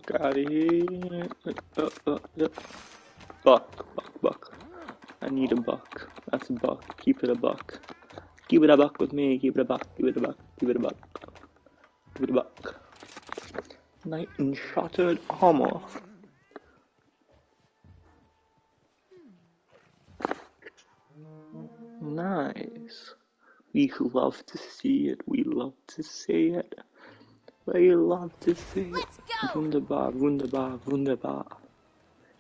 fuck out of here. Buck. I need a buck. That's a buck. Keep it a buck. Keep it a buck with me. Keep it a buck. Keep it a buck. Keep it a buck. Keep it a buck. Knight in shattered armor. Nice. We love to see it. We love to see it. We love to see it. Wunderbar, wunderbar, wunderbar.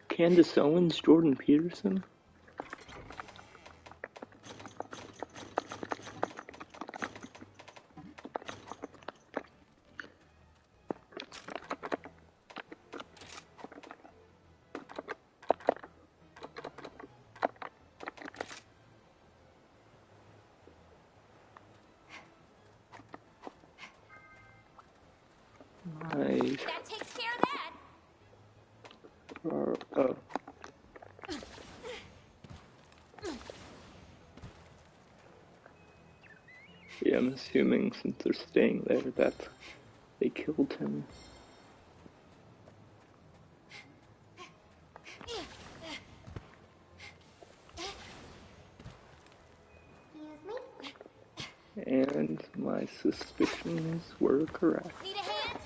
Candace Owens, Jordan Peterson. Nice. That takes care of that. Yeah, I'm assuming since they're staying there that they killed him. And my suspicions were correct. Need a hand?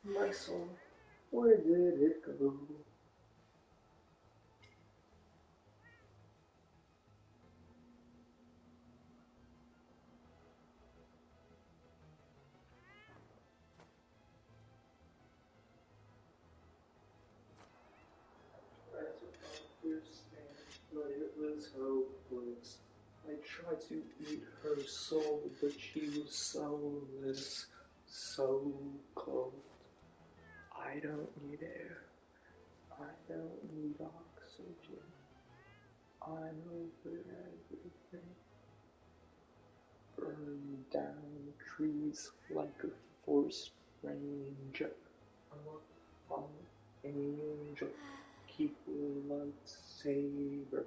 My soul, where did it go? I don't understand, but it was hopeless. I tried to eat her soul, but she was soulless, so cold. I don't need air. I don't need oxygen. I'm over everything. Burn down trees like a forest ranger. I'm a fallen angel. Keep your lightsaber.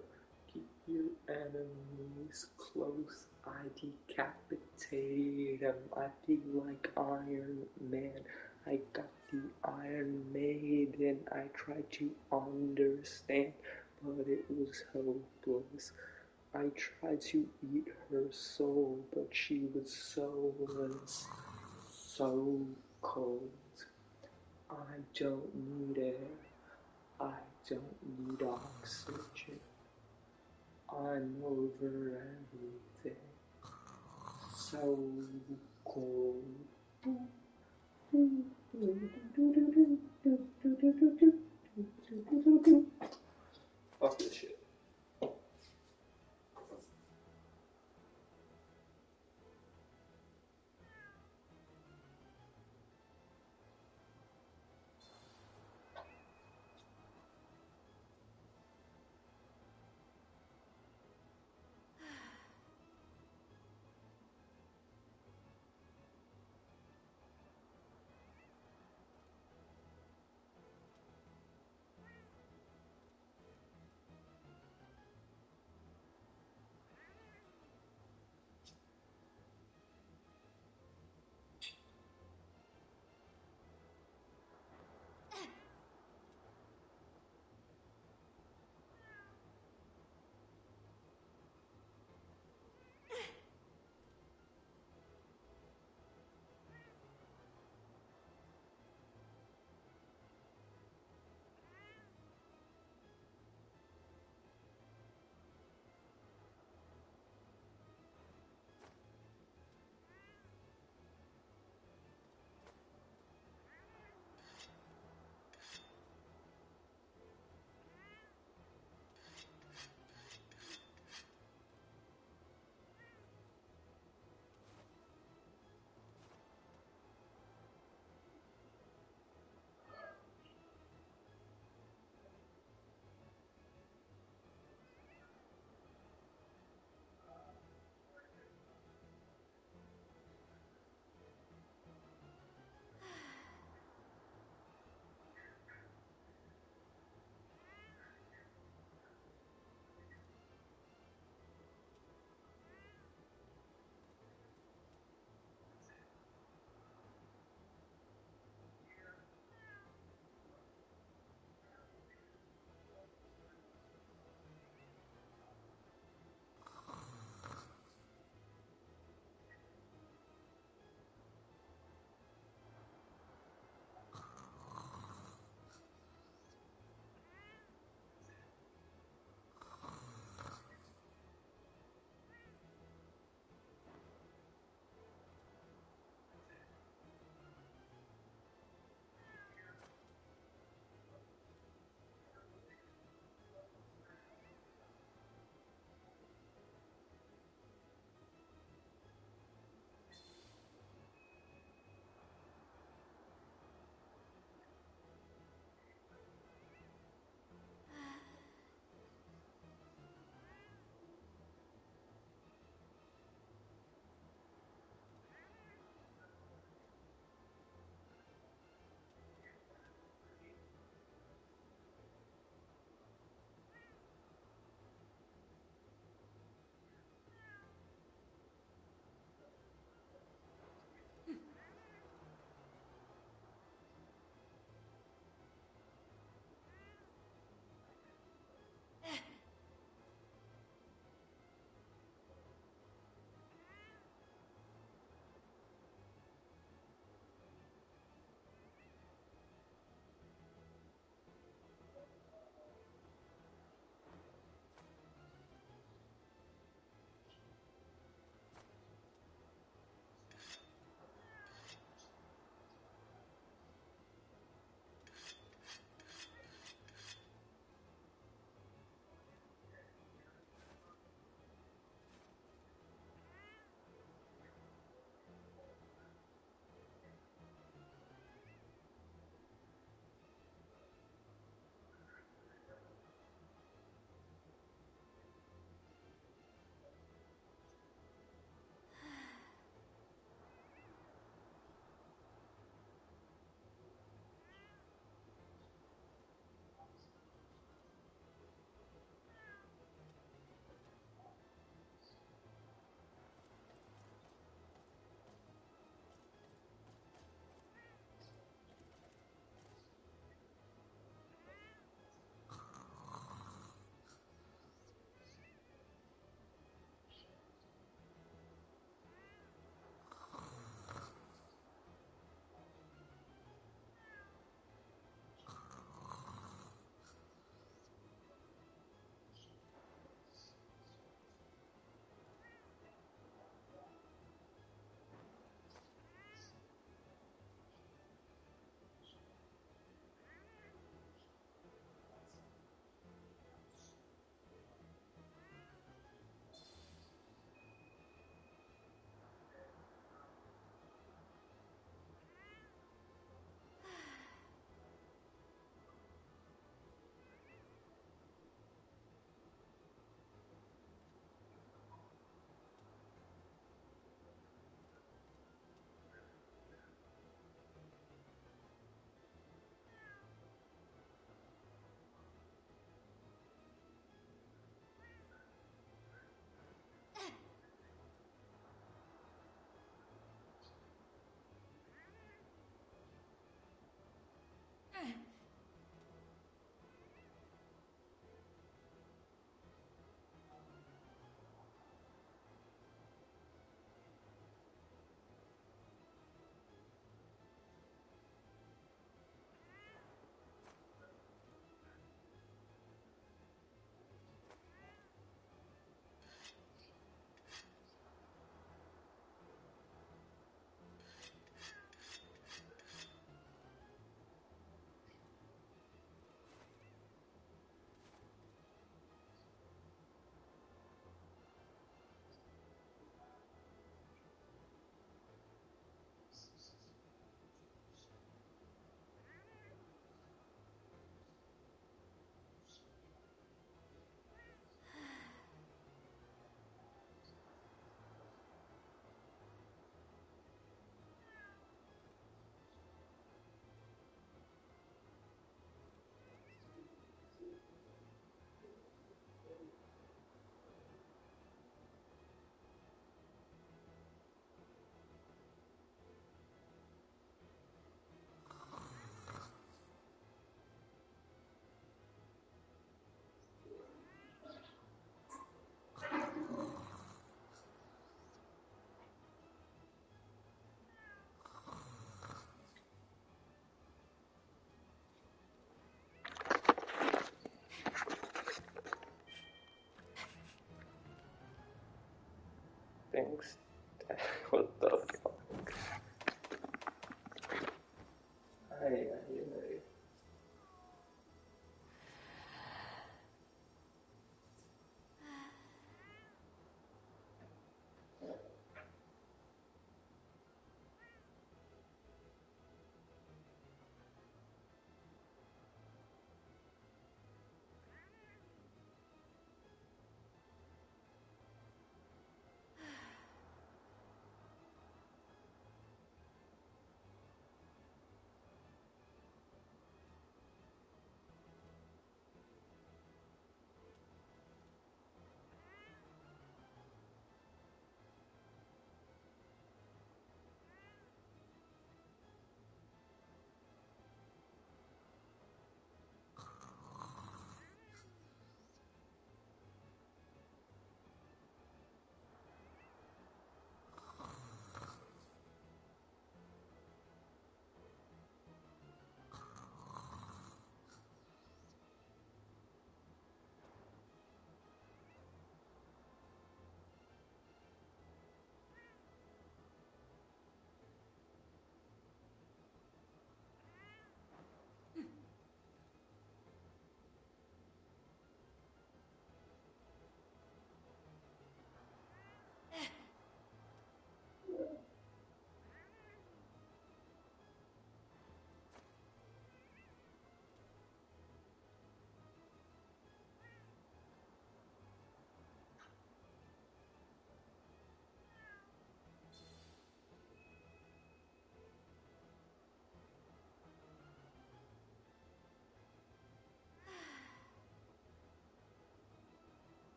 Keep your enemies close. I decapitate them. I feel like Iron Man. I got the Iron Maiden. I tried to understand, but it was hopeless. I tried to eat her soul, but she was soulless, so cold. I don't need air. I don't need oxygen. I'm over everything. So cold. Fuck this shit.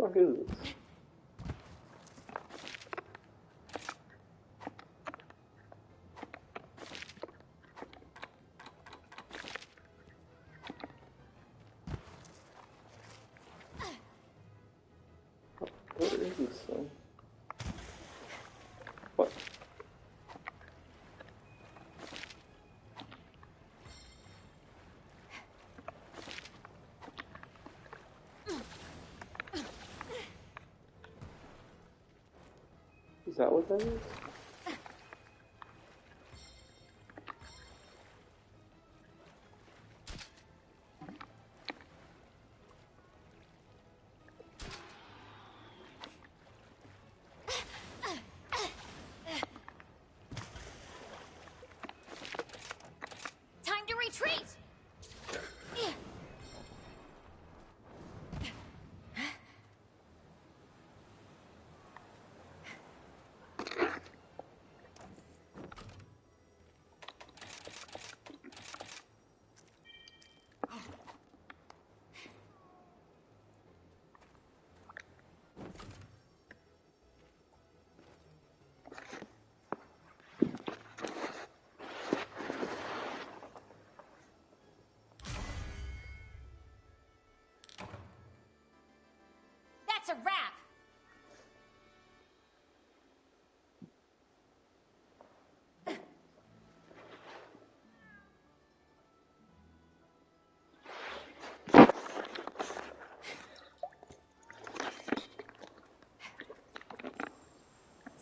fuck is this? What is this thing? What? Is that what that is? Time to retreat! That's a wrap!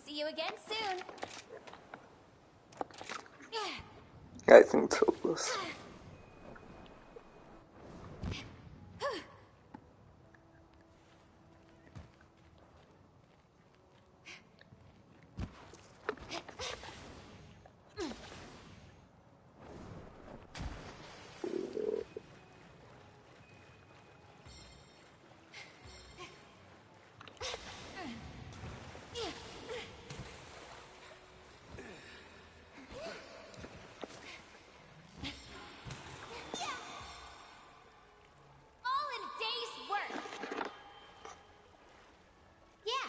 See you again soon. I think it's hopeless. All in a day's work. Yeah.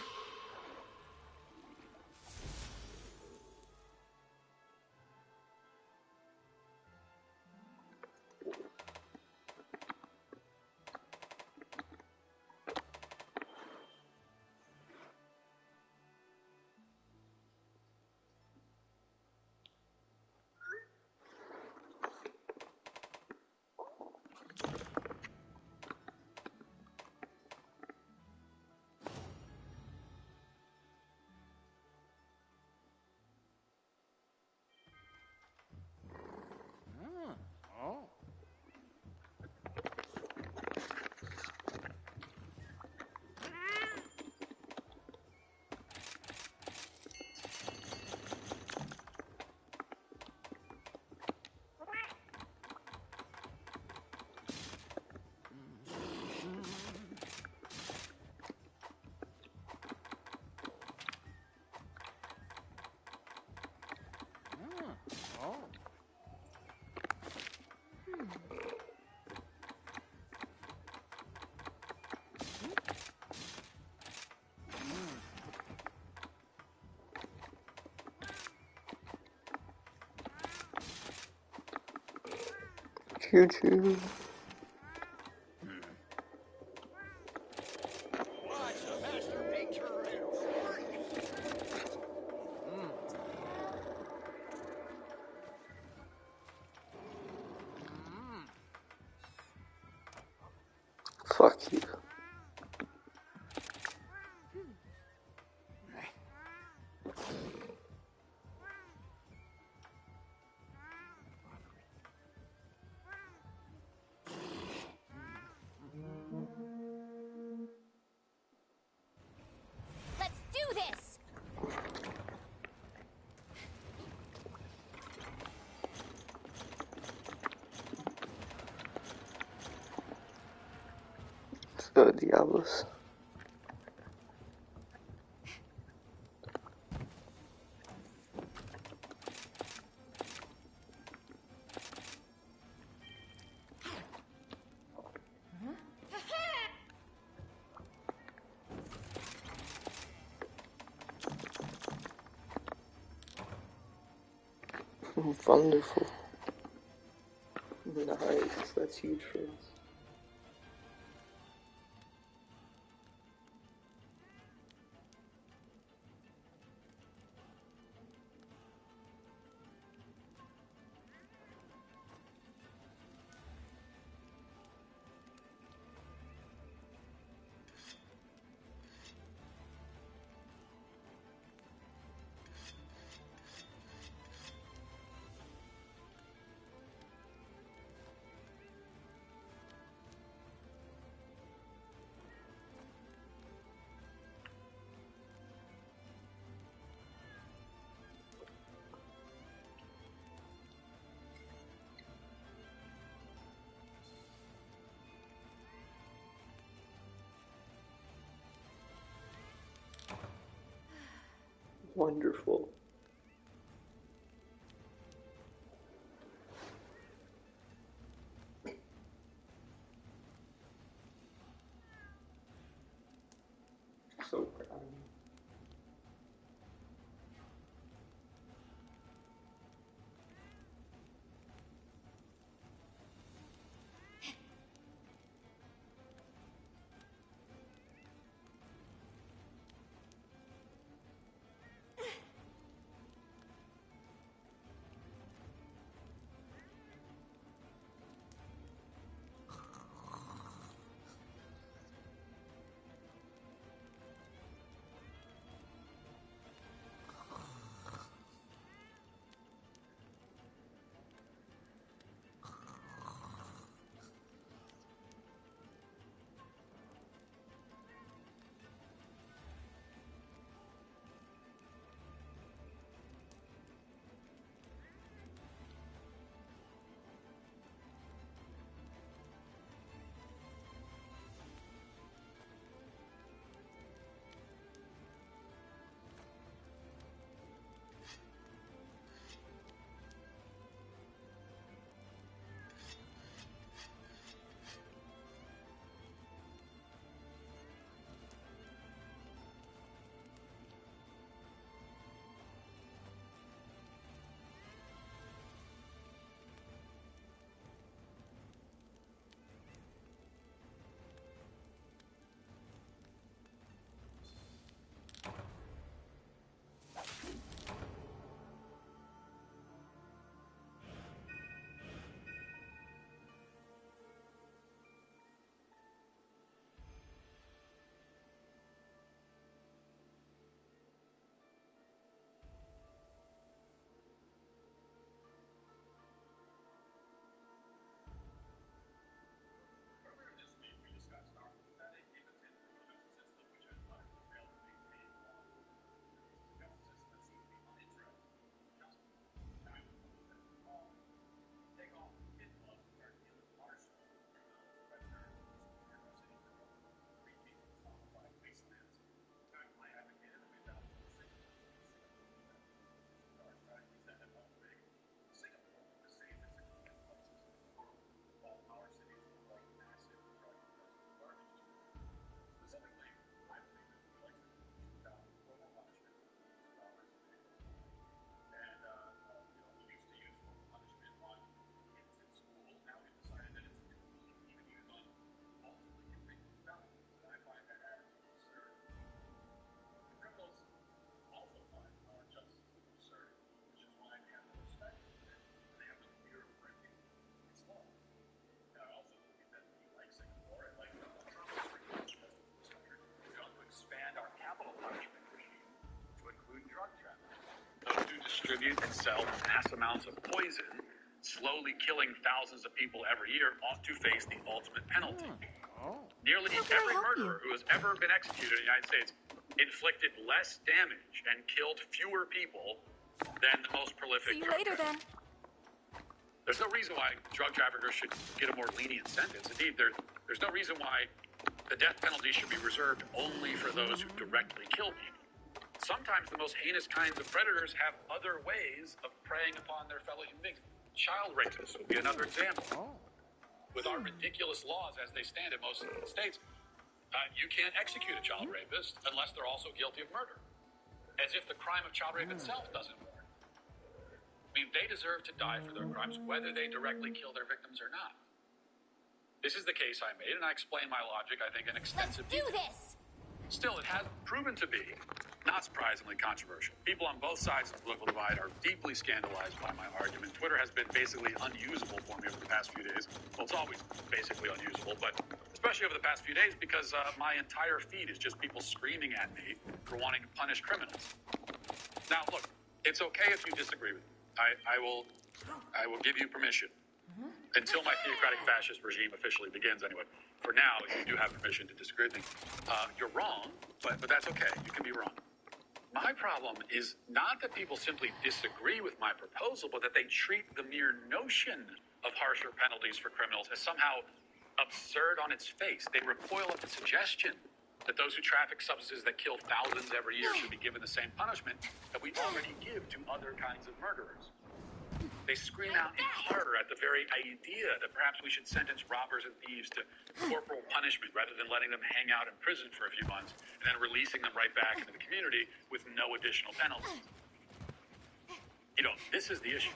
Choo-choo. Fuck you. Let's do this! So Diablos. Wonderful. Nice, that's huge for us. Wonderful. So proud of you. Distribute and sell mass amounts of poison, slowly killing thousands of people every year, ought to face the ultimate penalty. Nearly every murderer who has ever been executed in the United States inflicted less damage and killed fewer people than the most prolific drug trafficker. There's no reason why drug traffickers should get a more lenient sentence. Indeed, there's no reason why the death penalty should be reserved only for those who directly kill people. Sometimes the most heinous kinds of predators have other ways of preying upon their fellow human beings. Child rapists would be another example. With our ridiculous laws as they stand in most states, you can't execute a child rapist unless they're also guilty of murder. As if the crime of child rape itself doesn't work. I mean, they deserve to die for their crimes, whether they directly kill their victims or not. This is the case I made, and I explain my logic, I think, in extensive Let's do detail. this! Still, it has proven to be, not surprisingly, controversial. People on both sides of the political divide are deeply scandalized by my argument. Twitter has been basically unusable for me over the past few days. Well, it's always basically unusable, but especially over the past few days because my entire feed is just people screaming at me for wanting to punish criminals. Now, look, it's okay if you disagree with me. I will give you permission. Until my theocratic fascist regime officially begins, anyway. For now, you do have permission to disagree with me. You're wrong, but that's okay. You can be wrong. My problem is not that people simply disagree with my proposal, but that they treat the mere notion of harsher penalties for criminals as somehow absurd on its face. They recoil at the suggestion that those who traffic substances that kill thousands every year should be given the same punishment that we already give to other kinds of murderers. They scream out in horror at the very idea that perhaps we should sentence robbers and thieves to corporal punishment rather than letting them hang out in prison for a few months and then releasing them right back into the community with no additional penalties. You know, this is the issue.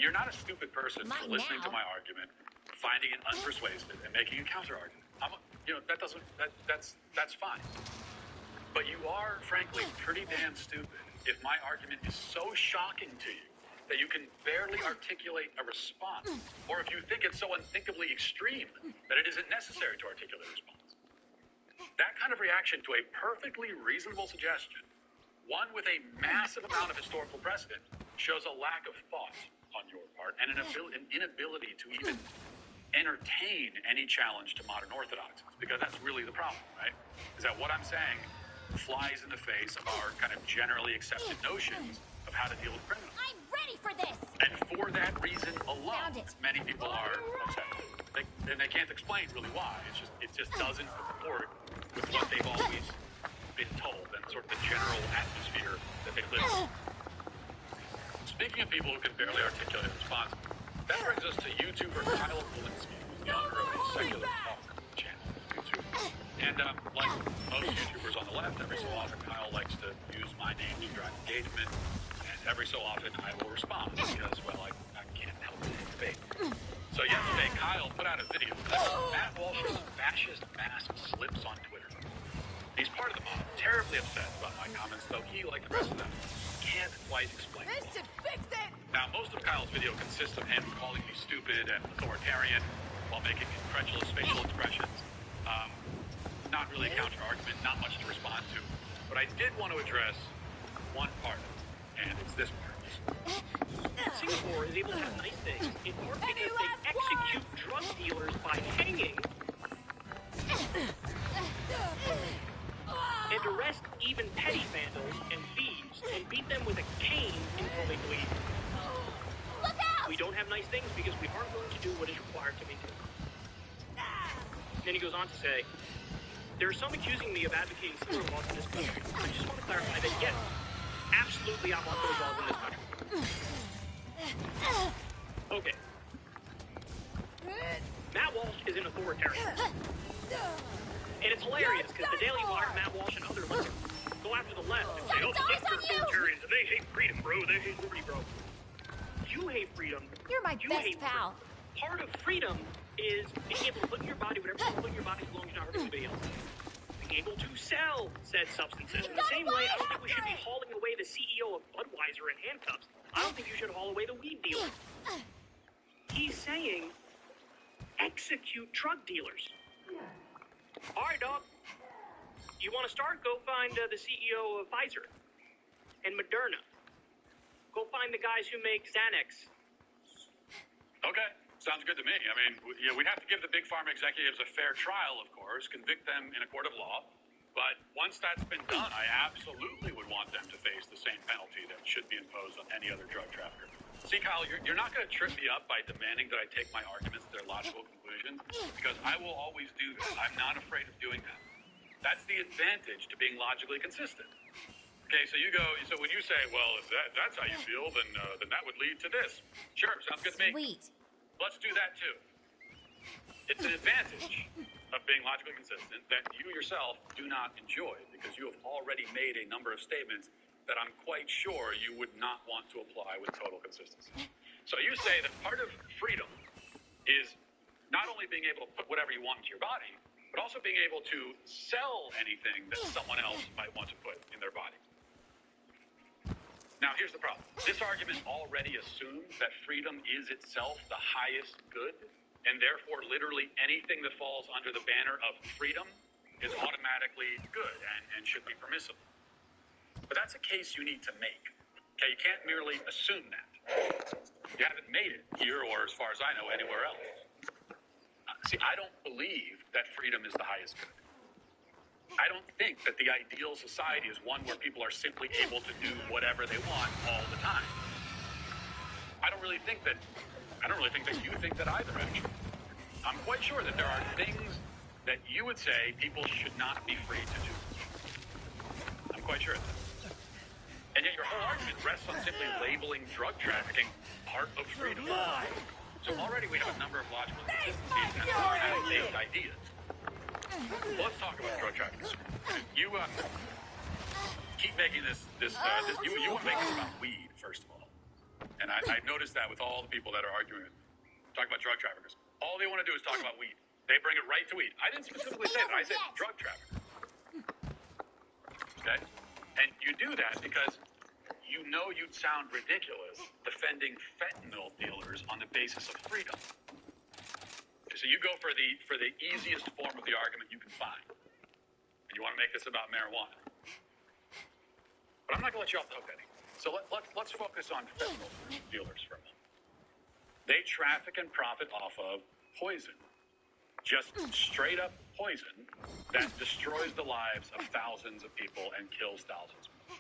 You're not a stupid person for listening to my argument, finding it unpersuasive, and making a counter-argument. That's fine. But you are, frankly, pretty damn stupid if my argument is so shocking to you that you can barely articulate a response, or if you think it's so unthinkably extreme that it isn't necessary to articulate a response. That kind of reaction to a perfectly reasonable suggestion, one with a massive amount of historical precedent, shows a lack of thought on your part and an inability to even entertain any challenge to modern orthodoxies, because that's really the problem, right? Is that what I'm saying flies in the face of our kind of generally accepted notions of how to deal with criminals. I'm ready for this! And for that reason alone, many people are upset. They can't explain really why. It just doesn't comport with what they've always been told and sort of the general atmosphere that they live in. Speaking of people who can barely articulate a response, that brings us to YouTuber Kyle Walensky, who's the owner of a secular talk channel on YouTube. And like most YouTubers on the left, every so often Kyle likes to use my name to drive engagement. Every so often, I will respond because, well, I can't help it debate. So yesterday, Kyle put out a video that Matt Walsh's fascist mask slips on Twitter. He's part of the mob, terribly upset about my comments, though he, like the rest of them, can't quite explain This should fix it! Now, most of Kyle's video consists of him calling me stupid and authoritarian while making incredulous facial expressions. Not really a counter-argument, not much to respond to. But I did want to address one part of it. And it's this part. Singapore is able to have nice things in part because they execute drug dealers by hanging and arrest even petty vandals and thieves and beat them with a cane until they bleed. Look out! We don't have nice things because we aren't willing to do what is required to maintain them. Then he goes on to say, there are some accusing me of advocating similar laws in this country. I just want to clarify that yes, absolutely, I want those laws in this country. Okay. Matt Walsh is an authoritarian. And it's hilarious because the Daily Wire, Matt Walsh, and other listeners go after the left and say, oh, the left are authoritarians and they hate freedom, bro. They hate liberty, bro. You hate freedom. You're my best pal. Part of freedom is being able to put in your body whatever you put in your body as long as you're not hurting anybody else. Being able to sell said substances. In the same way, I don't think we should be hauling away the CEO of Budweiser in handcuffs. I don't think you should haul away the weed dealer. He's saying, execute drug dealers. All right, dog. You want to start? Go find the CEO of Pfizer and Moderna. Go find the guys who make Xanax. Okay. Sounds good to me. I mean, we'd have to give the big pharma executives a fair trial, of course, convict them in a court of law. But once that's been done, I absolutely would want them to face the same penalty that should be imposed on any other drug trafficker. See, Kyle, you're not going to trip me up by demanding that I take my arguments to their logical conclusion, because I will always do that. I'm not afraid of doing that. That's the advantage to being logically consistent. Okay, so when you say, well, if that's how you feel, then that would lead to this. Sure, sounds good to me. Sweet. Let's do that too. It's an advantage of being logically consistent that you yourself do not enjoy, because you have already made a number of statements that I'm quite sure you would not want to apply with total consistency. So you say that part of freedom is not only being able to put whatever you want into your body, but also being able to sell anything that someone else might want to put in their body. Now, here's the problem. This argument already assumes that freedom is itself the highest good, and therefore literally anything that falls under the banner of freedom is automatically good and should be permissible. But that's a case you need to make. Okay, you can't merely assume that. You haven't made it here or, as far as I know, anywhere else. See, I don't believe that freedom is the highest good. I don't think that the ideal society is one where people are simply able to do whatever they want all the time. I don't really think that you think that either, actually. I'm quite sure that there are things that you would say people should not be free to do. I'm quite sure of that. And yet your whole argument rests on simply labeling drug trafficking part of freedom. So already we have a number of logical inconsistencies and outdated ideas. Well, let's talk about drug trafficking. You keep making you want to make this about weed, first of all. And I've noticed that with all the people that are arguing, talk about drug traffickers. All they want to do is talk about weed. They bring it right to weed. I didn't specifically say that. I said drug traffickers. Okay? And you do that because you know you'd sound ridiculous defending fentanyl dealers on the basis of freedom. So you go for the easiest form of the argument you can find. And you want to make this about marijuana. But I'm not going to let you off the hook, Eddie. So let's focus on fentanyl dealers for a moment. They traffic and profit off of poison. Just straight up poison that destroys the lives of thousands of people and kills thousands more.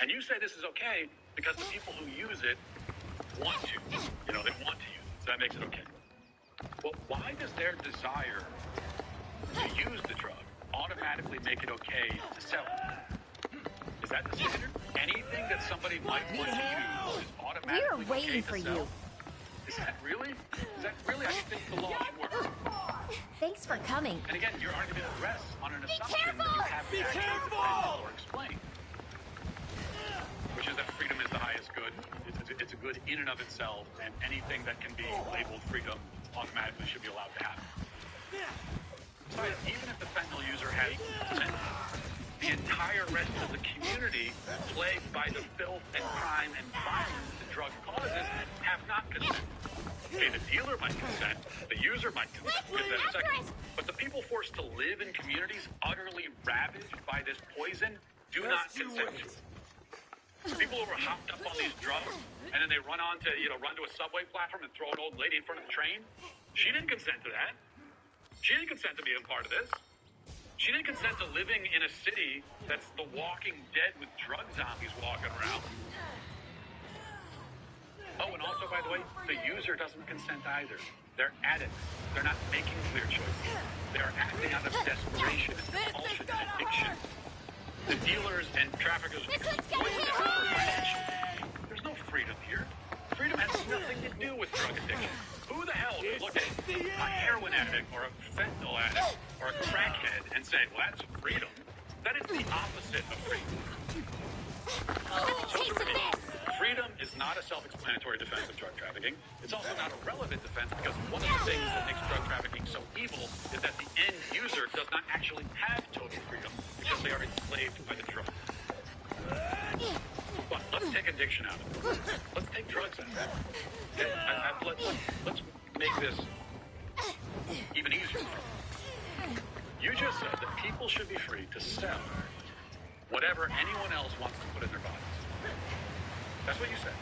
And you say this is okay because the people who use it want to. They want to use it. So that makes it okay. Well, why does their desire to use the drug automatically make it okay to sell it? Is that the standard? Anything that somebody might want to use is automatically We're waiting okay to for sell? you. Is that really how you think the law should work? Thanks for coming. And again, your argument rests on an assumption careful! that you haven't actually defended or explained, which is that freedom is the highest good. It's a good in and of itself, and anything that can be labeled freedom automatically should be allowed to happen. Besides, even if the fentanyl user has consent, the entire rest of the community, plagued by the filth and crime and violence the drug causes, have not consented. Okay, the dealer might consent, the user might consent, we'll get that in a second. But the people forced to live in communities utterly ravaged by this poison do not consent to it. People who are hopped up on these drugs, and then they run to a subway platform and throw an old lady in front of the train, she didn't consent to that. She didn't consent to being a part of this. She didn't consent to living in a city that's the walking dead with drug zombies walking around. Oh, and also, by the way, the user doesn't consent either. They're addicts. They're not making clear choices. They're acting out of desperation and compulsion and addiction. The dealers and traffickers exploit that for financial gain. There's no freedom here. Freedom has nothing to do with drug addiction. Who the hell would look at a heroin addict or a fentanyl addict or a crackhead and say, well, that's freedom? That is the opposite of freedom. So to me, freedom is not a self-explanatory defense of drug trafficking. It's also not a relevant defense because one of the things that makes drug trafficking so evil is that the end user does not actually have total freedom because they are enslaved by the drug. But let's take addiction out of it. Let's take drugs out of it. Okay? Let's make this even easier. You just said that people should be free to sell whatever anyone else wants to put in their bodies. That's what you said.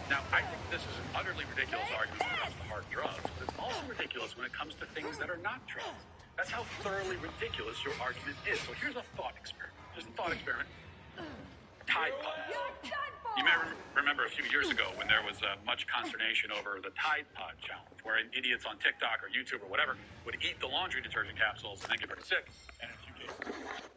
Now, I think this is an utterly ridiculous argument when it comes to hard drugs, but it's also ridiculous when it comes to things that are not drugs. That's how thoroughly ridiculous your argument is. So here's a thought experiment. Just a thought experiment. Tide Pod. You may remember a few years ago when there was much consternation over the Tide Pod challenge, where idiots on TikTok or YouTube or whatever would eat the laundry detergent capsules and then get very sick. And in a few cases,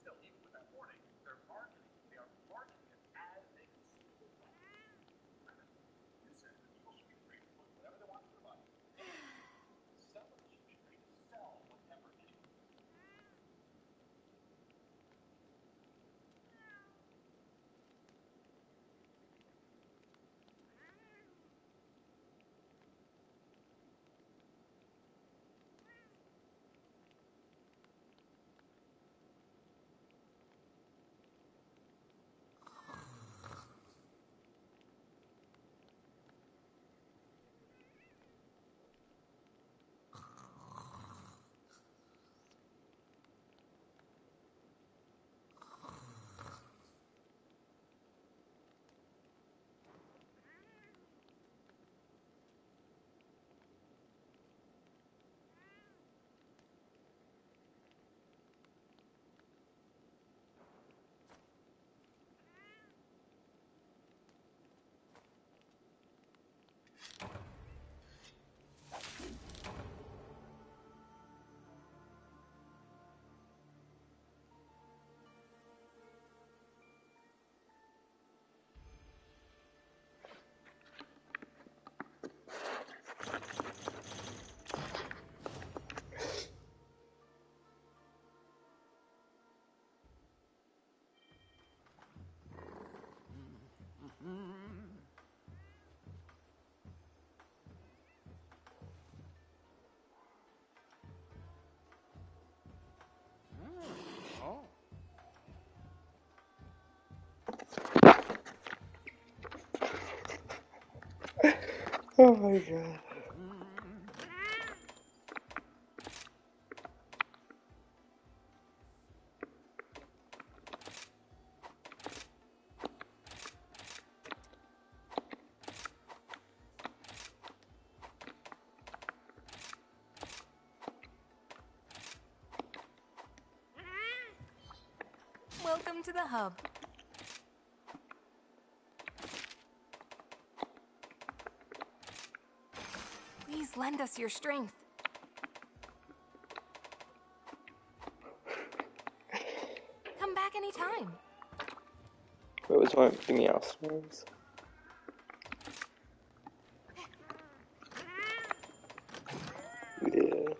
Still, even with that warning, they are marketing it as a consumable product. You said that people should be free to put whatever they want in their body. Somebody should be free to sell whatever they want. Oh my god. Welcome to the hub. Please lend us your strength. Come back anytime. What was one of the meow sounds? Yeah.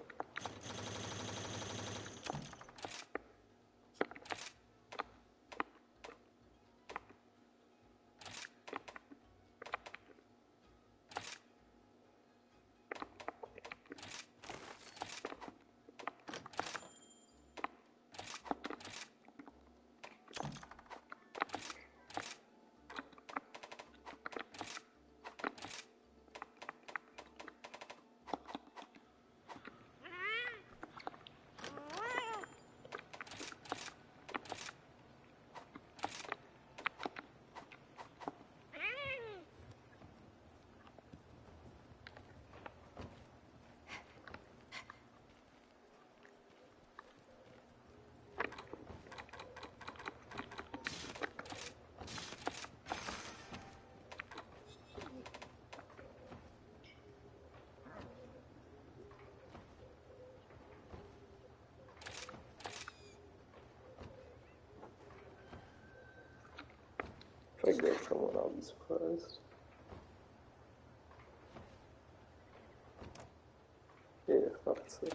If I get someone, I'll be surprised. Yeah, obviously.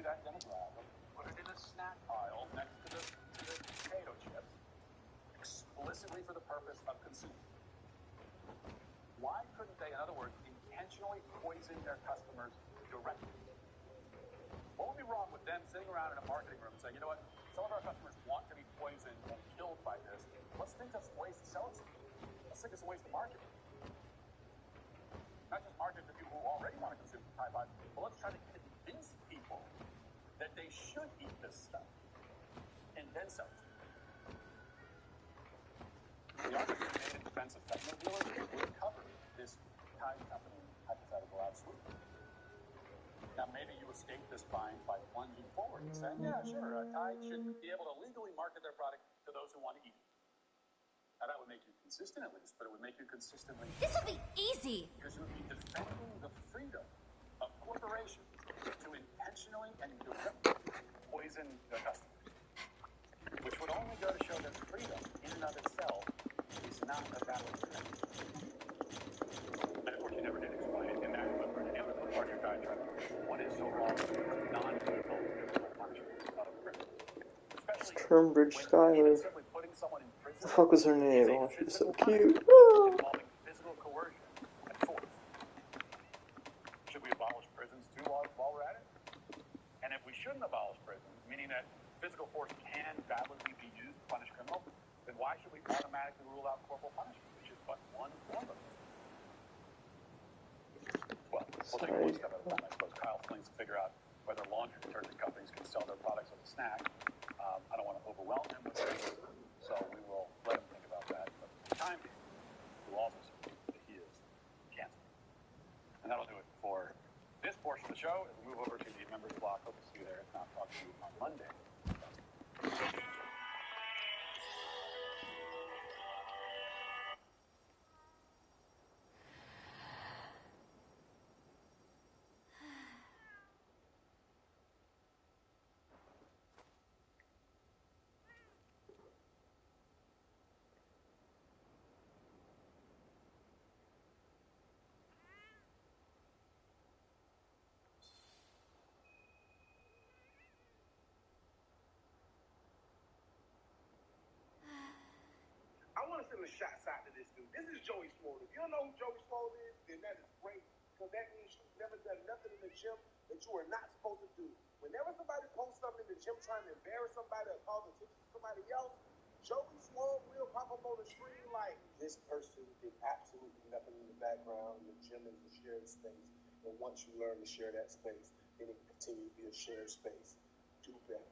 to that demographic, put it in a snack pile next to the potato chips, explicitly for the purpose of consuming. Why couldn't they, in other words, intentionally poison their customers directly? What would be wrong with them sitting around in a marketing room and saying, you know what, some of our customers want to be poisoned and killed by this. Let's think of ways to sell it to them. Let's think of some ways to market it. Not just market to people who already want to consume Tide Pods, but let's try to convince people that they should eat this stuff and then sell it to them. The argument made in defense of techno dealers would cover this Tide company hypothetical absolutely. Now, maybe you escape this bind by plunging forward and saying, yeah, sure, Tide should be able to legally market their product to those who want to eat it. Now, that would make you consistent at least, but it would make you consistently... This will be easy! Because you would be defending the freedom of corporations to intentionally and directly poison their customers, which would only go to show that freedom in and of itself is not a valid thing. And of course, you never did explain in that clip or in any other clip part of your diatribe what is so wrong with non-physical punishment of prison. Especially Tunbridge Skyler. simply putting someone in prison. The fuck was her name? Oh, she's so cute. Involving physical coercion and force. Should we abolish prisons too while we're at it? And if we shouldn't abolish prisons, meaning that physical force can validly be used to punish criminals, then why should we automatically rule out corporal punishment, which is but one form of it? Well, we'll take it one step at a time. I suppose Kyle still needs to figure out whether laundry detergent companies can sell their products as a snack. I don't want to overwhelm him with this, so we will let him think about that. But for the time being, we'll also say that he is canceled. And that'll do it for this portion of the show. As we move over to the members block, hope to see you there. If not, talk to you on Monday. I want to send a shots out to this dude. This is Joey Swole. If you don't know who Joey Swole is, then that is great, because that means you've never done nothing in the gym that you are not supposed to do. Whenever somebody posts something in the gym trying to embarrass somebody or cause attention to somebody else, Joey Swole will pop up on the screen like, this person did absolutely nothing in the background. The gym is a shared space. And once you learn to share that space, then it can continue to be a shared space. Do better.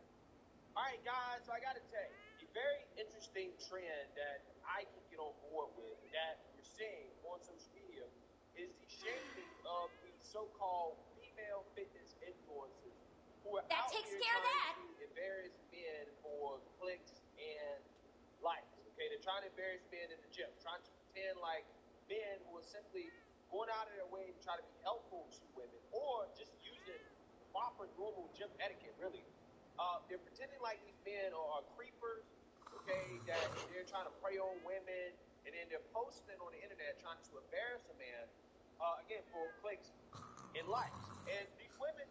All right, guys, so I got to tell you, a very interesting trend that I can get on board with that we're seeing on social media is the shaming of the so-called female fitness influencers who are That out takes here care of trying that. to embarrass men for clicks and likes. Okay, they're trying to embarrass men in the gym, trying to pretend like men who are simply going out of their way to try to be helpful to women or just using proper normal gym etiquette, really. They're pretending like these men are creepers, okay, that they're trying to prey on women, and then they're posting on the internet trying to embarrass a man, again, for clicks and likes. And these women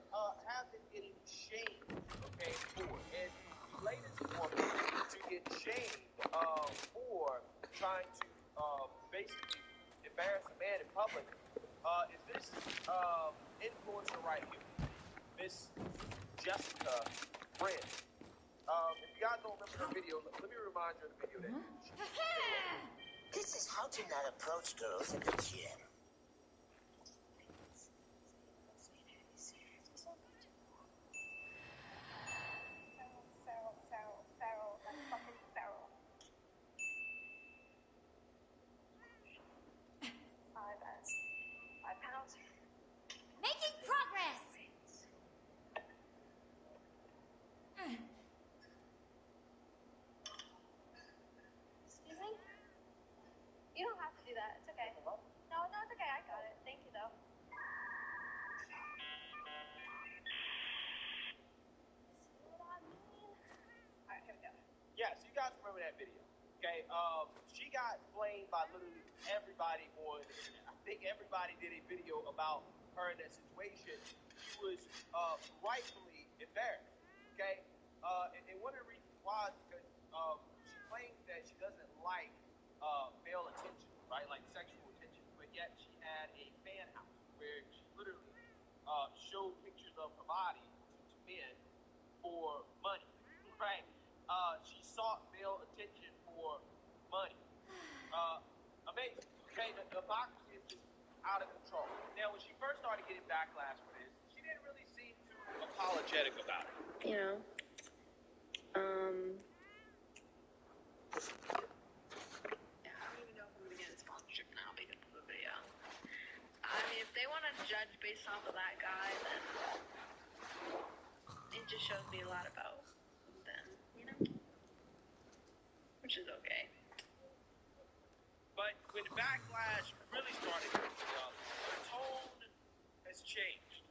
have been getting shamed, okay, for it. And the latest woman to get shamed for trying to basically embarrass a man in public is this influencer right here, Miss Jessica Brand. If you guys don't remember her video, let me remind you of the video that she This is how to not approach girls in the gym. Feral, like fucking feral. 5 pounds. Making progress! Excuse me? You don't have to do that. It's okay. No, it's okay. I got it. Thank you, though. See what I mean? Alright, here we go. Yeah, so you guys remember that video, okay? She got blamed by literally everybody on the internet. I think everybody did a video about her in that situation. She was rightfully embarrassed. Okay, and one of the reasons why is because she claims that she doesn't like male attention, right? Like sexual attention, but yet she had a fan house where she literally showed pictures of her body to men for money, right? She sought male attention for money. Amazing. Okay, the hypocrisy is just out of control. Now, when she first started getting backlash for this, she didn't really seem too apologetic about it. You know, yeah, I don't even know if I'm gonna get a sponsorship now because of the video. I mean, if they want to judge based off of that guy, then it just shows me a lot about them, you know? Which is okay. But when the backlash really started coming up, the tone has changed.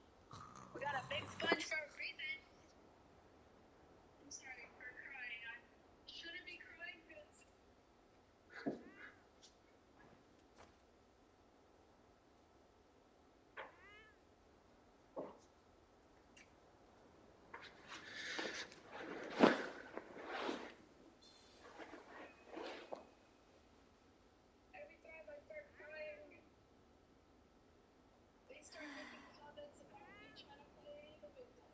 We got a big sponge for a reason. I'm sorry for crying. I shouldn't be crying because... Every time I start crying, they start making comments about me trying to play the victim.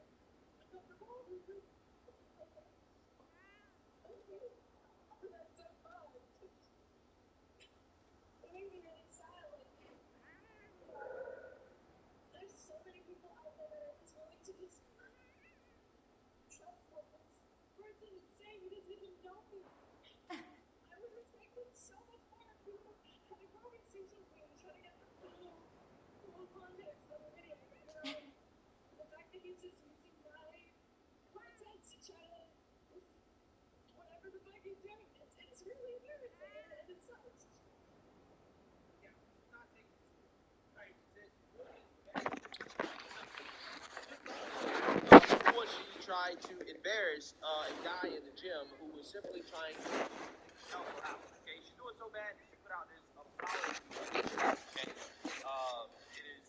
That's so fun. It made me really sad. Like, there's so many people out there that are just willing to just trust what this person is saying. He doesn't even know me. I would respect him so much more if people had a conversation with me and try to get the full context of the video. You know, the fact that he's just using my content to try to whatever the fuck he's doing, it's really embarrassing and it sucks. Before she tried to embarrass a guy in the gym who was simply trying to help her out. Okay, she's doing so bad that she put out this apology. Okay, it is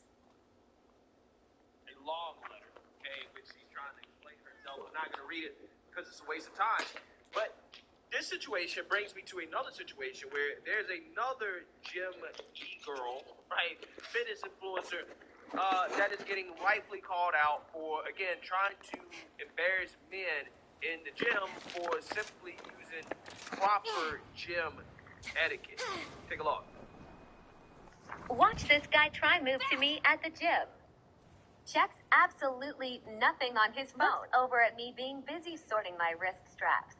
a long letter. Okay, which she's trying to explain herself. I'm not going to read it because it's a waste of time. But this situation brings me to another situation where there's another gym e-girl, right, fitness influencer, that is getting rightfully called out for, again, trying to embarrass men in the gym for simply using proper gym etiquette. Take a look. Watch this guy try move to me at the gym. Checks absolutely nothing on his phone. Over at me being busy sorting my wrist straps.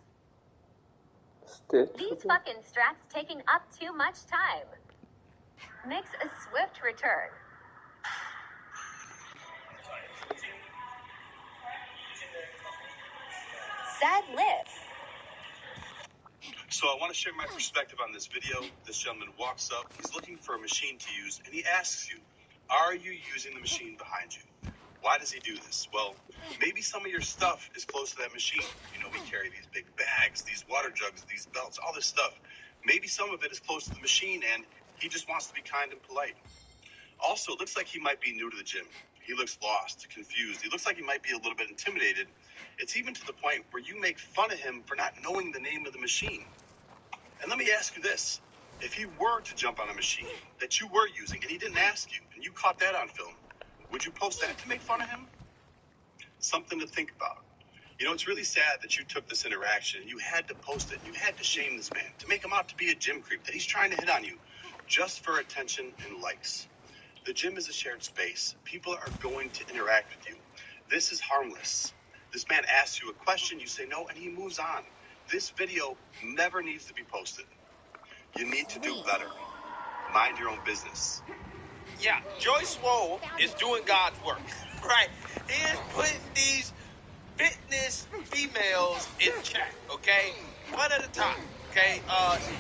These fucking straps taking up too much time. Makes a swift return. Sad lip. So I want to share my perspective on this video. This gentleman walks up, he's looking for a machine to use, and he asks you, are you using the machine behind you? Why does he do this? Well, maybe some of your stuff is close to that machine. You know, we carry these big bags, these water jugs, these belts, all this stuff. Maybe some of it is close to the machine, and he just wants to be kind and polite. Also, it looks like he might be new to the gym. He looks lost, confused. He looks like he might be a little bit intimidated. It's even to the point where you make fun of him for not knowing the name of the machine. And let me ask you this. If he were to jump on a machine that you were using and he didn't ask you, and you caught that on film, would you post that to make fun of him? Something to think about. You know, it's really sad that you took this interaction and you had to post it. You had to shame this man, to make him out to be a gym creep, that he's trying to hit on you just for attention and likes. The gym is a shared space. People are going to interact with you. This is harmless. This man asks you a question, you say no, and he moves on. This video never needs to be posted. You need to do better. Mind your own business. Yeah, Joyce Swoll is doing God's work, right? He is putting these fitness females in check, okay? One at a time, okay?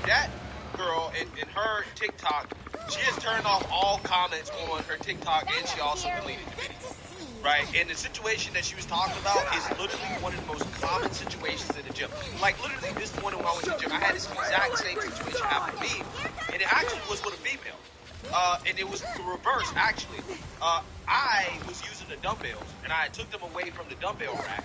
That girl in her TikTok, she has turned off all comments on her TikTok, and she also deleted the video, right? And the situation that she was talking about is literally one of the most common situations in the gym. Like, literally, this morning when I went to the gym, I had this exact same situation happen to me, and it actually was with a female. And it was the reverse, actually. I was using the dumbbells, and I took them away from the dumbbell rack,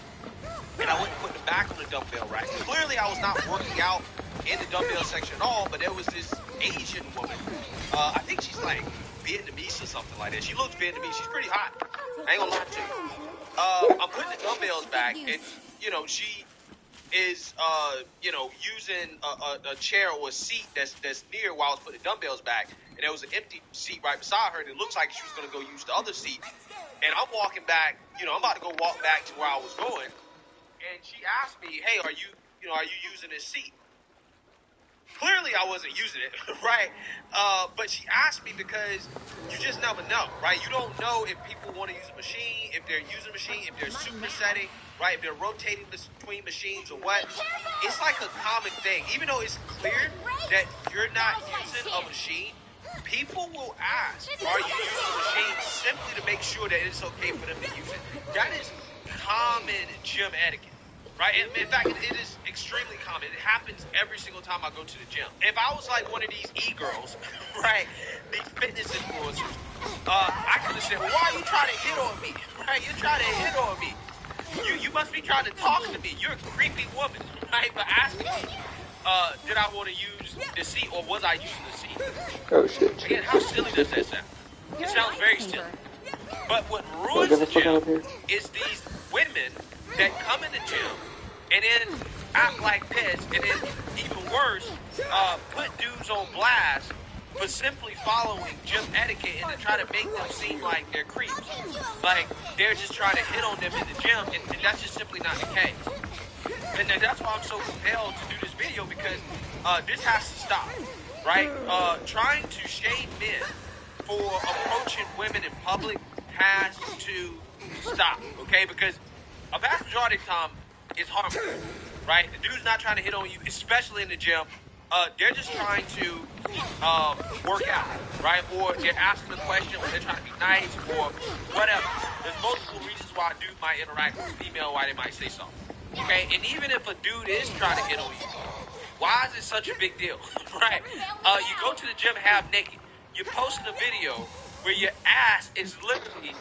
and I went and put them back on the dumbbell rack. Clearly, I was not working out in the dumbbell section at all, but there was this Asian woman. I think she's like Vietnamese or something like that. She looks Vietnamese. She's pretty hot. I ain't gonna lie to you. I'm putting the dumbbells back, and she is using a chair or a seat that's near while I was putting the dumbbells back, and there was an empty seat right beside her, and it looks like she was gonna go use the other seat. And I'm walking back, I'm about to go walk back to where I was going, and she asked me, "Hey, are you using this seat?" Clearly, I wasn't using it, right? But she asked me because you just never know, right? You don't know if people want to use a machine, if they're using a machine, if they're supersetting, right? If they're rotating between machines or what. It's like a common thing. Even though it's clear that you're not using a machine, people will ask, are you using a machine simply to make sure that it's okay for them to use it? That is common gym etiquette. Right? In fact, it is extremely common. It happens every single time I go to the gym. If I was like one of these e-girls, right, these fitness influencers, I could have said, well, why are you trying to hit on me? Right? You're trying to hit on me. You must be trying to talk to me. You're a creepy woman, right, for asking me, did I want to use the seat or was I using the seat? Oh shit. Again, how silly does that sound? It sounds very silly. But what ruins the gym is these women that come in the gym and then act like this, and then even worse, put dudes on blast for simply following gym etiquette and to try to make them seem like they're creeps. Like they're just trying to hit on them in the gym, and that's just simply not the case. And that's why I'm so compelled to do this video, because this has to stop, right? Trying to shame men for approaching women in public has to stop, okay? Because a vast majority of the time, it's harmless, right? The dude's not trying to hit on you, especially in the gym. They're just trying to work out, right? Or they're asking a question, or they're trying to be nice, or whatever. There's multiple reasons why a dude might interact with a female, why they might say something, okay? And even if a dude is trying to hit on you, why is it such a big deal, right? You go to the gym half naked. You're posting a video where your ass is literally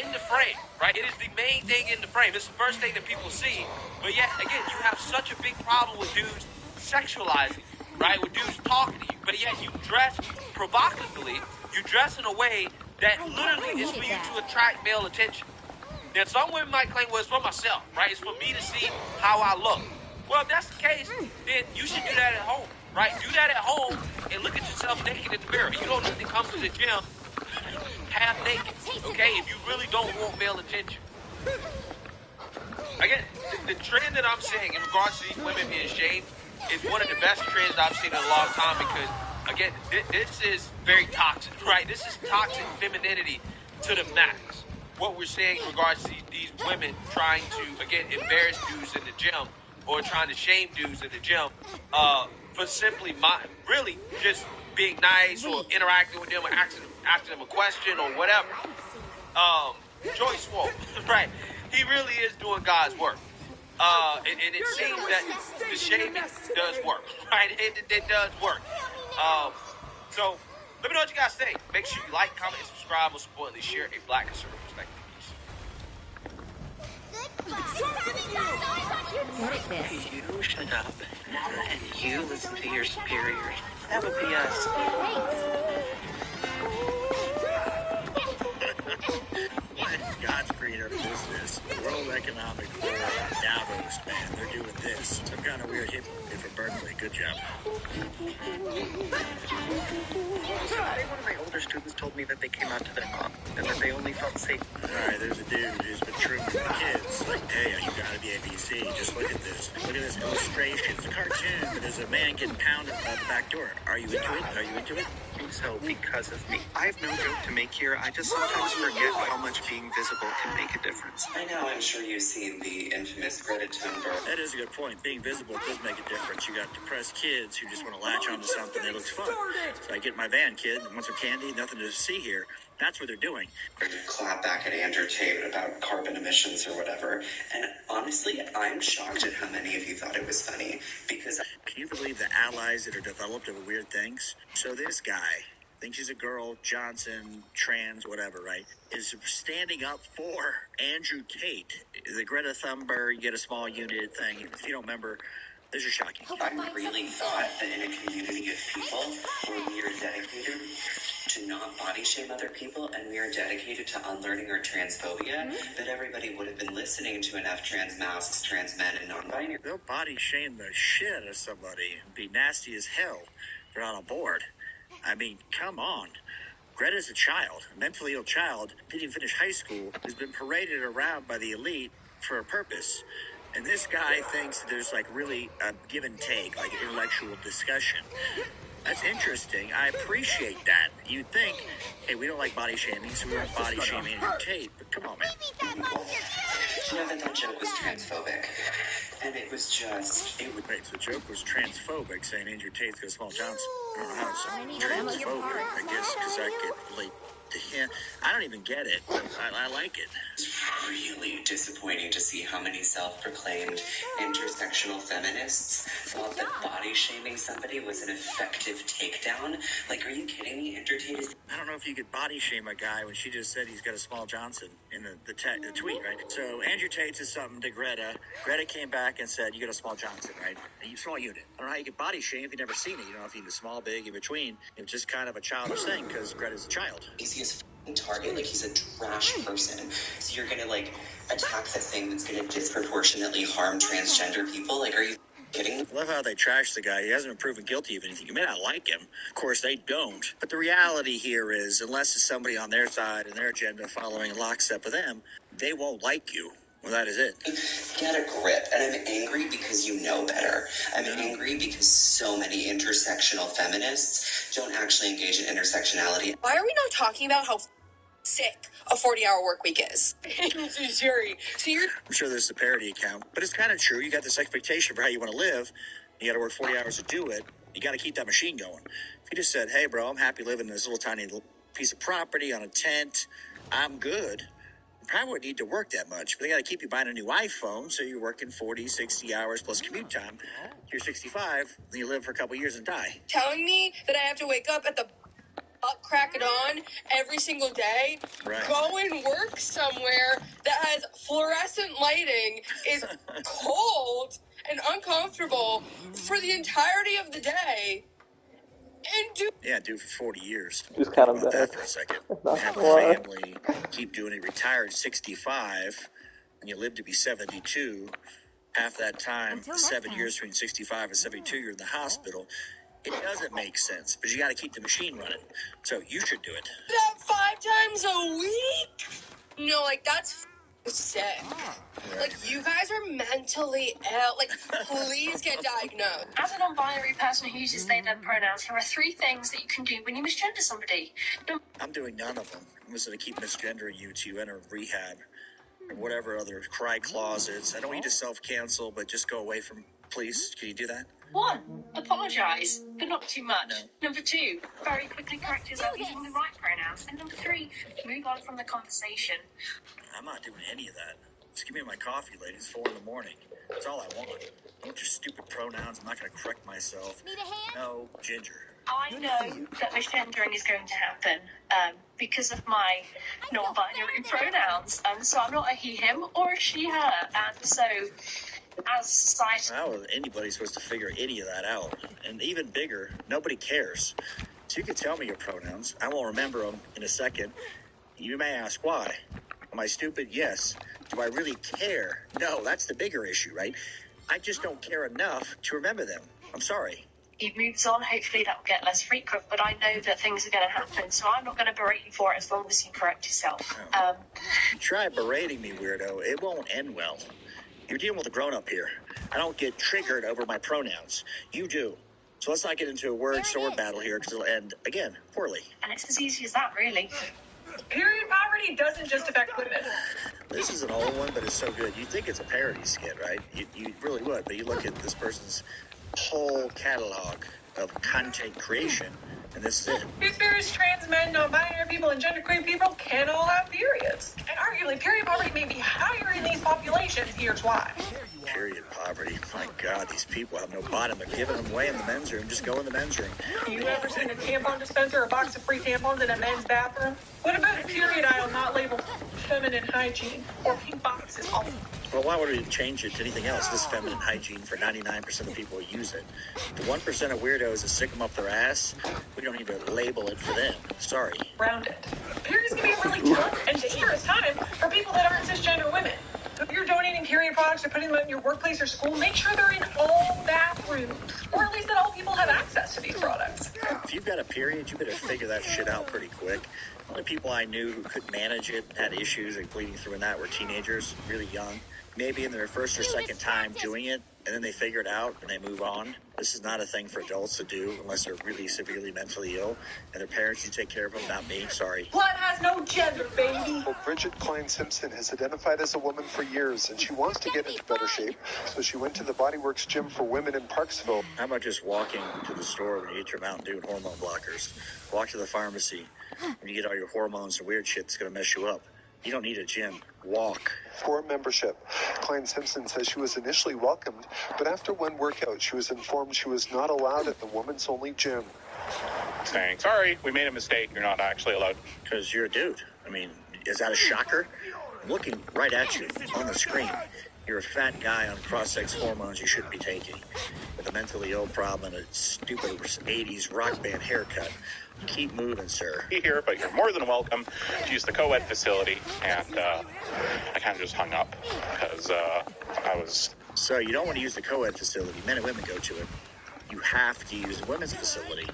in the frame, right? It is the main thing in the frame. It's the first thing that people see. But yet, again, you have such a big problem with dudes sexualizing you, right? With dudes talking to you. But yet you dress provocatively. You dress in a way that literally is for you to attract male attention. Now, some women might claim, well, it's for myself, right? It's for me to see how I look. Well, if that's the case, then you should do that at home, right? Do that at home and look at yourself naked in the mirror. You don't need to come to the gym half naked, okay? If you really don't want male attention. Again, the trend that I'm seeing in regards to these women being shamed is one of the best trends I've seen in a long time, because, again, this is very toxic, right? This is toxic femininity to the max. What we're seeing in regards to these women trying to, again, embarrass dudes in the gym or trying to shame dudes in the gym for simply really just being nice or interacting with them or asking them a question or whatever. Joy Swoll, right? He really is doing God's work. And it seems that the shaming does work, right? It does work. So let me know what you guys think. Make sure you like, comment, and subscribe. Most importantly, share a Black conservative perspective. Peace. You shut up, and you listen to your superiors. That would be us. God's creator business, the World Economic Forum, Davos, man, they're doing this. Some kind of weird hit for Berkeley. Good job. Today, one of my older students told me that they came out to their mom and that they only felt safe. Alright, there's a dude who's been trimming the kids. Like, hey, you gotta be ABC. Just look at this. Look at this illustration. It's a cartoon, but there's a man getting pounded at the back door. Are you into it? Are you into it? I think so, because of me. I have no joke to make here. I just sometimes forget how much being visible can make a difference. I know, I'm sure you've seen the infamous Greta Thunberg. That is a good point. Being visible does make a difference. You got depressed kids who just want to latch onto something that looks fun. So I get my van, kid, want some candy, nothing to see here. That's what they're doing. Clap back at Andrew Tate about carbon emissions or whatever. And honestly, I'm shocked at how many of you thought it was funny, because... Can you believe the allies that are developed over weird things? So this guy think she's a girl, Johnson, trans, whatever, right, is standing up for Andrew Tate. The Greta Thunberg, get a small unit thing. If you don't remember, this is shocking. I really thought that in a community of people where we are dedicated to not body shame other people and we are dedicated to unlearning our transphobia, that everybody would have been listening to enough trans masks, trans men, and non-binary. They'll body shame the shit out of somebody and be nasty as hell. They're not on board. I mean, come on. Greta's a child, a mentally ill child, didn't even finish high school, has been paraded around by the elite for a purpose. And this guy thinks that there's like really a give and take, like intellectual discussion. That's interesting. I appreciate that. You'd think, hey, we don't like body shaming, so we won't body shame Andrew Tate. But come on, man. You know that joke was transphobic. And it was just... Wait, so the joke was transphobic, saying Andrew Tate's got a small Johnson. I don't know how it's transphobic, I guess, because I could relate to him. I don't even get it, but I like it. It's really disappointing to see how many self-proclaimed intersectional feminists thought that body shaming somebody was an effective takedown. Like, are you kidding me? Andrew Tate is... I don't know if you could body shame a guy when she just said he's got a small Johnson in the tweet, right? So Andrew Tate said something to Greta. Greta came back and said, you got a small Johnson, right? A small unit. I don't know how you could body shame if you've never seen it. You don't know if you need a small, big, in between. It's just kind of a childish thing because Greta's a child. Easiest target, like he's a trash person. So you're gonna like attack the thing that's gonna disproportionately harm transgender people? Like, are you kidding me? I love how they trash the guy. He hasn't been proven guilty of anything. You may not like him. Of course, they don't. But the reality here is, unless it's somebody on their side and their agenda following in lockstep with them, they won't like you. Well, that is it. Get a grip. And I'm angry because you know better. I'm angry because so many intersectional feminists don't actually engage in intersectionality. Why are we not talking about how sick a 40-hour work week is? Jerry, so you're... I'm sure this is a parody account, but it's kind of true. You got this expectation for how you want to live. You got to work 40 hours to do it. You got to keep that machine going. If you just said, hey, bro, I'm happy living in this little tiny piece of property on a tent, I'm good. You probably wouldn't need to work that much, but they got to keep you buying a new iPhone, so you're working 40, 60 hours plus commute time. You're 65, then you live for a couple years and die. Telling me that I have to wake up at the crack it on every single day, go and work somewhere that has fluorescent lighting, is cold and uncomfortable for the entirety of the day, and do for 40 years. Just kind of about that for a second. Have a family, keep doing it, retire at 65, and you live to be 72. Half that time, 7 years between 65 and 72, you're in the hospital. It doesn't make sense, but you got to keep the machine running. So you should do it. That 5 times a week? No, like, that's sick. Like, you guys are mentally ill. Like, please get diagnosed. As a non-binary person who uses they/them pronouns, here are 3 things that you can do when you misgender somebody. I'm doing none of them. I'm just going to keep misgendering you to enter rehab or whatever other cry closets. I don't need to self-cancel, but just go away from police. Can you do that? 1, apologise, but not too much. Number 2, very quickly correct yourself using the right pronouns. And number 3, move on from the conversation. I'm not doing any of that. Just give me my coffee, lady. It's 4 a.m. That's all I want. I want your stupid pronouns. I'm not going to correct myself. Need a hand? No, Ginger. I know that misgendering is going to happen because of my non-binary pronouns. So I'm not a he, him, or a she, her. And so... as society... How is anybody supposed to figure any of that out? And even bigger, nobody cares. So you can tell me your pronouns. I won't remember them in a second. You may ask why. Am I stupid? Yes. Do I really care? No, that's the bigger issue, right? I just don't care enough to remember them. I'm sorry. It moves on. Hopefully that will get less frequent, but I know that things are going to happen, so I'm not going to berate you for it as long as you correct yourself. Try berating me, weirdo. It won't end well. You're dealing with a grown-up here. I don't get triggered over my pronouns. You do. So let's not get into a word sword battle here, because it'll end, again, poorly. And it's as easy as that, really. Period poverty doesn't just affect women. This is an old one, but it's so good. You'd think it's a parody skit, right? You really would, but you look at this person's whole catalog of content creation, and this is it. Who's various trans men, non-binary people, and genderqueer people can all have periods. And arguably, period poverty may be higher in these populations. Here's why. Period poverty. My God, these people have no bottom. They're giving them away in the men's room. Just go in the men's room. You ever seen a tampon dispenser or a box of free tampons in a men's bathroom? What about a period aisle not labeled feminine hygiene or pink boxes? Well, why would we change it to anything else? This is feminine hygiene for 99% of people who use it. The 1% of weirdos that stick them up their ass, we don't need to label it for them. Sorry. Round it. Periods can be a really tough and dangerous time for people that aren't cisgender women. If you're donating period products or putting them in your workplace or school, make sure they're in all bathrooms, or at least that all people have access to these products. If you've got a period, you better figure that shit out pretty quick. The only people I knew who could manage it, had issues like bleeding through and that, were teenagers, really young. Maybe in their first or second time doing it, and then they figure it out and they move on. This is not a thing for adults to do unless they're really severely mentally ill, and their parents should take care of them, not me. Sorry. Blood has no gender, baby. Well, Bridget Klein-Simpson has identified as a woman for years, and she wants to get into better shape, so she went to the Bodyworks gym for women in Parksville. How about just walking to the store when you eat your Mountain Dew and hormone blockers? Walk to the pharmacy when you get all your hormones and weird shit that's going to mess you up. You don't need a gym. Walk. For membership, Klein-Simpson says she was initially welcomed, but after one workout, she was informed she was not allowed at the women's-only gym. Saying, sorry, we made a mistake. You're not actually allowed. Because you're a dude. I mean, is that a shocker? I'm looking right at you on the screen. You're a fat guy on cross-sex hormones you shouldn't be taking, with a mentally ill problem and a stupid 80s rock band haircut. Keep moving, sir. Be here, but you're more than welcome to use the co-ed facility. And I kind of just hung up because I was... So you don't want to use the co-ed facility. Men and women go to it. You have to use the women's facility.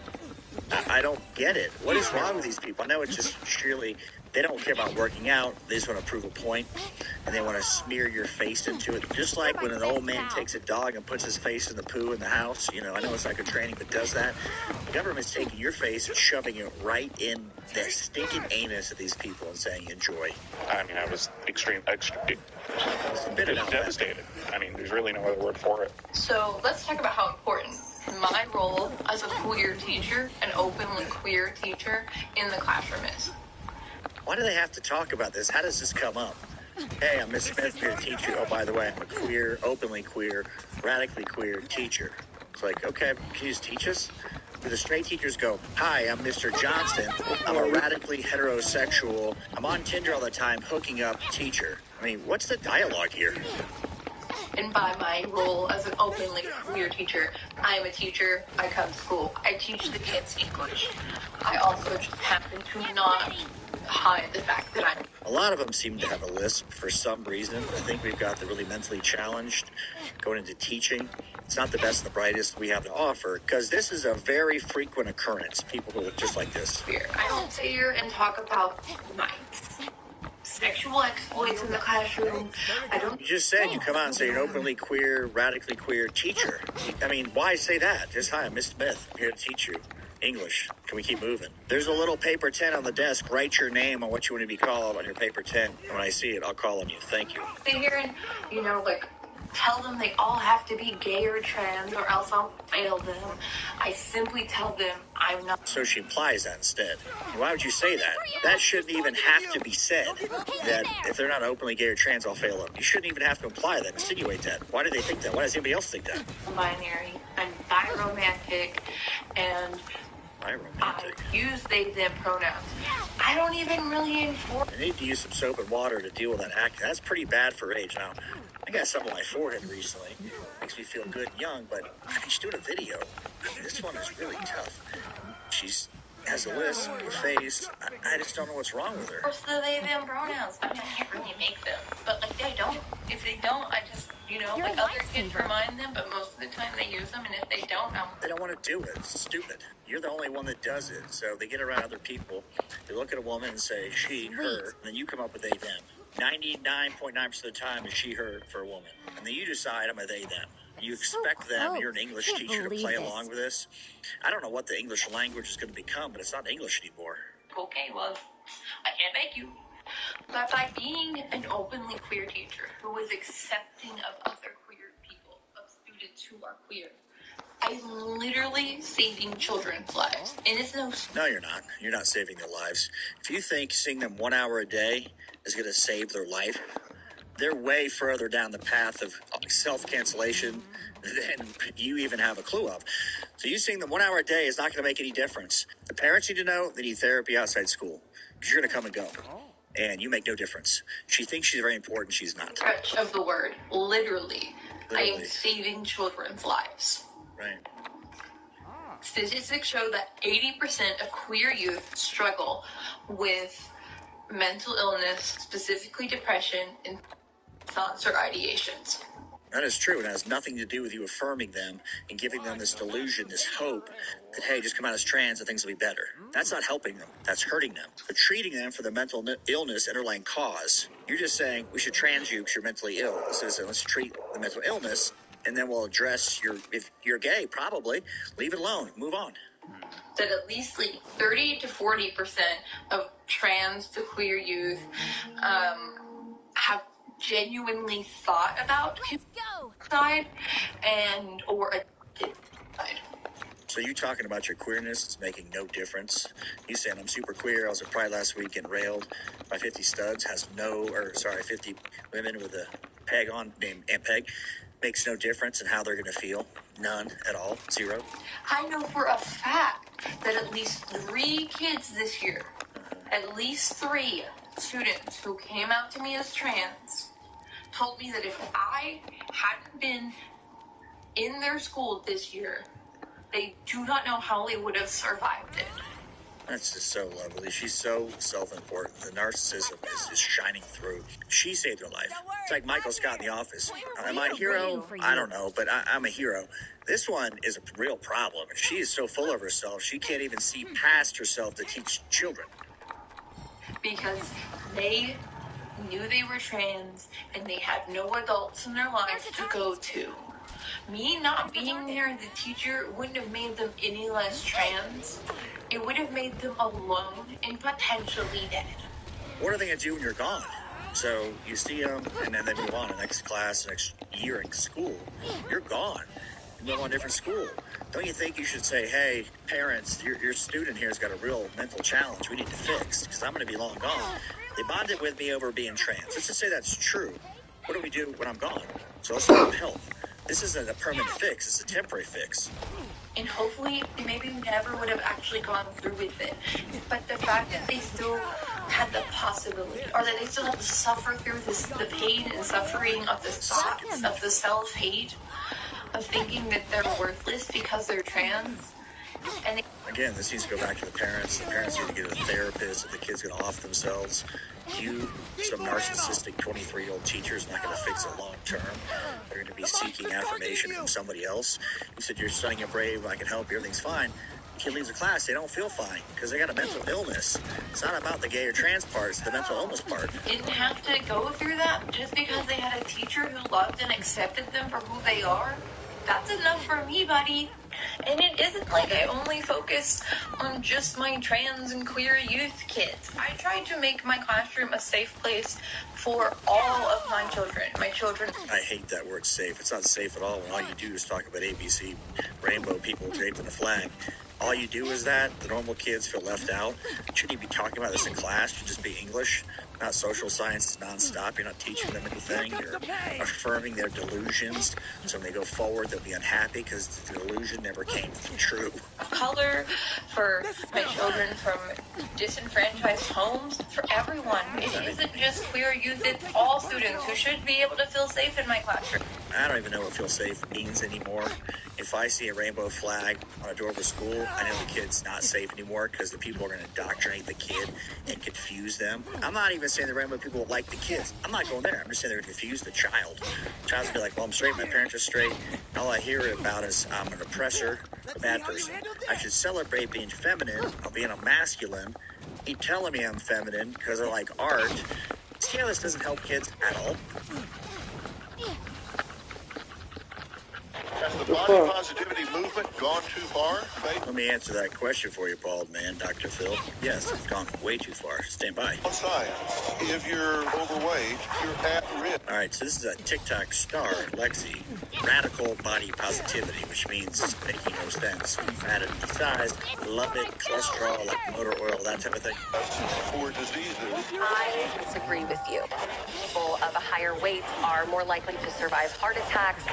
I don't get it. What is wrong with these people? I know it's just surely they don't care about working out. They just want to prove a point, and they want to smear your face into it. Just like when an old man takes a dog and puts his face in the poo in the house. You know, I know it's not good training, but does that. The government's taking your face and shoving it right in the stinking anus of these people and saying, enjoy. I mean, I was devastated. I mean, there's really no other word for it. So let's talk about how important my role as a queer teacher, an openly queer teacher in the classroom is. Why do they have to talk about this? How does this come up? Hey, I'm Miss Smith, here to teach you. Oh, by the way, I'm a queer, openly queer, radically queer teacher. It's like, okay, can you just teach us? Do the straight teachers go, hi, I'm Mr. Johnston. I'm a radically heterosexual, I'm on Tinder all the time, hooking up teacher. I mean, what's the dialogue here? And by my role as an openly queer teacher, I am a teacher. I come to school. I teach the kids English. I also just happen to not hide the fact that I'm... A lot of them seem to have a lisp for some reason. I think we've got the really mentally challenged going into teaching. It's not the best and the brightest we have to offer, because this is a very frequent occurrence. People who look just like this. I don't sit here and talk about my sexual exploits in the classroom. I don't... You just said you come out and say you're an openly queer, radically queer teacher. I mean, why say that? Just, hi, I'm Miss Smith. I'm here to teach you English. Can we keep moving? There's a little paper 10 on the desk. Write your name on what you want to be called on your paper 10. And when I see it, I'll call on you. Thank you. Sit here and, you know, like, tell them they all have to be gay or trans or else I'll fail them. I simply tell them I'm not. So she implies that instead. Why would you say that? That shouldn't even have to be said. That if they're not openly gay or trans, I'll fail them. You shouldn't even have to imply that, insinuate that. Why do they think that? Why does anybody else think that? Binary. I'm biromantic, and I use they, them pronouns. I don't even really enforce. I need to use some soap and water to deal with that acne. That's pretty bad for age. Now, I got some on my forehead recently. Makes me feel good and young, but she's doing a video. I mean, this one is really tough. She's has a lisp, a face. I just don't know what's wrong with her. Of course, the they, them pronouns. I mean, I can't really make them. But, like, they don't. If they don't, I just, you know, like other kids remind them, but most of the time they use them, and if they don't, They don't want to do it. It's stupid. You're the only one that does it. So they get around other people. They look at a woman and say, she, her, and then you come up with they, them. 99.9% of the time is she, her for a woman. And then you decide I'm a they, them. You expect them, you're an English teacher, to play along with this. I don't know what the English language is going to become, but it's not English anymore. Okay, well, I can't make you. But by being an openly queer teacher who is accepting of other queer people, of students who are queer, I I'm literally saving children's lives. And it's no... No, you're not. You're not saving their lives. If you think seeing them 1 hour a day is going to save their life, they're way further down the path of self-cancellation than you even have a clue of. So you seeing them 1 hour a day is not going to make any difference. The parents need to know they need therapy outside school because you're going to come and go. And you make no difference. She thinks she's very important. She's not. Stretch of the word. Literally. I am saving children's lives. Right. Statistics show that 80% of queer youth struggle with mental illness, specifically depression, and thoughts or ideations. That is true. It has nothing to do with you affirming them and giving them this delusion, this hope that, hey, just come out as trans and things will be better. That's not helping them. That's hurting them. But treating them for the mental illness underlying cause. You're just saying we should trans you because you're mentally ill. So let's treat the mental illness and then we'll address if you're gay, probably. Leave it alone. Move on. That at least like 30 to 40% of trans to queer youth have genuinely thought about suicide and or a suicide. So you talking about your queerness is making no difference. You saying I'm super queer. I was at Pride last week and railed by 50 studs. 50 women with a peg on named Aunt Peg. Makes no difference in how they're going to feel. None at all. Zero. I know for a fact that at least 3 kids this year, at least 3 students who came out to me as trans, told me that if I hadn't been in their school this year, they do not know how they would have survived it. That's just so lovely. She's so self-important. The narcissism is shining through. She saved her life. It's like Michael Scott in The Office. Am I a hero? I don't know, but I'm a hero. This one is a real problem. She is so full of herself, she can't even see past herself to teach children. Because they knew they were trans and they had no adults in their lives to go to. Me not being there, the teacher wouldn't have made them any less trans. It would have made them alone and potentially dead. What are they going to do when you're gone? So you see them, and then they move on to the next class, next year in school. You're gone. You move on to a different school. Don't you think you should say, hey, parents, your student here has got a real mental challenge we need to fix because I'm going to be long gone. They bonded with me over being trans. Let's just say that's true. What do we do when I'm gone? So let's get them help. This isn't a permanent fix. It's a temporary fix. And hopefully they maybe never would have actually gone through with it. But the fact that they still had the possibility, or that they still have to suffer through the pain and suffering of the thoughts, of the self-hate, of thinking that they're worthless because they're trans. And again, this needs to go back to the parents. The parents need to get a therapist if the kid's going to off themselves. Some narcissistic 23-year-old teacher is not going to fix it long term. They're going to be seeking affirmation from somebody else. You said you're studying, you're brave, I can help you, everything's fine. Kid leaves the class, they don't feel fine because they got a mental illness. It's not about the gay or trans part, it's the mental illness part. Didn't have to go through that just because they had a teacher who loved and accepted them for who they are. That's enough for me, buddy. And it isn't like I only focus on just my trans and queer youth kids. I try to make my classroom a safe place for all of my children. I hate that word safe. It's not safe at all when all you do is talk about ABC, rainbow people draped in a flag. All you do is that. The normal kids feel left out. Shouldn't you be talking about this in class? Should just be English, not social sciences nonstop. You're not teaching them anything. You're affirming their delusions. So when they go forward, they'll be unhappy because the delusion never came true. Color for my children from disenfranchised homes, for everyone. It isn't just queer youth, it's all students who should be able to feel safe in my classroom. I don't even know what feel safe means anymore. If I see a rainbow flag on a door of a school, I know the kid's not safe anymore because the people are going to indoctrinate the kid and confuse them. I'm not even saying the rainbow people like the kids. I'm not going there. I'm just saying they're going to confuse the child. The child's going to be like, well, I'm straight, my parents are straight. All I hear about is I'm an oppressor, a bad person. I should celebrate being feminine or being a masculine. Keep telling me I'm feminine because I like art. See how this doesn't help kids at all? Has the body positivity movement gone too far? Let me answer that question for you, bald man, Dr. Phil. Yes, it's gone way too far. Stand by. Outside, if you're overweight, you're at risk. All right, so this is a TikTok star, Lexi. radical body positivity, which means making no sense. Fat at any size, love it, cholesterol, like motor oil, that type of thing. For diseases. I disagree with you. People of a higher weight are more likely to survive heart attacks.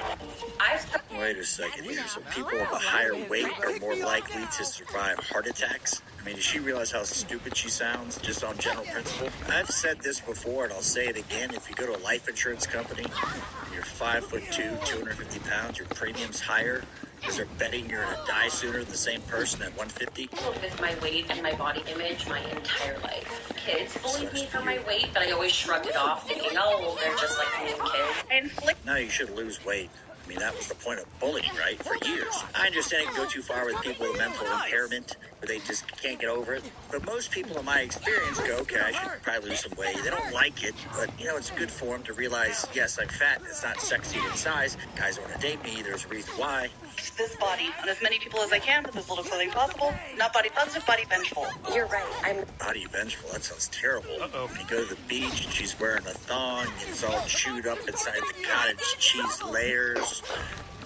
Wait a second here. So people of a higher weight are more likely to survive heart attacks? I mean, does she realize how stupid she sounds just on general principle? I've said this before and I'll say it again. If you go to a life insurance company and you're 5'2", 250 pounds, your premium's higher because they're betting you're gonna die sooner than the same person at 150. With my weight and my body image my entire life. Kids bullied me for my weight, but I always shrugged it off, thinking, oh, they're just like mean kids. No, you should lose weight. I mean, that was the point of bullying, right? For years. I understand it can go too far with people with mental impairment, where they just can't get over it. But most people in my experience go, okay, I should probably lose some weight. They don't like it, but, you know, it's good for them to realize, yes, I'm fat. It's not sexy in size. Guys don't want to date me. There's a reason why. This body on as many people as I can with as little clothing possible. Not body positive, body vengeful. You're right. I'm body vengeful. That sounds terrible. When you go to the beach and she's wearing a thong and it's all chewed up inside the cottage cheese layers.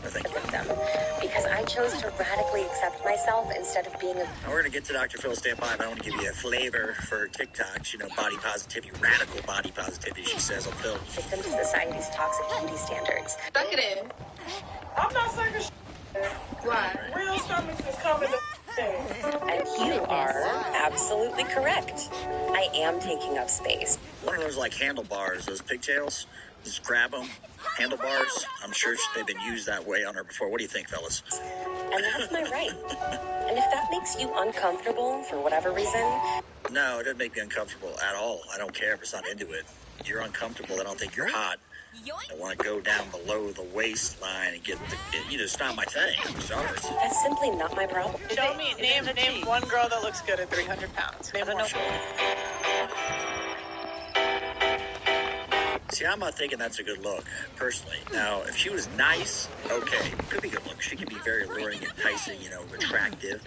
I think with them because I chose to radically accept myself instead of being a. Now we're going to get to Dr. Phil. Stand by, but I want to give you a flavor for her TikToks. You know, body positivity, radical body positivity, she says on Phil. Victim to society's toxic beauty standards. Suck it in. I'm not saying shit. Why? Real stomachs is coming to And you are absolutely correct. I am taking up space. One of those like handlebars, those pigtails. Just grab them. Handlebars. I'm sure they've been used that way on her before. What do you think, fellas? And that's my right. And if that makes you uncomfortable for whatever reason. No, it doesn't make me uncomfortable at all. I don't care if it's not into it. If you're uncomfortable, I don't think you're hot. I want to go down below the waistline and get you know, it's not my thing. I'm sorry. That's simply not my problem. Show me, name one girl that looks good at 300 pounds. Name one. See, I'm not thinking that's a good look, personally. Now, if she was nice, okay, could be a good look. She can be very alluring, enticing, you know, attractive,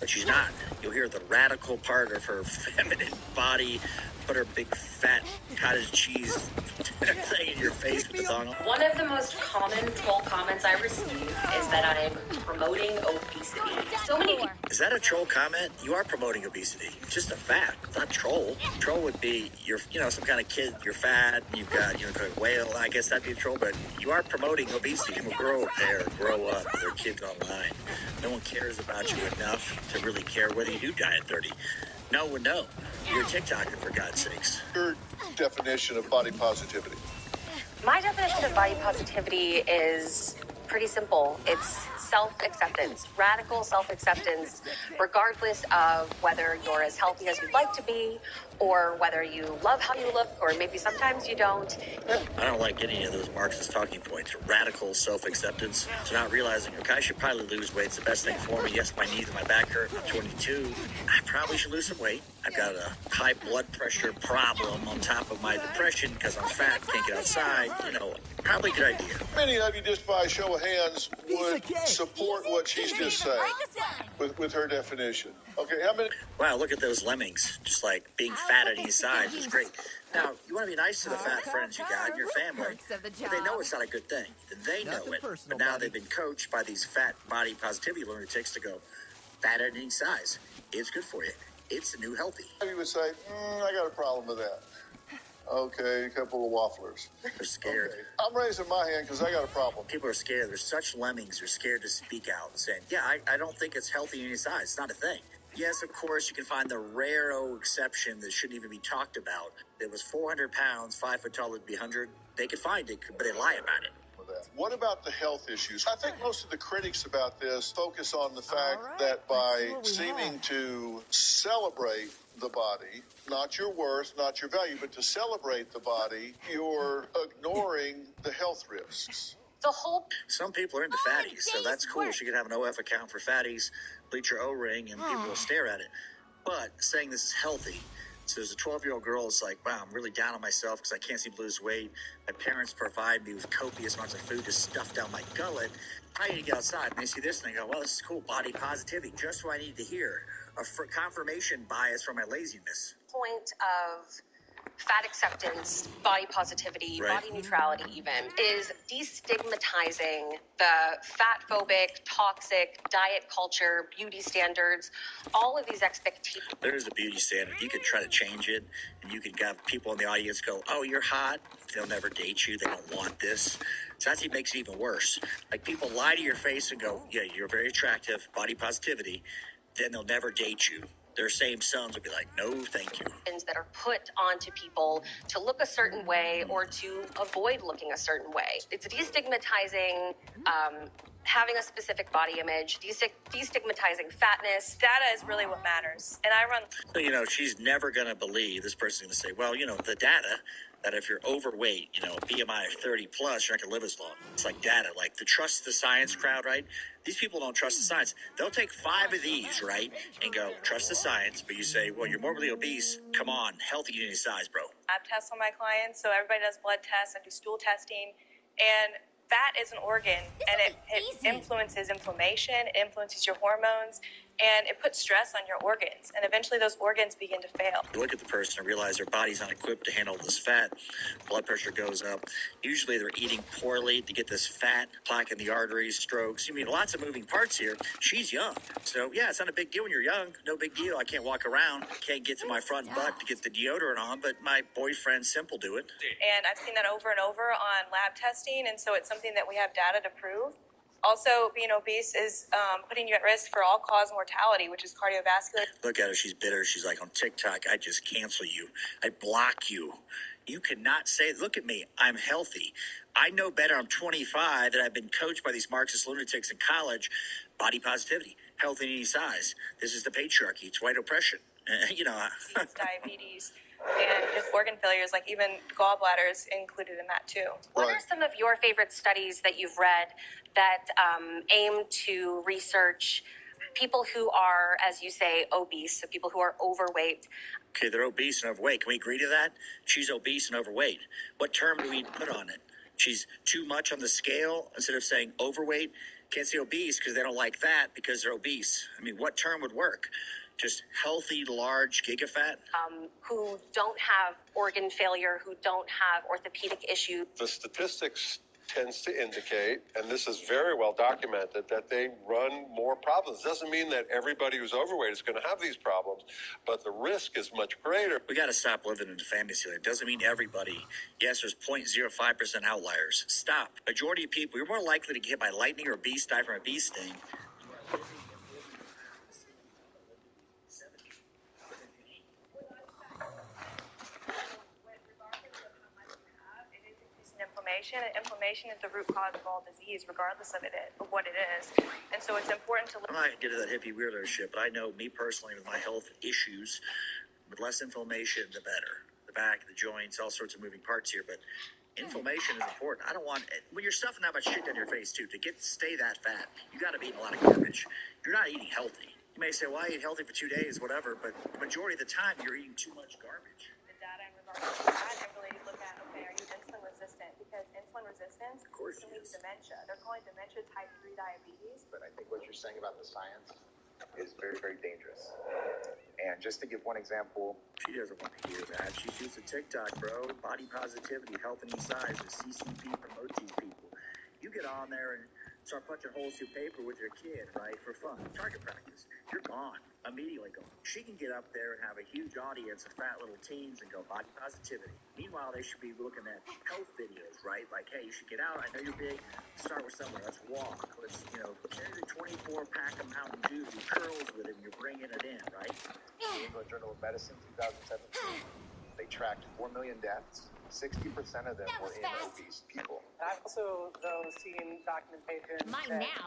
but she's not. You'll hear the radical part of her feminine body, put her big fat cottage cheese thing in your face with the thong on. One of the most common troll comments I receive is that I'm promoting obesity. So many people. Is that a troll comment? You are promoting obesity. It's just a fact. It's not troll. Troll would be you're, you know, some kind of kid. You're fat. You've got, you know, a whale. I guess that'd be a troll. But you are promoting obesity. People grow up. Their kids online. No one cares about you enough to really care whether you do die at 30. No one knows. You're a TikToker, for God's sakes. Your definition of body positivity. My definition of body positivity is pretty simple. It's self-acceptance, radical self-acceptance, regardless of whether you're as healthy as you'd like to be, or whether you love how you look, or maybe sometimes you don't. I don't like any of those Marxist talking points. Radical self-acceptance. So not realizing, okay, I should probably lose weight. It's the best thing for me. Yes, my knees and my back hurt. I'm 22. I probably should lose some weight. I've got a high blood pressure problem on top of my depression because I'm fat, can't get outside. You know, probably a good idea. Many of you, just by a show of hands, would support what she's just saying with her definition. Okay, how many? Wow, look at those lemmings. Just like being fat at any size is great. Now, you want to be nice to the fat friends you got in your family, but they know it's not a good thing. They know it, but now they've been coached by these fat body positivity lunatics to go, fat at any size. It's good for you. It's the new healthy. You would say, I got a problem with that. Okay, a couple of wafflers. They're scared. Okay. I'm raising my hand because I got a problem. People are scared. They're such lemmings. They're scared to speak out and saying, yeah, I don't think it's healthy in any size. It's not a thing. Yes, of course, you can find the rare exception that shouldn't even be talked about. It was 400 pounds, 5 foot tall, it'd be 100. They could find it, but they lie about it. What about the health issues? I think most of the critics about this focus on the fact that by seeming to celebrate the body, not your worth, not your value, but to celebrate the body, you're ignoring the health risks. Some people are into fatties, so that's cool. She could have an OF account for fatties, bleach her O-ring, and people will stare at it. But saying this is healthy, so there's a 12-year-old girl that's like, wow, I'm really down on myself because I can't seem to lose weight. My parents provide me with copious amounts of food to stuff down my gullet. I need to get outside. And they see this and they go, well, this is cool, body positivity, just what I need to hear. A confirmation bias for my laziness. Point of fat acceptance, body positivity, body neutrality even, is destigmatizing the fat-phobic, toxic diet culture, beauty standards, all of these expectations. There's a beauty standard. You can try to change it, and you can have people in the audience go, oh, you're hot. They'll never date you. They don't want this. So that makes it even worse. Like, people lie to your face and go, yeah, you're very attractive, body positivity. Then they'll never date you. Their same sons will be like, no, thank you. That are put onto people to look a certain way or to avoid looking a certain way. It's destigmatizing having a specific body image, destigmatizing fatness. Data is really what matters. And I run... So, you know, she's never going to believe, this person's going to say, well, you know, the data that if you're overweight, you know, BMI of 30 plus, you're not going to live as long. It's like data, like the trust the science crowd, right? These people don't trust the science. They'll take 5 of these, right, and go, trust the science. But you say, well, you're morbidly obese. Come on, healthy in any size, bro. I have tests on my clients, so everybody does blood tests. I do stool testing. And fat is an organ, and it influences inflammation, it influences your hormones, and it puts stress on your organs. And eventually those organs begin to fail. You look at the person and realize their body's not equipped to handle this fat. Blood pressure goes up. Usually they're eating poorly to get this fat, plaque in the arteries, strokes. I mean, lots of moving parts here. She's young. So, yeah, it's not a big deal when you're young. No big deal. I can't walk around. Can't get to my front butt to get the deodorant on, but my boyfriend Simple do it. And I've seen that over and over on lab testing, and so it's something that we have data to prove. Also, being obese is putting you at risk for all-cause mortality, which is cardiovascular. Look at her. She's bitter. She's like, on TikTok, I just cancel you. I block you. You cannot say, look at me. I'm healthy. I know better. I'm 25, and I've been coached by these Marxist lunatics in college. Body positivity, health in any size. This is the patriarchy. It's white oppression. You know. Diabetes and just organ failures, like even gallbladders included in that too. What are some of your favorite studies that you've read that aim to research people who are, as you say, obese, so people who are overweight? Okay, they're obese and overweight. Can we agree to that? She's obese and overweight. What term do we put on it? She's too much on the scale instead of saying overweight. Can't say obese because they don't like that because they're obese. I mean, what term would work? Just healthy, large, gigafat? Who don't have organ failure, who don't have orthopedic issues. The statistics tends to indicate, and this is very well documented, that they run more problems. Doesn't mean that everybody who's overweight is going to have these problems, but the risk is much greater. We got to stop living in the fantasy land. It doesn't mean everybody. Yes, there's 0.05% outliers. Stop. Majority of people, you're more likely to get hit by lightning or a bee die from a bee sting. Inflammation is the root cause of all disease, regardless of what it is. And so it's important to... I'm not going to get to that hippie weirdo shit, but I know me personally with my health issues, with less inflammation, the better. The back, the joints, all sorts of moving parts here, but inflammation is important. I don't want... When you're stuffing that much shit down your face, too, to stay that fat, you got to be eating a lot of garbage. You're not eating healthy. You may say, well, I eat healthy for 2 days, whatever, but the majority of the time, you're eating too much garbage. The data in regards to that, I really look at, okay, are you insulin resistant? Because insulin resistance can lead to dementia. They're calling dementia type 3 diabetes. But I think what you're saying about the science is very, very dangerous. And just to give one example. She doesn't want to hear that. She's used to TikTok, bro. Body positivity, health and size, the CCP promotes these people. You get on there and start punching holes through paper with your kid, right, for fun. Target practice. You're gone. Immediately gone. She can get up there and have a huge audience of fat little teens and go body positivity. Meanwhile, they should be looking at health videos, right? Like, hey, you should get out. I know you're big. Start with somewhere. Let's walk. Let's, carry the 24-pack of Mountain Dew, do curls with it, and you're bringing it in, right? The England Journal of Medicine, 2017, they tracked 4 million deaths. 60% of them were in obese people. I've also, though, seen documentation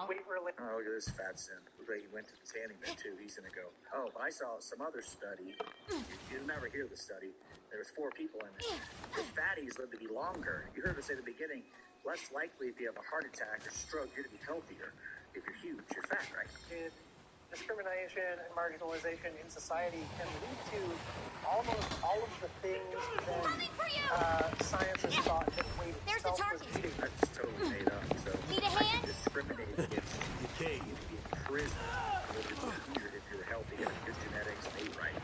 weight related. Oh, look at this fat simp. Look like he went to the tanning bed, too. He's going to go, oh, but I saw some other study. You'll never hear the study. There was 4 people in it. The fatties live to be longer. You heard us say at the beginning, less likely if you have a heart attack or stroke, you're to be healthier. If you're huge, you're fat, right? Discrimination and marginalization in society can lead to almost all of the things that science has thought that weight itself was leading. That's totally made up. So I can discriminate against decay. You could be in prison. Or if you're healthy, you have good genetics, and ate right.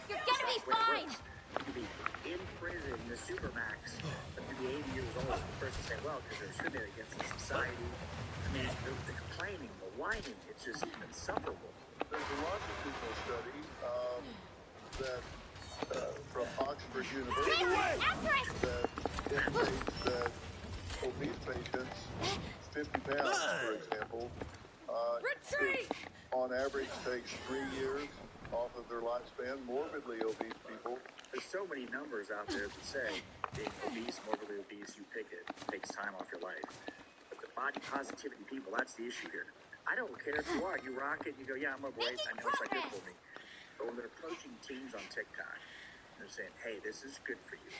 You're gonna be fine! You could be in prison, the supermax, but you'd be 80 years old. The person say, well, because they're discriminated against in society. I mean, the complaining, the whining, it's just insufferable. There's a longitudinal study that from Oxford University that indicates that obese patients, 50 pounds, for example, it, on average takes 3 years off of their lifespan. Morbidly obese people. There's so many numbers out there that say being obese, morbidly obese, you pick it, takes time off your life. But the body positivity people, that's the issue here. I don't care if you are. You rock it, you go, yeah, I'm overweight, I know it's not good for me. But when they're approaching teens on TikTok, they're saying, hey, this is good for you.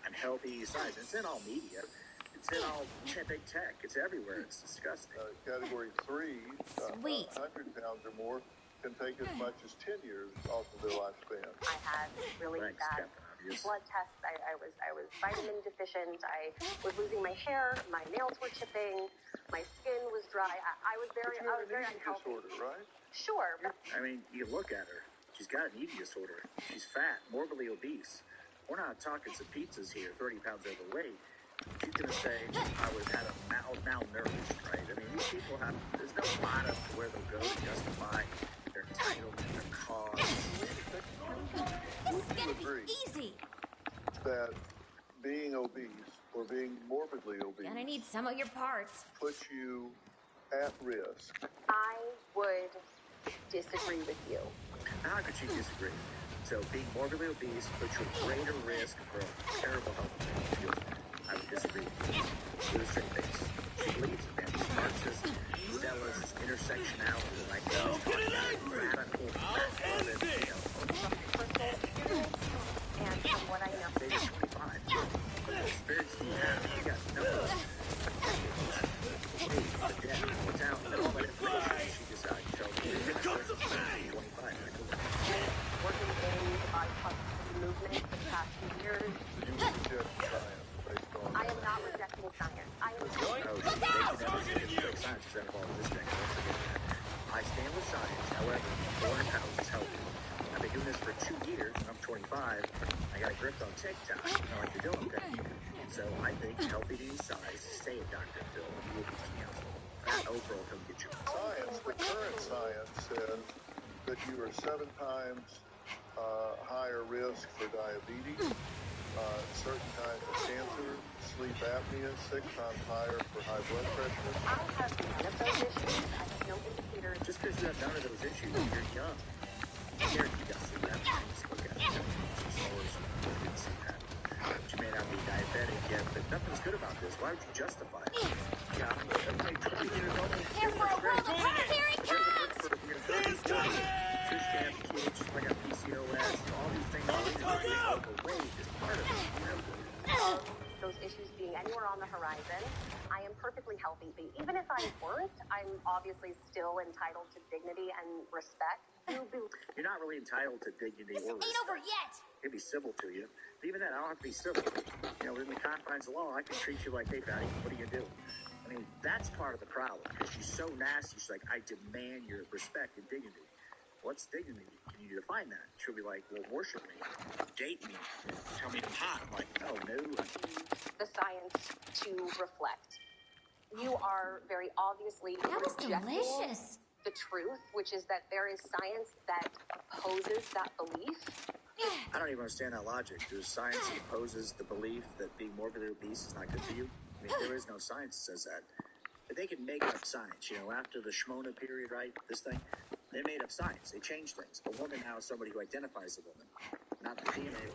I'm healthy, size. It's in all media. It's in all big tech. It's everywhere. It's disgusting. Category 3, 100 pounds or more, can take as much as 10 years off of their lifespan. I had really bad blood tests. I was vitamin deficient. I was losing my hair. My nails were chipping. My skin was dry. I was very unhealthy. Disorder, right? Sure. But I mean, you look at her. She's got an eating disorder. She's fat, morbidly obese. We're not talking some pizzas here, 30 pounds overweight. She's going to say, I was had a malnourished, right? I mean, these people have, there's no bottom to where they'll go to justify their entitlement, their cause. Would you agree easy that being obese or being morbidly obese Gonna need some of your parts. puts you at risk? I would disagree with you. How could you disagree? So being morbidly obese puts you at greater risk for a terrible health issue. I would disagree with you. With a straight face. She believes in that. She's Marxist, zealous, intersectionality, like radical, And from what I know, they are 25. What experience do you have? You got no what's out, and all that information she decides to tell you. 25. working in the body positivity movement for the past few years, You reject science based on... I am not rejecting science. I am Science is involved in this thing. Don't forget that. I stand with science. However, 400 pounds is healthy. I've been doing this for 2 years, and I'm 25. I got a grip on TikTok. I like the Dylan thing. So I think healthy to any size, stay at Dr. Phil. You will be canceled. That Oprah will come get you. Science, the current science says that you are 7 times higher risk for diabetes, certain kinds of cancer, sleep apnea, 6 times higher for high blood pressure. I have none of those issues. I have no indicators. Just because you have none of those issues, you're young. Here, you got sleep apnea. Just look at it. You may not be diabetic yet, but nothing's good about this. Why would you justify it? Yeah, okay, 20 years old. Here for a world of hurt, here it comes! I got PCOS, all these things. Overweight is part of it. Those issues being anywhere on the horizon, I am perfectly healthy. Even if I weren't, I'm obviously still entitled to dignity and respect. You're not really entitled to dignity or respect. Ain't over yet! It'd be civil to you. But even then, I don't have to be civil. You know, within the confines of law, I can treat you like, hey, Patty, what are you gonna do? I mean, that's part of the problem. Because she's so nasty, she's like, I demand your respect and dignity. What's dignity? Can you define that? She'll be like, well, worship me, date me, tell me I'm hot. I'm like, oh, no. The science to reflect. You are very obviously rejecting the truth, which is that there is science that opposes that belief. I don't even understand that logic. There's science that opposes the belief that being morbidly obese is not good for you. I mean, there is no science that says that. But they can make up science, you know, after the Shmona period, right? This thing, they made up science. They changed things. A woman now is somebody who identifies as a woman, not the DNA.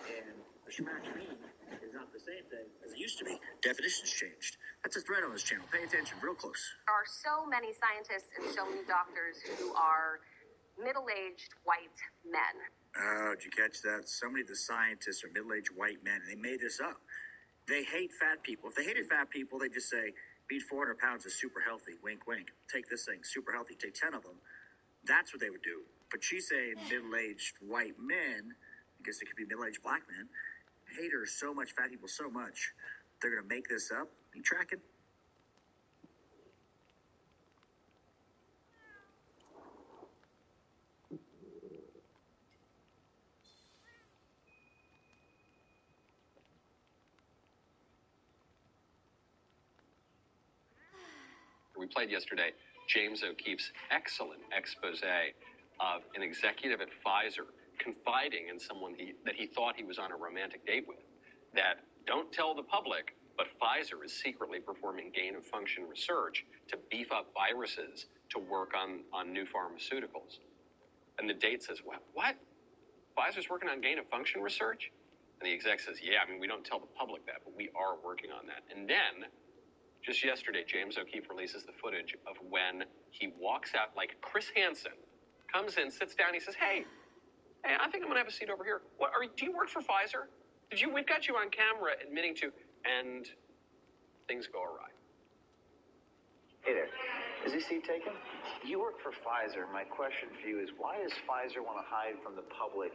And a shmashmeen is not the same thing as it used to be. Definitions changed. That's a thread on this channel. Pay attention, real close. There are so many scientists and so many doctors who are middle-aged white men. Oh, did you catch that? So many of the scientists are middle-aged white men, and they made this up. They hate fat people. If they hated fat people, they just say, being 400 pounds is super healthy. Wink, wink. Take this thing, super healthy. Take 10 of them. That's what they would do. But she's saying middle-aged white men, I guess it could be middle-aged black men, hate her so much, fat people so much, they're going to make this up. You tracking? We played yesterday James O'Keefe's excellent expose of an executive at Pfizer confiding in someone that he thought he was on a romantic date with, that don't tell the public, but Pfizer is secretly performing gain-of-function research to beef up viruses to work on new pharmaceuticals. And the date says, what? Pfizer's working on gain-of-function research? And the exec says, yeah, I mean, we don't tell the public that, but we are working on that. And then, just yesterday, James O'Keefe releases the footage of when he walks out like Chris Hansen, comes in, sits down, he says, hey, I think I'm going to have a seat over here. Do you work for Pfizer? We've got you on camera admitting to, and things go awry. Hey there. Is this seat taken? You work for Pfizer. My question for you is, why does Pfizer want to hide from the public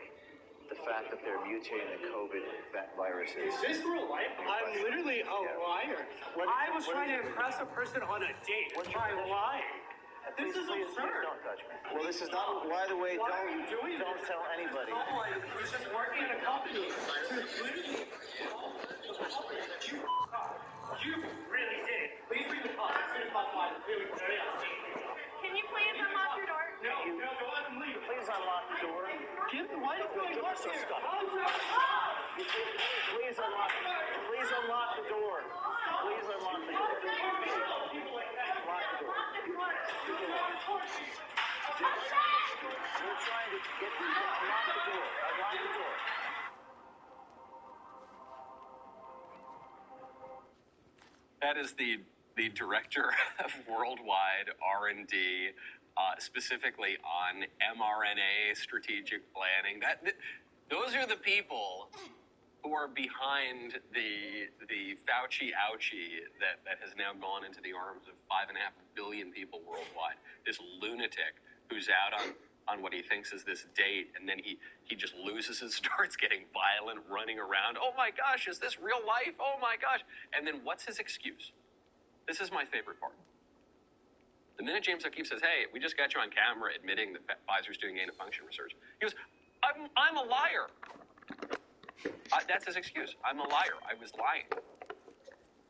the fact that they're mutating the COVID viruses? Is this real life? I'm literally a liar. I was trying to impress a person on a date by lying. This is absurd. Don't touch me. Well, this is not. By the way, Why are you doing don't this? tell anybody. He's just working in a company. You really did it. Please read the comments. As soon as possible, I'm really very upset. Can you please unlock your door? No, don't let him leave. Please unlock the door. Why are you doing what's here? Please unlock. Please unlock the door. Please unlock the door. Unlock the door. We're trying to get you to unlock the door. Unlock the door. That is the director of worldwide R&D, specifically on mRNA strategic planning. Those are the people who are behind the Fauci ouchie that has now gone into the arms of 5.5 billion people worldwide. This lunatic who's out on what he thinks is this date, and then he just loses and starts getting violent, running around. Oh my gosh, is this real life? Oh my gosh. And then what's his excuse? This is my favorite part. The minute James O'Keefe says, hey, we just got you on camera admitting that Pfizer's doing gain-of-function research, he goes, I'm a liar. That's his excuse. I'm a liar. I was lying.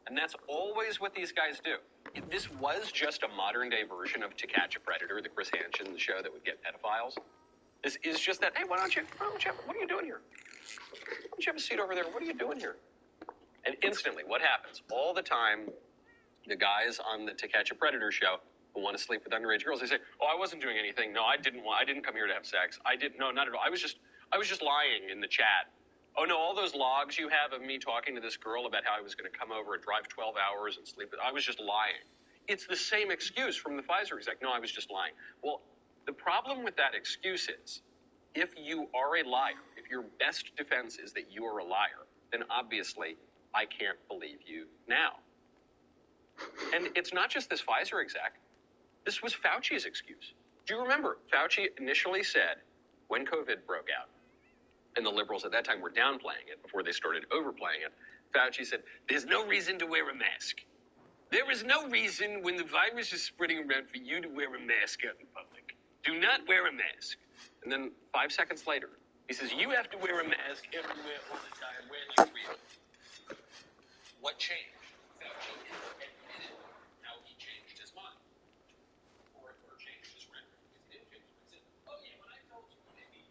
And that's always what these guys do. This was just a modern-day version of To Catch a Predator, the Chris Hansen show that would get pedophiles. This is just that, hey, what are you doing here? Why don't you have a seat over there? What are you doing here? And instantly, what happens? All the time, the guys on the To Catch a Predator show who want to sleep with underage girls, they say, oh, I wasn't doing anything. No, I didn't come here to have sex. No, not at all. I was just lying in the chat. Oh, no, all those logs you have of me talking to this girl about how I was going to come over and drive 12 hours and sleep with, I was just lying. It's the same excuse from the Pfizer exec. No, I was just lying. Well, the problem with that excuse is, if you are a liar, if your best defense is that you are a liar, then obviously I can't believe you now. And it's not just this Pfizer exec. This was Fauci's excuse. Do you remember? Fauci initially said, when COVID broke out, and the liberals at that time were downplaying it before they started overplaying it, Fauci said, there's no reason to wear a mask. There is no reason when the virus is spreading around for you to wear a mask out in public. Do not wear a mask. And then 5 seconds later, he says, you have to wear a mask everywhere all the time when you're real. What changed? Fauci admitted how he changed his mind. Or changed his record. Because he didn't change it. He said, oh yeah, when I told you maybe.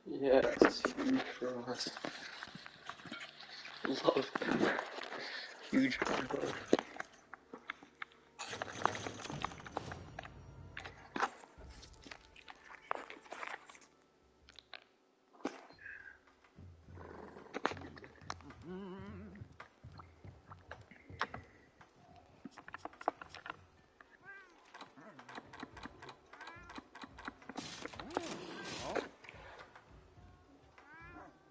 Yes, huge for us. Love them. Huge for her.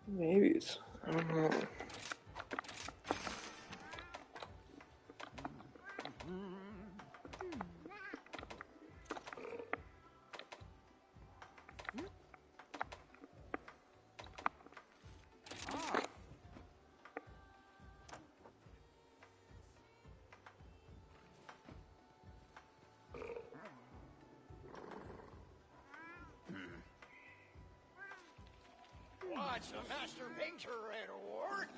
Maybe it's, I don't know. What's the master painter at work?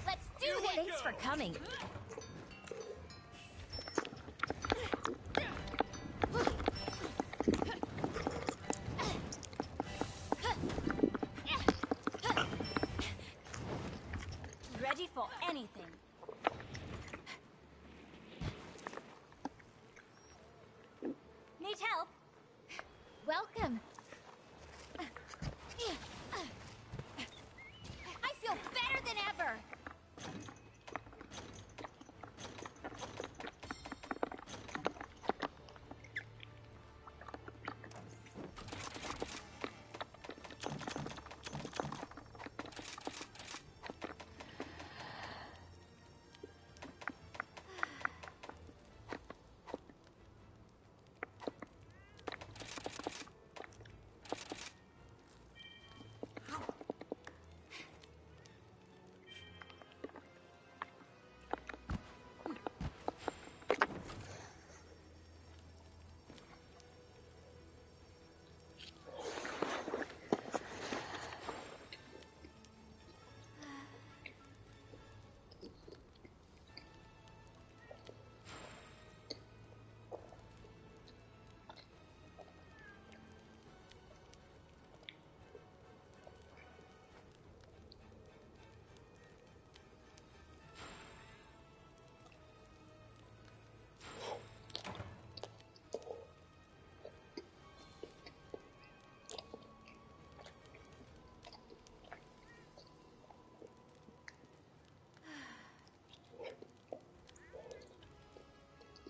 Let's do this! Thanks for coming. Ready for anything. Need help? Welcome. I feel better than ever.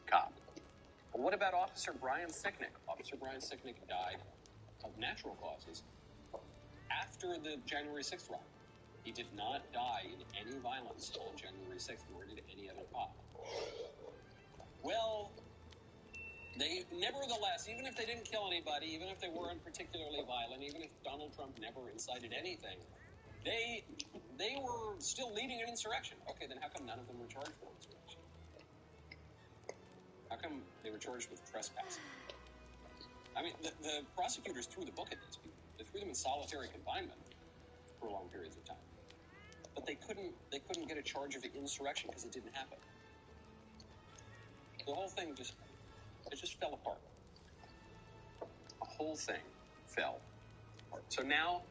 Cop. But what about Officer Brian Sicknick? Officer Brian Sicknick died of natural causes after the January 6th riot. He did not die in any violence on January 6th, nor did any other cop. Well, they nevertheless, even if they didn't kill anybody, even if they weren't particularly violent, even if Donald Trump never incited anything, they were still leading an insurrection. Okay, then how come none of them were charged with insurrection? How come they were charged with trespassing? I mean, the prosecutors threw the book at these people. They threw them in solitary confinement for long periods of time. But they couldn't get a charge of insurrection because it didn't happen. The whole thing just fell apart. The whole thing fell apart. So now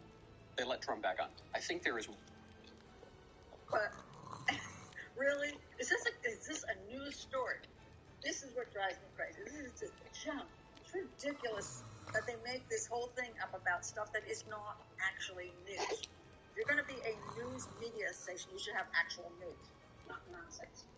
they let Trump back on. I think there is. But really, is this a news story? This is what drives me crazy. This is just junk. It's ridiculous that they make this whole thing up about stuff that is not actually news. If you're going to be a news media station, you should have actual news, not nonsense.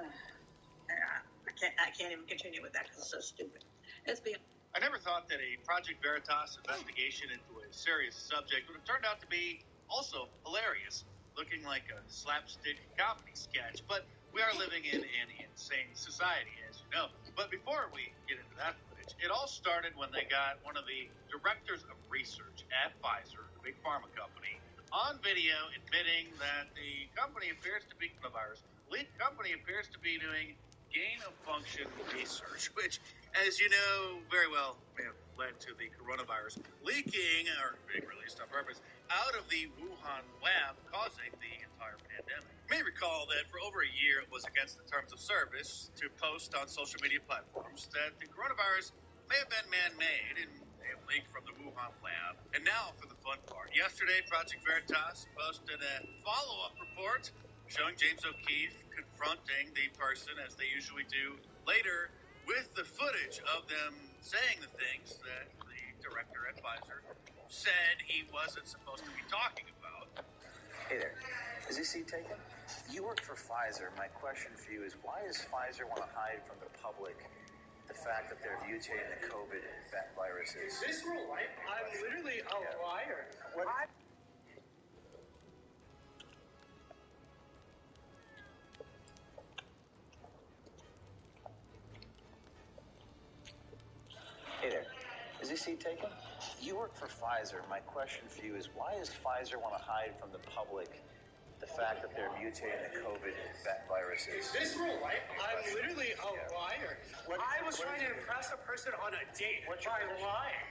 I can't even continue with that because it's so stupid. I never thought that a Project Veritas investigation into a serious subject would have turned out to be also hilarious, looking like a slapstick comedy sketch. But we are living in an insane society, as you know. But before we get into that footage, stage. It all started when they got one of the directors of research at Pfizer, the big pharma company, on video admitting that the company appears to be doing gain-of-function research, which, as you know very well, may have led to the coronavirus leaking, or being released on purpose, out of the Wuhan lab, causing the entire pandemic. You may recall that for over a year it was against the terms of service to post on social media platforms that the coronavirus may have been man-made and may have leaked from the Wuhan lab. And now for the fun part. Yesterday, Project Veritas posted a follow-up report showing James O'Keefe confronting the person, as they usually do, later with the footage of them saying the things that the director at Pfizer said he wasn't supposed to be talking about. Hey there. Is this seat taken? You work for Pfizer. My question for you is, why does Pfizer want to hide from the public the fact that they're mutating the COVID viruses? Is this real life? I'm literally a liar. What? Hey there. Is this seat taken? You work for Pfizer. My question for you is, why does Pfizer want to hide from the public the fact that they're mutating the COVID viruses? Is this real life? I'm literally a liar. I was trying to impress a person on a date by lying.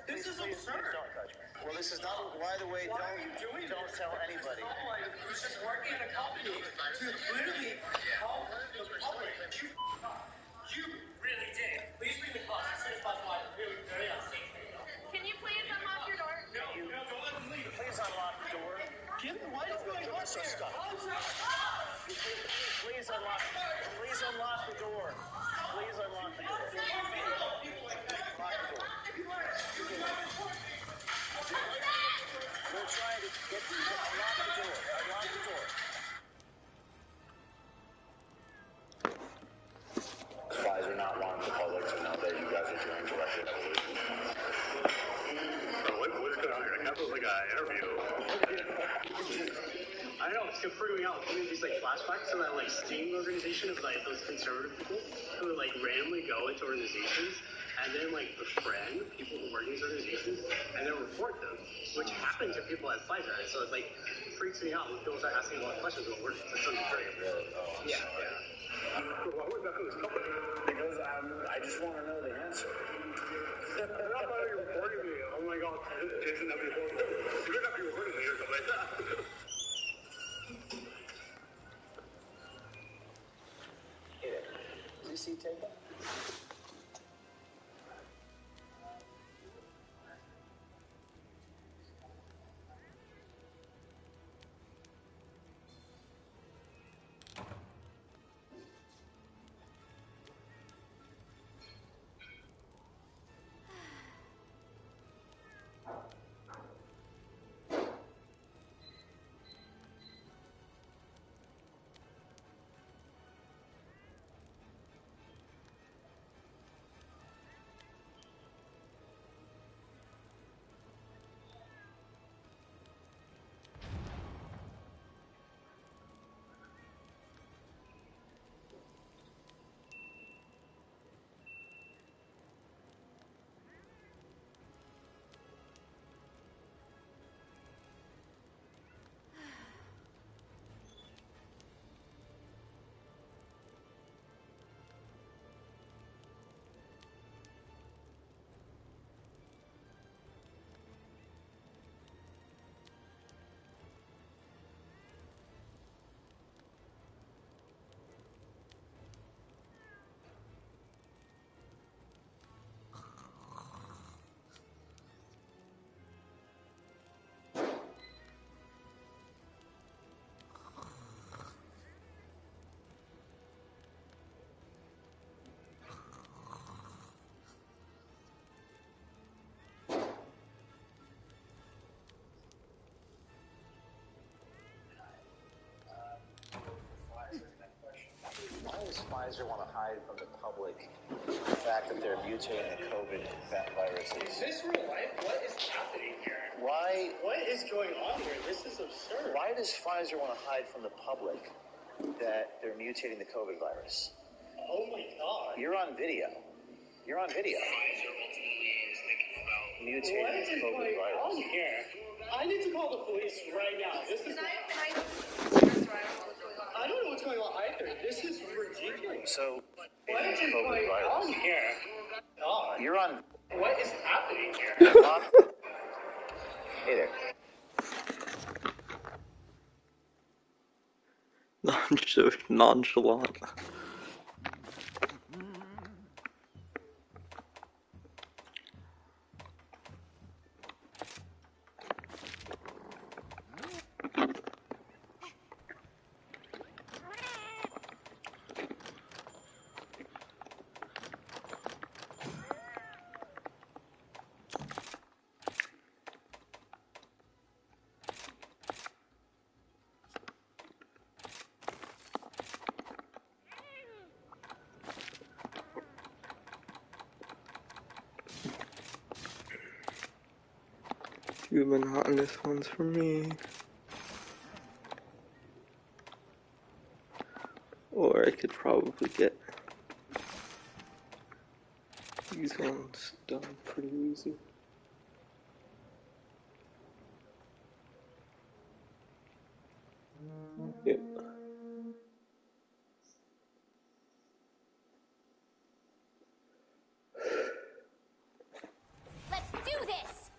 This is absurd. Please don't touch me. Well, this is not. By the way, Why are you doing don't this? tell anybody. Someone who's just working at a company to literally help the public. You really did. Please bring the cops as soon as possible. I'm really very unsafe. Can you please unlock your door? No, don't let them leave. Please unlock the door. What is going on here? Please unlock. Please unlock the door. Please unlock the door. We're trying to get you to unlock the door. Unlock the door. Pfizer not wanting the public to know that you guys are doing directed evolution. What's going on here? I can't believe like an interview. I don't know, it's freaking me out. I mean, these like flashbacks to that like sting organization of like those conservative people who like randomly go into organizations and then like befriend people who work in these organizations and then report them, which happened to people at Pfizer. So it's like it freaks me out when people start asking a lot of questions about work. It's something very yeah. Why would that this company? Because I just want to know the answer. I'm not glad you're reporting me. Oh my god, Jason, that'd be horrible. You could not be reporting me or something like that. Is this seat taken? Why does Pfizer want to hide from the public the fact that they're mutating the COVID viruses? Is this real life? What is happening here? Why? What is going on here? This is absurd. Why does Pfizer want to hide from the public that they're mutating the COVID virus? Oh my god. You're on video. You're on video. Mutating this COVID virus. I don't care. I need to call the police right now. This is. I don't know what's going on either. This is ridiculous. So, What is COVID going on? I virus. don't care. God. You're on. What is happening here? Hey there. Nonchalant. Too monotonous ones for me. Or I could probably get these ones done pretty easy. Yep. Let's do this.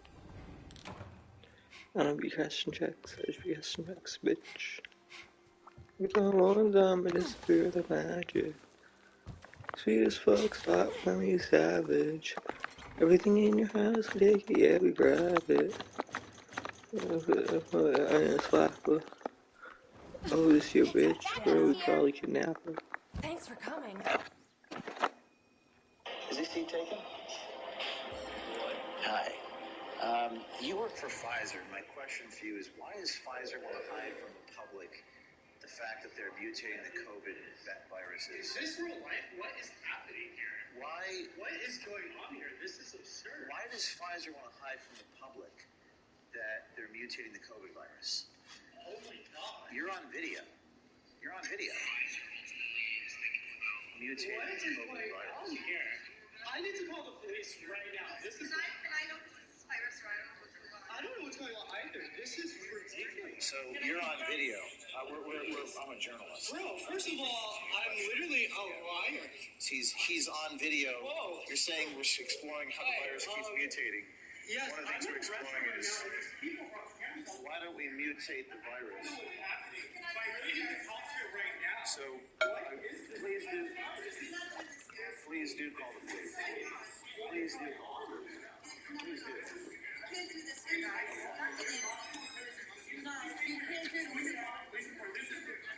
I don't be casting checks, I just be casting checks, bitch. We don't want them, but it's through the magic. Sweet as fuck, stop for me, savage. Everything in your house, we take it, yeah, we grab it. I slap her. Oh, this your bitch, bro, we probably kidnap her. Thanks for coming. Is this seat taken? Hi. You work for Pfizer. My question for you is, why does Pfizer want to hide from the public the fact that they're mutating the COVID viruses? Is this real life? What is happening here? Why? What is going on here? This is absurd. Why does Pfizer want to hide from the public that they're mutating the COVID virus? Oh my God. You're on video. You're on video. Mutating What is the COVID going virus. on here? I need to call the police right now. This is. I don't know what's going on either. This is ridiculous. So you're on video. I'm a journalist. Bro, first of all, I'm literally a liar. He's on video. Whoa. You're saying we're exploring how the virus keeps mutating. Yes, one of the things we're exploring is why don't we mutate the virus? I really need to talk to you right now. So please do call the police. Please do. Please do.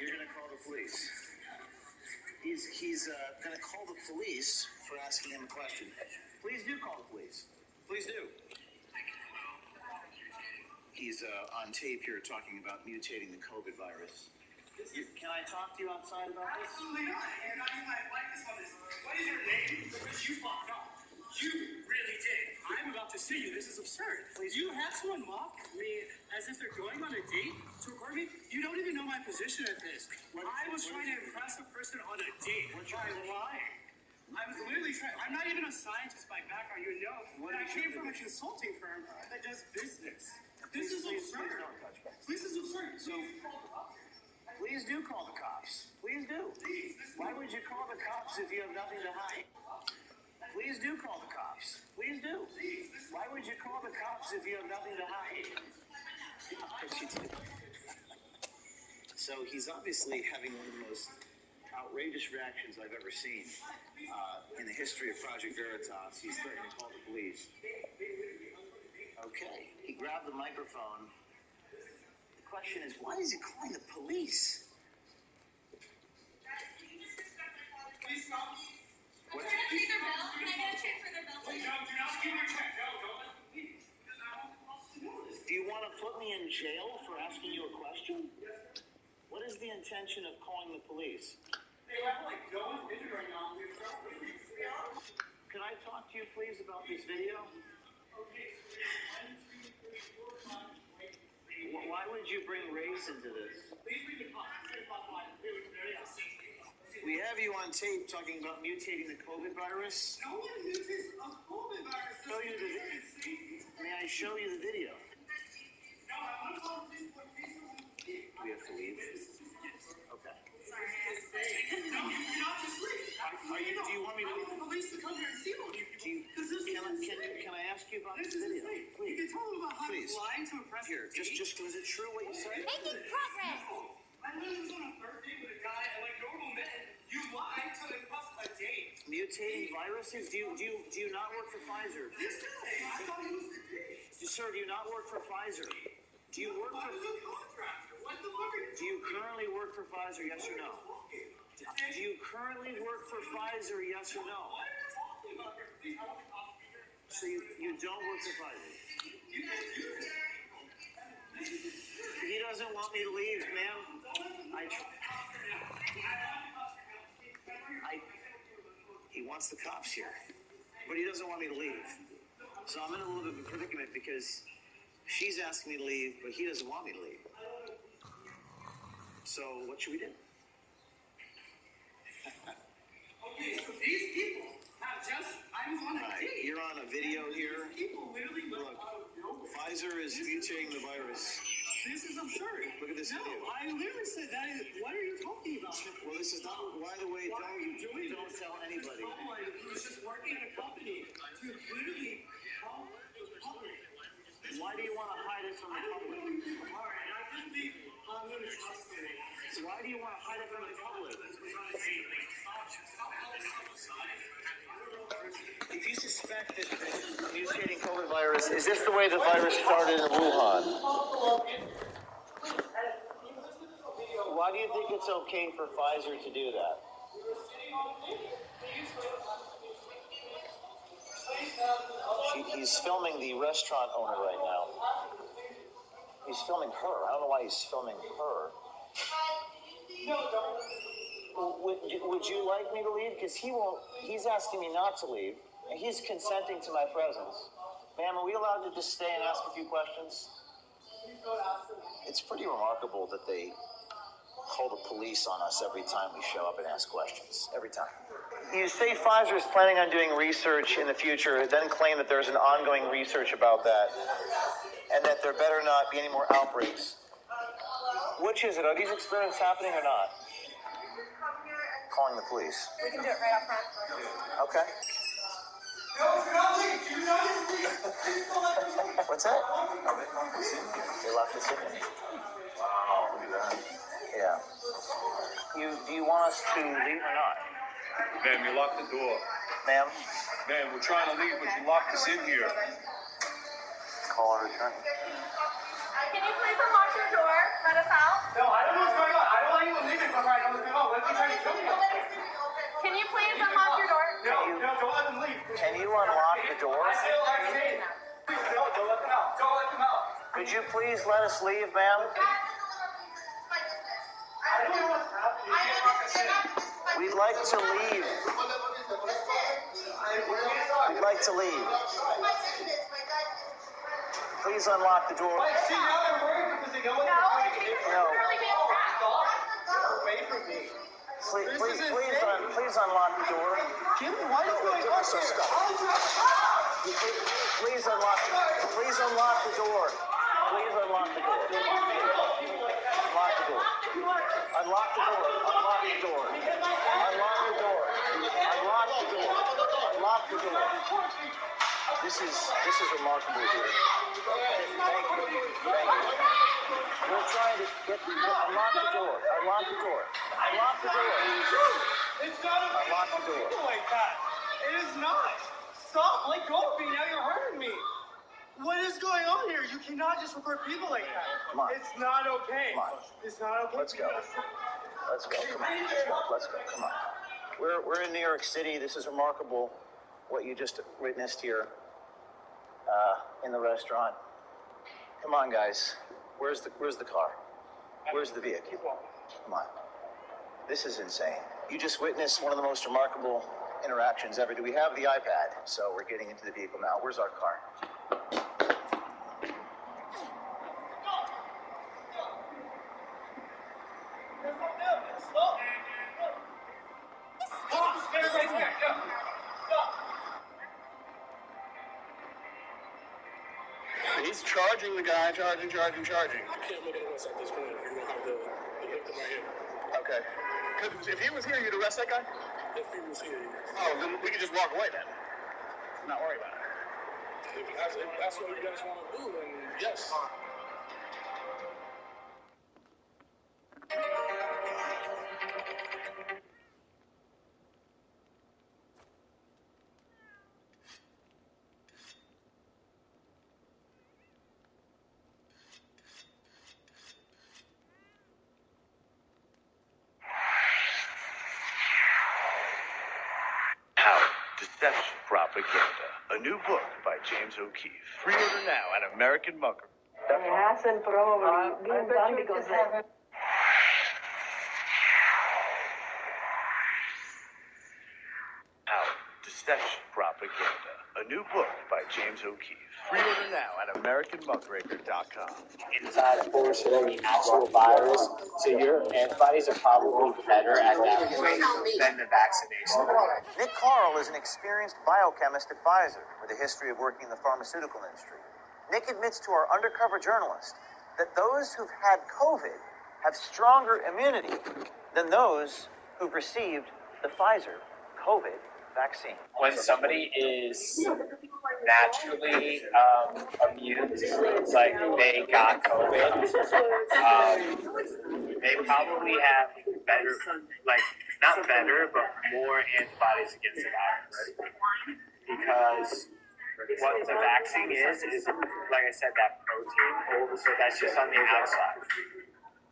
You're gonna call the police. He's gonna call the police for asking him a question. Please do call the police. Please do. He's on tape here talking about mutating the COVID virus. Can I talk to you outside about this? Absolutely not. You're not even my likeness on this. What is your name? Because you fucked up. You really did. I'm about to sue you. This is absurd. Please. You have someone mock me as if they're going on a date to record me? You don't even know my position at this. I was trying to impress a person on a date by lying. I was literally trying. I'm not even a scientist by background. You know. But I came from a consulting firm that does business. This is absurd. This is absurd. So. Please do call the cops. Please do. Why would you call the cops if you have nothing to hide? Please do call the cops. Please do. Why would you call the cops if you have nothing to hide? So he's obviously having one of the most outrageous reactions I've ever seen in the history of Project Veritas. He's threatening to call the police. Okay. He grabbed the microphone. The question is, why is he calling the police? What? Can I pay their bill? Can I get a check for their bill? No, do not give your check. No, don't. Do you want to put me in jail for asking you a question? What is the intention of calling the police? They have like no one in right now. Can I talk to you, please, about this video? Okay. Why would you bring race into this? Please read the clock. We have you on tape talking about mutating the COVID virus. No one mutates a COVID virus. Show you the video. May I show you the video? No, I want to call the police. We have to leave. Okay. No, you cannot just leave. Do you want me to? I want the police to come here and see all you people. Can I ask you about this video? You can tell them about how Please. you're lying to impress Here, just was it true what you said? Making progress. I literally was on a third date with a guy, and like normal men, you lie to impress a date. Mutating viruses? Do you not work for Pfizer? This guy, I thought he was the date. Sir, do you not work for Pfizer? Do you work for? I was a contractor. What the fuck are you? Do you currently work for Pfizer? Yes or no? Do you currently work for Pfizer? Yes or no? What are you talking about here? Please, I want the cops to be here. So you don't work for Pfizer? You guys do this. He doesn't want me to leave, ma'am. He wants the cops here, but he doesn't want me to leave. So I'm in a little bit of a predicament because she's asking me to leave, but he doesn't want me to leave. So what should we do? Okay, so these people have just, I was on a date. You're on a video here. People literally Look, Pfizer is mutating the virus. This is absurd. Look at this video. No, I literally said that. What are you talking about? Well, this is not. By the way, Why are you doing don't tell anybody. Someone who's just working at a company to literally help the public. Why do you want to hide it from the public? All right, I couldn't be untrustworthy. So why do you want to hide it from the public? If you suspect that the mutating COVID virus, is this the way the virus started in Wuhan? Why do you think it's okay for Pfizer to do that? He's filming the restaurant owner right now. He's filming her. I don't know why he's filming her. Would you like me to leave? Because he won't. He's asking me not to leave. And he's consenting to my presence. Ma'am, are we allowed to just stay and ask a few questions? It's pretty remarkable that they call the police on us every time we show up and ask questions. Every time. You say Pfizer is planning on doing research in the future, then claim that there's an ongoing research about that, and that there better not be any more outbreaks. Which is it? Are these experiments happening or not? Calling the police. We can do it right up front. Okay. What's that? They locked us in. Wow, look at that. Yeah. Do you want us to leave or not? Ma'am, you locked the door. Ma'am? Ma'am, we're trying to leave, but you locked us in here. Call our attorney. Can you please unlock your door? Let us out? No, I don't know what's going on. I don't want anyone leaving before I know what's going on. What if they try to kill me? Can you please unlock your door? No, don't let them leave. Can you unlock the door? I said, no, don't let them out. Don't let them out. Could you please let us leave, ma'am? I don't know what's happening. We'd like to leave. We'd like to leave. Please unlock the door. Like, see, now they're worried because they know what they're going to do. No. Stop. Away from me. Please unlock the door. Jimmy, why are you going on here? Please unlock the door. Please unlock the door. Unlock the door. Unlock the door. Unlock the door. Unlock the door. Unlock the door. Unlock the door. This is remarkable here. Thank you. We're trying to unlock the door. Unlock the door. Unlock the door. It's not okay Unlock the to door. people like that. It is not. Stop. Let go of me. Now you're hurting me. What is going on here? You cannot just record people like that. Come on. It's not okay. Come on. It's not okay. Let's go. Let's go. Come on. Let's go. Let's go. Come on. We're in New York City. This is remarkable what you just witnessed here in the restaurant. Come on, guys. Where's the car? Where's the vehicle? Come on. This is insane. You just witnessed one of the most remarkable interactions ever. Do we have the iPad? So we're getting into the vehicle now. Where's our car? He's charging the guy, charging. I can't make an arrest at this point. You don't have the victim right here. Okay. Because if he was here, you'd arrest that guy? If he was here, yes. Oh, then we could just walk away then. Not worry about it. If that's what you guys want to do, then yes. Deception Propaganda, a new book by James O'Keefe. Pre-order now at American Mugger. That hasn't probably been done because Deception Propaganda, a new book by James O'Keefe. Pre-order now at AmericanMuckraker.com. Inside a portion of the actual virus, so your antibodies are probably better at that point than the vaccination. Nick Carl is an experienced biochemist at Pfizer with a history of working in the pharmaceutical industry. Nick admits to our undercover journalist that those who've had COVID have stronger immunity than those who've received the Pfizer COVID vaccine. When somebody is naturally immune, like they got COVID, they probably have better, like not better, but more antibodies against the virus. Because what the vaccine is like I said, that protein, so that's just on the outside.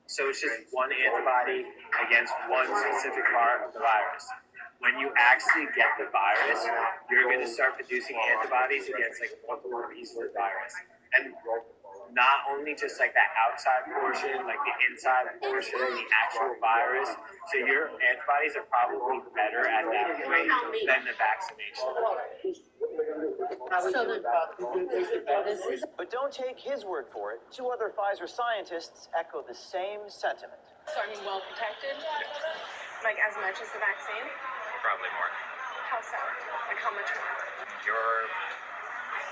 So it's just one antibody against one specific part of the virus. When you actually get the virus, you're going to start producing antibodies against like multiple pieces of the virus. And not only just like that outside portion, like the inside portion of the actual virus. So your antibodies are probably better at that point than the vaccination. But don't take his word for it. Two other Pfizer scientists echo the same sentiment. So are you well protected? Like as much as the vaccine? Probably more. How so? Like how much more? You're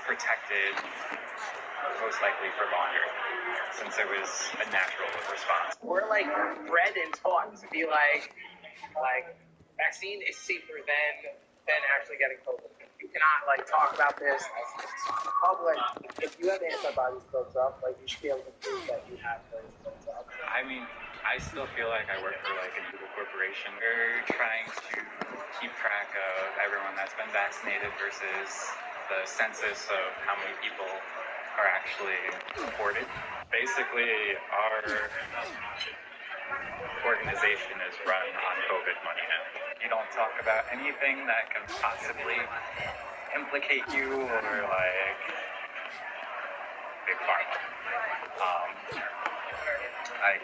protected most likely for longer, since it was a natural response. We're like bred and taught to be like vaccine is safer than actually getting COVID. You cannot like talk about this in public. If you have antibodies built up, like you should be able to prove that you have those built up. I mean, I still feel like I work for like a Google corporation. We're trying to keep track of everyone that's been vaccinated versus the census of how many people are actually reported. Basically, our organization is run on COVID money now. You don't talk about anything that can possibly implicate you or like big pharma.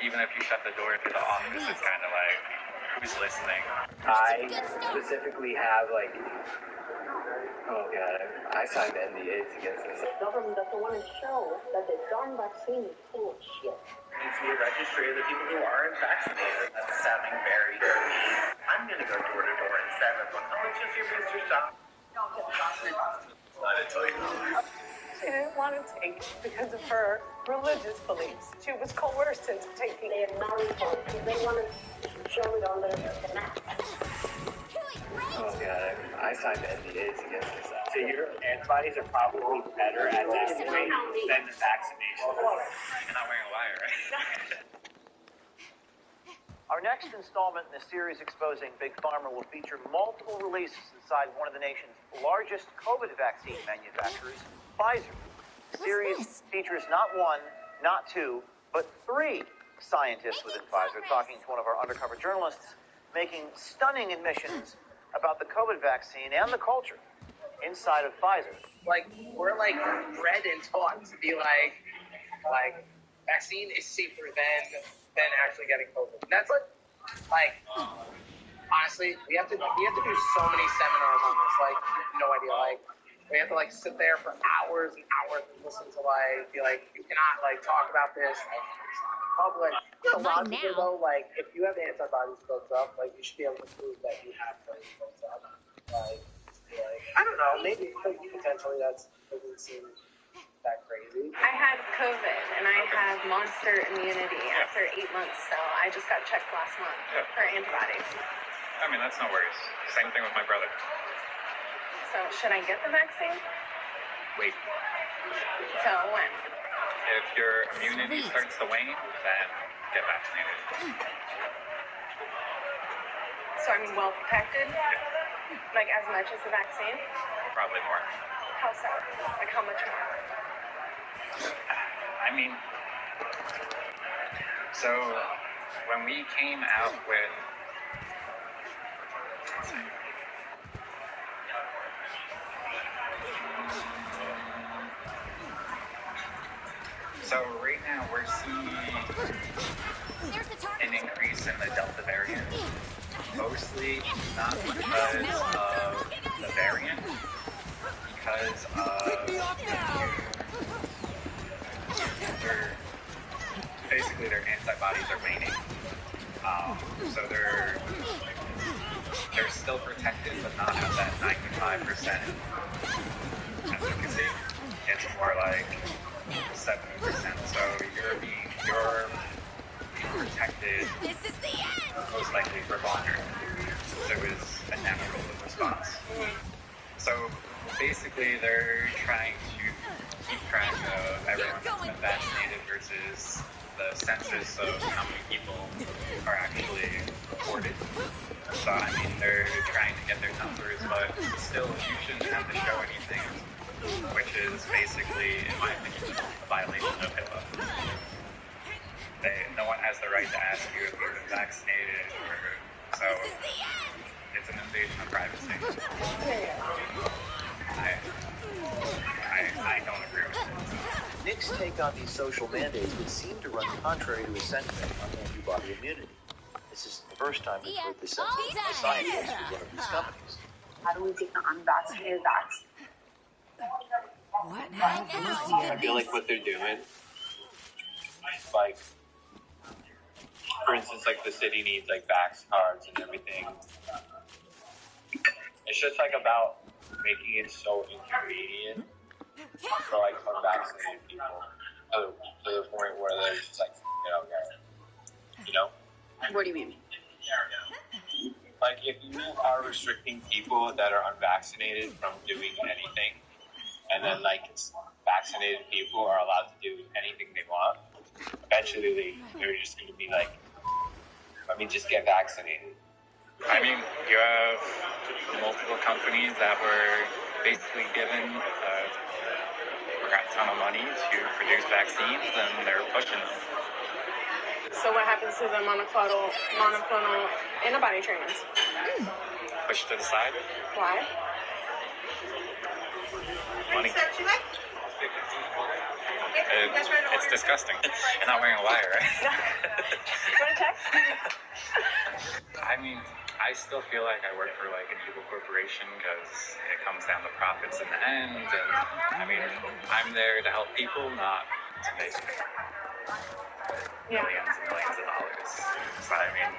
Even if you shut the door to the office, it's kind of like, who's listening? I specifically have like, oh god, I signed NDAs against this. The government doesn't want to show that the darn vaccine is full of shit. There needs to be a registry of the people who aren't vaccinated. That's sounding very dirty. I'm gonna go door to door instead of going, oh, it's just your booster shot. I didn't tell you. She didn't want to take it because of her religious beliefs. She was coerced into taking it. They are not informed because they want to show it on their map. Oh god, I signed NDAs against this. So your antibodies are probably better at that point than the vaccination. You're not wearing a wire, right? Our next installment in the series exposing Big Pharma will feature multiple releases inside one of the nation's largest COVID vaccine manufacturers, Pfizer. The series features not one, not two, but three scientists within Pfizer talking to one of our undercover journalists, making stunning admissions about the COVID vaccine and the culture inside of Pfizer. Like we're like bred and taught to be like vaccine is safer than actually getting COVID. And that's like honestly, we have to do so many seminars on this. Like no idea. Like we have to like sit there for hours and hours and listen to like be like you cannot like talk about this like, in public. A lot of people though, like if you have antibodies built up, like you should be able to prove that you have those built up. Like I don't know, maybe potentially that's doesn't seem that crazy. I had COVID, and I have monster immunity after 8 months, so I just got checked last month for antibodies. I mean, that's no worries. Same thing with my brother. So should I get the vaccine? Wait. So when? If your immunity starts to wane, then get vaccinated. So I'm well protected? Like as much as the vaccine? Probably more. How so? Like how much more? I mean, so when we came out with, so right now we're seeing an increase in the Delta variant, mostly not because of the variant, because of basically their antibodies are waning. So they're still protected, but not at that 95% efficacy. It's more like 70%. So you're being protected most likely for longer. So it was a natural response. So basically they're trying to keep track of everyone that's been vaccinated versus the census of how many people are actually reported. So I mean they're trying to get their numbers, but still you shouldn't have to show anything, which is basically, in my opinion, a violation of HIPAA. No one has the right to ask you if you've been vaccinated, so it's an invasion of privacy. I don't agree with it. Nick's take on these social mandates would seem to run contrary to his sentiment on antibody immunity. This is the first time we've heard this sentiment from a scientist with one of these companies. How do we get the unvaccinated vaccine? What? I feel like what they're doing, like, for instance, like the city needs like vax cards and everything. It's just like about making it so inconvenient for like unvaccinated people to the point where they're just like, you know? What do you mean? Like if you are restricting people that are unvaccinated from doing anything, and then like vaccinated people are allowed to do anything they want, eventually they're just going to be like, let me just get vaccinated. I mean, you have multiple companies that were basically given a crap ton of money to produce vaccines, and they're pushing them. So what happens to the monoclonal antibody treatments? Pushed to the side. Why? Money. It's disgusting. You're not wearing a wire, right? You want to text? I mean, I still feel like I work for like an evil corporation because it comes down to profits in the end, and I mean, I'm there to help people, not to make millions and millions of dollars. So I mean,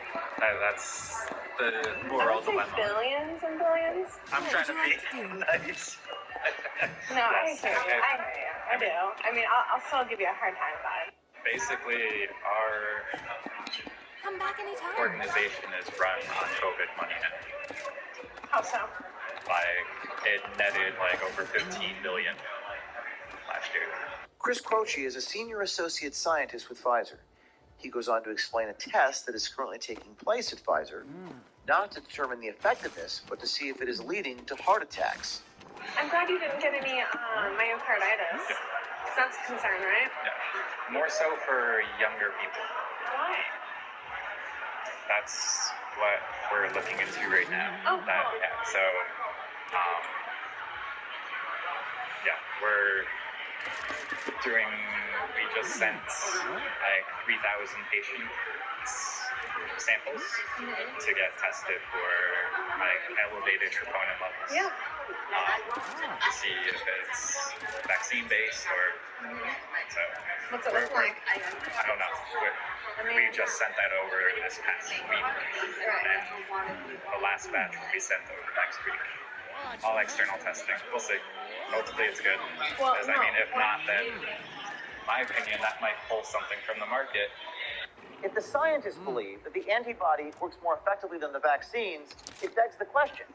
that's the moral dilemma. Billions and billions? I'm trying to be nice. No, I hear you. I do. I mean, I'll still give you a hard time about it. Basically, our organization is run on COVID money now. How so? Like, it netted like over 15 billion last year. Chris Croce is a senior associate scientist with Pfizer. He goes on to explain a test that is currently taking place at Pfizer, not to determine the effectiveness, but to see if it is leading to heart attacks. I'm glad you didn't get any myocarditis. That's a concern, right? Yeah. More so for younger people. Why? That's what we're looking into right now. Oh, cool. So, we're doing, we just sent like 3,000 patient samples to get tested for like elevated troponin levels. Yeah. To see if it's vaccine based or so. What's it look like? I don't know. We just sent that over this past week, and the last batch will be sent over next week. all external testing. We'll see. Hopefully it's good. Because, I mean, if not, then, in my opinion, that might pull something from the market. If the scientists believe that the antibody works more effectively than the vaccines, it begs the question,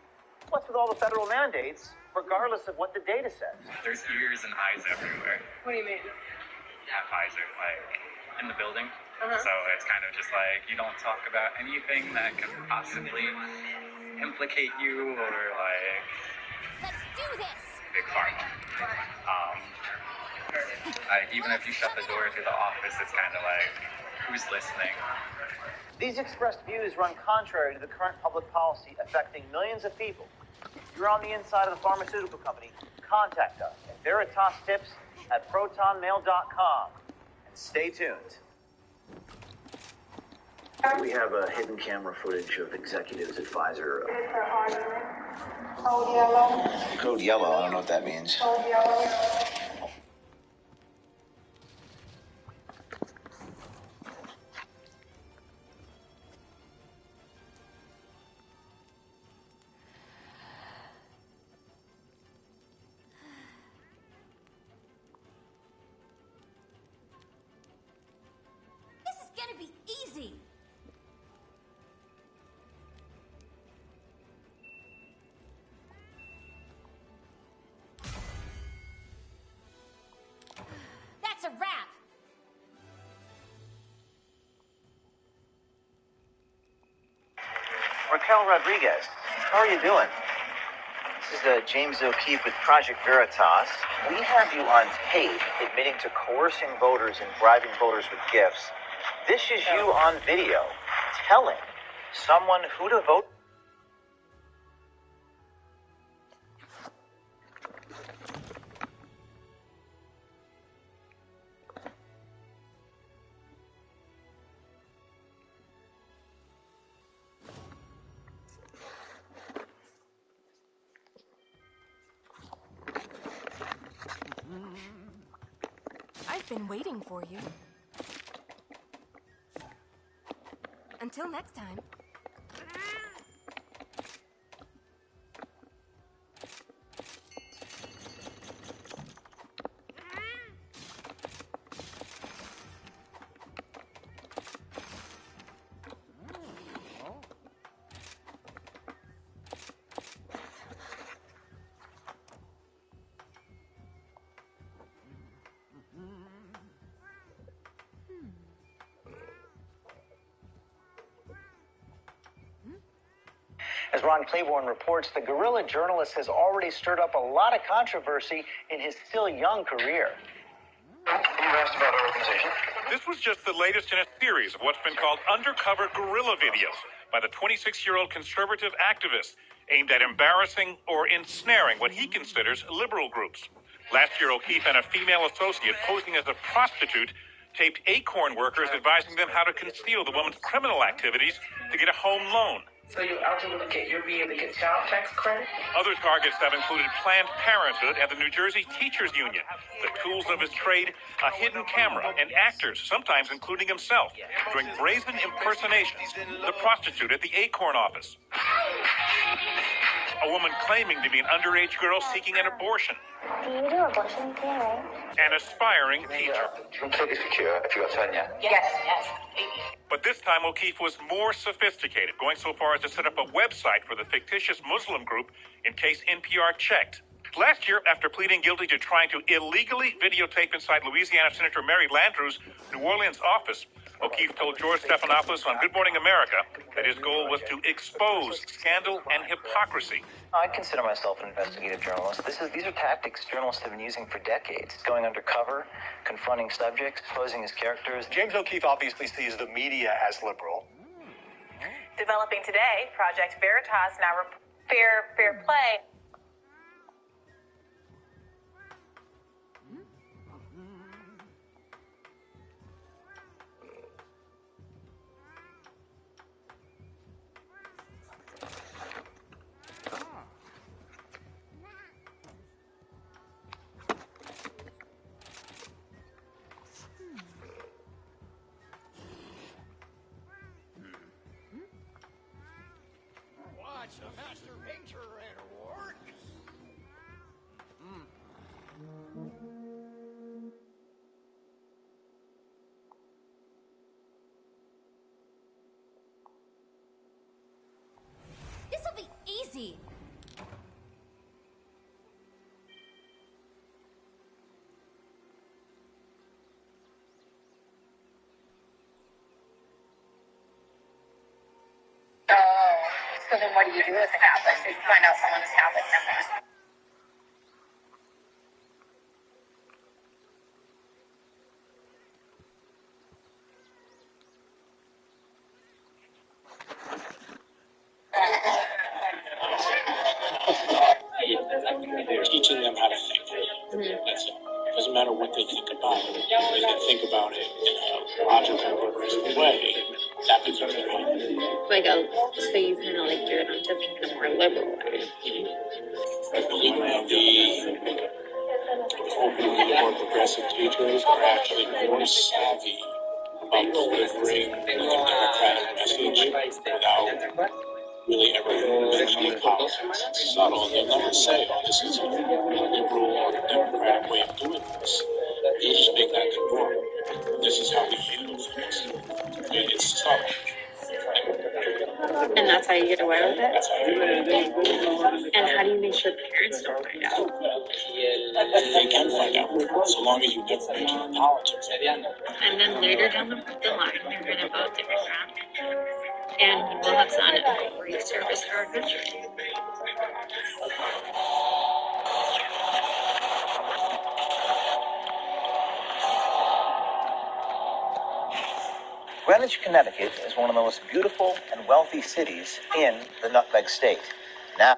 what's with all the federal mandates, regardless of what the data says? There's ears and eyes everywhere. What do you mean? At Pfizer, like, in the building. So it's kind of just like, you don't talk about anything that could possibly implicate you or, like... Let's do this! Big pharma. Even if you shut the door to the office, it's kind of like, who's listening? These expressed views run contrary to the current public policy affecting millions of people. If you're on the inside of the pharmaceutical company, contact us at veritastips@protonmail.com. And stay tuned. We have hidden camera footage of executives at Pfizer. Code yellow. Code yellow, I don't know what that means. Code yellow. This is gonna be easy. That's a wrap. Raquel Rodriguez, how are you doing? This is James O'Keefe with Project Veritas. We have you on tape admitting to coercing voters and bribing voters with gifts. This is you on video telling someone who to vote. I've been waiting for you. Until next time. As Ron Claiborne reports, the guerrilla journalist has already stirred up a lot of controversy in his still young career. You asked about our organization? This was just the latest in a series of what's been called undercover guerrilla videos by the 26-year-old conservative activist aimed at embarrassing or ensnaring what he considers liberal groups. Last year, O'Keefe and a female associate posing as a prostitute taped Acorn workers advising them how to conceal the woman's criminal activities to get a home loan. So you're eligible to be able to get child tax credit? Other targets have included Planned Parenthood and the New Jersey Teachers Union, the tools of his trade, a hidden camera, and actors, sometimes including himself, doing brazen impersonations, the prostitute at the Acorn office, a woman claiming to be an underage girl seeking an abortion, Do you do abortion care, right? an aspiring teacher. Completely secure if you are tenure. Yes. But this time, O'Keefe was more sophisticated, going so far as to set up a website for the fictitious Muslim group in case NPR checked. Last year, after pleading guilty to trying to illegally videotape inside Louisiana Senator Mary Landrieu's New Orleans office, O'Keefe told George Stephanopoulos on Good Morning America that his goal was to expose scandal and hypocrisy. I consider myself an investigative journalist. These are tactics journalists have been using for decades. Going undercover, confronting subjects, posing as characters. James O'Keefe obviously sees the media as liberal. Developing today, Project Veritas now fair play. Watch the master painter at work. So then what do you do with the Catholics if you find out someone is Catholic and everyone? You're teaching them how to think. That's it. It doesn't matter what they think about it. They can think about it in a logical, progressive way. That becomes their own. So you kind of like geared onto thinking a more liberal way. I believe the openly more progressive teachers are actually more savvy about delivering a democratic message without really ever mentioning politics. It's subtle, and they'll never say, oh, this is a liberal or democratic way of doing this. You'll just make that the norm. This is how we handle things. It's subtle. And that's how you get away with it? That's how you get away with it. And how do you make sure parents don't find out? They can find out, so long as you never mention politics. And then later down the line, you're going to vote Democrat. And you will have done a great service for our country. Greenwich, Connecticut is one of the most beautiful and wealthy cities in the Nutmeg State. Now,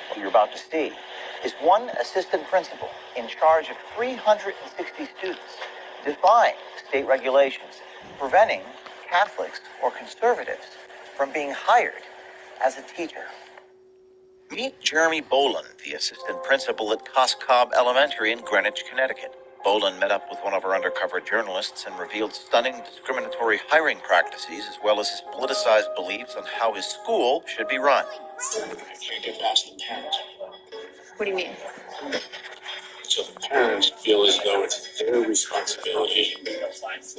what you're about to see is one assistant principal in charge of 360 students, defying state regulations, preventing Catholics or conservatives from being hired as a teacher. Meet Jeremy Boland, the assistant principal at Coscob Elementary in Greenwich, Connecticut. Boland met up with one of our undercover journalists and revealed stunning discriminatory hiring practices as well as his politicized beliefs on how his school should be run. I can't get past the parents. What do you mean? So the parents feel as though it's their responsibility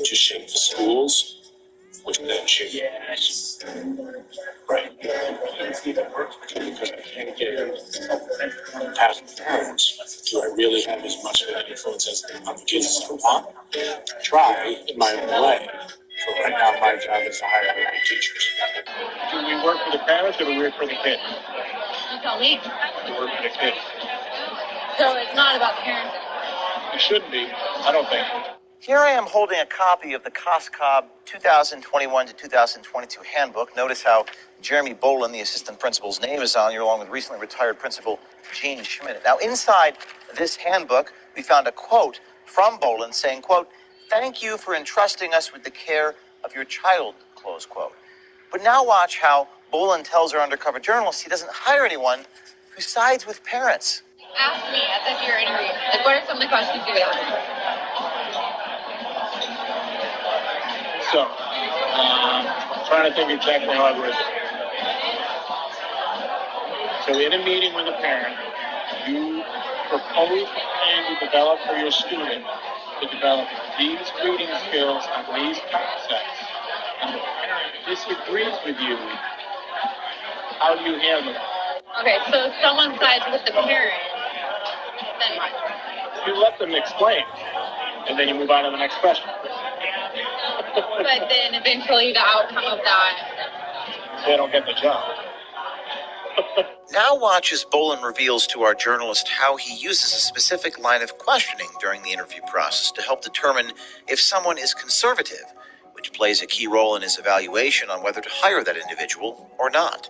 to shape the schools, which then shape the parents. Right. Because I can't get past the parents. Do I really have as much of an influence on the kids as I want? Try in my own way. But right now, my job is to hire the teachers. Do we work for the parents or do we work for the kids? You tell me. We work for the kids. So it's not about the parents. It shouldn't be. I don't think. Here I am holding a copy of the Coscob 2021 to 2022 handbook. Notice how Jeremy Boland, the assistant principal's name, is on here, along with recently retired principal Gene Schmidt. Now, inside this handbook, we found a quote from Boland saying, quote, "Thank you for entrusting us with the care of your child," close quote. But now watch how Boland tells our undercover journalist he doesn't hire anyone who sides with parents. Ask me as if you're interviewing. Like, what are some of the questions you would ask? So, trying to think exactly how I would. So, in a meeting with a parent, you propose a plan to develop for your student to develop these reading skills and these concepts, and the parent disagrees with you. How do you handle it? Okay, so if someone sides with the parent, then what? You let them explain, and then you move on to the next question. But then eventually the outcome of that, they don't get the job. Now watch as Boland reveals to our journalist how he uses a specific line of questioning during the interview process to help determine if someone is conservative, which plays a key role in his evaluation on whether to hire that individual or not.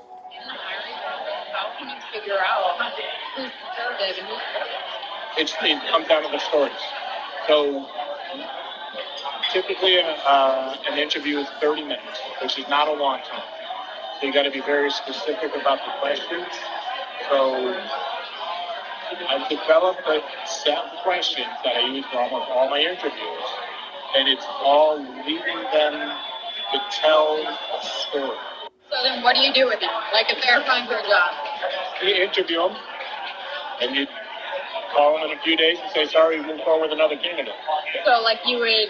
how can you figure out who's conservative and who's It comes down to the stories. So, Typically, an interview is 30 minutes, which is not a long time. So you got to be very specific about the questions. So I've developed a set of questions that I use for almost all my interviews, and it's all leading them to tell a story. So then what do you do with them? Like if they're applying for a job? You interview them, and you call them in a few days and say, sorry, we moved forward with another candidate. So like you would...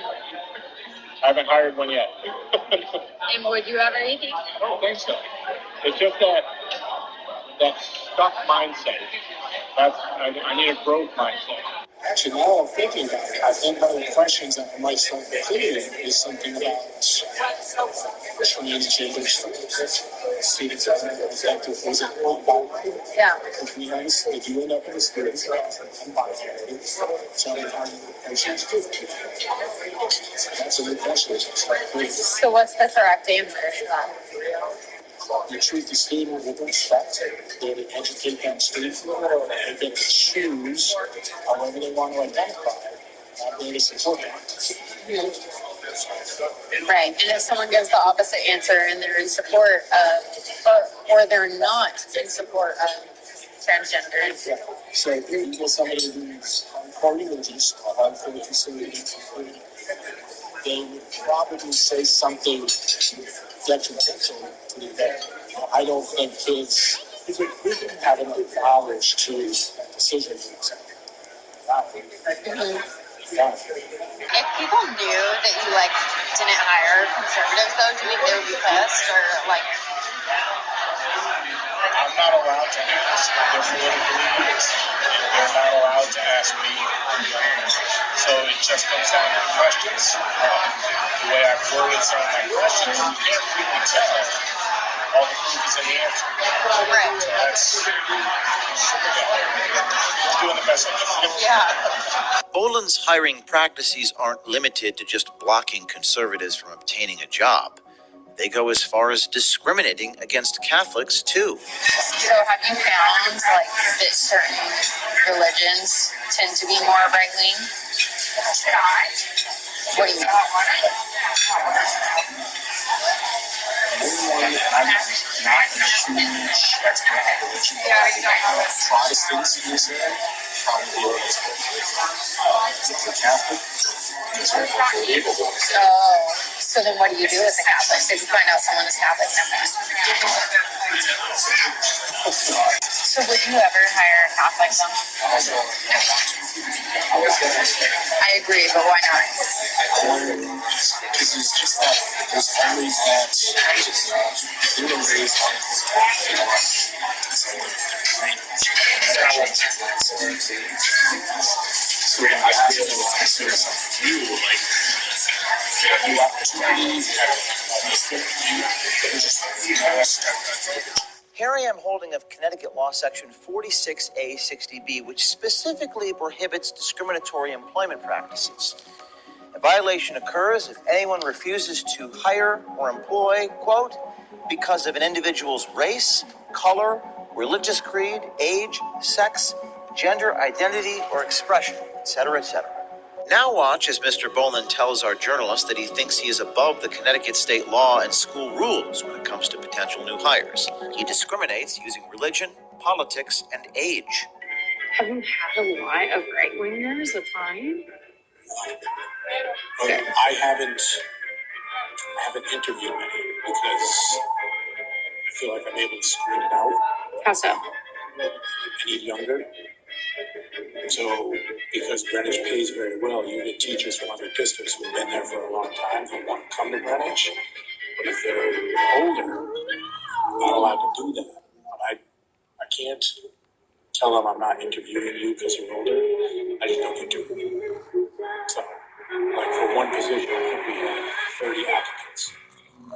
I haven't hired one yet. And would you ever, you think? I don't think so. It's just that stuck mindset. I need a growth mindset. Actually, now I'm thinking about it, I think one of the questions that I might start including is something about transgender students executive was it non-binary? Yeah. Because nice if you end up in a student non-binary, tell me how you approach it. That's a good question. So what's the correct answer to that? You treat the student with respect, you educate them safely, and they get to choose however they want to identify. Not there to support them. Right, and if someone gives the opposite answer and they're in support of, or they're not in support of transgenders. Yeah. So if you get somebody who's co-religious, hardcore conservative, they would probably say something detrimental to them. I don't think kids have enough knowledge to make decisions. Yeah. If people knew that you like didn't hire conservatives though, do you think they would be pissed or like? I'm not allowed to ask their political leaders, and they're not allowed to ask me. So it just comes down to questions. The way I've worded some of my questions, you can't really tell all the proof is in the answer. Right. So that's doing the best I can. Yeah. Boland's hiring practices aren't limited to just blocking conservatives from obtaining a job. They go as far as discriminating against Catholics, too. So have you found like that certain religions tend to be more right-wing? What do you mean? I'm not a huge expert on religion. Protestants use it, probably the Catholic. So then what do you do with the Catholics if you find out someone is Catholic? So would you ever hire a Catholic then? I agree, but why not? Because it's just that there's always that human race so I feel like consider something new, like new opportunities, Here I am holding of Connecticut Law Section 46A 60B, which specifically prohibits discriminatory employment practices. A violation occurs if anyone refuses to hire or employ, quote, because of an individual's race, color, religious creed, age, sex, gender identity, or expression, etc., etc. Now watch as Mr. Boland tells our journalist that he thinks he is above the Connecticut state law and school rules when it comes to potential new hires. He discriminates using religion, politics, and age. Have you had a lot of right-wingers applying? But I haven't interviewed many because I feel like I'm able to screen it out. How so? I need younger. So, because Greenwich pays very well, you get teachers from other districts who've been there for a long time who want to come to Greenwich. But if they're older, I'm not allowed to do that. But I can't tell them I'm not interviewing you because you're older. I just don't interview you. So, like for one position, I think we had 30 applicants.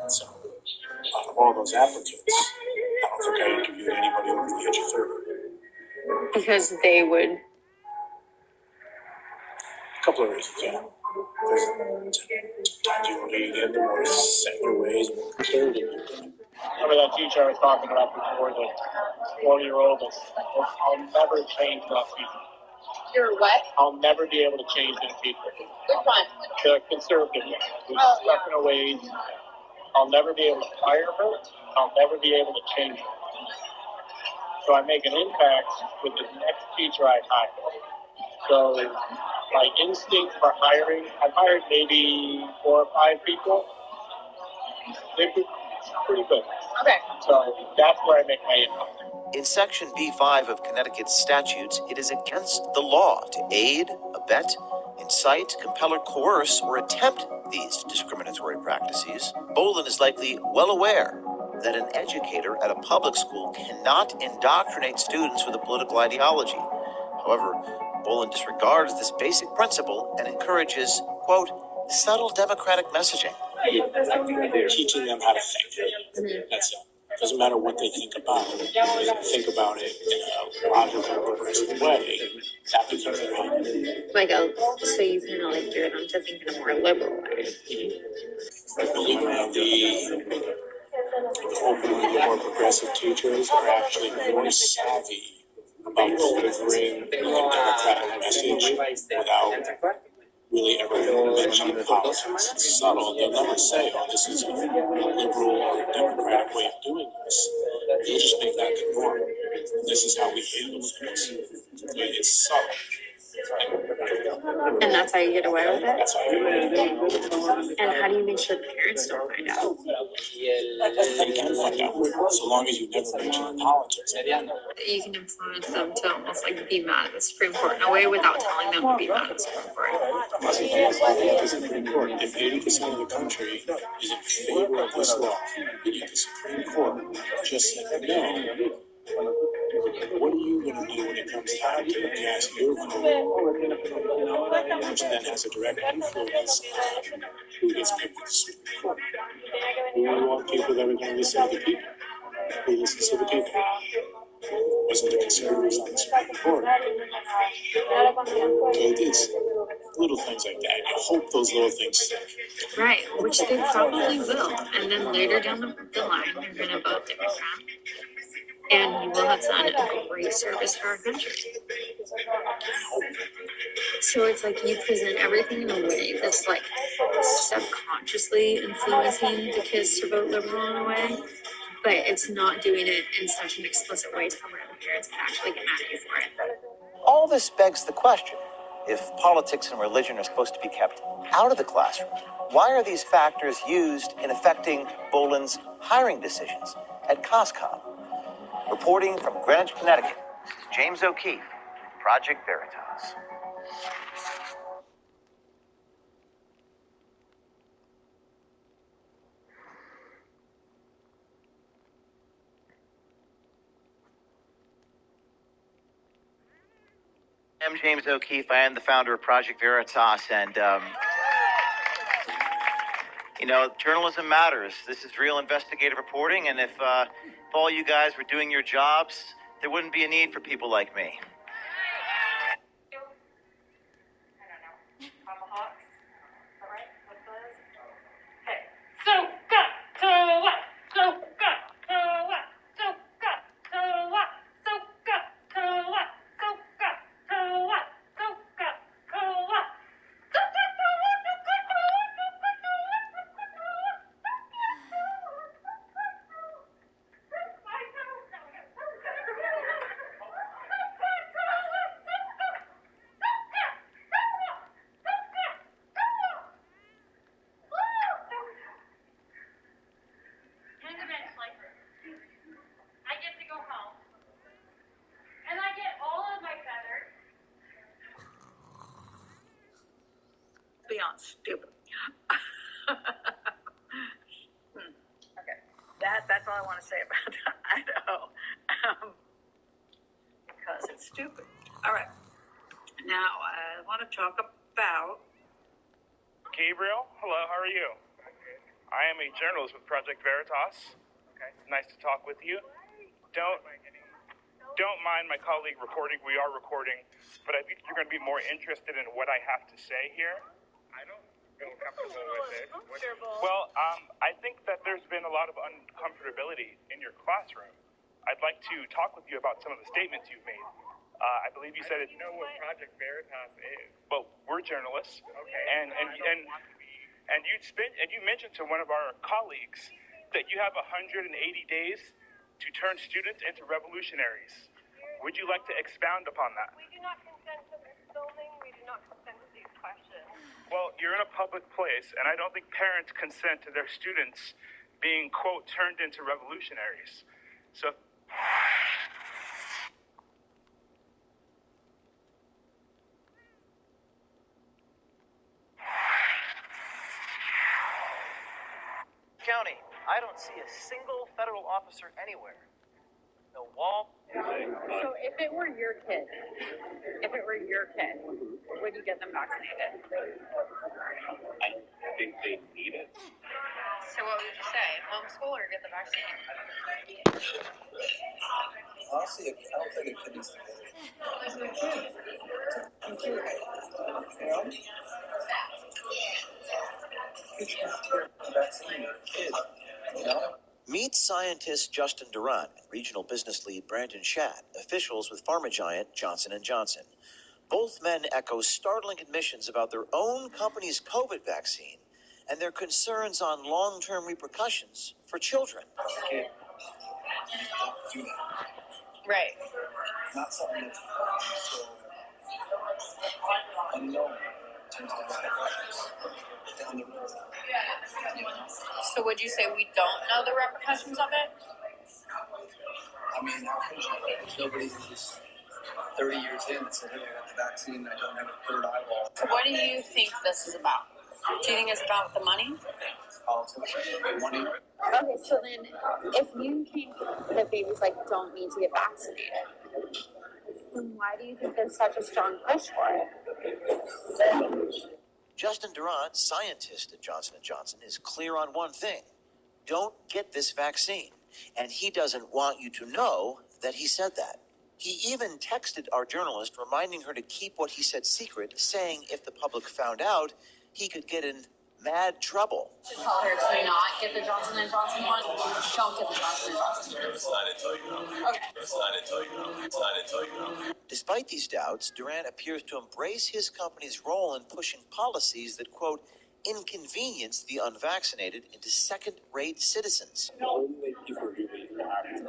So, out of all those applicants, I don't think I interviewed anybody over the age of 30. Because they would. A couple of reasons, yeah. Because sometimes the older you get, the more set in your ways, more conservative you get. Remember that teacher I was talking about before, the 40-year-old, I'll never change that teacher. You're what? I'll never be able to change them people. Which one? The conservative one, who's Oh, stuck in her ways. I'll never be able to fire her. I'll never be able to change her. So I make an impact with the next teacher I hire. So my instinct for hiring, I've hired maybe 4 or 5 people. They're pretty good. Okay. So that's where I make my impact. In Section B5 of Connecticut's statutes, it is against the law to aid, abet, incite, compel, or coerce, or attempt these discriminatory practices. Bolin is likely well aware that an educator at a public school cannot indoctrinate students with a political ideology. However, Bolin disregards this basic principle and encourages, quote, subtle democratic messaging. Teaching them how to think. That's it. Doesn't matter what they think about it. If they think about it in a logical, progressive way, that becomes a value. Like so you kind of like gear them to think in a more liberal way. I believe the openly more progressive teachers are actually more savvy about delivering a democratic message without really ever mentioning politics. It's subtle. They'll never say, oh, this is a liberal or democratic way of doing this. They'll just make that the norm. This is how we handle things. It's subtle. And that's how you get away with it? That's how you get away with it. And how do you make sure the parents don't find out? They can find out, so long as you never mention politics. You can influence them to almost like be mad at the Supreme Court in a way without telling them to be mad at the Supreme Court. If 80% of the country is in favor of this law, and yet the Supreme Court just said no, what are you going to do when it comes time to cast your vote, which then has a direct influence on who gets picked at the Supreme Court? We want people that are going to listen to the people. Who listens to the people? Wasn't the conservatives on the Supreme Court? So it's little things like that. You hope those little things stick. Right, which they probably will. And then later down the line, you're going to vote Democrat. And you will have done a great service for our country. So it's like you present everything in a way that's like subconsciously influencing the kids to vote liberal in a way, but it's not doing it in such an explicit way to where the parents can actually get mad at you for it. All this begs the question, if politics and religion are supposed to be kept out of the classroom, why are these factors used in affecting Bolin's hiring decisions at COSCOM? Reporting from Greenwich, Connecticut, James O'Keefe, Project Veritas. I'm James O'Keefe. I am the founder of Project Veritas, and journalism matters. This is real investigative reporting, and if all you guys were doing your jobs, there wouldn't be a need for people like me. Beyond stupid. Okay, that's all I want to say about Idaho, because it's stupid. All right, now I want to talk about Gabriel. Hello, how are you? I am a journalist with Project Veritas. Okay, nice to talk with you. Don't mind my colleague reporting. We are recording, but I think you're going to be more interested in what I have to say here. I don't feel comfortable with it. Well, I think that there's been a lot of uncomfortability in your classroom. I'd like to talk with you about some of the statements you've made. I believe you said it. You know what Project Veritas is? Well, we're journalists. Okay. And you mentioned to one of our colleagues that you have 180 days to turn students into revolutionaries. Would you like to expound upon that? We do not consent to this filming. We do not consent to these questions. Well, you're in a public place, and I don't think parents consent to their students being, quote, turned into revolutionaries. So... County, I don't see a single federal officer anywhere. No wall. So if it were your kid, would you get them vaccinated? I think they need it. So what would you say? Homeschool or get the vaccine? Honestly, I don't think a kid needs to get it. You know? Vaccine your kid, you know? Meet scientist Justin Durant and regional business lead Brandon Schatt, officials with pharma giant Johnson & Johnson. Both men echo startling admissions about their own company's COVID vaccine and their concerns on long-term repercussions for children. Kid, don't do that. Right. Not something that's so unknown in terms of repercussions down the road. You know? So would you say we don't know the repercussions of it? I mean, how could you? Nobody who's 30 years in and said, hey, I got the vaccine and I don't have a third eyeball. What do you think this is about? Do you think it's about the money? Politics, money. Okay, so then if you came to the babies like don't need to get vaccinated, then why do you think there's such a strong push for it? Justin Durant, scientist at Johnson & Johnson, is clear on one thing. Don't get this vaccine. And he doesn't want you to know that he said that. He even texted our journalist reminding her to keep what he said secret, saying if the public found out, he could get in mad trouble. To tell her to not get the Johnson & Johnson one? Don't get the Johnson & Johnson one. It's not until you know. Okay. It's not until you know. It's not until you know. Despite these doubts, Durant appears to embrace his company's role in pushing policies that, quote, inconvenience the unvaccinated into second-rate citizens. The only way people really react to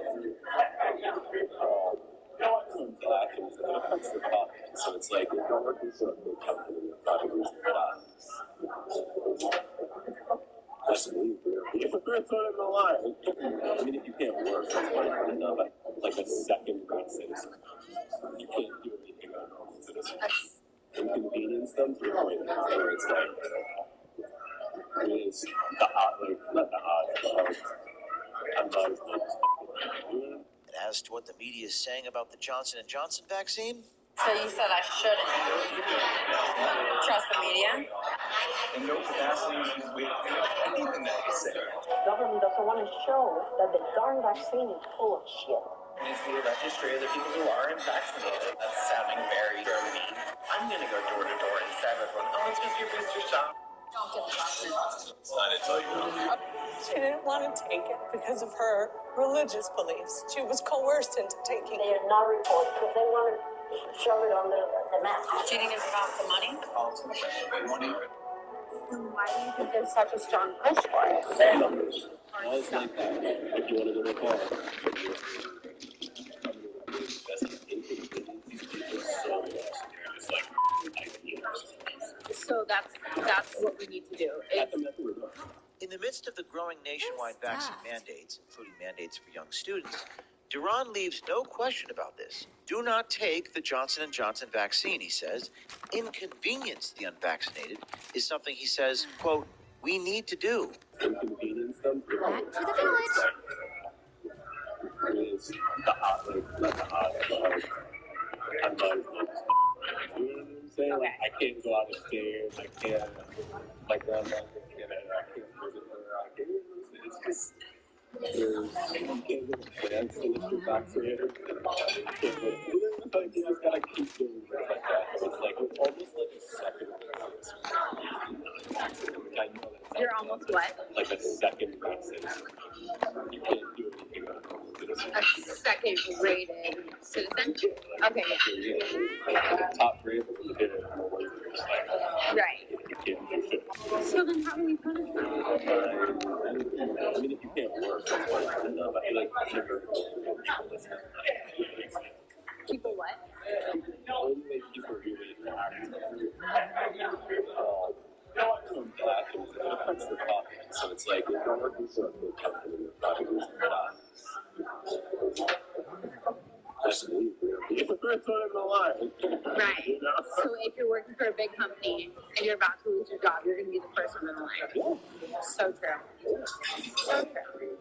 actions that affects the public. So it's like, if you're working for a big company, you're probably losing jobs. That's me. It's not in the line. I mean, if you can't work, that's one thing, but like a second-rate citizen. You can't do anything on a normal citizen. Inconvenience them to the point where it's like, it's the odd, like, not the odd, but I'm not as much. And as to what the media is saying about the Johnson & Johnson vaccine? So you said I shouldn't trust the media? And no capacity is with anything that they say. The government doesn't want to show that the darn vaccine is full of shit. Needs to be a registry of the people who aren't vaccinated. That's sounding very mean. I'm going to go door to door and stab everyone. Oh, it's just your booster shot. Don't get the Johnson & Johnson. It's not until you know. She didn't want to take it because of her religious beliefs. She was coerced into taking They it. are not reported because they want to shove it on the map. Do you think it's about the money? Politics, money. Then why do you think there's such a strong push for it? Numbers. All is like that. If you want to go to bar. That's an inconvenience. These people so lost. They're just like 19 years. So that's what we need to do. In the midst of the growing nationwide vaccine mandates, including mandates for young students, Durant leaves no question about this. Do not take the Johnson & Johnson vaccine, he says. Inconvenience the unvaccinated is something he says, quote, we need to do. Inconvenience them. Back to the village. It's the odd, like, not the odd, but I'm not as much. You know what I'm saying? Like, I can't go out upstairs. I can't, my grandma's looking at it. I can't visit her. I can't, it's just, you can't go to dance unless you're vaccinated. You can't go to, like, you just gotta keep doing things like that. So it's like, it's almost like a second rate. I know that You're almost what? like a second rate citizen. You can't do anything on a normal citizen. A second rated citizen. Okay, yeah. Top grade, but when you did it, Right. So then how do we punish them? I mean, if you can't work, that's fine enough. I feel like People what? only way people really interact come back and it affects their pocket. So it's like if you're working for a big company, your pocket is not. Just leave. That's what I'm gonna lie. Right. You know? So if you're working for a big company and you're about to lose your job, you're going to be the first one in line. So true. So true.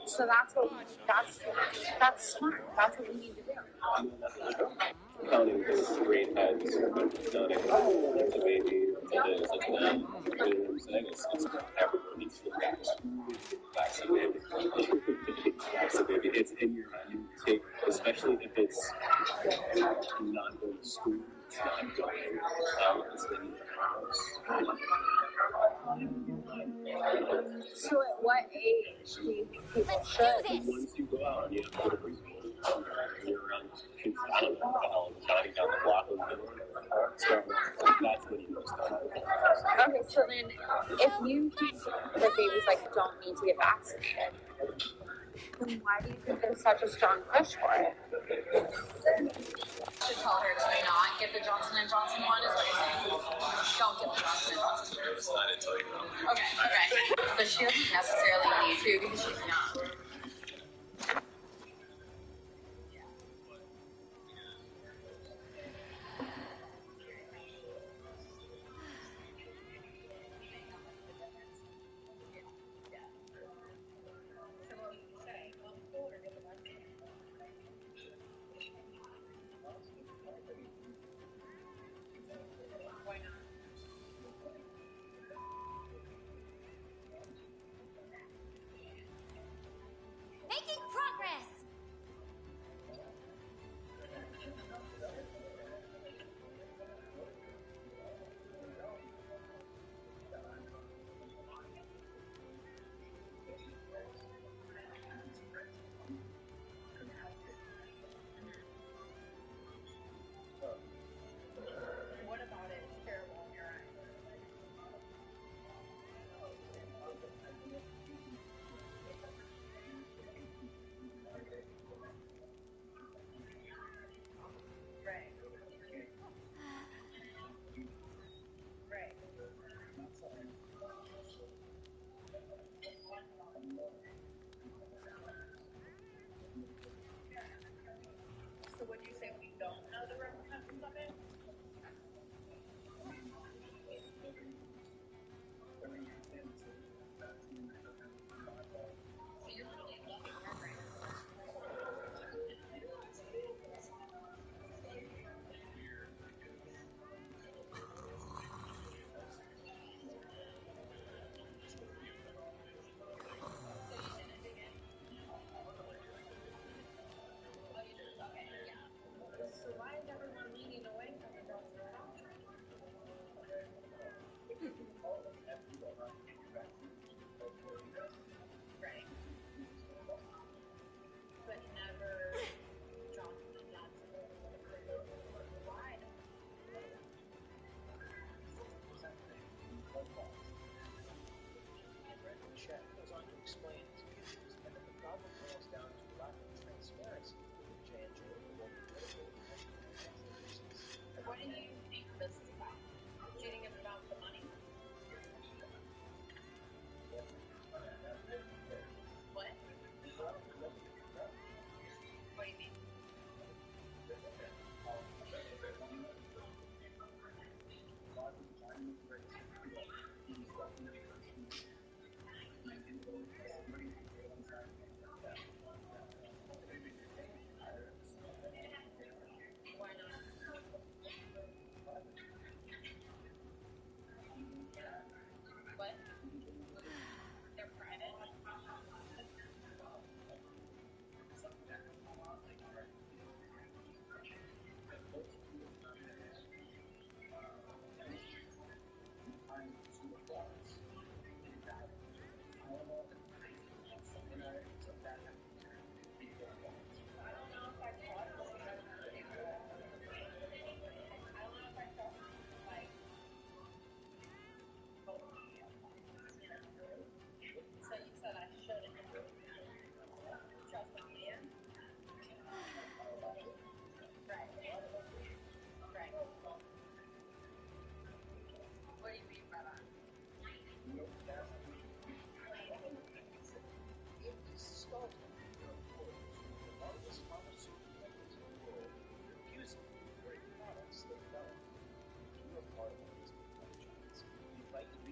So that's smart. That's what we need to do. Counting those great heads, counting there's a baby, there's like that. You know what I'm saying? It's everyone needs to vaccinate. Vaccinate. It's in your hand. You take, especially if it's not going to school, it's not going out, it's in your house. So at what age do you think people should? Once you go out and you have to go to preschool, you're around kids, I don't know what the hell, counting down the block of the door. So that's when you start. Okay, so then if you think that babies don't need to get vaccinated, then why do you think there's such a strong push for it? To tell her to not get the Johnson & Johnson one is what you're saying. Don't get the Johnson & Johnson one. I didn't tell you that. Okay. But she doesn't necessarily need to because she's young.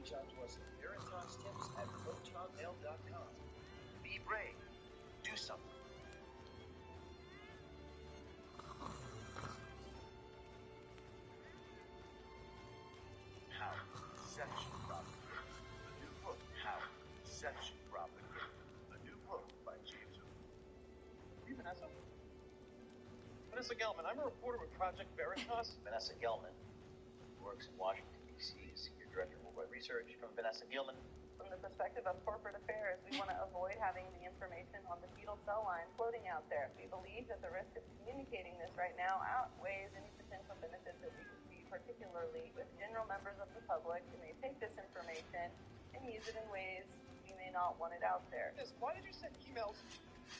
reach out to us at VeritasTips@protonmail.com. Be brave. Do something. How Deception Propagated. A new book, How Deception Propagated. A new book by James. Are you Vanessa? Vanessa Gelman. I'm a reporter with Project Veritas. Vanessa Gelman works in Washington, D.C. as Senior Director of Worldwide Research. From Vanessa Gelman. From the perspective of corporate affairs, we want to avoid having the information on the fetal cell line floating out there. We believe that the risk of communicating this right now outweighs any potential benefits that we could see, particularly with general members of the public who may take this information and use it in ways we may not want it out there. Why did you send emails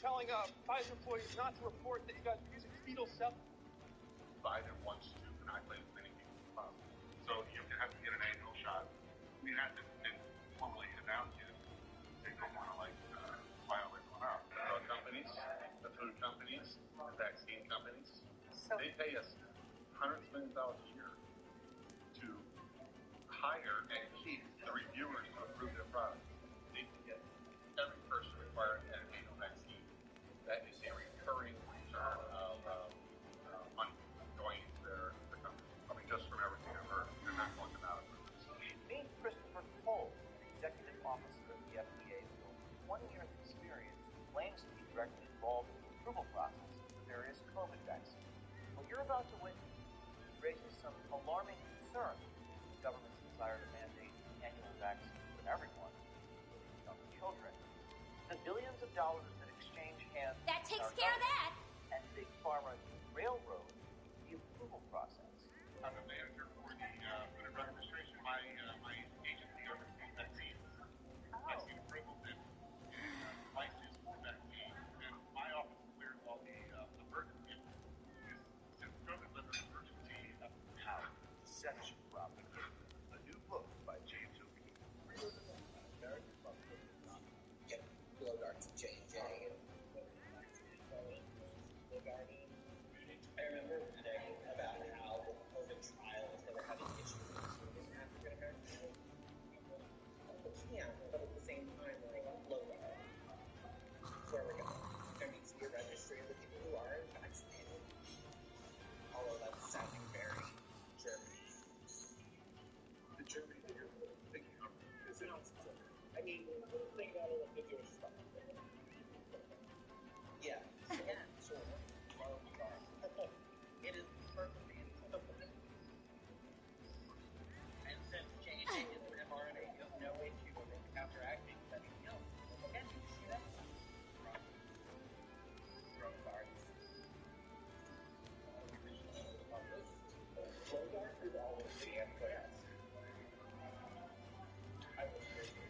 telling Pfizer employees not to report that you guys were using fetal cell? Pfizer wants to inoculate as many people as possible. So you have to get an annual shot. It hasn't been formally announced yet. They don't want to file everyone out. The drug companies, the food companies, the vaccine companies, they pay us hundreds of millions of dollars a year to hire and keep the reviewers to approve their products. They can get every person required an annual vaccine. That is a recurring return of money going into their company. I mean, just from everything I've heard, they're not going to out of it. Meet Christopher Cole, executive officer of the FDA with over 20 years of experience, claims to be directly involved in the approval process of various COVID vaccines. What you're about to witness raises some alarming concerns with the government's desire to mandate annual vaccines for everyone, including young children. The billions of dollars that exchange hands That takes care of that. and Big Pharma railroad the approval process. I'm the manager for the Drug Administration. My agency oversees vaccines, vaccine approvals, and licenses for vaccines. And my office clears all the emergency. Since COVID was an emergency. How Deception Propagated. A new book by James O'Keefe. Get blow darts at J&J. I remember today about how the COVID trials, they were having issues with African American people. Yeah, but at the same time, blow dart. Where we go? There needs to be a registry of the people who are vaccinated. Although that's sounding very Germany. The Germany that you're thinking of is it? I mean, think about all of the Jewish stuff. Yeah. Sort of. It is perfectly acceptable. And since changing into mRNA, you have no issue with it counteracting anything else. And you see that? Throw darts. Throw darts is always the answer. I was crazy.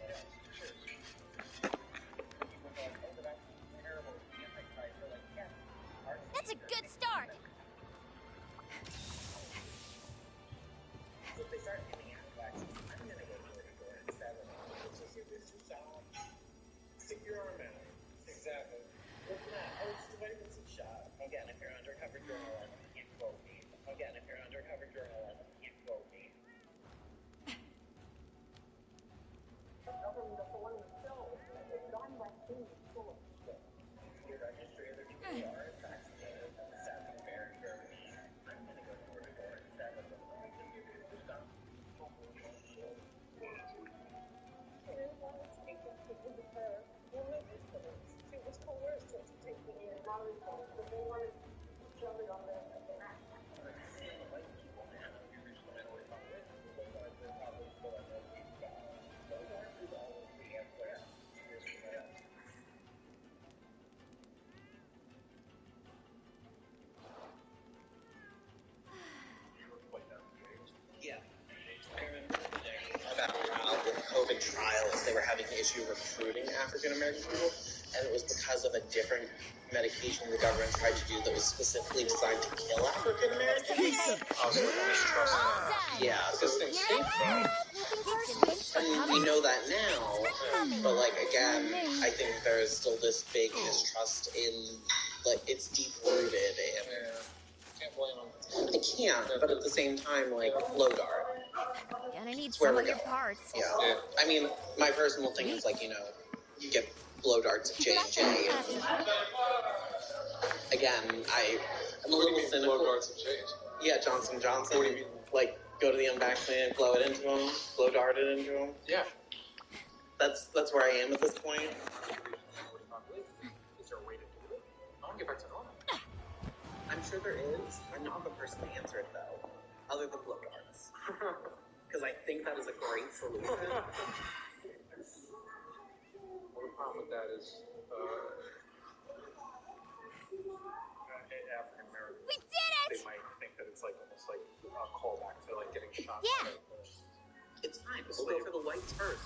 Sure. People go, oh, the vaccine's terrible. The antichrist are like, yeah. That's a good start. So if they start handing out vaccines, I'm going to go door to door and sell it. Let's just give this a shot. Stick your arm out. Exactly. What's that? Oh, it's the vitamin C shot. Again, if you're undercover journalist, you can't quote me. Again, if you're undercover journalist, you can't quote me. The government doesn't want to show that John vaccine is full of shit. Your registry of the people who are vaccinated, South America, Germany. I'm going to go door to door and sell it. Karen wanted to take it because of her religious beliefs. She was coerced into taking it, not result, but they wanted to shove it on their back. Seeing white people now, you're just no matter what white people are, they're probably full of no people. No one is always the answer. Here's what else. Yeah. I remember today about how with COVID trials, they were having an issue recruiting African American people, and it was because of a different medication the government tried to do that was specifically designed to kill African Americans. Also, mistrust. Yeah, system safety. We know that now, but again, I think there is still this big mistrust in, it's deep rooted in. Can't blame them. I can't, but at the same time, blow dart. Gonna need It's where some we're of your going. parts. Yeah. I mean, my personal thing is like, you know, you get blow darts at J&J. Again, I'm a little cynical. Blow darts at J&J? Yeah, Johnson & Johnson. What do you mean? Like, go to the unvaccinated, blow it into them, blow dart it into them. Yeah. That's where I am at this point. Is there a way to do it? I want to get back to normal. I'm sure there is. I'm not the person to answer it, though, other than blow darts. Because I think that is a great solution. Well, the problem with that is, African Americans. We did it! They might think that it's like almost like a callback to like getting shot. Yeah. It's fine. We'll go for the whites first.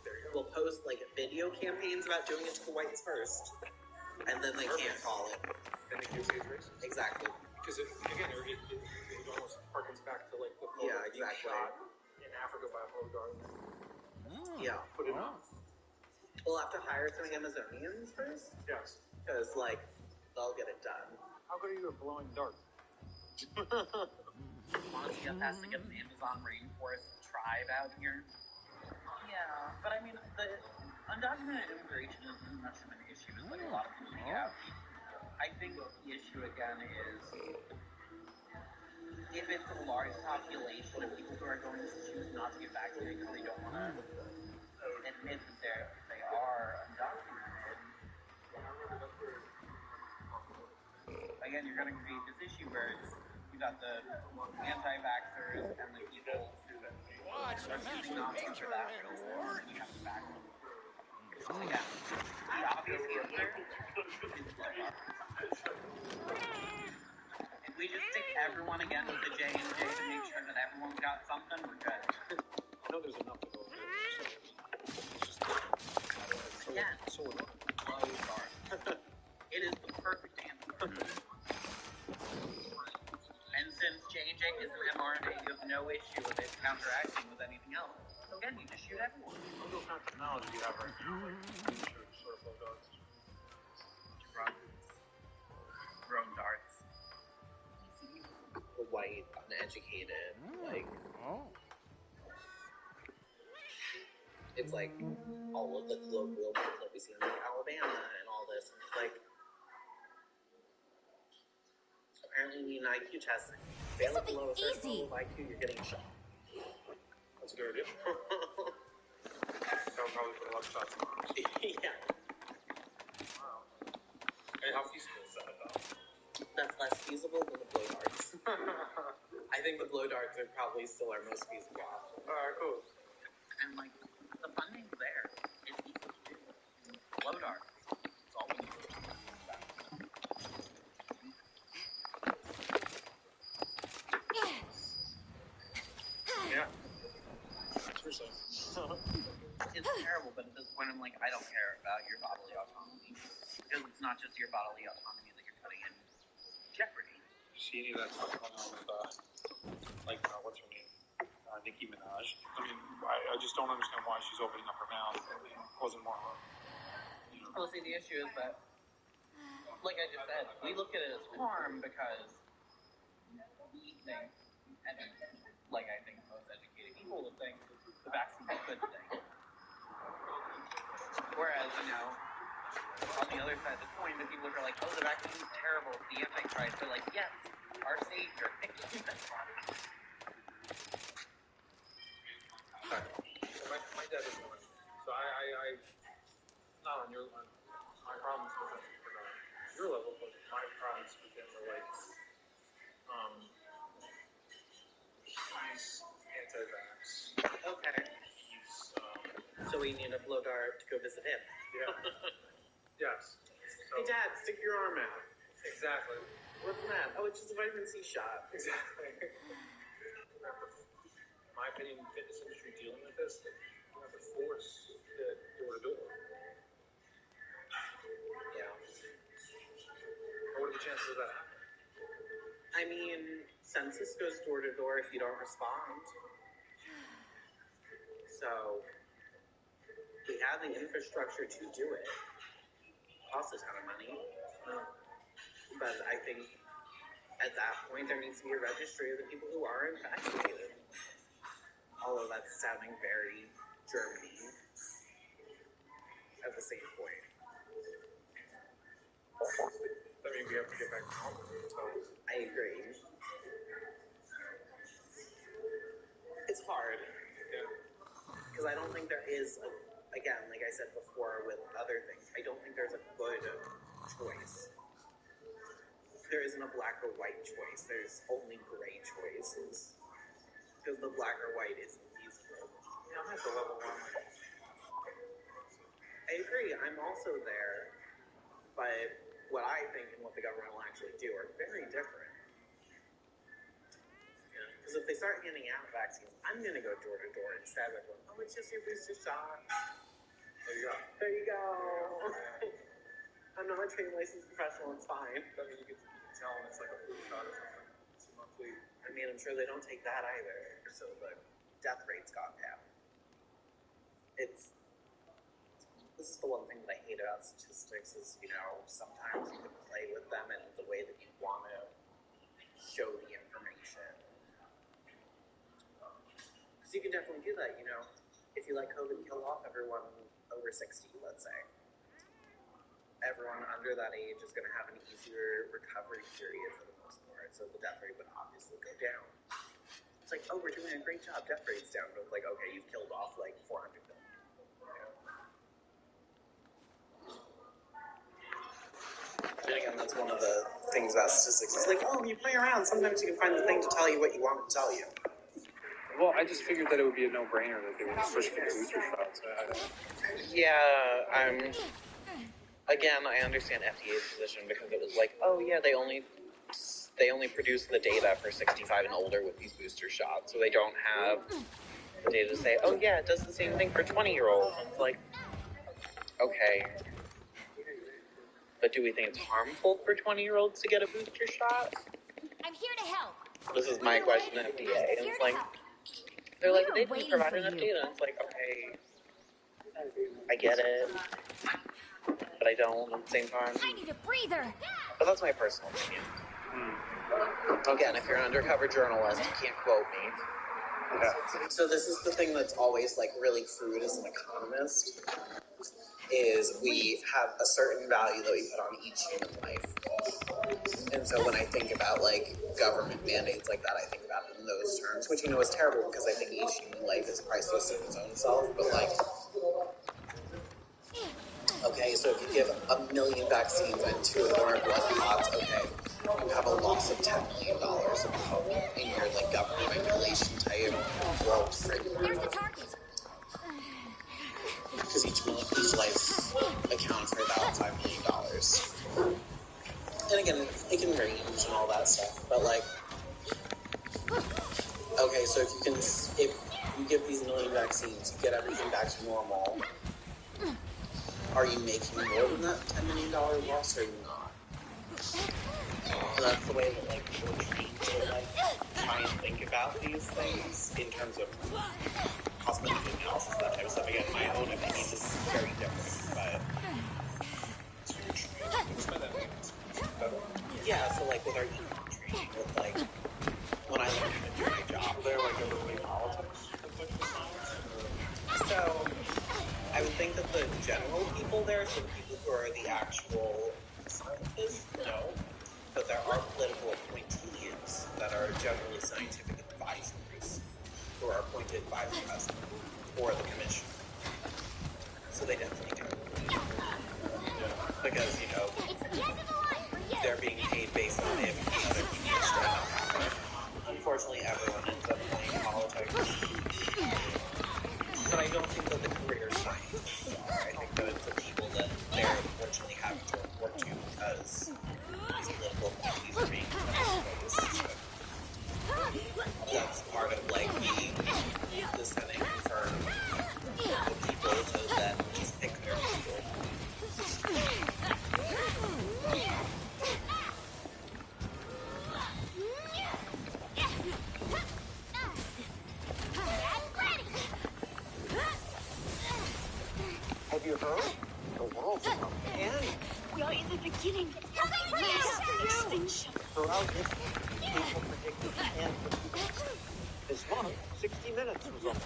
There you go. We'll post like video campaigns about doing it to the whites first, and then they can't call it. Then they can't say it's racist. Exactly. Because it almost harkens back to like the being shot in Africa by a blow dart. Yeah. Put it on. We'll have to hire some Amazonians first. Yes. Because like they'll get it done. How good are you at blowing darts? Honestly, has to get an Amazon rainforest tribe out here. Yeah, but I mean, the undocumented immigration isn't much of an issue as like a lot of people make out. I think the issue again is if it's a large population of people who are going to choose not to get vaccinated because they don't want to admit that they are undocumented. Again, you're going to create this issue where you got the anti-vaxxers and the people who are choosing not to for that reason. You have to back them. Again, the obvious answer is if we just stick everyone again with the J&J to make sure that everyone's got something, we're good. I know there's enough to go around. Again, it is the perfect answer. And since J&J is an mRNA, you have no issue with it counteracting with anything else. So again, you just shoot everyone. What kind of technology do you have right now? Sort of blow darts. Throwing darts. The white, uneducated, like... It's like all of the colloquial words that we see in like Alabama and all this. And it's like... Apparently we need an IQ testing. Fail it below a certain level of IQ, you're getting shot. That's a good idea. That would probably put a lot of shots in. Yeah. Wow. Hey, how feasible is that, though? That's less feasible than the blow darts. I think the blow darts are probably still our most feasible option. Alright, cool. And like, the funding's there. It's easy to do. Blow darts. It's all we need. Yeah. Seriously. It's terrible, but at this point I'm like, I don't care about your bodily autonomy. Because it's not just your bodily autonomy that you're putting in jeopardy. You see any of that stuff going on with, what's her name? Nicki Minaj. I mean, I just don't understand why she's opening up her mouth. It wasn't more her. You know. Well, see, the issue is that, like I just said, we look at it as harm because we think, and like I think most educated people would think, the vaccine is a good thing. Whereas, you know, on the other side of the coin, the people who are like, oh, the vaccine is terrible, it's the Antichrist. They're like, yes, our savior. My dad is one. So I not on my problems with your level, but my problems with him are like, he's anti-vax. Okay. So we need a blow dart to go visit him. Yeah. Yes. So, hey, Dad, stick your arm out. Exactly. What's that? Oh, it's just a vitamin C shot. Exactly. In my opinion, the fitness industry dealing with this, you have to force it door to door. Yeah. What are the chances of that? I mean, census goes door to door if you don't respond. So, we have the infrastructure to do it. Costs a ton of money. But I think at that point there needs to be a registry of the people who aren't vaccinated. although that's sounding very Germany at the same point. That means we have to get back to normal. So I agree. It's hard. Because I don't think there is, again, like I said before with other things, I don't think there's a good choice. There isn't a black or white choice. There's only gray choices. Because the black or white isn't feasible. yeah, I'm at the level one. I agree. I'm also there. But what I think and what the government will actually do are very different. Because if they start handing out vaccines, I'm going to go door to door and stab everyone. Oh, it's just your booster shot. There you go. There you go. I'm not a trained licensed professional. It's fine. I mean, you can tell them it's like a flu shot or something. It's a monthly. I mean, I'm sure they don't take that either. So the death rate's gone down. This is the one thing that I hate about statistics is, sometimes you can play with them in the way that you want to show the information. Because you can definitely do that, If you let COVID kill off everyone over 60, let's say, everyone under that age is going to have an easier recovery period for the most part, so the death rate would obviously go down. It's like, oh, we're doing a great job, death rate's down, but like, okay, you've killed off like 400 million. And again, that's one of the things about statistics. It's like, oh, you play around, sometimes you can find the thing to tell you what you want to tell you. Well, I just figured that it would be a no-brainer that they would switch to the booster shots. Yeah, again, I understand FDA's position because it was like, oh yeah, they only produce the data for 65 and older with these booster shots, so they don't have the data to say, oh yeah, it does the same thing for 20-year-olds. And it's like, okay, but do we think it's harmful for 20-year-olds to get a booster shot? I'm here to help. This is my question to FDA, and it's like, they're like, they didn't provide enough data. And it's like, okay, I get it, but I don't at the same time. I need a breather. But that's my personal opinion. Again, if you're an undercover journalist, you can't quote me. Yeah. So this is the thing that's always like really crude as an economist, is we have a certain value that we put on each human life. And so when I think about like government mandates like that, I think about it in those terms, which is terrible because I think each human life is priceless in its own self, but like, okay, so if you give 1 million vaccines and 2 of them are blood clots, okay, you have a loss of $10 million in your like government regulation type world framework. There's the target. Because each life accounts for about $5 million. And again, it can range and all that stuff, but like, okay, so if you give these 1 million vaccines, you get everything back to normal, are you making more than that $10 million loss, or are you not? And that's the way that like people are trained to like try and think about these things in terms of cost-benefit analysis, that type of stuff. Again, my own opinion is very different, but yeah, so like with our econ training, with like when I learned how to do my job, they're like everybody politics. So I would think that the general people there, so the people who are the actual scientists, no, but there are political appointees that are generally scientific advisors who are appointed by the president or the commission. So they definitely do. Because, they're being paid based on if the other people are straight up. Unfortunately, everyone ends up playing politics. But I don't think that the career scientists are. I think that it's the people that they're unfortunately having to report to because these political appointees are being put. That's part of like the Senate confirm the people to then just pick their people. Have you heard? The world's coming to an end. We are in the beginning of mass extinction. Throughout history, people predicted the end of humanity. This month, 60 Minutes was on.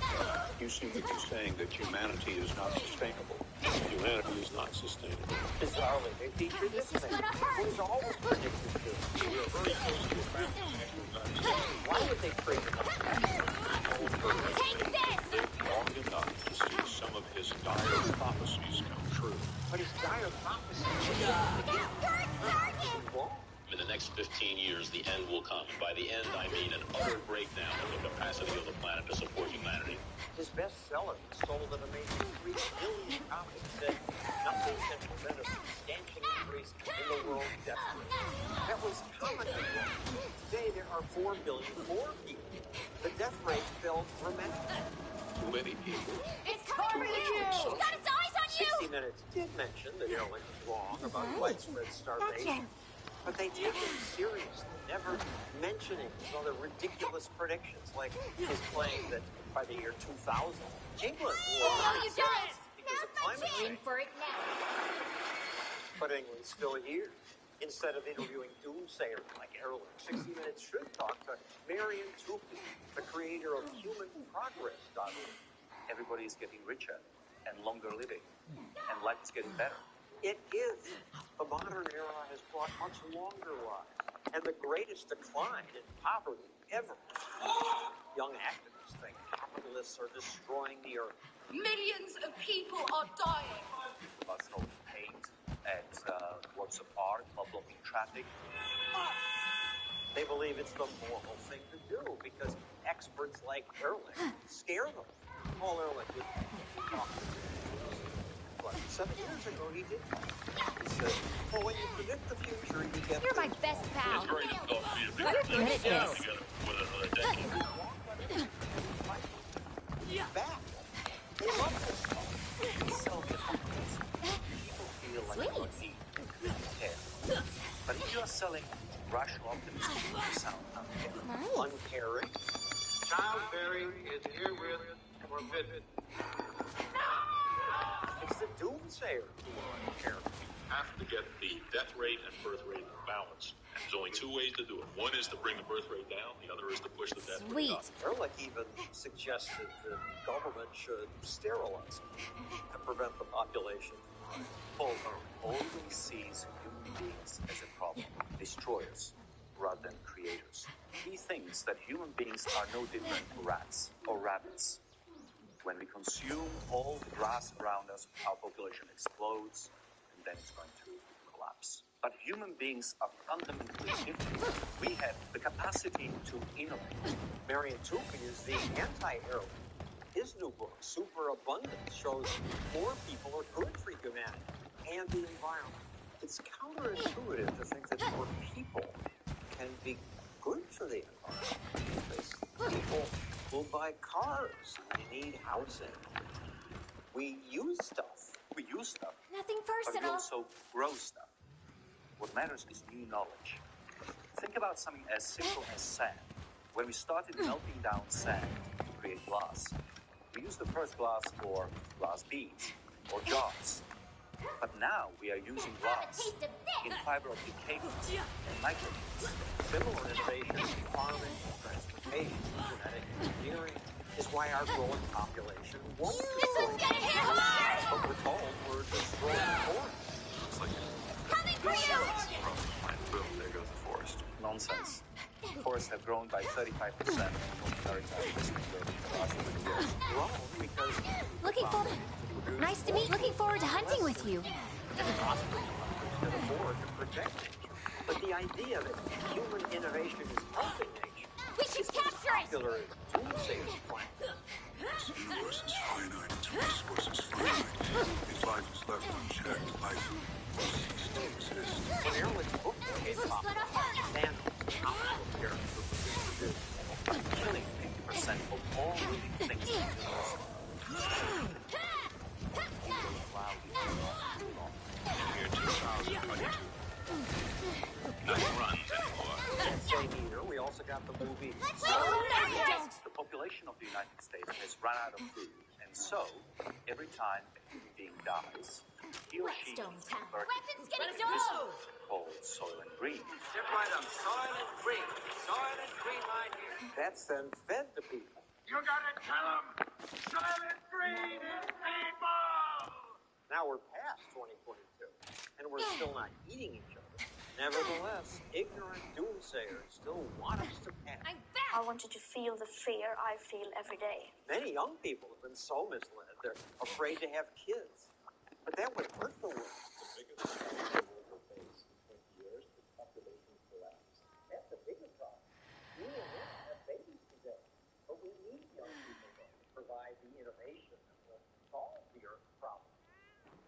You seem to be saying that humanity is not sustainable. Humanity is not sustainable. Bizarrely, they featured this thing. It was always predicted to. We are very close to a family exercise. Why would they create it? Take this! Lived long enough to see some of his dire prophecies come true. But his dire prophecies In the next 15 years, the end will come. By the end, I mean an utter breakdown of the capacity of the planet to support humanity. His bestseller sold at amazing 3 million copies. Said nothing can prevent a substantial increase in the world death rate. That was comically wrong. Today, there are 4 billion more people. The death rate fell dramatically. Too many people. It's coming for you! It's got its eyes on you! 60 Minutes did mention that Ehrlich was wrong about widespread starvation. But they take him seriously, never mentioning his other ridiculous predictions, like his claim that by the year 2000, England will Oh, you don't! because of climate change. For it now. But England's still here. Instead of interviewing doomsayers like Ehrlich, 60 Minutes should talk to Marian Tupy, the creator of HumanProgress.org. Everybody is getting richer and longer living, and life is getting better. It is. The modern era has brought much longer lives and the greatest decline in poverty ever. Young activists think capitalists are destroying the earth. Millions of people are dying. About stolen paint and works of art while blocking traffic. They believe it's the moral thing to do because experts like Ehrlich scare them. Paul Ehrlich would talk to them. But 7 years ago, he did. He said, well, when you predict the future, you get... You're my best pal. It's very difficult for me to You're good at this. together with another decade. Back. They love this stuff. It's self-confidence. People feel like they don't need to care. But if you are selling rational optimism, you sound uncaring. Uncaring? Childbearing is herewith forbidden. It's the doomsayer who are uncaring. Have to get the death rate and birth rate in balance. And there's only two ways to do it. One is to bring the birth rate down. The other is to push the death rate up. Ehrlich even suggested the government should sterilize to prevent the population. Paul always sees human beings as a problem, destroyers rather than creators. He thinks that human beings are no different to rats or rabbits. When we consume all the grass around us, our population explodes, and then it's going to collapse. But human beings are fundamentally different. We have the capacity to innovate. Marian Tupy is the anti-Ehrlich. His new book, Superabundance, shows more people are good for humanity and the environment. It's counterintuitive to think that more people can be good for the environment. People will buy cars. We need housing. We use stuff. Nothing But we personal. also grow stuff. What matters is new knowledge. Think about something as simple as sand. When we started melting down sand to create glass, we used the first glass for glass beads or jars. But now we are using glass in fiber optic cables and microbeads. Similar innovations in farming, transportation, genetic engineering is why our growing population won't destroy. Gonna hit hard! But we're told we're destroying the forest. Looks like Coming for you! boom, there goes the forest. Nonsense. Forests have grown by 35% in North America in the last 20 years. Grown because Looking forward. Nice to meet. Looking forward to hunting with you. prosperous countries can afford to protect nature. But the idea that human innovation is helping nature We should capture it! popular as doomsayers plan. Universe is finite, its resources finite. If life is left unchecked, life will cease to exist. When Ehrlich's book became popular, Thanos, powerful character, was introduced. Killing 50% of all living things in the universe. Year 2022. Nothing runs anymore. Same year, we also got the movie The population of the United States has run out of food, and so every time a human being dies, he or she needs to birth Weapons getting a dull! called Soil and Green. Step right up. Soil and green. Soil and green line here. That's then fed to people. You gotta tell them, Silent Breed is people! Now we're past 2022, and we're still not eating each other. Nevertheless, ignorant doomsayers still want us to panic. I want you to feel the fear I feel every day. Many young people have been so misled, they're afraid to have kids. But that would hurt the world. The biggest challenge the world will face in 20 years is population collapse. That's the biggest problem. We will not have babies today, but we need young people to provide the innovation that will solve the Earth problem.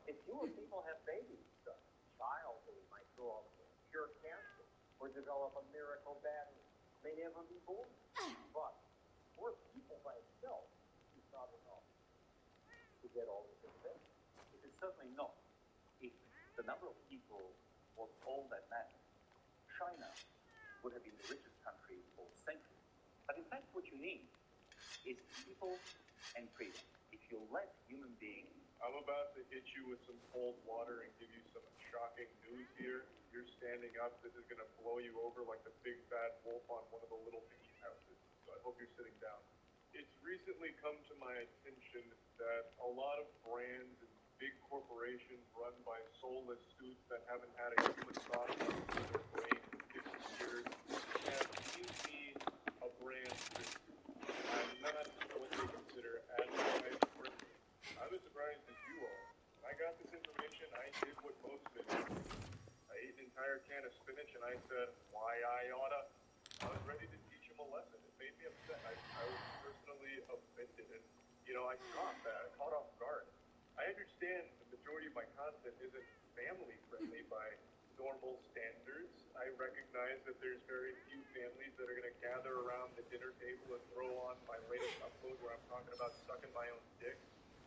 If fewer people have babies, a child who might grow up with cure cancer or develop a miracle battery may never be born. But more people by itself is not enough to get all this innovation. It is certainly not. If the number of people was all that mattered, China would have been the richest country for centuries. But in fact, what you need is people and freedom. If you let human beings... I'm about to hit you with some cold water and give you some shocking news here. You're standing up. This is going to blow you over like the big bad wolf on one of the little piggy houses. So I hope you're sitting down. It's recently come to my attention that a lot of brands and big corporations run by soulless suits that haven't had a human thought in their brain in 50 years have deemed me a brand risk. I'm not what they consider advertising worthy. I'm as surprised as you are. When I got this information, I did what most did. I ate an entire can of spinach and I said, why I oughta. I was ready to teach him a lesson. It made me upset. I was personally offended and, I caught off guard. I understand the majority of my content isn't family friendly by normal standards. I recognize that there's very few families that are going to gather around the dinner table and throw on my latest upload where I'm talking about sucking my own dick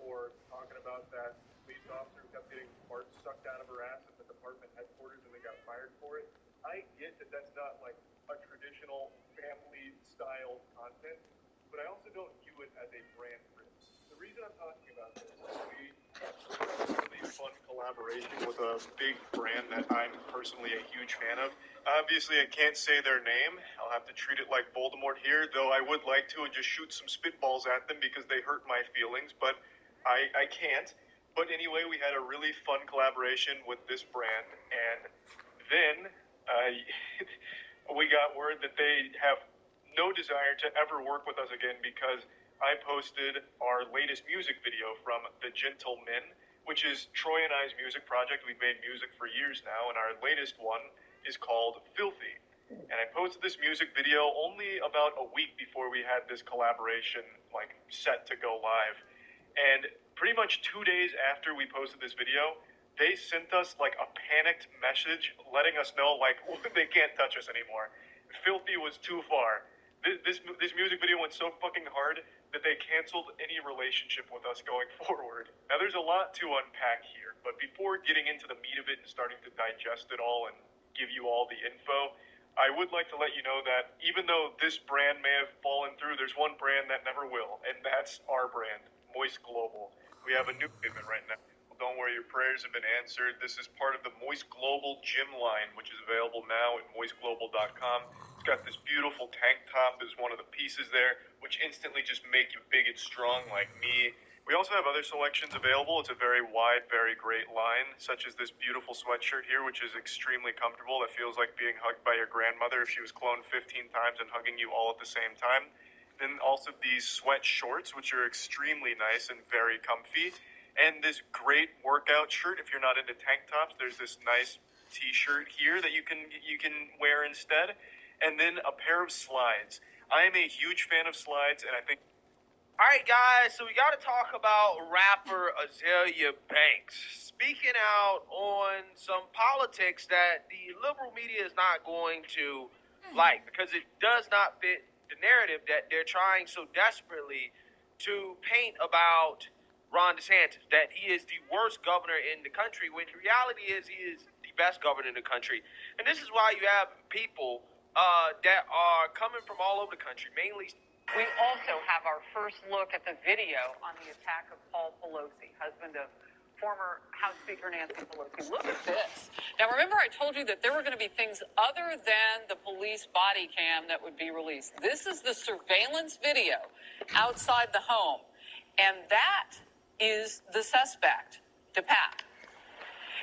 or talking about that police officer who kept getting parts sucked out of her ass at the department headquarters and they got fired for it. I get that that's not like a traditional family style content, but I also don't view it as a brand risk. The reason I'm talking about this is we have a really fun collaboration with a big brand that I'm personally a huge fan of. Obviously, I can't say their name. I'll have to treat it like Voldemort here, though I would like to and just shoot some spitballs at them because they hurt my feelings, but I can't. But anyway, we had a really fun collaboration with this brand, and then we got word that they have no desire to ever work with us again because I posted our latest music video from The Gentlemen, which is Troy and I's music project. We've made music for years now, and our latest one is called Filthy. And I posted this music video only about a week before we had this collaboration set to go live. And pretty much 2 days after we posted this video, they sent us a panicked message letting us know they can't touch us anymore. Filthy was too far. This music video went so fucking hard that they canceled any relationship with us going forward. Now there's a lot to unpack here, but before getting into the meat of it and starting to digest it all and give you all the info, I would like to let you know that even though this brand may have fallen through, there's one brand that never will, and that's our brand, Moist Global. We have a new commitment right now. Don't worry, your prayers have been answered. This is part of the Moist Global gym line, which is available now at moistglobal.com. It's got this beautiful tank top as one of the pieces there, which instantly just make you big and strong like me. We also have other selections available. It's a very wide, very great line, such as this beautiful sweatshirt here, which is extremely comfortable. It feels like being hugged by your grandmother if she was cloned 15 times and hugging you all at the same time. Then also these sweat shorts, which are extremely nice and very comfy. And this great workout shirt, if you're not into tank tops, there's this nice t-shirt here that you can wear instead. And then a pair of slides. I am a huge fan of slides, and I think... All right, guys, so we got to talk about rapper Azalea Banks speaking out on some politics that the liberal media is not going to like because it does not fit the narrative that they're trying so desperately to paint about Ron DeSantis, that he is the worst governor in the country, when the reality is he is the best governor in the country. And this is why you have people that are coming from all over the country, mainly. We also have our first look at the video on the attack of Paul Pelosi, husband of former House Speaker Nancy Pelosi. Look at this. Now, remember I told you that there were going to be things other than the police body cam that would be released. This is the surveillance video outside the home, and that is the suspect, DePape.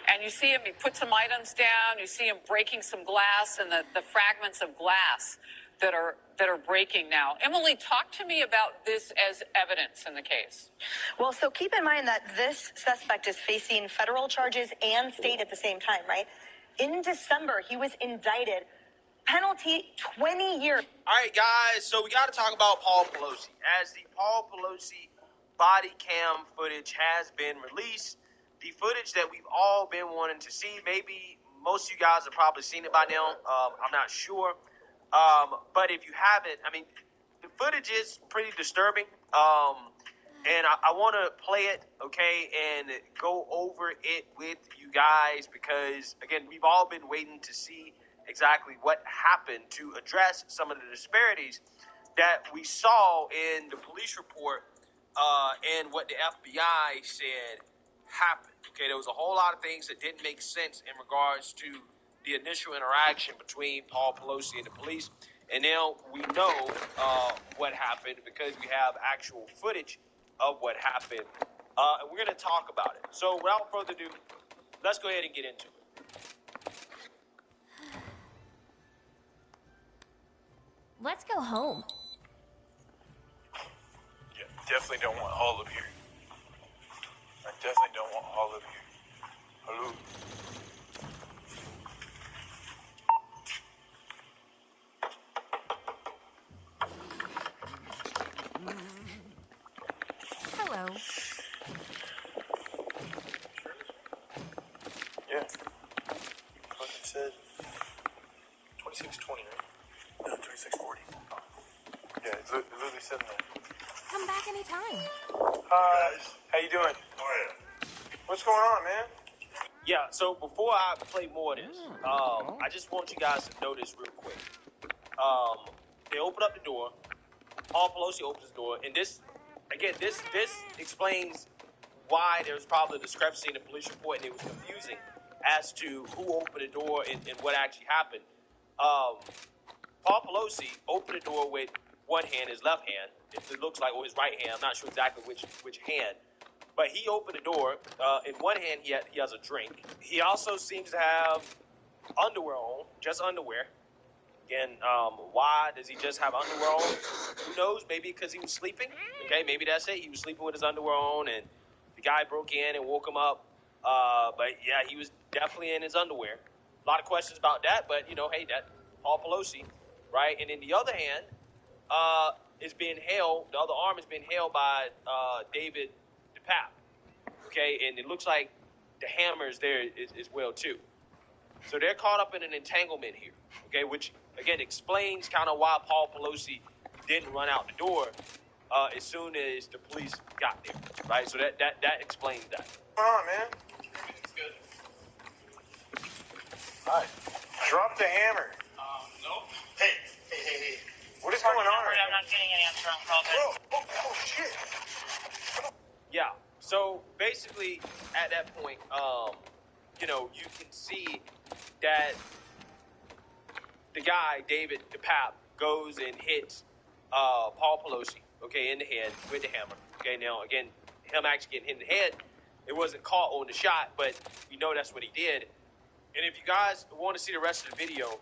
And you see him, he put some items down, you see him breaking some glass, and the fragments of glass that are breaking now. Emily, talk to me about this as evidence in the case. Well, so keep in mind that this suspect is facing federal charges and state at the same time, right? In December, he was indicted. Penalty 20 years. All right, guys, so we got to talk about Paul Pelosi. As the Paul Pelosi body cam footage has been released, the footage that we've all been wanting to see, maybe most of you guys have probably seen it by now. I'm not sure. But if you haven't, I mean, the footage is pretty disturbing. And I want to play it, okay, and go over it with you guys because, again, we've all been waiting to see exactly what happened to address some of the disparities that we saw in the police report and what the FBI said happened. Okay, there was a whole lot of things that didn't make sense in regards to the initial interaction between Paul Pelosi and the police. And now we know what happened because we have actual footage of what happened. And we're going to talk about it. So without further ado, let's go ahead and get into it. Let's go home. Yeah, definitely don't want all of you. I definitely don't want all of you. Hello? Hello. Yeah. Like I said, 2620, right? No, 2640. Yeah, it literally said that. Come back anytime. Hi. How you doing? What's going on, man? Yeah, so before I play more of this, I just want you guys to notice real quick. They open up the door. Paul Pelosi opens the door, and this explains why there's probably a discrepancy in the police report, and it was confusing as to who opened the door and what actually happened. Paul Pelosi opened the door with one hand, his left hand. It looks like, or his right hand. I'm not sure exactly which hand. But he opened the door. In one hand, he has a drink. He also seems to have underwear on, just underwear. Again, why does he just have underwear on? Who knows? Maybe because he was sleeping. Okay, maybe that's it. He was sleeping with his underwear on, and the guy broke in and woke him up. But yeah, he was definitely in his underwear. A lot of questions about that, but hey, that Paul Pelosi, right? And in the other hand, is being held. The other arm is being held by David DePape. Okay, and it looks like the hammer is there as well too. So they're caught up in an entanglement here. Okay, which again explains kind of why Paul Pelosi didn't run out the door as soon as the police got there. Right. So that explains that. Come on, man. It's good. Hi. Drop the hammer. No. Hey. What is going on? I'm not getting an answer on call. Oh, shit. Yeah. So basically, at that point, you can see that the guy, David DePape, goes and hits Paul Pelosi, okay, in the head with the hammer. Okay, now, again, him actually getting hit in the head, it wasn't caught on the shot, but we know that's what he did. And if you guys want to see the rest of the video,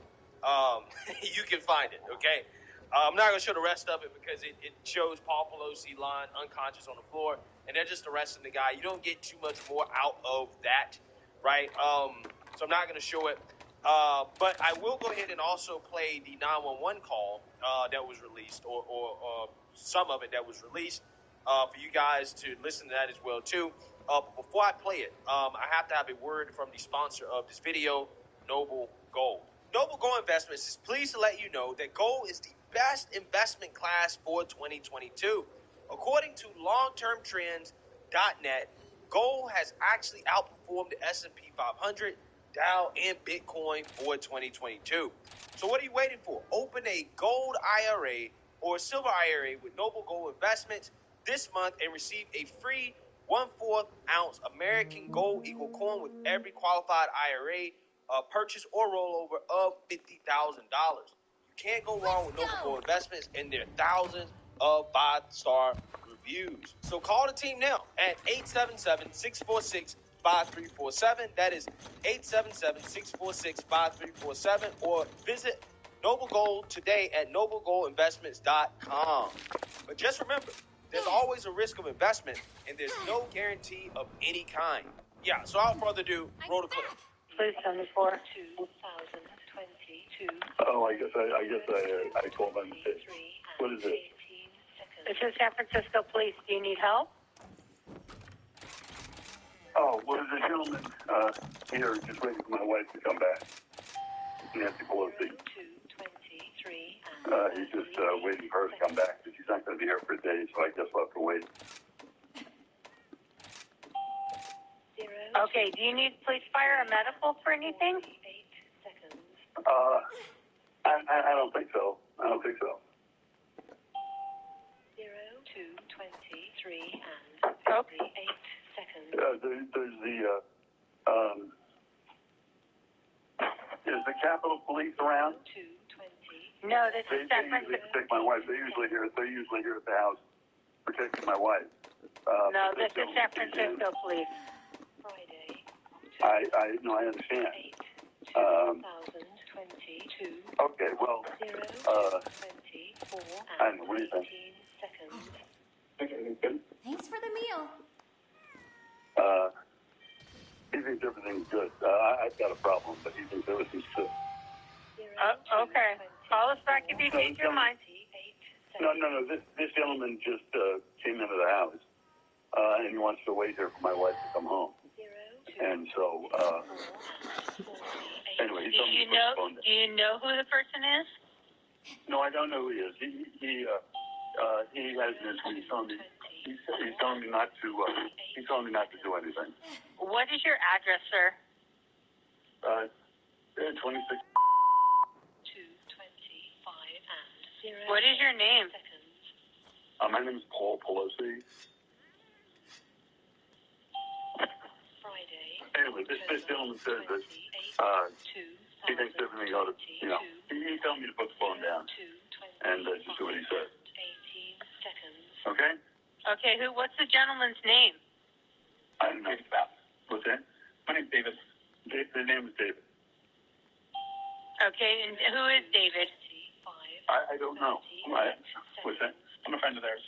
you can find it, okay? I'm not going to show the rest of it because it shows Paul Pelosi lying unconscious on the floor, and they're just arresting the guy. You don't get too much more out of that, right? So I'm not going to show it. But I will go ahead and also play the 911 call that was released, or some of it that was released, for you guys to listen to that as well, too. Before I play it, I have to have a word from the sponsor of this video, Noble Gold. Noble Gold Investments is pleased to let you know that gold is the best investment class for 2022. According to longtermtrends.net, gold has actually outperformed the S&P 500, Dow, and Bitcoin for 2022. So what are you waiting for? Open a gold IRA or a silver IRA with Noble Gold Investments this month and receive a free 1/4 ounce American Gold Eagle coin with every qualified IRA purchase or rollover of $50,000. You can't go wrong with Noble Gold Investments and their thousands of 5-star reviews. So call the team now at 877-646-5347. That is 877-646-5347, or visit Noble Gold today at noblegoldinvestments.com. But just remember, there's always a risk of investment, and there's no guarantee of any kind. Yeah, so without further ado, roll the clip. Please 74. 2022. Oh, I guess I called by mistake. What is it? This is San Francisco Police. Do you need help? Oh, well, there's a gentleman here just waiting for my wife to come back. Nancy Pelosi. 223. He's just waiting for her to come back. She's not going to be here for a day, so I guess we'll have to wait. Okay, do you need police, fire, or medical for anything? 8 seconds. I don't think so. I don't think so. 0 to 23 and 58 seconds. There's is the Capitol Police around? 220. No, this They is San usually Francisco. protect my wife. They're usually here at the house protecting my wife. No, this is San Francisco Police. Friday. I understand. 2022. Okay, well, 0 to 24 and and what do you think? 18 seconds. Thanks for the meal. He thinks everything's good. I've got a problem, but he thinks everything's good. Okay. Call us back if you change your mind. No. This gentleman just came into the house, and he wants to wait here for my wife to come home. And so, anyway, he told me to put the phone down. Do you know who the person is? No, I don't know who he is. He has this. He's telling me not to. He's telling me not to do anything. What is your address, sir? 26. 225 and 0. What is your name? My name is Paul Pelosi. Friday. Anyway, this gentleman says that he thinks everything ought to, he's telling me to put the phone down and just do what he says. 18 seconds. Okay? Okay, what's the gentleman's name? I don't know. What's that? My name's David. The name is David. Okay, and who is David? I don't know. What's that? I'm a friend of theirs.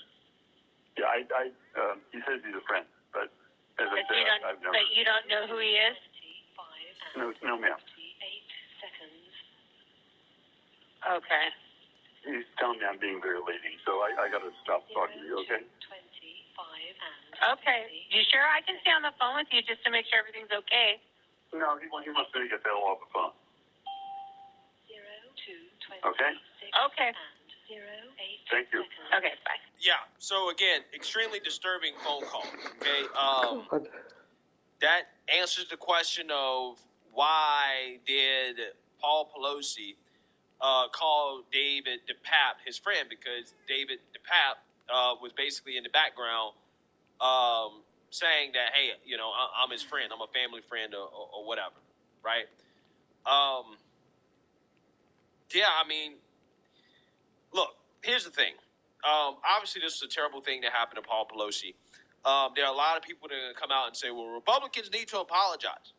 Yeah, he says he's a friend, but as I said, I've never. But you don't know who he is? No, ma'am. 8 seconds. Okay. He's telling me I'm being very leading, so I got to stop talking to you, okay? 25 and Okay. You sure I can stay on the phone with you just to make sure everything's okay? No, he wants me to get the hell off the phone. 0 to 26 Okay? Okay. and 0 8 Thank you. seconds. Okay, bye. Yeah, so again, extremely disturbing phone call, okay? God. That answers the question of why did Paul Pelosi call David DePape his friend, because David DePape was basically in the background saying that, hey, I'm his friend, I'm a family friend or whatever, right? Yeah, I mean, look, here's the thing. Obviously, this is a terrible thing that happened to Paul Pelosi. There are a lot of people that are going to come out and say, well, Republicans need to apologize.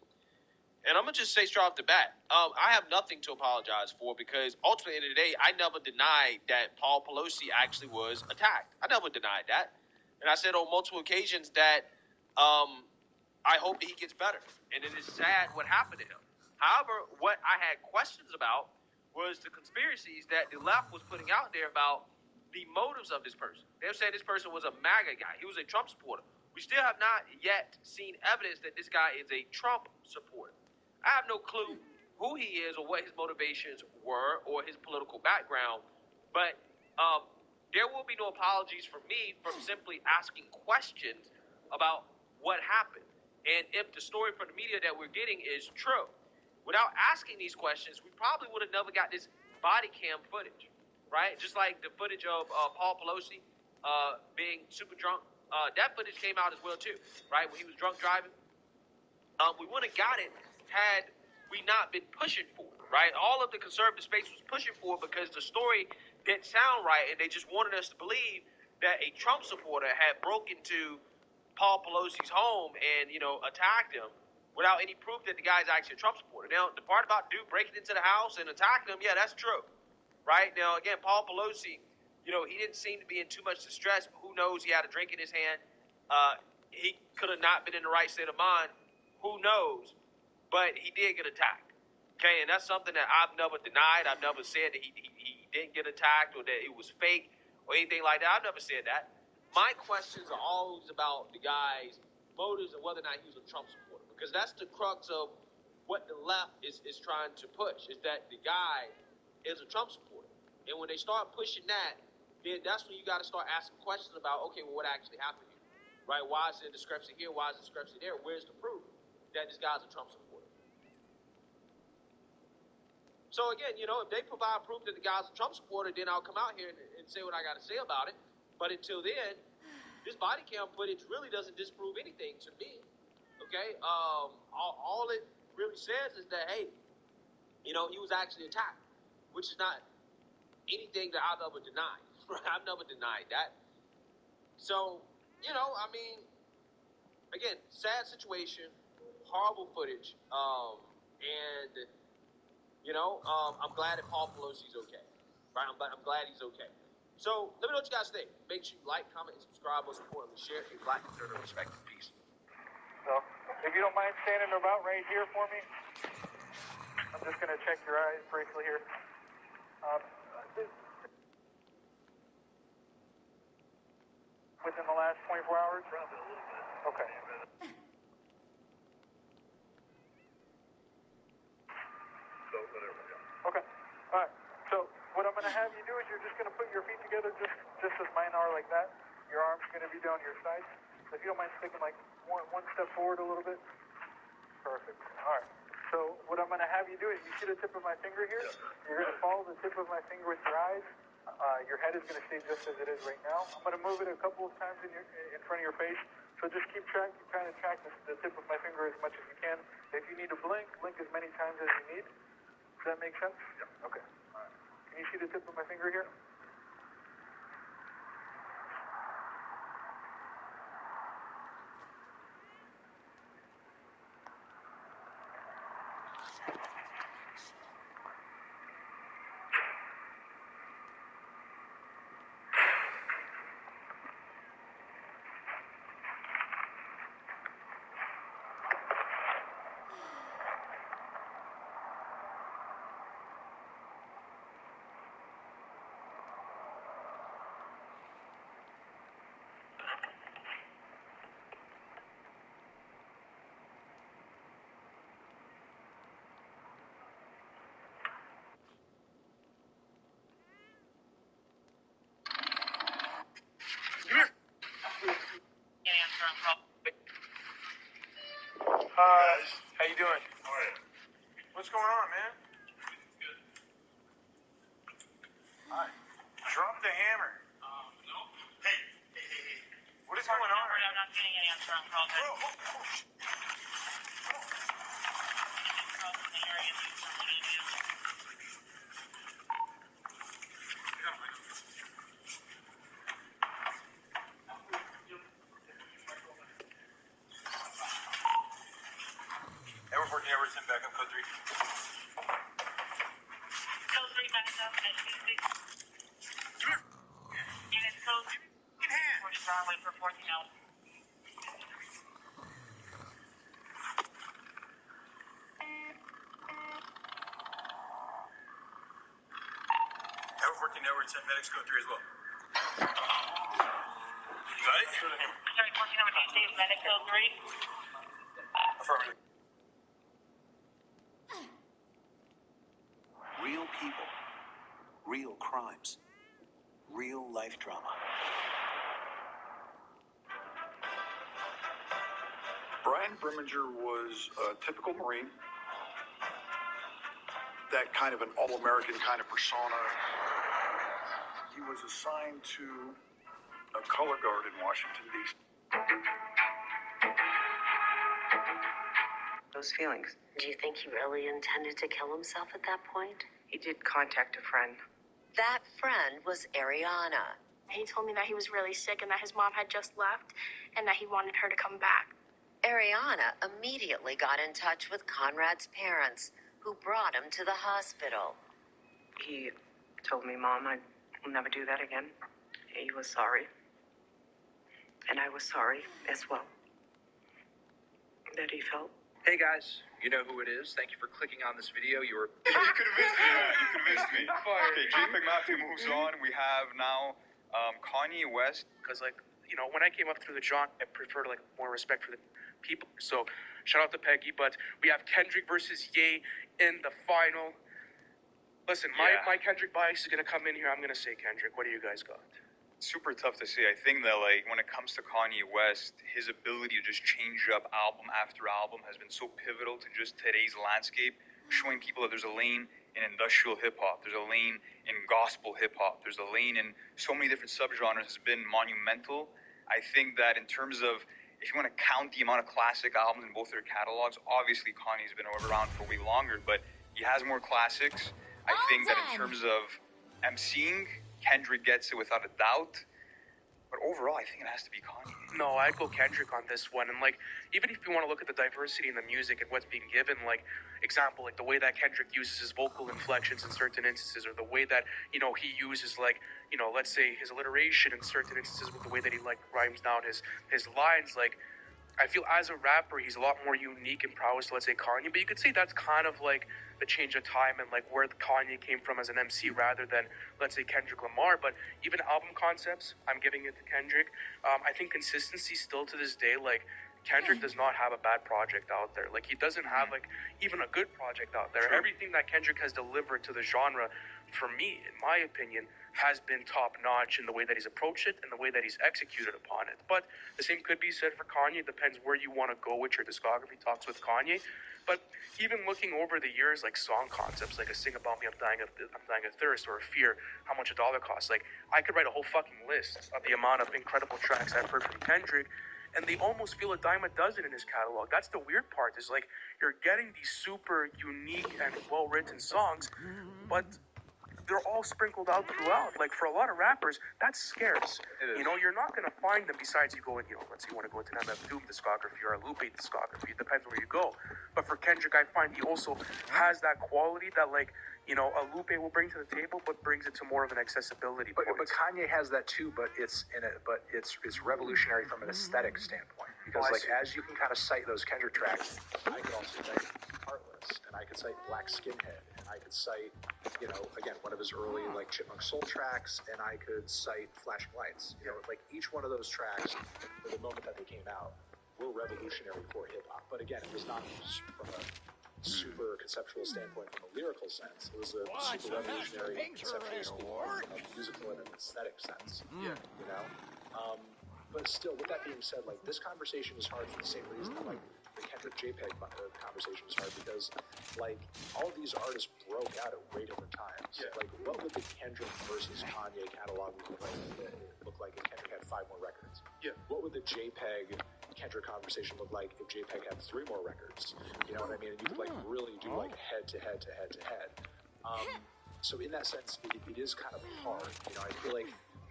And I'm going to just say straight off the bat, I have nothing to apologize for, because ultimately, at the end of the day, I never denied that Paul Pelosi actually was attacked. I never denied that. And I said on multiple occasions that I hope that he gets better. And it is sad what happened to him. However, what I had questions about was the conspiracies that the left was putting out there about the motives of this person. They're saying this person was a MAGA guy. He was a Trump supporter. We still have not yet seen evidence that this guy is a Trump supporter. I have no clue who he is or what his motivations were or his political background, but there will be no apologies from me for simply asking questions about what happened. And if the story from the media that we're getting is true, without asking these questions, we probably would have never got this body cam footage, right? Just like the footage of Paul Pelosi being super drunk that footage came out as well too, right? When he was drunk driving. We wouldn't have got it had we not been pushing for it, right? All of the conservative space was pushing for it because the story didn't sound right, and they just wanted us to believe that a Trump supporter had broken into Paul Pelosi's home and, attacked him without any proof that the guy's actually a Trump supporter. Now, the part about dude breaking into the house and attacking him, yeah, that's true, right? Now, again, Paul Pelosi, he didn't seem to be in too much distress, but who knows? He had a drink in his hand. He could have not been in the right state of mind. Who knows? But he did get attacked. Okay, and that's something that I've never denied. I've never said that he didn't get attacked or that it was fake or anything like that. I've never said that. My questions are always about the guy's motives and whether or not he was a Trump supporter, because that's the crux of what the left is trying to push, is that the guy is a Trump supporter. And when they start pushing that, then that's when you got to start asking questions about, okay, well, what actually happened here, right? Why is there a discrepancy here? Why is there a discrepancy there? Where's the proof that this guy's a Trump supporter? So again, if they provide proof that the guy's a Trump supporter, then I'll come out here and say what I got to say about it. But until then, this body cam footage really doesn't disprove anything to me. Okay, all it really says is that, hey, he was actually attacked, which is not anything that I've ever denied. Right? I've never denied that. So, again, sad situation, horrible footage, and I'm glad that Paul Pelosi's okay. Right? I'm glad he's okay. So let me know what you guys think. Make sure you like, comment, and subscribe. Most importantly, share a Black conservative respected piece. So, if you don't mind standing about right here for me, I'm just going to check your eyes briefly here. Within the last 24 hours? Okay. Okay. All right. So what I'm going to have you do is you're just going to put your feet together just as mine are, like that. Your arm's going to be down your sides. So if you don't mind sticking like one step forward a little bit. Perfect. All right. So what I'm going to have you do is you see the tip of my finger here? You're going to follow the tip of my finger with your eyes. Your head is going to stay just as it is right now. I'm going to move it a couple of times in front of your face. So just keep trying to track the tip of my finger as much as you can. If you need to blink as many times as you need. Does that make sense? Yeah. Okay. All right. Can you see the tip of my finger here? How you doing? All right. What's going on, man? Hi. Drop the hammer. No. Hey. What is going on? I'm not getting an answer on call. Edward 14, Edward 10, back up, code 3. Code 3, back up at 26. Units code 3. We're just on wait for 14 hours. Edward 14, Edward 10, medics code 3 as well. You got it? Sorry, 14, Edward 10, medic code 3. Affirmative. Real people, real crimes, real life drama. Brian Brimminger was a typical Marine, that kind of an all-American kind of persona. He was assigned to a color guard in Washington, D.C. Those feelings. Do you think he really intended to kill himself at that point? He did contact a friend. That friend was Ariana. He told me that he was really sick and that his mom had just left and that he wanted her to come back. Ariana immediately got in touch with Conrad's parents, who brought him to the hospital. He told me, Mom, I will never do that again. He was sorry. And I was sorry as well that he felt. Hey guys, you know who it is. Thank you for clicking on this video. You were... You convinced me, man. You convinced me. Okay, JPEG Matthew moves on. We have now Kanye West. Because, like, you know, when I came up through the genre, I preferred, like, more respect for the people. So, shout out to Peggy. But we have Kendrick versus Ye in the final. Listen, my Kendrick bias is going to come in here. I'm going to say Kendrick. What do you guys got? Super tough to say. I think that, like, when it comes to Kanye West, his ability to just change up album after album has been so pivotal to just today's landscape, showing people that there's a lane in industrial hip-hop, there's a lane in gospel hip-hop, there's a lane in so many different subgenres has been monumental. I think that in terms of, if you want to count the amount of classic albums in both their catalogs, obviously Kanye's been around for way longer, but he has more classics. I think that in terms of emceeing, Kendrick gets it without a doubt, but overall, I think it has to be Kanye. No, I'd go Kendrick on this one. And, like, even if you want to look at the diversity in the music and what's being given, like, example, like the way that Kendrick uses his vocal inflections in certain instances, or the way that, you know, he uses, like, you know, let's say his alliteration in certain instances with the way that he, like, rhymes down his lines, like, I feel as a rapper, he's a lot more unique in prowess to, let's say, Kanye, but you could say that's kind of like the change of time and like where Kanye came from as an MC rather than, let's say, Kendrick Lamar. But even album concepts, I'm giving it to Kendrick. I think consistency still to this day, like, Kendrick does not have a bad project out there. Like, he doesn't have, like, even a good project out there. True. Everything that Kendrick has delivered to the genre, for me, in my opinion, has been top-notch in the way that he's approached it and the way that he's executed upon it. But the same could be said for Kanye. It depends where you want to go with your discography talks with Kanye. But even looking over the years, like song concepts, like a Sing About Me, I'm Dying of Thirst, or a Fear, How Much a Dollar Costs, like, I could write a whole fucking list of the amount of incredible tracks I've heard from Kendrick, and they almost feel a dime a dozen in his catalog. That's the weird part, is like, you're getting these super unique and well-written songs, but they're all sprinkled out throughout. Like, for a lot of rappers, that's scarce. You know, you're not going to find them besides you go in, you know, let's say you want to go into an MF Doom discography or a Lupe discography. It depends where you go. But for Kendrick, I find he also has that quality that, like, you know, a Lupe will bring to the table, but brings it to more of an accessibility point. But Kanye has that too, but it's revolutionary from an aesthetic standpoint. Because, like, as you can kind of cite those Kendrick tracks, I could also cite Heartless, and I could cite Black Skinhead, and I could cite, you know, again, one of his early, like, Chipmunk Soul tracks, and I could cite Flashing Lights. You know, like, each one of those tracks, for the moment that they came out, were revolutionary for hip-hop. But again, it was not from a super conceptual standpoint from a lyrical sense. It was a super revolutionary conceptual standpoint from a musical and an aesthetic sense. Yeah. You know? But still, with that being said, like, this conversation is hard for the same reason that, like, the Kendrick JPEG conversation is hard, because, like, all of these artists broke out at way different times. Yeah. Like, what would the Kendrick versus Kanye catalog look like if Kendrick had 5 more records? Yeah. What would the JPEG Kendrick conversation look like if JPEG had 3 more records? You know what I mean? And you could, like, really do, like, head to head to head to head. So in that sense, it is kind of hard. You know, I feel like,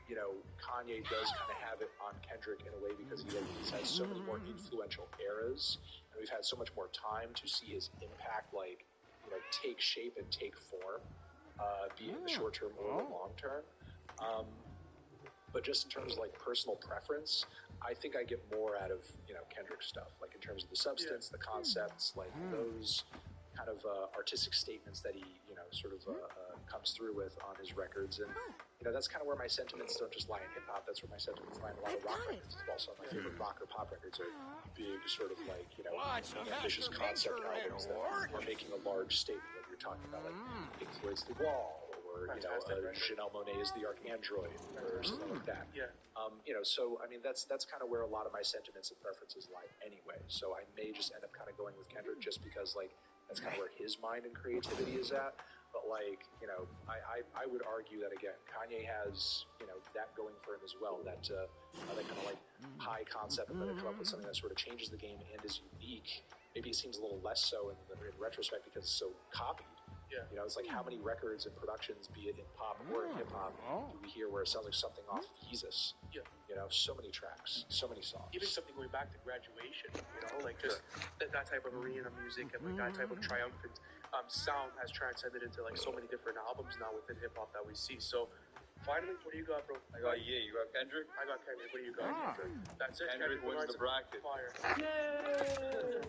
you know, Kanye does kind of have it on Kendrick in a way because he's had so many more influential eras, and we've had so much more time to see his impact, like, you know, take shape and take form, be it in the short term or the long term. But just in terms of, like, personal preference, I think I get more out of, you know, Kendrick's stuff, like, in terms of the substance, the concepts, like, those kind of artistic statements that he, you know, sort of comes through with on his records. And, you know, that's kind of where my sentiments don't just lie in hip-hop, that's where my sentiments lie in a lot of rock records as well. So my favorite rock or pop records are big, sort of, like, you know, ambitious concept albums that are making a large statement, whether you're talking about, like, Pink Floyd's The Wall, or, you know, Janelle Monáe's The Arcandroid, or something like that. Yeah. You know, so, I mean, that's kind of where a lot of my sentiments and preferences lie anyway. So I may just end up kind of going with Kendrick just because, like, that's kind of where his mind and creativity is at. But, like, I would argue that, again, Kanye has, that going for him as well, that kind of like high concept, and then come up with something that sort of changes the game and is unique. Maybe it seems a little less so in retrospect because it's so copied. Yeah. It's like how many records and productions, be it in pop or in hip hop, do we hear where it sounds like something off of Jesus? Yeah. So many tracks, so many songs. Even something going back to Graduation, like just that type of arena music and like that type of triumphant sound has transcended into like so many different albums now within hip hop that we see. So finally, what do you got, bro? I got Ye. You got Kendrick? I got Kendrick. What do you got? That's it. Kendrick wins the bracket. Fire. Yay!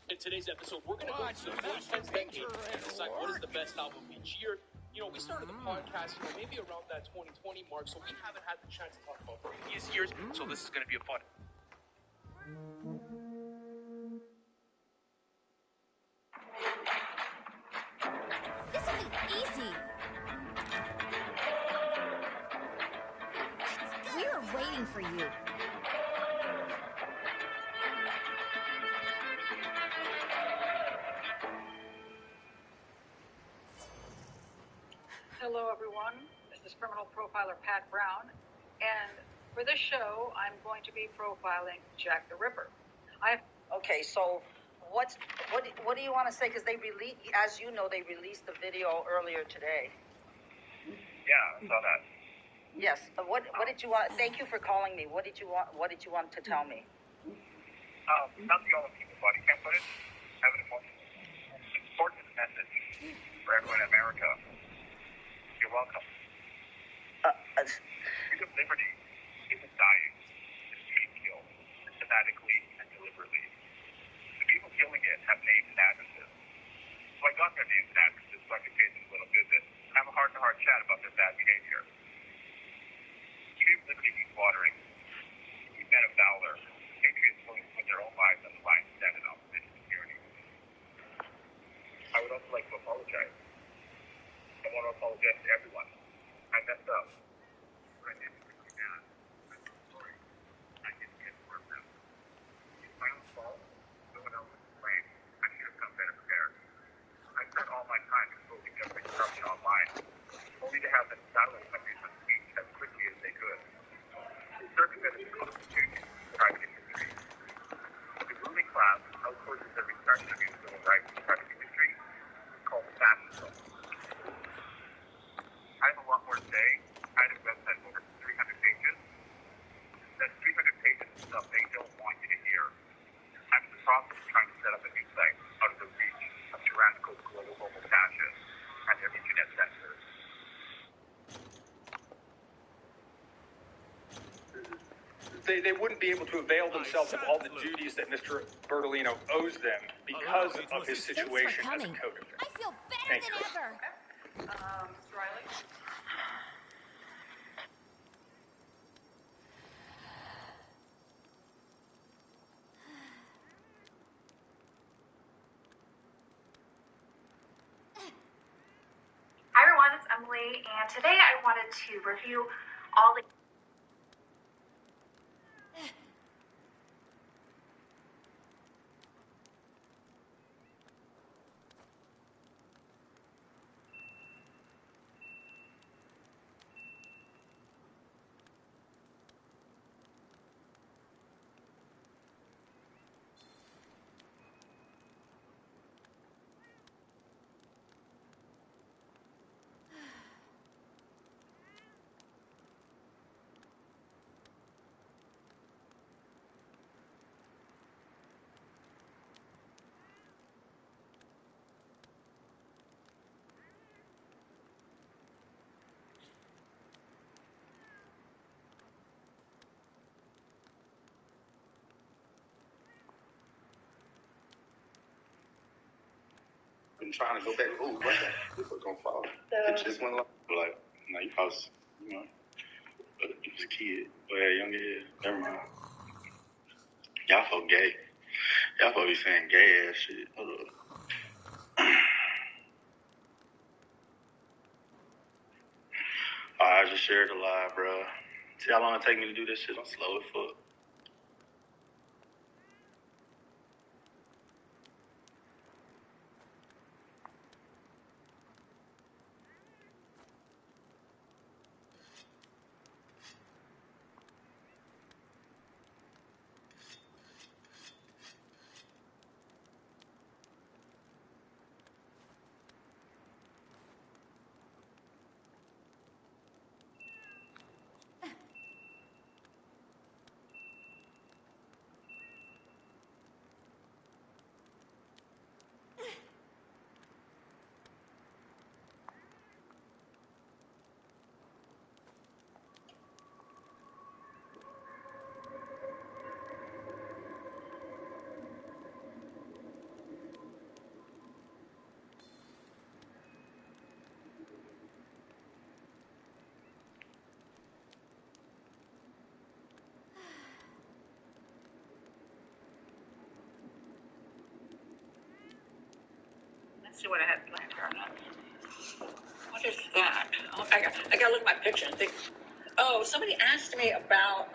In today's episode, we're going to go to the 2010s decade and decide what is the best album each year. We started the podcast, maybe around that 2020 mark, so we haven't had the chance to talk about previous years, so this is going to be a fun. This will be easy. We were waiting for you. Hello, everyone. This is criminal profiler Pat Brown, and for this show, I'm going to be profiling Jack the Ripper. Okay, so what do you want to say? Because they released the video earlier today. Yeah, I saw that. Yes. What did you want? Thank you for calling me. What did you want to tell me? Not the only people body cam footage. Have an important message for everyone in America. You're welcome. Freedom of liberty isn't dying. It's being killed systematically and deliberately. The people killing it have names and addresses. So I got their names and addresses so I could pay them a little visit and have a heart-to-heart chat about their bad behavior. Freedom of liberty means watering. We men of valor, patriots willing to put their own lives on the line to stand in opposition to tyranny. I would also like to apologize. I want to apologize to everyone. I messed up. But I didn't really bad. I'm sorry. I didn't get for them. It's my own fault. No one else is to blame. I should have come better prepared. I spent all my time exposing government corruption online, only to have them silence my reason of speech as quickly as they could. They circumvented the Constitution, private industry. The ruling class outsources every expression of its civil rights to private industry, called fascism. I have a lot more to say. I had a website of over 300 pages. That's 300 pages of stuff they don't want you to hear. I'm in the process of trying to set up a new site out of the reach of tyrannical global homo fascists and their internet censors. They wouldn't be able to avail themselves of all the duties that Mr. Bertolino owes them because of his situation as a co-defendant. I feel better than ever. Mr. Riley? Hi everyone, it's Emily, and today I wanted to review all the been trying to go back. Oh, what the? This was gonna fall. It just went like no, you was, but you was a kid. But yeah, young kid. Never mind. Y'all so gay. Y'all supposed to be saying gay ass shit. Hold up. I just shared a lie, bro. See how long it take me to do this shit? I'm slow as fuck. see what I had planned here. What is that? Oh, I gotta look at my picture and think. Oh, somebody asked me about,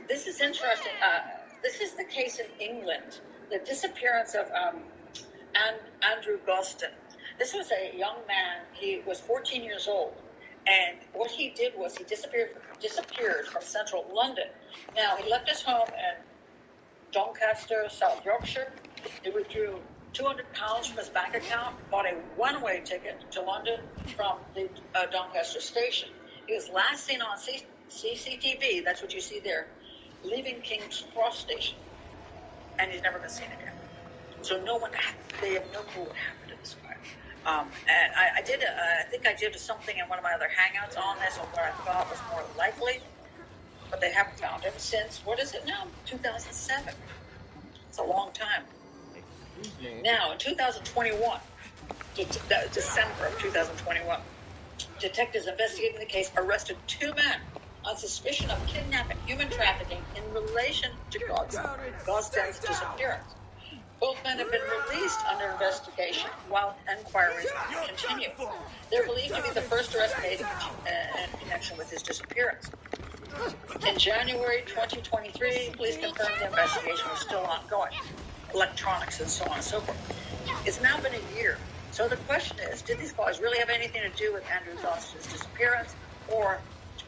this is interesting. This is the case in England, the disappearance of Andrew Gosden. This was a young man. He was 14 years old. And what he did was he disappeared from central London. Now, he left his home in Doncaster, South Yorkshire. He withdrew £200 from his bank account, bought a one-way ticket to London from the Doncaster station. He was last seen on CCTV, that's what you see there, leaving King's Cross station. And he's never been seen again. So they have no clue what happened to this guy. And I think I did something in one of my other hangouts on this, on what I thought was more likely, but they haven't found him since, what is it now? 2007. It's a long time. Now, in 2021, December of 2021, detectives investigating the case arrested 2 men on suspicion of kidnapping, human trafficking in relation to Gosden's disappearance. Both men have been released under investigation while inquiries continue. They're believed to be the first arrest made in connection with his disappearance. In January 2023, police confirmed the investigation was still ongoing. Electronics and so on and so forth. It's now been a year. So the question is, did these boys really have anything to do with Andrew Gosden's disappearance, or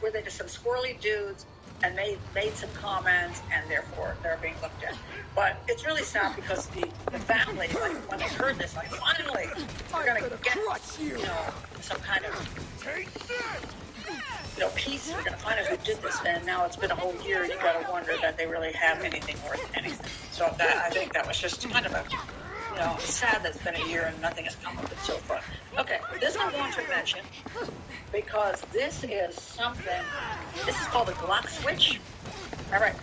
were they just some squirrely dudes and made some comments and therefore they're being looked at? But it's really sad because the family, like, when they heard this, like, finally, we're going to get, some kind of, piece. We're going to find out who did this. And now it's been a whole year and you got to wonder that they really have anything worth anything. So I think that was just kind of a, sad that it's been a year and nothing has come of it so far. Okay, this I want to mention because this is something, this is called a Glock switch. All right,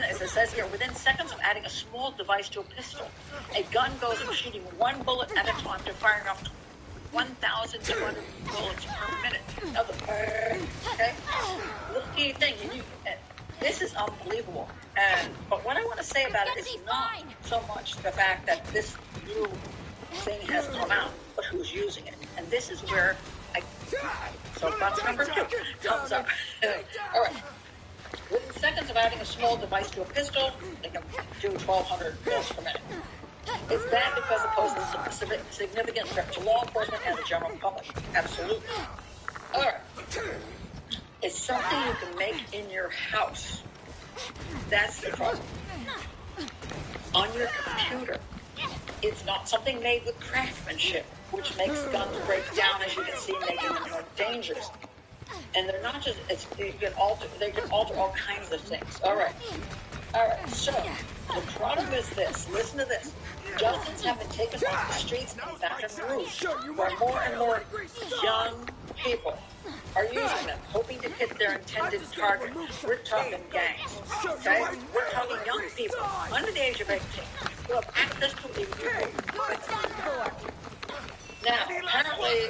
as it says here, within seconds of adding a small device to a pistol, a gun goes from shooting one bullet at a time to firing off 1,200 bullets per minute. Now, okay, little key thing, this is unbelievable. But what I want to say about it is not so much the fact that this new thing has come out, but who's using it. And this is where so box number 2 comes up. All right. Within seconds of adding a small device to a pistol, they can do 1,200 bullets per minute. It's bad because it poses a significant threat to law enforcement and the general public. Absolutely. All right. It's something you can make in your house. That's the problem. On your computer. It's not something made with craftsmanship, which makes guns break down, as you can see, making them more dangerous. And they're not just, they can alter all kinds of things. All right. So, the problem is this. Listen to this. Justin's have been taken off the streets in Baton Rouge, where more and more young people are using them, hoping to hit their intended target. We're talking gangs, okay? We're talking young people under the age of 18 who have access to a legal weapon. Now, apparently,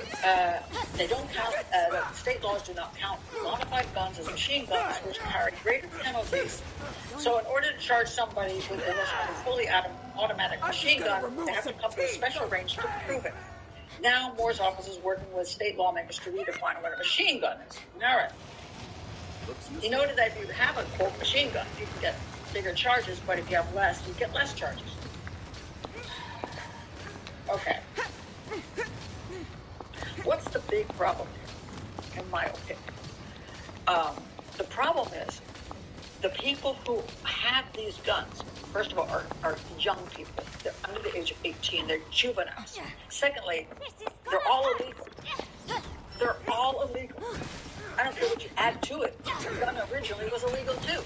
they don't count, the state laws do not count modified guns as machine guns, which carry greater penalties. So in order to charge somebody with a fully automatic machine gun, they have to come to a special range to prove it. Now, Moore's office is working with state lawmakers to redefine what a machine gun is. All right. You noted that if you have a, quote, machine gun, you can get bigger charges, but if you have less, you get less charges. Okay. What's the big problem here, in my opinion? The problem is the people who have these guns, first of all, are young people. They're under the age of 18. They're juveniles. Secondly, they're all illegal. They're all illegal. I don't care what you add to it. The gun originally was illegal too.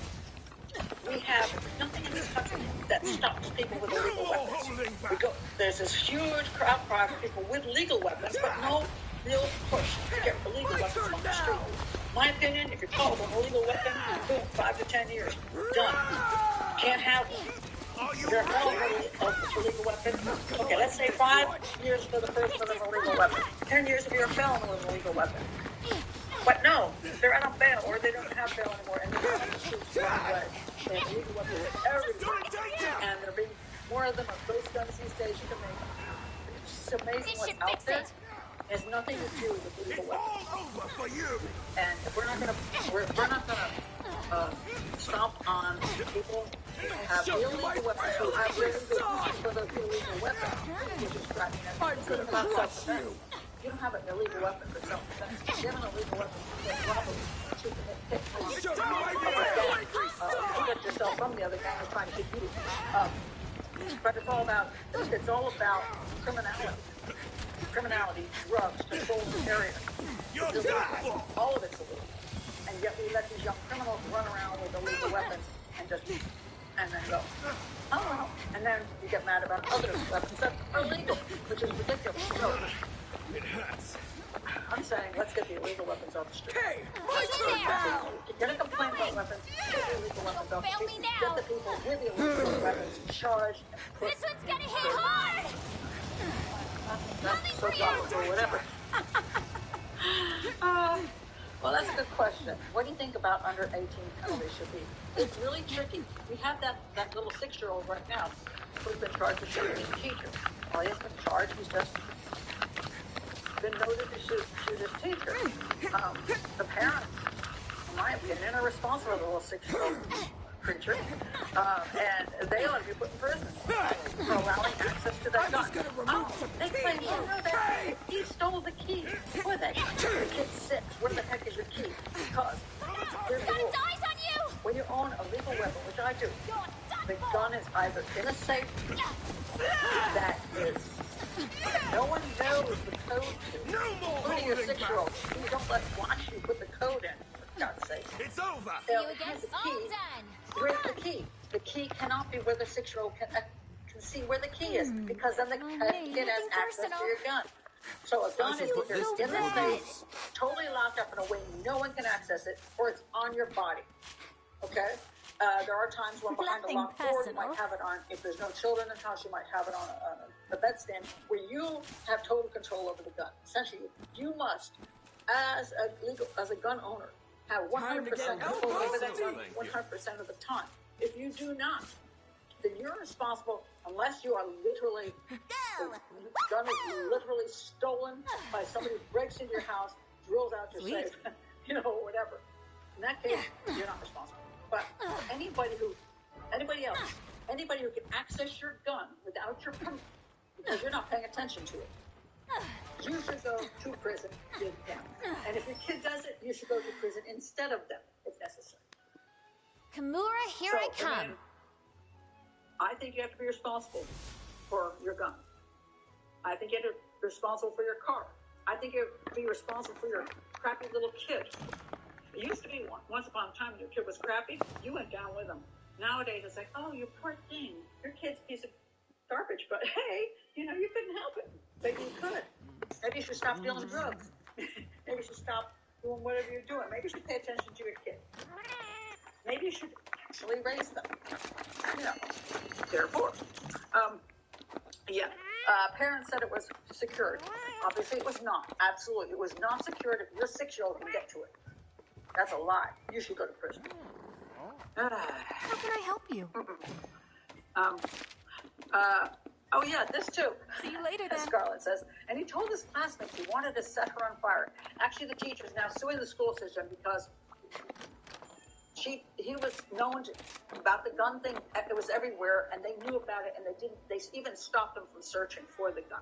We have nothing in this country that stops people with illegal weapons. There's this huge outcry for people with legal weapons, but no real push to get illegal weapons on the street. My opinion, if you're caught with an illegal weapon, boom, 5 to 10 years, done. Can't have one. You're a felon with an illegal weapon. Okay, let's say 5 years for the person with an illegal weapon. 10 years if you're a felon with an illegal weapon. But no, they're on bail, or they don't have bail anymore, and they're on the streets running away. They have illegal weapons everywhere, and there being more of them on those guns these days. You can make It's amazing what's out there. It has nothing to do with illegal weapons. All over for you. And we're not gonna stomp on people who have illegal weapons, who have illegal for those illegal weapons, which is driving us. It's about self-defense. You don't have an illegal weapon for self-defense. You have an illegal weapon for robbery. You get yourself from the other gang who's trying to get you. But it's all about criminality, drugs, controlled areas. All of it's illegal. And yet we let these young criminals run around with illegal weapons and then go. Oh well. And then you get mad about other weapons that are legal, which is ridiculous. No. It hurts. I'm saying let's get the illegal weapons off the street. Hey, If you're going to complain about weapons, get the illegal weapons off the street. Get the people with the illegal weapons charged. This one's gonna hit hard! That's so dumb or whatever. Well, that's a good question. What do you think about under 18 penalties should be? It's really tricky. We have that little 6-year-old right now who's been charged with shooting a teacher. Well, he has been charged. He's just been noted to shoot his teacher. The parents, in my opinion, are responsible for the little 6-year-old creature, and they ought to be put in prison for allowing access to that gun. They claim, that he stole the key. Where the kid's 6. Where the heck is your key? Because here's the rule. When you own a legal weapon, which I do, the gun is either in a safe that is no one knows the code to. No more including your holding 6-year-old. Please don't let watch you put the code in. For God's sake. It's over. See you again. All done. Where's the key? The key cannot be where the 6-year-old can see where the key is, because then the kid has access to your gun. So a gun is either in the safe, totally locked up in a way no one can access it, or it's on your body. Okay? There are times when behind a locked door you might have it on. If there's no children in the house, you might have it on a bedstand where you have total control over the gun. Essentially, you must, as a gun owner, have 100% control over that gun 100% of the time. If you do not, then you're responsible unless you are literally, the gun is literally stolen by somebody who breaks into your house, drills out your safe, whatever. In that case, you're not responsible. But anybody else, anybody who can access your gun without your permission, because you're not paying attention to it, you should go to prison with them. And if your kid does it, you should go to prison instead of them, if necessary. Kimura, here I come. I think you have to be responsible for your gun. I think you have to be responsible for your car. I think you have to be responsible for your crappy little kid. It used to be once upon a time when your kid was crappy, you went down with them. Nowadays, it's like, oh, you poor thing. Your kid's a piece of garbage, but hey, you couldn't help it. Maybe you could. Maybe you should stop dealing drugs. Maybe you should stop doing whatever you're doing. Maybe you should pay attention to your kid. Maybe you should actually raise them. Therefore. Parents said it was secured. Obviously, it was not. Absolutely. It was not secured if your 6-year-old can get to it. That's a lie. You should go to prison. How can I help you? Oh yeah, this too. See you later then. Scarlett says, and he told his classmates he wanted to set her on fire. Actually, the teacher is now suing the school system because he was known about the gun thing. It was everywhere, and they knew about it, and they even stopped him from searching for the gun.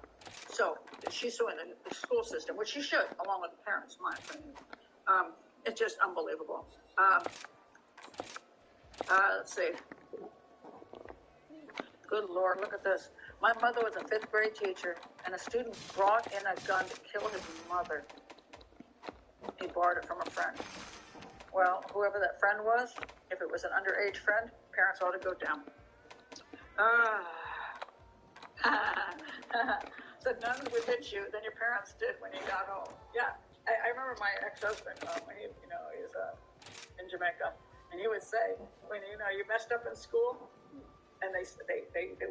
So she's suing the school system, which she should, along with the parents, in my opinion. It's just unbelievable. Let's see. Good Lord, look at this. My mother was a 5th grade teacher, and a student brought in a gun to kill his mother. He borrowed it from a friend. Well, whoever that friend was, if it was an underage friend, parents ought to go down. So none would hit you than your parents did when you got home. Yeah, I remember my ex-husband, he was in Jamaica, and he would say, when you messed up in school, and they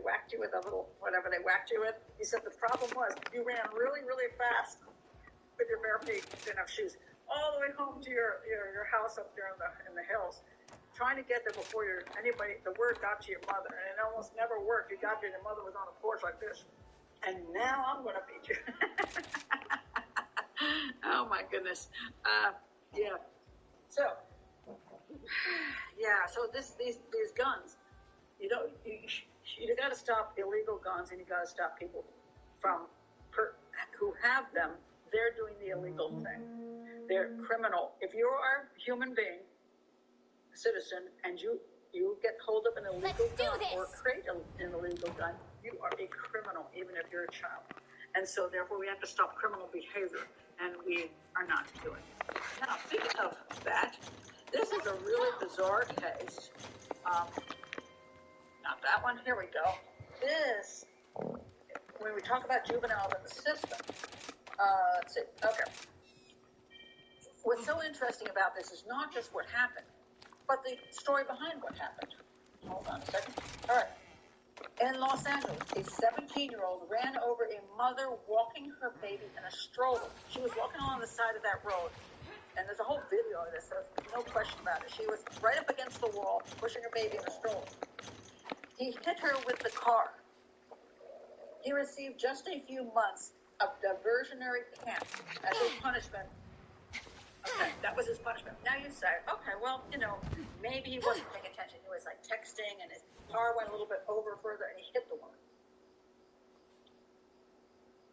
whacked you with a little, whatever they whacked you with, he said the problem was you ran really, really fast with your bare feet, didn't have shoes, all the way home to your house up there in the hills, trying to get there before the word got to your mother, and it almost never worked. You got there, and your mother was on the porch like this, And now I'm going to beat you. Oh, my goodness. Yeah. So, these guns, you got to stop illegal guns, and you got to stop people from who have them. They're doing the illegal thing. They're criminal. If you are a human being, a citizen, and you get hold of an illegal gun or create an illegal gun, you are a criminal, even if you're a child. And so, therefore, we have to stop criminal behavior, and we are not doing it. Now, speaking of that, this is a really bizarre case. Not that one. Here we go. This, when we talk about juveniles in the system, let's see. Okay. What's so interesting about this is not just what happened, but the story behind what happened. Hold on a second. All right. In Los Angeles, a 17-year-old ran over a mother walking her baby in a stroller. She was walking along the side of that road, and there's a whole video of this, so no question about it. She was right up against the wall, pushing her baby in a stroller. He hit her with the car. He received just a few months of diversionary camp as a punishment. Okay, that was his punishment. Now you say, okay, well, maybe he wasn't paying attention. He was like texting, and his car went a little bit over further, and he hit the woman.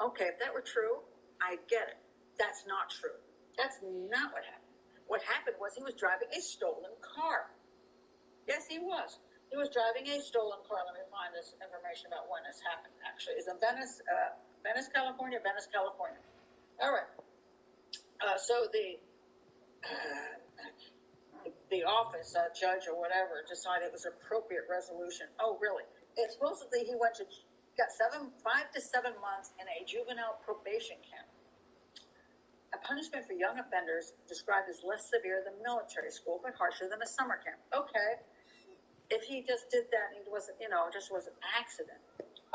Okay, if that were true, I get it. That's not true. That's not what happened. What happened was he was driving a stolen car. Yes, he was. He was driving a stolen car. Let me find this information about when this happened, actually. It's in Venice, California. All right. So the office, judge or whatever, decided it was an appropriate resolution. Oh, really? It's supposedly he got 5 to 7 months in a juvenile probation camp. A punishment for young offenders described as less severe than military school, but harsher than a summer camp. Okay. If he just did that, it wasn't, just was an accident.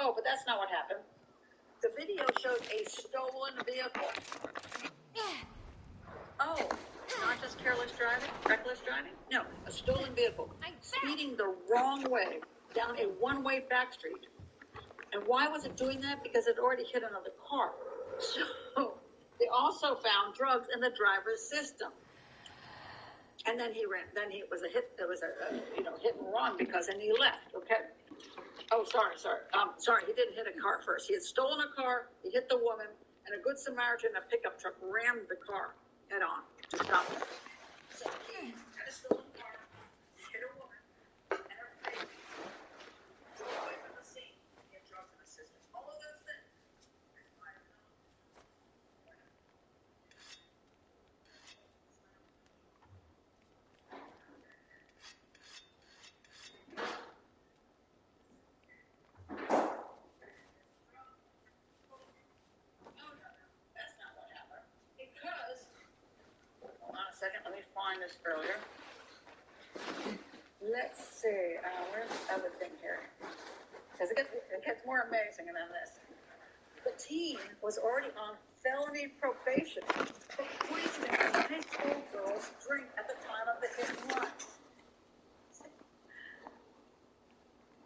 Oh, but that's not what happened. The video showed a stolen vehicle. Oh, not just careless driving, reckless driving? No, a stolen vehicle. Speeding the wrong way down a one-way back street. And why was it doing that? Because it already hit another car. So they also found drugs in the driver's system. And then he ran. Then it was a hit. It was a hit and run and he left. Okay. Oh, sorry. Sorry. He didn't hit a car first. He had stolen a car. He hit the woman, and a good Samaritan, a pickup truck, rammed the car head on to stop it. So he had a stolen car. He hit a woman and her baby. Drove away from the scene. He had drugs in his system. All of those things. Second, let me find this earlier. Let's see. Where's the other thing here? Because it gets more amazing than this. The teen was already on felony probation for poisoning a high school girl's drink at the time of the hit and run.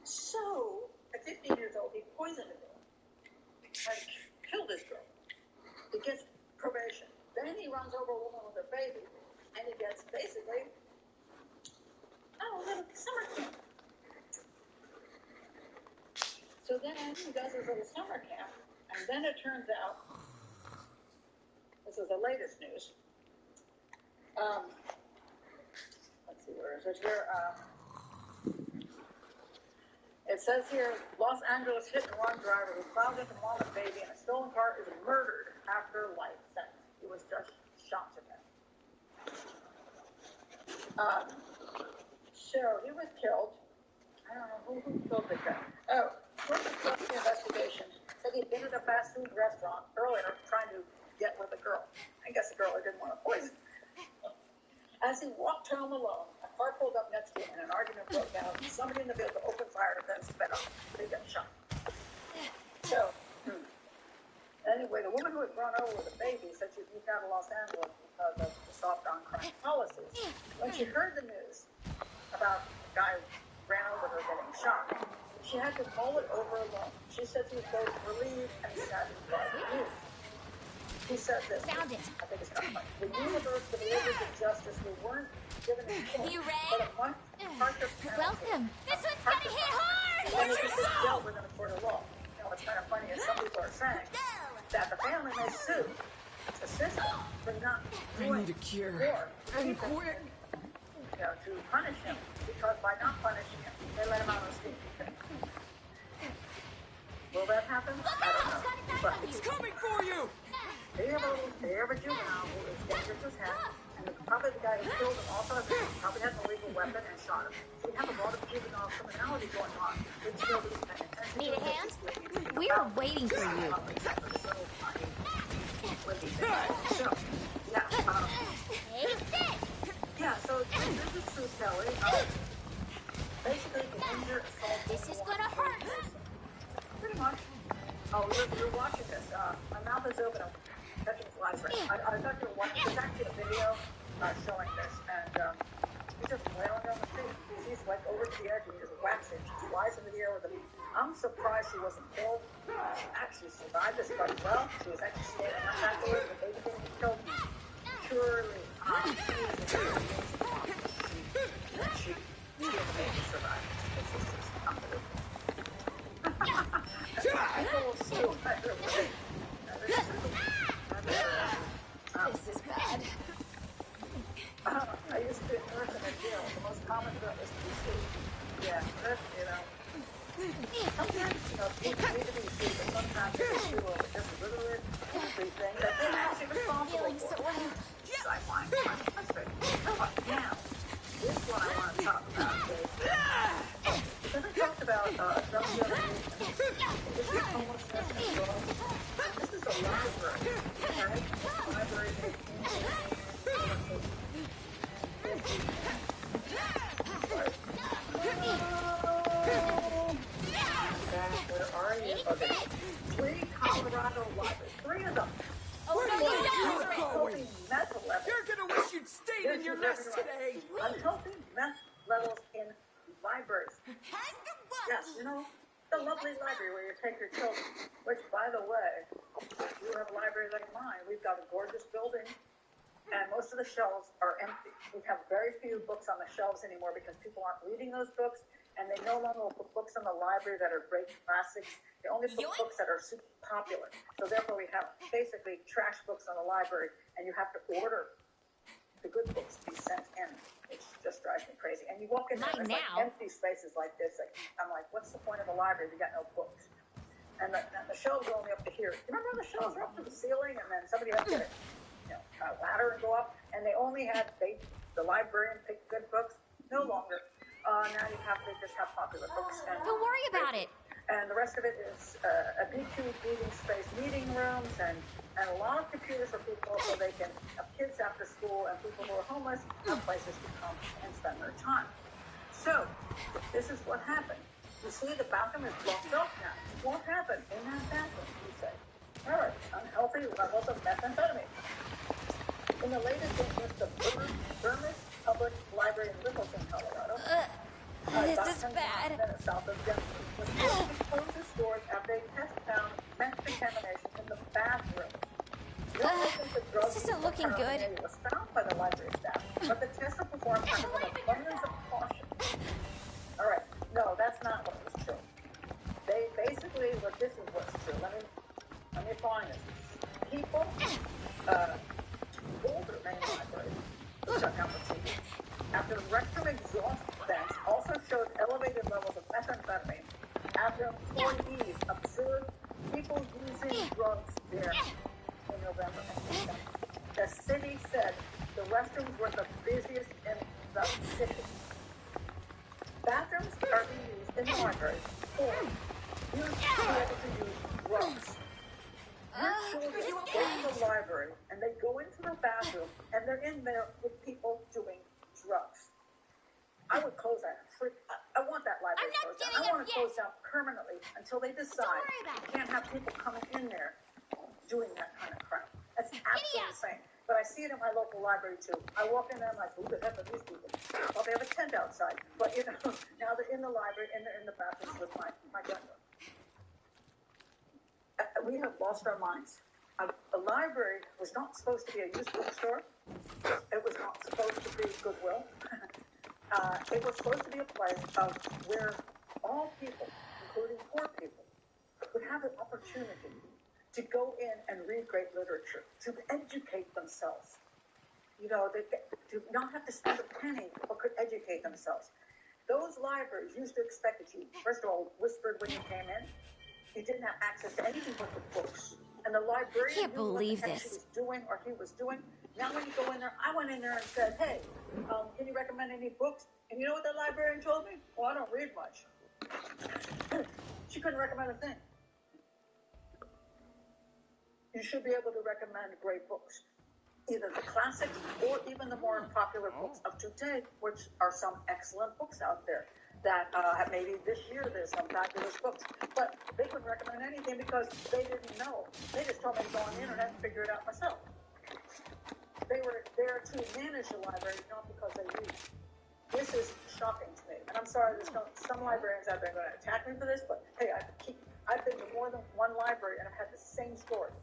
So, at 15 years old, he poisoned a girl. Like, killed this girl. He gets probation. Then he runs over a woman with her baby. And he gets basically, a little summer camp. So then he does his little summer camp, and then it turns out, this is the latest news. Let's see, where is it here? It says here, Los Angeles hit-and-run driver who plowed into mom and baby in a stolen car is murdered after life sentence. He was just shot to death. So he was killed. I don't know who killed the guy. Oh, the investigation said he'd been at a fast food restaurant earlier trying to get with a girl. I guess the girl didn't want to poison. As he walked home alone, a car pulled up next to him and an argument broke out. Somebody in the vehicle opened fire and then sped off. They got shot. So, anyway, the woman who was run over with a baby said she'd moved out of Los Angeles because of the soft on crime policies. When she heard the news about the guy who ran over her getting shot, she She had to mull it over alone. She said she was both relieved and saddened by the news. He said this. Found it. I think it's kind of funny. The universe delivered the justice we weren't given in court. You ready? But a much harsher penalty. Welcome. This one's gonna hit hard. Then we could be dealt with in a court of law. You know, what's kind of funny is some people are saying that the family may sue the system for not doing more. And quick. You know, to punish him, because by not punishing him, they let him out on the street. Will that happen? I don't know. But It's coming for you! they have a juvenile who is dangerous as hell, and probably the guy who killed him also probably has an illegal weapon and shot him. So we have a lot of juvenile criminality going on, which nobody's paying attention to. Need a hand? We were waiting for you. So, yeah, so this is Sue Kelly. Basically, the injured assault. This is gonna hurt. Pretty much. Oh, you're watching this. My mouth is open. I'm touching his library. I thought you were watching. There's actually a video showing this, and he's just flailing on the street. He's like over to the edge and he just whacks it. She flies into the air with him. I'm surprised she wasn't killed. She actually survived this quite well. She was actually standing up afterwards. The baby didn't get killed. Surely, she and the baby survived. It's just unbelievable. This is bad. I used to be a nurse in a jail. The most common threat was to be sued. Yeah, that, you know. Sometimes, you know, people need to be sued, but sometimes they sue over just a little bit thing that they're actually responsible for. Yes, I find it frustrating. How about now? This is what I want to talk about. Because I talked about drug dealing. This is homelessness and drugs. This is a library, okay? Library where are you? Okay. 3 Colorado libraries. 3 of them. Where do you think you're going? Meth levels. You're gonna wish you'd stayed in your nest today. Unhealthy meth levels in libraries. Yes, you know, the lovely library where you take your children. Which, by the way, you have a library like mine. We've got a gorgeous building, and most of the shelves are empty. We have very few books on the shelves anymore because people aren't reading those books, and they no longer will put books in the library that are great classics. They only put books that are super popular. So therefore, we have basically trash books on the library, and you have to order the good books to be sent in. It just drives me crazy. And you walk in there, and there's like empty spaces like this. Like, I'm like, what's the point of a library if you got no books? And the shelves are only up to here. You remember when the shelves were up to the ceiling, and then somebody had to get a ladder and go up, and they only had the librarian pick good books? No longer. Now you have to just have popular books. And Don't worry about it. And the rest of it is a B2 meeting space, meeting rooms, and a lot of computers for people so they can have kids after school and people who are homeless have places to come and spend their time. So, this is what happened. You see, the bathroom is blocked off now. What happened in that bathroom, you say? All right, unhealthy levels of methamphetamine. In the latest list of Burmese Public Library in Littleton, Colorado, this is bad. South of Denver, was forced to close the stores after a test found meth contamination in the bathroom. This isn't looking good. It was found by the library staff, but the test was performed under an abundance of caution. All right, no, that's not what was true. They basically, this is what's true. Let me find this. People, older main libraries, shut down the TV. After rectum exhaust vents also showed elevated levels of methamphetamine, after employees observed people using drugs there in November and December. The city said the restrooms were the busiest in the city. Bathrooms are being used in the library for use to be able to use drugs. Your children go to the library and they go into the bathroom and they're in there with people doing drugs. I would close that. I want that library closed down. I want it closed down permanently until they decide you can't have people coming in there doing that kind of crap. That's absolutely insane. But I see it in my local library too. I walk in there, I'm like, who the heck are these people? Well, they have a tent outside. But now they're in the library, and they're in the bathrooms with my granddaughter. We have lost our minds. A library was not supposed to be a used bookstore. It was not supposed to be Goodwill. It was supposed to be a place of where all people, including poor people, would have an opportunity to go in and read great literature, to educate themselves. To not have to spend a penny, but could educate themselves. Those libraries used to expect that you, first of all, whispered when you came in. You didn't have access to anything but the books. And the librarian knew what the heck she was doing or he was doing. Now when you go in there, I went in there and said, hey, can you recommend any books? And you know what the librarian told me? Well, I don't read much. She couldn't recommend a thing. You should be able to recommend great books. Either the classics or even the more popular books of today, which are some excellent books out there. That maybe this year there's some fabulous books, but they couldn't recommend anything because they didn't know. They just told me to go on the internet and figure it out myself. They were there to manage the library, not because they read. This is shocking to me, and I'm sorry. There's some librarians out there going to attack me for this, but hey, I've been to more than one library and I've had the same story,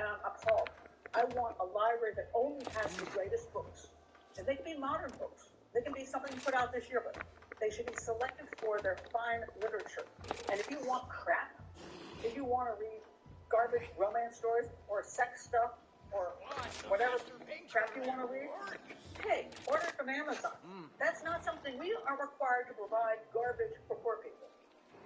and I'm appalled. I want a library that only has the greatest books, and they can be modern books. They can be something put out this year, but they should be selected for their fine literature. And if you want crap, if you want to read garbage romance stories or sex stuff or whatever crap you want to read, hey, order it from Amazon. That's not something we are required to provide garbage for poor people.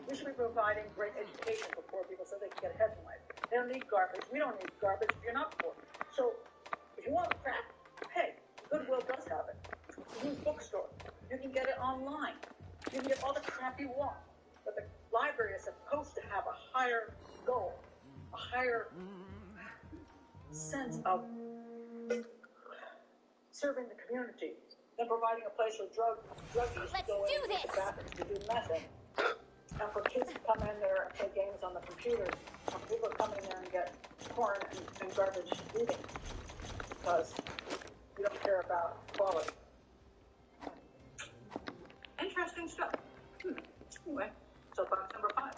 We should be providing great education for poor people so they can get ahead in life. They don't need garbage. We don't need garbage if you're not poor. So if you want crap, hey, Goodwill does have it. New bookstore. You can get it online. You can get all the crap you want. But the library is supposed to have a higher goal, a higher sense of serving the community than providing a place where drug users go in and the bathrooms to do nothing. And for kids to come in there and play games on the computers, and people come in there and get porn and garbage reading because you don't care about quality. Interesting stuff. Anyway, so box number 5.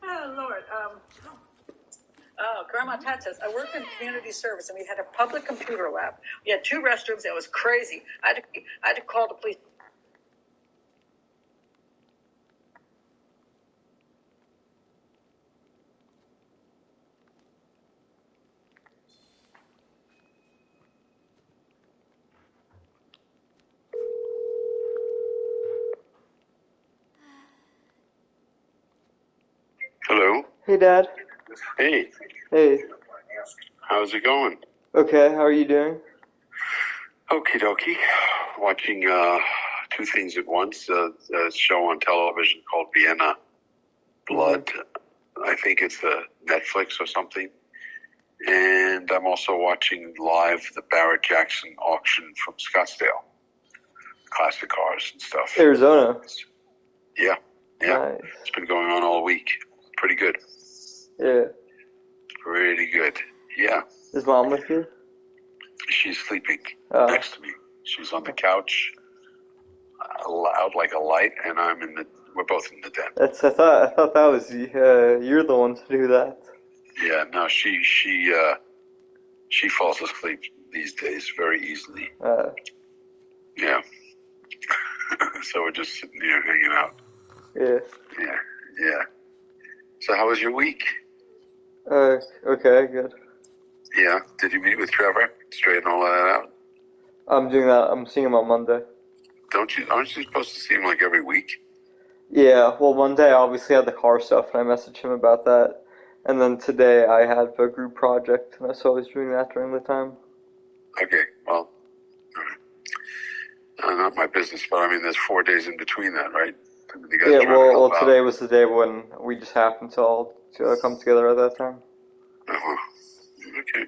Oh, Lord. Grandma Tat says, I worked in community service and we had a public computer lab. We had 2 restrooms. It was crazy. I had to call the police. Hello. Hey, Dad. Hey. Hey. How's it going? Okay, how are you doing? Okie dokie. Watching 2 things at once. A show on television called Vienna Blood. I think it's Netflix or something. And I'm also watching live the Barrett Jackson auction from Scottsdale. Classic cars and stuff. Arizona. Yeah. Nice. It's been going on all week. Pretty good. Yeah. Pretty good. Yeah. Is Mom with you? She's sleeping next to me. She's on the couch, out like a light, and we're both in the den. I thought that was you're the one to do that. Yeah, no, she falls asleep these days very easily. Yeah. So we're just sitting here hanging out. Yeah. So how was your week? Okay, good. Yeah. Did you meet with Trevor? Straighten all that out? I'm doing that. I'm seeing him on Monday. Aren't you supposed to see him like every week? Yeah, well, Monday I obviously had the car stuff, and I messaged him about that. And then today I had a group project, and so I was doing that during the time. Okay, well, not my business, but I mean, there's 4 days in between that, right? Yeah, well, today was the day when we just happened to all come together at that time. Okay.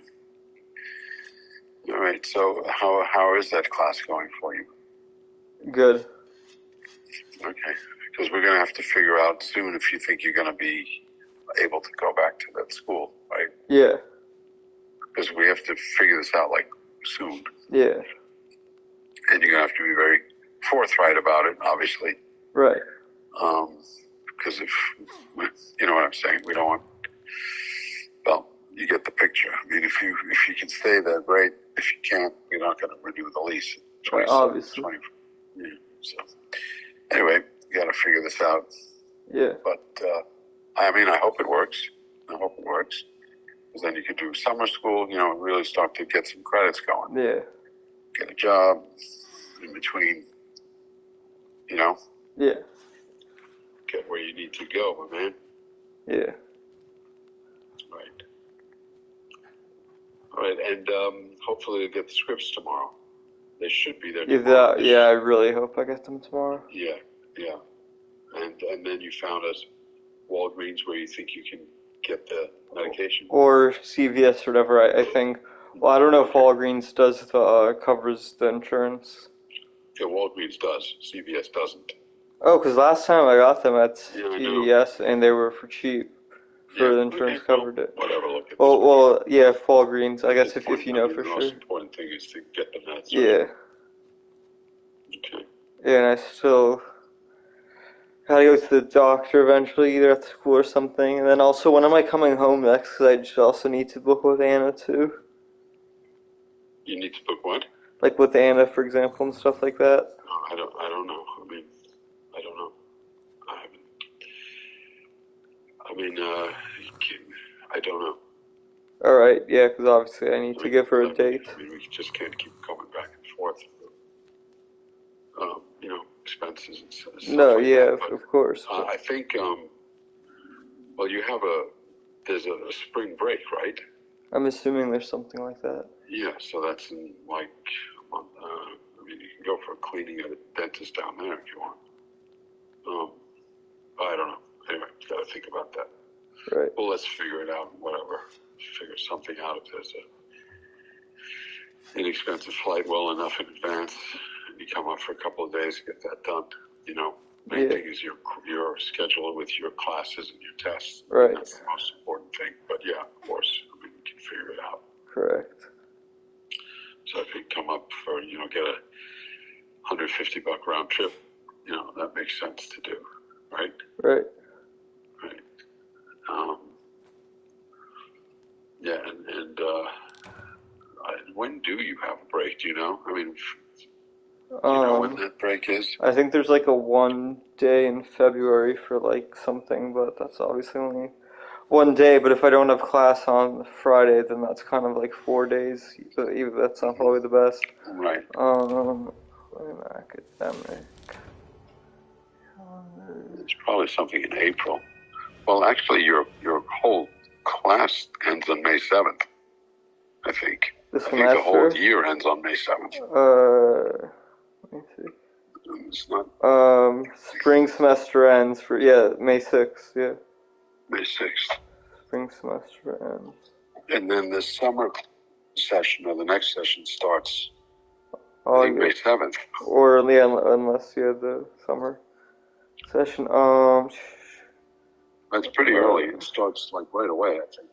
All right, so how is that class going for you? Good. Okay, because we're going to have to figure out soon if you think you're going to be able to go back to that school, right? Yeah. Because we have to figure this out, like, soon. Yeah. And you're going to have to be very forthright about it, obviously. Right. Because if, you know what I'm saying, we don't want, well, you get the picture. I mean, if you can stay there, great. If you can't, you're not going to renew the lease. Obviously. Yeah, so, anyway, you got to figure this out. Yeah. But, I mean, I hope it works. I hope it works. Because then you could do summer school, you know, and really start to get some credits going. Yeah. Get a job in between, you know? Yeah. Get where you need to go, my man. Yeah. Right. All right, and hopefully you'll get the scripts tomorrow. They should be there tomorrow. Yeah, I really hope I get them tomorrow. Yeah. And then you found us Walgreens where you think you can get the medication? Or CVS or whatever, I think. Well, I don't know if Walgreens does covers the insurance. Yeah, Walgreens does. CVS doesn't. Oh, because last time I got them at CVS and they were for cheap. The insurance covered it. Whatever, look at Well, yeah, Walgreens, I guess if you know for the sure. most important thing is to get the meds. Yeah. Okay. Yeah, and I still gotta go to the doctor eventually, either at school or something. And then also, when am I coming home next? Because I just also need to book with Anna, too. You need to book what? Like with Anna, for example, and stuff like that. I don't know. I don't know. I don't know. Alright, yeah, because obviously I need to give her a date. I mean, we just can't keep going back and forth. You know, expenses and stuff. No, like yeah, that. But, of course. I think, well, there's a spring break, right? I'm assuming there's something like that. Yeah, so that's in like a month. I mean, you can go for a cleaning at a dentist down there if you want. I don't know. Anyway, got to think about that. Right. Well, let's figure it out. Whatever. Figure something out if there's a inexpensive flight well enough in advance, and you come up for a couple of days to get that done. You know, main thing is your schedule with your classes and your tests. Right. That's the most important thing. But yeah, of course, I mean, we can figure it out. Correct. So if you come up for, you know, get a $150 round trip, you know, that makes sense to do, right? Right. Yeah, and when do you have a break? Do you know? I mean, do you know when that break is? I think there's like a 1 day in February for like something, but that's obviously only 1 day. But if I don't have class on Friday, then that's kind of like 4 days. Even that's not probably the best. Right. Academic. It's probably something in April. Well, actually, your whole class ends on May 7th, I think. This I think the whole year ends on May 7th. Let me see. It's not... spring semester ends for, May 6th, yeah. May 6th. Spring semester ends. And then the summer session, or the next session, starts May 7th. Or, unless you have the summer session. That's pretty early. It starts, like, right away, I think.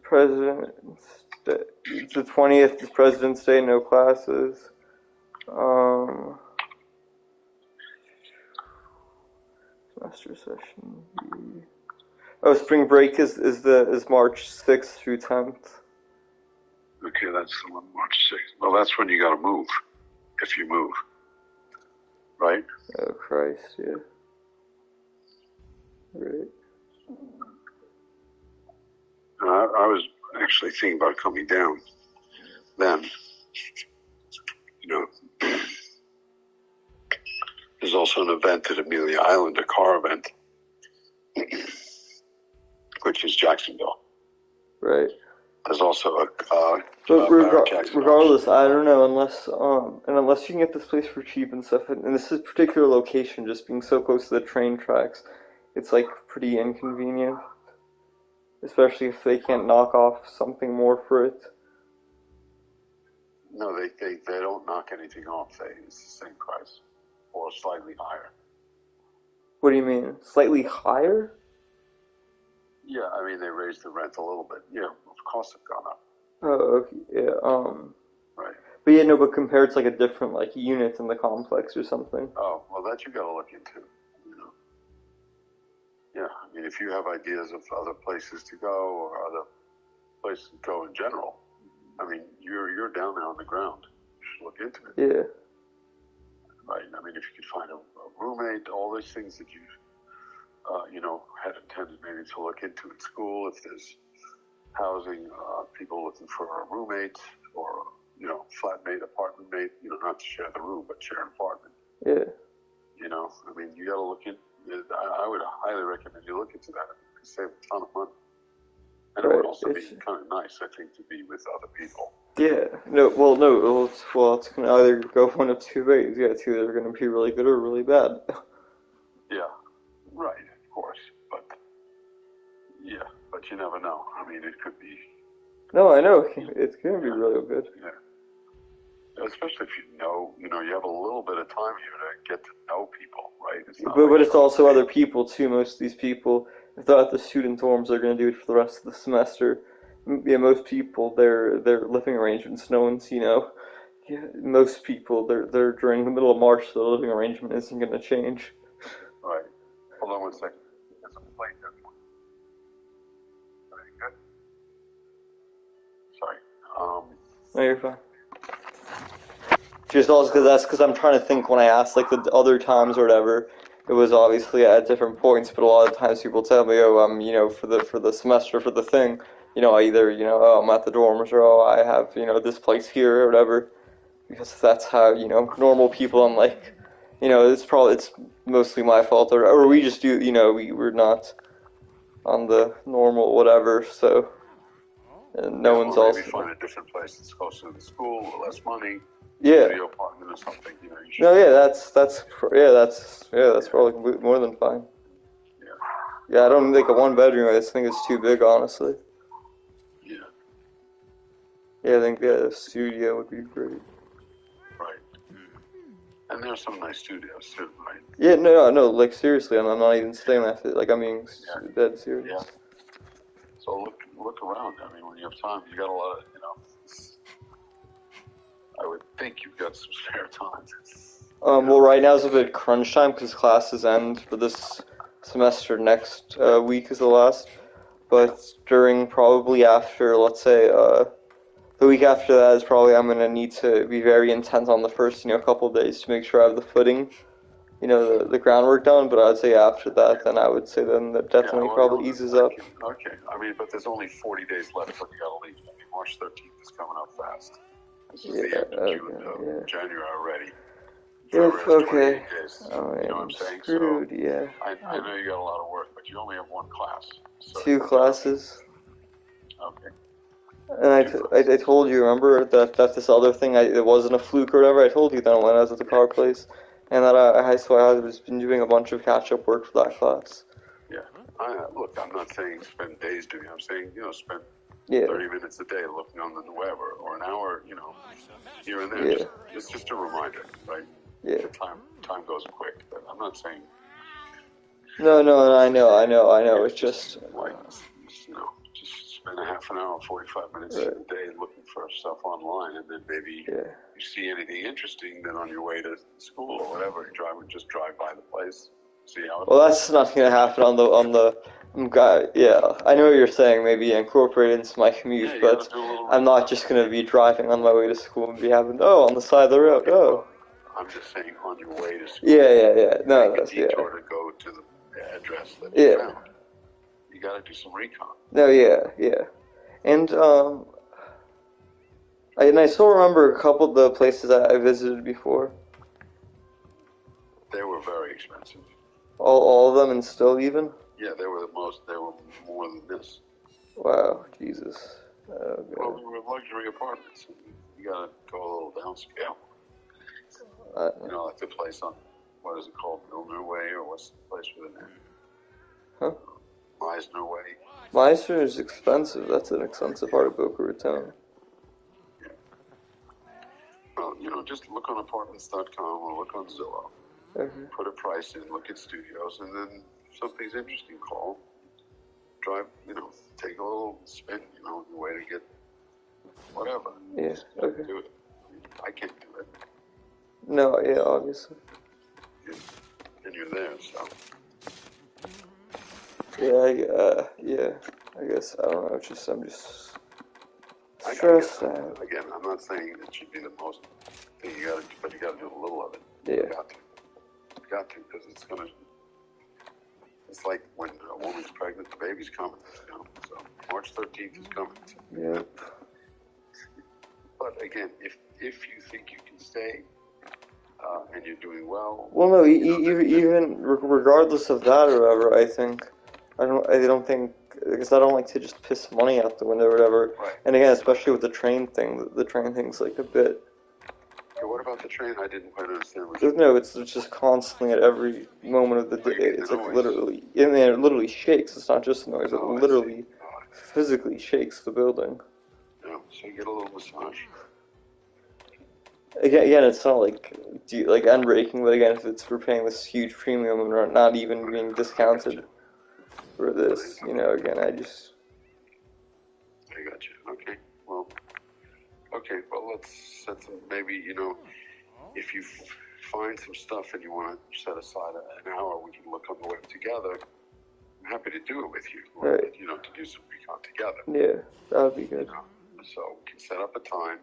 President's Day. It's the 20th, President's Day, no classes. Semester session. Oh, spring break is March 6th through 10th. Okay, that's the one, March 6th. Well, that's when you gotta move, if you move. Right? Oh, Christ, yeah. Right. I was actually thinking about coming down then. You know, there's also an event at Amelia Island, a car event, which is Jacksonville. Right. There's also regardless, I don't know, unless you can get this place for cheap and stuff, and this is particular location, just being so close to the train tracks, it's like pretty inconvenient. Especially if they can't knock off something more for it. No, they don't knock anything off. It's the same price, or slightly higher. What do you mean? Slightly higher? Yeah, I mean, they raised the rent a little bit. Yeah, of course have gone up. Oh, okay, yeah, Right. but yeah, no, but compared to like a different like unit in the complex or something. Oh, well, that you gotta look into, you know. Yeah, I mean, if you have ideas of other places to go or other places to go in general, I mean, you're down there on the ground. You should look into it. Yeah. Right. I mean, if you could find a roommate, all these things that you, you know, had intended maybe to look into at school. If there's housing, people looking for a roommate or, you know, flatmate, apartment mate, you know, not to share the room, but share an apartment. Yeah. You know, I mean, you got to look in. I would highly recommend you look into that. You can save a ton of money. And it would also be kind of nice, I think, to be with other people. Yeah. No. Well, it's going to either go one of two ways. Yeah, it's either going to be really good or really bad. Yeah. Right. Of course. But yeah. But you never know. I mean, it could be. No, I know. It's going to be really good. Yeah. Especially if you know, you have a little bit of time here to get to know people, right? It's not But it's also other people too. Most of these people, if they're at the student dorms, they're going to do it for the rest of the semester. Yeah, most people, their living arrangements, no one's, most people, they're during the middle of March, so the living arrangement isn't going to change. Right. Hold on one second. There's a plate there. Very good. Sorry. No, you're fine. Just also because I'm trying to think when I asked like the other times or whatever, it was obviously at different points, but a lot of times people tell me, oh, for the semester for the thing, I either, oh, I'm at the dorms or oh, I have, this place here or whatever, because that's how, normal people, I'm like, it's mostly my fault or we just do, we're not on the normal whatever, so, and no one's also. Maybe find a different place that's closer to the school or less money. Yeah. Video apartment or something, you should. No, yeah, that's probably more than fine. Yeah, I don't think a one bedroom. I just think it's too big, honestly. Yeah. Yeah, I think a studio would be great. Right. And there's some nice studios too, right? Yeah, no. Like seriously, I'm not even saying that. Like, I mean, dead serious. Yeah. So look around. I mean, when you have time, you got a lot of, I would think you've got some spare time. Well, right now is a bit crunch time because classes end for this semester. Next week is the last. But during probably after, let's say, the week after that is probably I'm gonna need to be very intense on the first, couple of days to make sure I have the footing, the groundwork done. But I'd say after that, then I would say then that definitely probably eases up. Okay. I mean, but there's only 40 days left when you gotta leave. I mean, March 13th is coming up fast. This is the end of June, January already. Okay. Oh, yeah, you know what I'm saying? Screwed, so, yeah. I know you got a lot of work, but you only have one class. So 2 classes. Okay. And I told you, remember, that this other thing, it wasn't a fluke or whatever. I told you that when I was at the car place. And that I was been doing a bunch of catch-up work for that class. Yeah. Look, I'm not saying spend days doing it. I'm saying, spend 30 minutes a day looking on the web or an hour, here and there. Yeah. It's just a reminder, right? Yeah. The time goes quick, but I'm not saying. No, I know. It's just like, just spend a half an hour, 45 minutes a day looking for stuff online, and then maybe you see anything interesting. Then on your way to school or whatever, just drive by the place, see how. Well, that's not gonna happen on the. Yeah, I know what you're saying. Maybe incorporate it into my commute, but I'm not just gonna be driving on my way to school and be having on the side of the road. Oh. I'm just saying on your way to school. Yeah. No, that's to go to the address that you found. You got to do some recon. No, yeah, and I still remember a couple of the places that I visited before. They were very expensive. All of them, and still even. Yeah, they were They were more than this. Wow, Jesus. Oh, well, we were luxury apartments. You got to go a little downscale. Like the place on, what is it called, Milner Way, or what's the place with it? Huh? Meisner Way. Meisner is expensive. That's an expensive part of Boca Raton. Yeah. Well, just look on apartments.com or look on Zillow. Okay. Put a price in, look at studios, and then if something's interesting, call. drive, take a little spin, your way to get whatever. Yeah, Just okay. do it. I can't do it. No, yeah, obviously. And you're there, so. Yeah, I guess, I don't know, I'm just stressed out. Again, I'm not saying it should be the most thing you gotta do, but you gotta do a little of it. Yeah. You got to, because it's like when a woman's pregnant, the baby's coming, so March 13th is coming. Yep. But again, if you think you can stay, and you're doing well. Well, no, even regardless of that or whatever, I don't think, because I don't like to just piss money out the window or whatever. Right. And again, especially with the train thing, the train thing's like a bit. Okay, what about the train? I didn't quite understand. No, it's just constantly at every moment of the day. It's like literally, I mean, it literally shakes. It's not just noise; it literally, physically shakes the building. Yeah, so you get a little massage. Again, it's not like unbreaking, but again, if it's for paying this huge premium and not even being discounted for this, again, I got you. Okay, well, let's set some, maybe, if you find some stuff and you want to set aside an hour, we can look on the web together. I'm happy to do it with you, or, right. To do some recon together. Yeah, that would be good. So we can set up a time,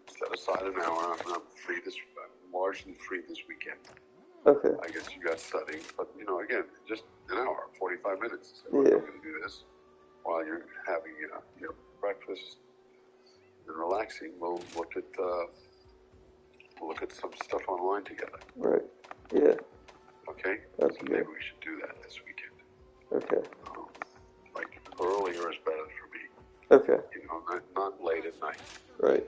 set aside an hour. I'm largely free this weekend. Okay. I guess you got studying, but again, just an hour, 45 minutes. So yeah. I'm going to do this while you're having your breakfast and relaxing. We'll look at some stuff online together. Right. Yeah. Okay. That's so good. maybe we should do that this weekend. Okay. Like earlier is better for me. Okay. Not late at night. Right.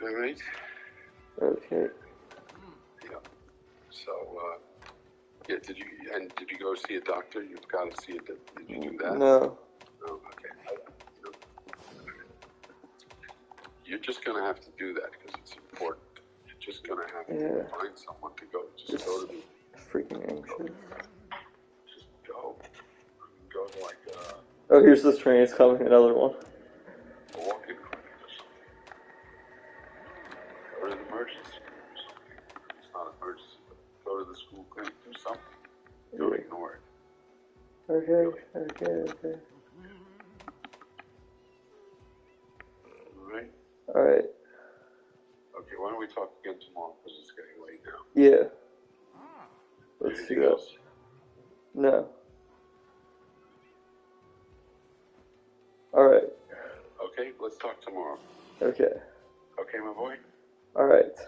All right. Okay. Yeah. So, did you go see a doctor? You've got to see it. Did you do that? No. No. Okay. You're just gonna have to do that because it's important. You're just gonna have to find someone to go. Just go to the. Freaking anxious. Just go. Go to like. Oh, here's this train. It's coming. Another one. A walk-in clinic or something. Or an emergency room or something. It's not an emergency, but go to the school clinic. Do something. Don't ignore it. Okay. All right. Okay, why don't we talk again tomorrow because it's getting late now. Yeah. Let's Anything do that. else? No. All right. Okay, let's talk tomorrow. Okay. Okay, my boy? All right.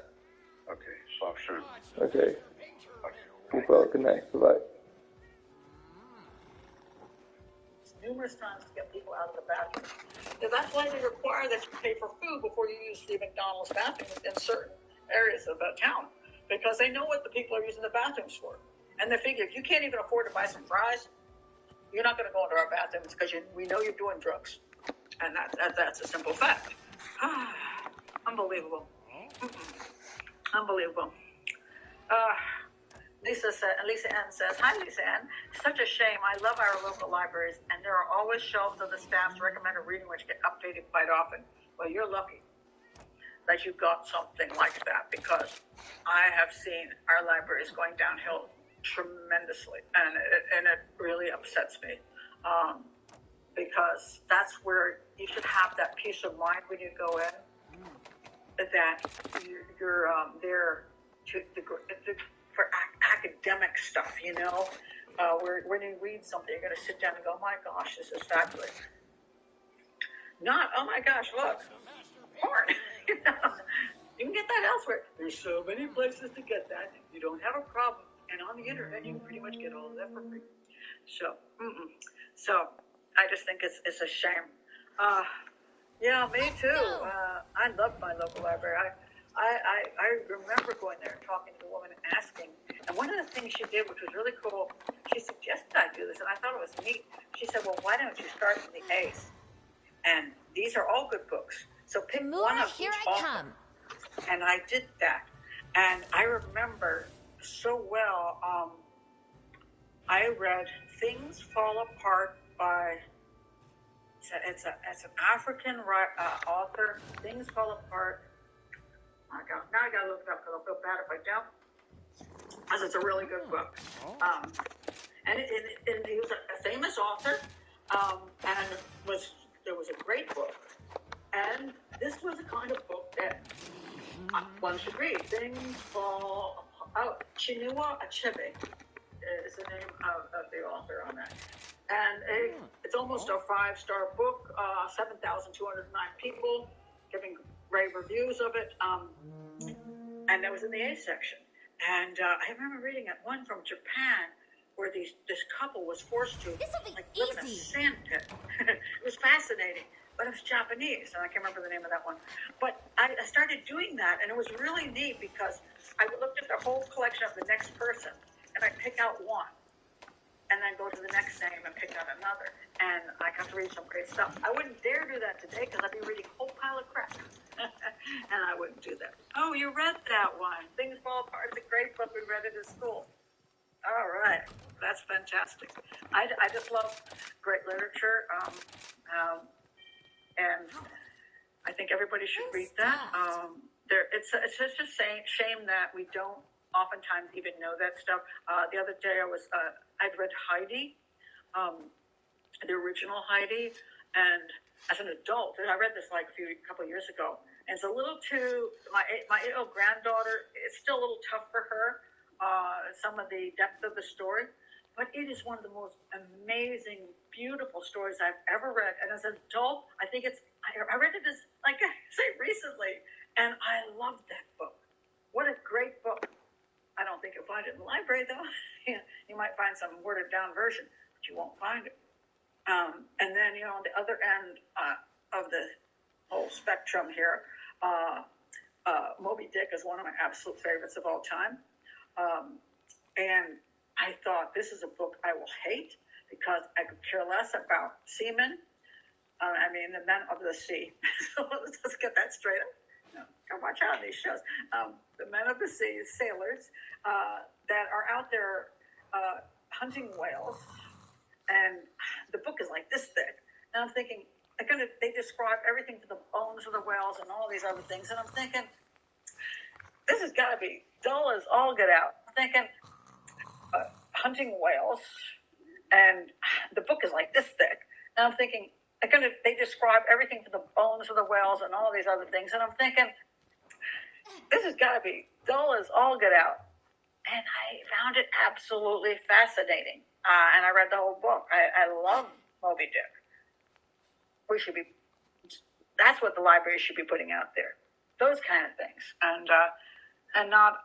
Okay, soft schön. Okay. Well, good night. Bye-bye. Numerous times to get people out of the bathroom. So that's why they require that you pay for food before you use the McDonald's bathroom in certain areas of town, because they know what the people are using the bathrooms for. And they figure if you can't even afford to buy some fries, you're not going to go into our bathrooms because we know you're doing drugs. And that's a simple fact. Unbelievable. Unbelievable. Lisa Ann says, hi, Lisa Ann. Such a shame. I love our local libraries, and there are always shelves of the staff's recommended reading, which get updated quite often. Well, you're lucky that you've got something like that, because I have seen our libraries going downhill tremendously, and it really upsets me, because that's where you should have that peace of mind when you go in, that you're there for academic stuff, where when you read something, you're going to sit down and go, oh my gosh, this is fabulous. Not, oh my gosh, look, porn. You can get that elsewhere. There's so many places to get that. You don't have a problem. And on the internet, you can pretty much get all of that for free. So I just think it's a shame. Yeah, me too. I love my local library. I remember going there and talking to the woman and asking. And one of the things she did, which was really cool, she suggested I do this, and I thought it was neat. She said, well, why don't you start from the A's? And these are all good books. So pick one of each author. And I did that. And I remember so well, I read Things Fall Apart by, it's an African author, Things Fall Apart. Now I got to look it up because I'll feel bad if I don't, because it's a really good book. And he was a famous author, and there was a great book. And this was the kind of book that one should read. Things Fall Apart. Chinua Achebe is the name of the author on that. And it's almost a 5-star book, 7,209 people giving rave reviews of it. And that was in the A section. And I remember reading one from Japan where this couple was forced to live in a sand pit. It was fascinating, but it was Japanese, and I can't remember the name of that one. But I started doing that, and it was really neat because I looked at the whole collection of the next person, and I'd pick out one, and then go to the next name and pick out another. And I got to read some great stuff. I wouldn't dare do that today because I'd be reading a whole pile of crap. And I wouldn't do that. Oh, you read that one. Things Fall Apart. It's a great book. We read it at school. All right. That's fantastic. I just love great literature. And I think everybody should read that. It's such a shame that we don't oftentimes even know that stuff. The other day I'd read Heidi, the original Heidi, and as an adult, and I read this like a couple of years ago, and it's a little too, my 8-year-old granddaughter, it's still a little tough for her, some of the depth of the story, but it is one of the most amazing, beautiful stories I've ever read. And as an adult, I think I read it as, like I say, recently, and I loved that book. What a great book. I don't think you'll find it in the library, though. You might find some watered-down version, but you won't find it. And then, on the other end of the whole spectrum here, Moby Dick is one of my absolute favorites of all time. And I thought, this is a book I will hate because I could care less about seamen. The men of the sea. So let's get that straight up. Go watch out on these shows. The men of the sea, sailors that are out there hunting whales. And the book is like this thick. And I'm thinking, they describe everything to the bones of the whales and all these other things. And I'm thinking, this has got to be dull as all get out. I'm thinking, hunting whales, and the book is like this thick. And I'm thinking, they describe everything to the bones of the whales and all these other things. And I'm thinking, this has got to be dull as all get out. And I found it absolutely fascinating. And I read the whole book. I love Moby Dick. That's what the library should be putting out there. Those kind of things. And not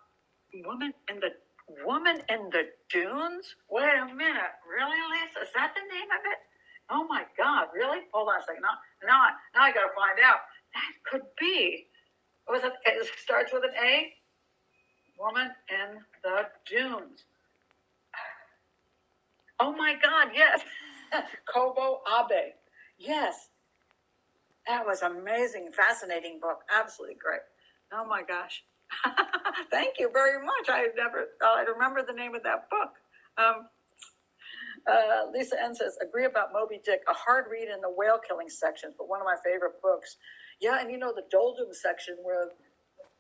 Woman in the Dunes? Wait a minute. Really, Lisa? Is that the name of it? Oh my God, really? Hold on a second. Now I gotta find out. That could be. It starts with an A? Woman in the Dunes. Oh my God, yes. Kobo Abe. Yes. That was amazing, fascinating book. Absolutely great. Oh my gosh. Thank you very much. I remember the name of that book. Lisa N says, agree about Moby Dick, a hard read in the whale killing section, but one of my favorite books. Yeah, and the doldrums section where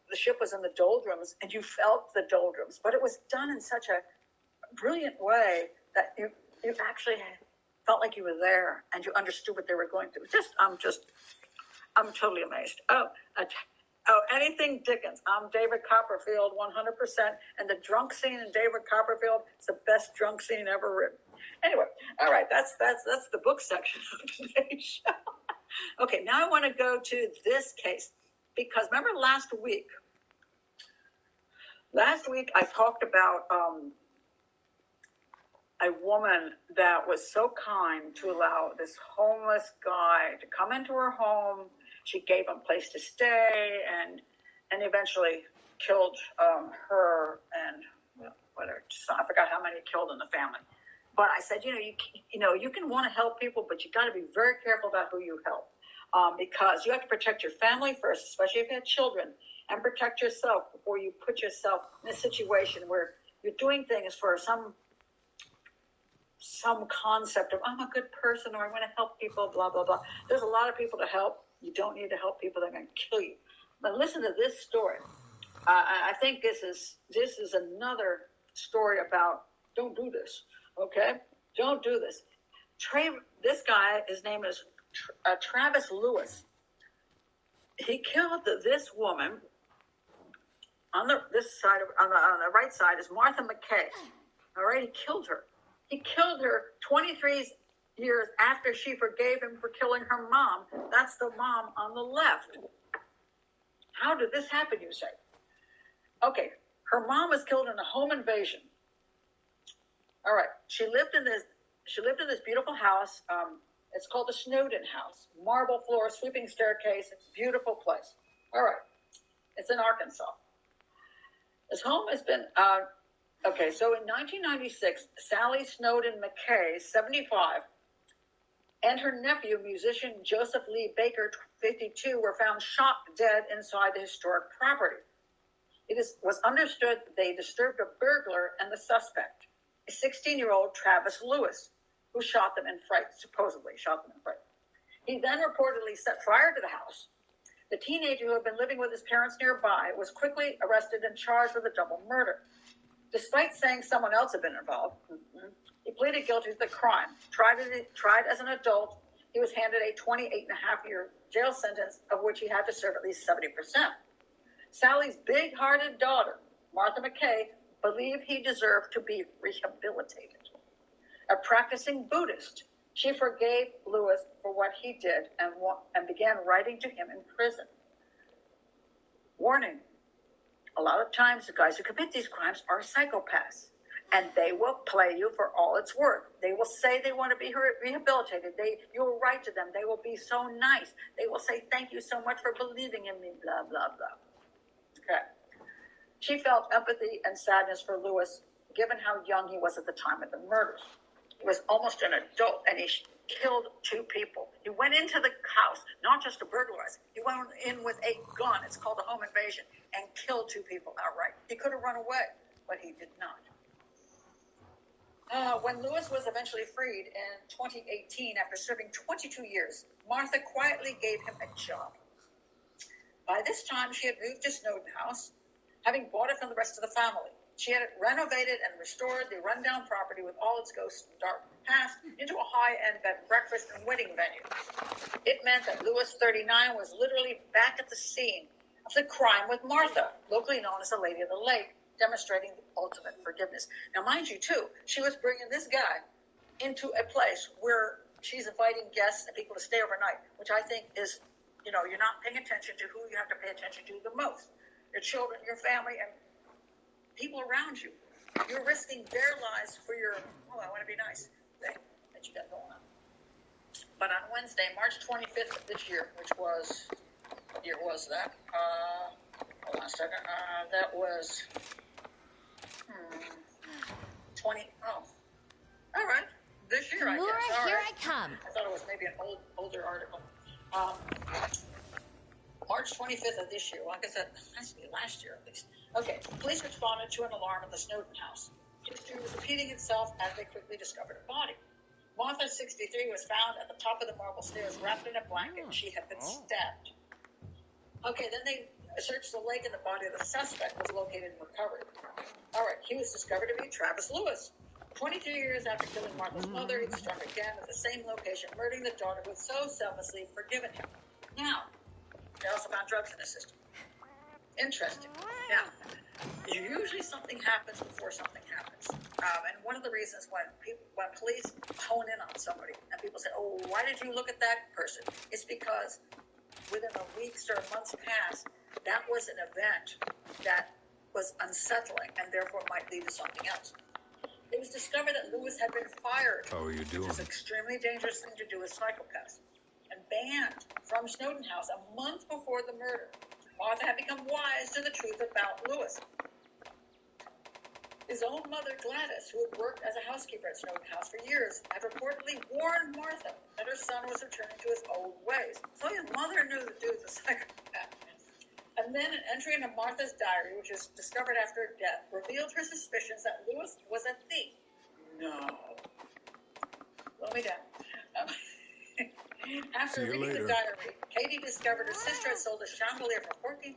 the ship was in the doldrums and you felt the doldrums, but it was done in such a brilliant way that you actually felt like you were there and you understood what they were going through. I'm totally amazed. Anything Dickens. I'm David Copperfield, 100%. And the drunk scene in David Copperfield is the best drunk scene ever written. Anyway, all right, that's the book section of today's show. Okay, now I want to go to this case because remember last week I talked about a woman that was so kind to allow this homeless guy to come into her home. She gave him a place to stay and eventually killed her and whatever. I forgot how many killed in the family. But I said, you can want to help people, but you got to be very careful about who you help. because you have to protect your family first, especially if you have children, and protect yourself before you put yourself in a situation where you're doing things for some concept of, I'm a good person, or I want to help people, blah, blah, blah. There's a lot of people to help. You don't need to help people. They're going to kill you. But listen to this story. I think this is another story about don't do this, okay? Don't do this. This guy, his name is Travis Lewis. He killed this woman. On the right side is Martha McKay. All right, he killed her. He killed her 23 years after she forgave him for killing her mom. That's the mom on the left. How did this happen, you say? Okay, her mom was killed in a home invasion. All right, she lived in this beautiful house. It's called the Snowden House. Marble floor, sweeping staircase. It's a beautiful place. All right, it's in Arkansas. This home has been, okay, so in 1996, Sally Snowden McKay, 75, and her nephew, musician Joseph Lee Baker, 52, were found shot dead inside the historic property. It was understood that they disturbed a burglar and the suspect, a 16-year-old Travis Lewis, who shot them in fright, supposedly shot them in fright. He then reportedly set fire to the house. The teenager who had been living with his parents nearby was quickly arrested and charged with a double murder. Despite saying someone else had been involved, he pleaded guilty to the crime. Tried as an adult, he was handed a 28.5-year jail sentence, of which he had to serve at least 70%. Sally's big-hearted daughter, Martha McKay, believed he deserved to be rehabilitated. A practicing Buddhist, she forgave Lewis for what he did and began writing to him in prison. Warning, a lot of times the guys who commit these crimes are psychopaths, and they will play you for all it's worth. They will say they want to be rehabilitated. You will write to them. They will be so nice. They will say, thank you so much for believing in me, blah, blah, blah. Okay. She felt empathy and sadness for Lewis, given how young he was at the time of the murders. He was almost an adult, and he killed 2 people. He went into the house, not just to burglarize. He went in with a gun. It's called a home invasion, and killed 2 people outright. He could have run away, but he did not. When Lewis was eventually freed in 2018 after serving 22 years, Martha quietly gave him a job. By this time, she had moved to Snowden House, having bought it from the rest of the family. She had renovated and restored the rundown property with all its ghosts and dark past into a high-end bed and breakfast and wedding venue. It meant that Lewis, 39, was literally back at the scene of the crime with Martha, locally known as the Lady of the Lake, demonstrating the ultimate forgiveness. Now, mind you, too, she was bringing this guy into a place where she's inviting guests and people to stay overnight, which I think is, you're not paying attention to who you have to pay attention to the most. Your children, your family, and people around you. You're risking their lives for your, I want to be nice thing that you got going on. But on Wednesday, March 25th of this year, which was, what year was that? Hold on a second. That was 20, all right. This year, I guess. Laura, here I come. I thought it was maybe an older article. March 25th of this year. Well, I guess that has to be last year at least. Okay, police responded to an alarm at the Snowden house. History was repeating itself as they quickly discovered a body. Martha, 63, was found at the top of the marble stairs wrapped in a blanket. She had been stabbed. Okay, then they searched the lake and the body of the suspect was located and recovered. All right, he was discovered to be Travis Lewis. 22 years after killing Martha's mother, he struck again at the same location, murdering the daughter who had so selflessly forgiven him. Now, they also found drugs in the system. Interesting. Now, usually something happens before something happens. And one of the reasons when police hone in on somebody and people say, oh, why did you look at that person? It's because within a weeks or months past, that was an event that was unsettling and therefore might lead to something else. It was discovered that Lewis had been fired. How are you doing? Which is an extremely dangerous thing to do with psychopaths. And banned from Snowden House a month before the murder. Martha had become wise to the truth about Lewis. His own mother, Gladys, who had worked as a housekeeper at Snowden House for years, had reportedly warned Martha that her son was returning to his old ways. So his mother knew the dude was a psychopath. And then an entry into Martha's diary, which was discovered after her death, revealed her suspicions that Lewis was a thief. No. Slow me down. After reading the diary, Katie discovered her sister had sold a chandelier for $14,000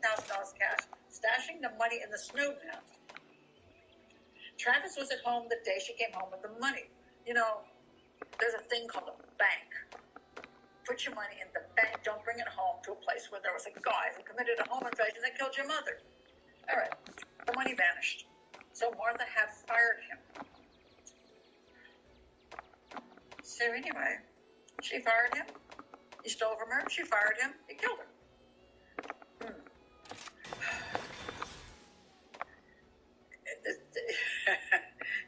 cash, stashing the money in the Snowden house. Travis was at home the day she came home with the money. You know, there's a thing called a bank. Put your money in the bank. Don't bring it home to a place where there was a guy who committed a home invasion that killed your mother. All right. The money vanished. So Martha had fired him. So anyway, she fired him. He stole from her. She fired him. He killed her.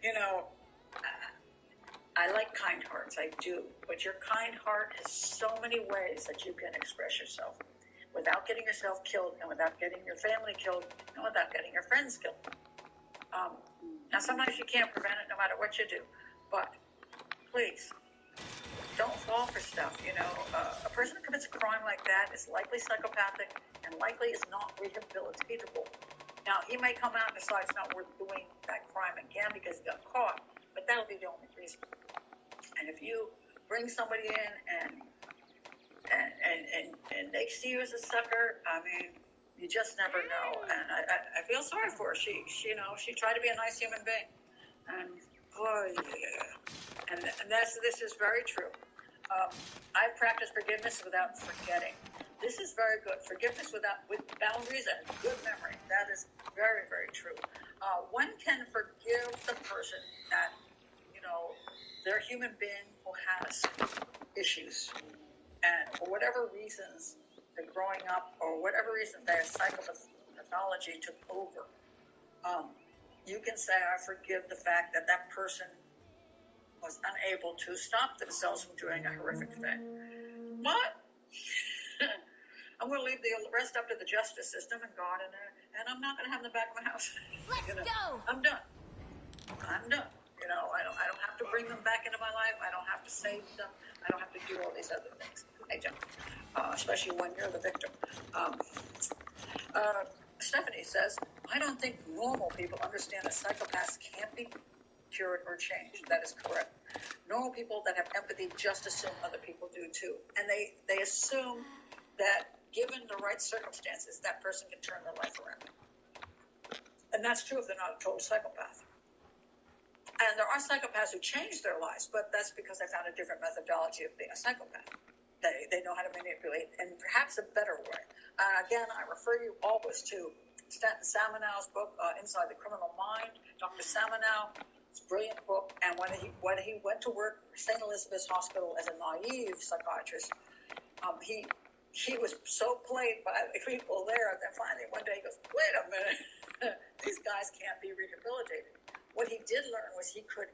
You know, I like kind hearts. I do. But your kind heart has so many ways that you can express yourself without getting yourself killed and without getting your family killed and without getting your friends killed. Now, sometimes you can't prevent it no matter what you do. But please, don't fall for stuff. You know, a person who commits a crime like that is likely psychopathic and likely is not rehabilitatable. Now, he may come out and decide it's not worth doing that crime again because he got caught, but that'll be the only reason. And if you bring somebody in and they see you as a sucker, I mean, you just never know. And I feel sorry for her. She tried to be a nice human being. And boy, yeah. And this is very true. I've practiced forgiveness without forgetting. This is very good. Forgiveness with boundaries and good memory. That is very, very true. One can forgive the person that, you know, they're a human being who has issues. And for whatever reasons, they're growing up, or whatever reason their psychopathology took over, you can say, I forgive the fact that that person was unable to stop themselves from doing a horrific thing. What? I'm going to leave the rest up to the justice system and God, and I'm not going to have them back in my house. Let's go. I'm done. You know, I don't have to bring them back into my life. I don't have to save them. I don't have to do all these other things. I don't. Especially when you're the victim. Stephanie says, I don't think normal people understand that psychopaths can't be cured or changed. That is correct. Normal people that have empathy just assume other people do too. And they assume that given the right circumstances, that person can turn their life around. And that's true if they're not a total psychopath. And there are psychopaths who change their lives, but that's because they found a different methodology of being a psychopath. They know how to manipulate, and perhaps a better way. Again, I refer you always to Stanton Samanow's book, Inside the Criminal Mind. Dr. Samanow, it's a brilliant book, and when he went to work for St. Elizabeth's Hospital as a naive psychiatrist, he was so played by the people there that finally one day he goes, wait a minute, these guys can't be rehabilitated. What he did learn was he could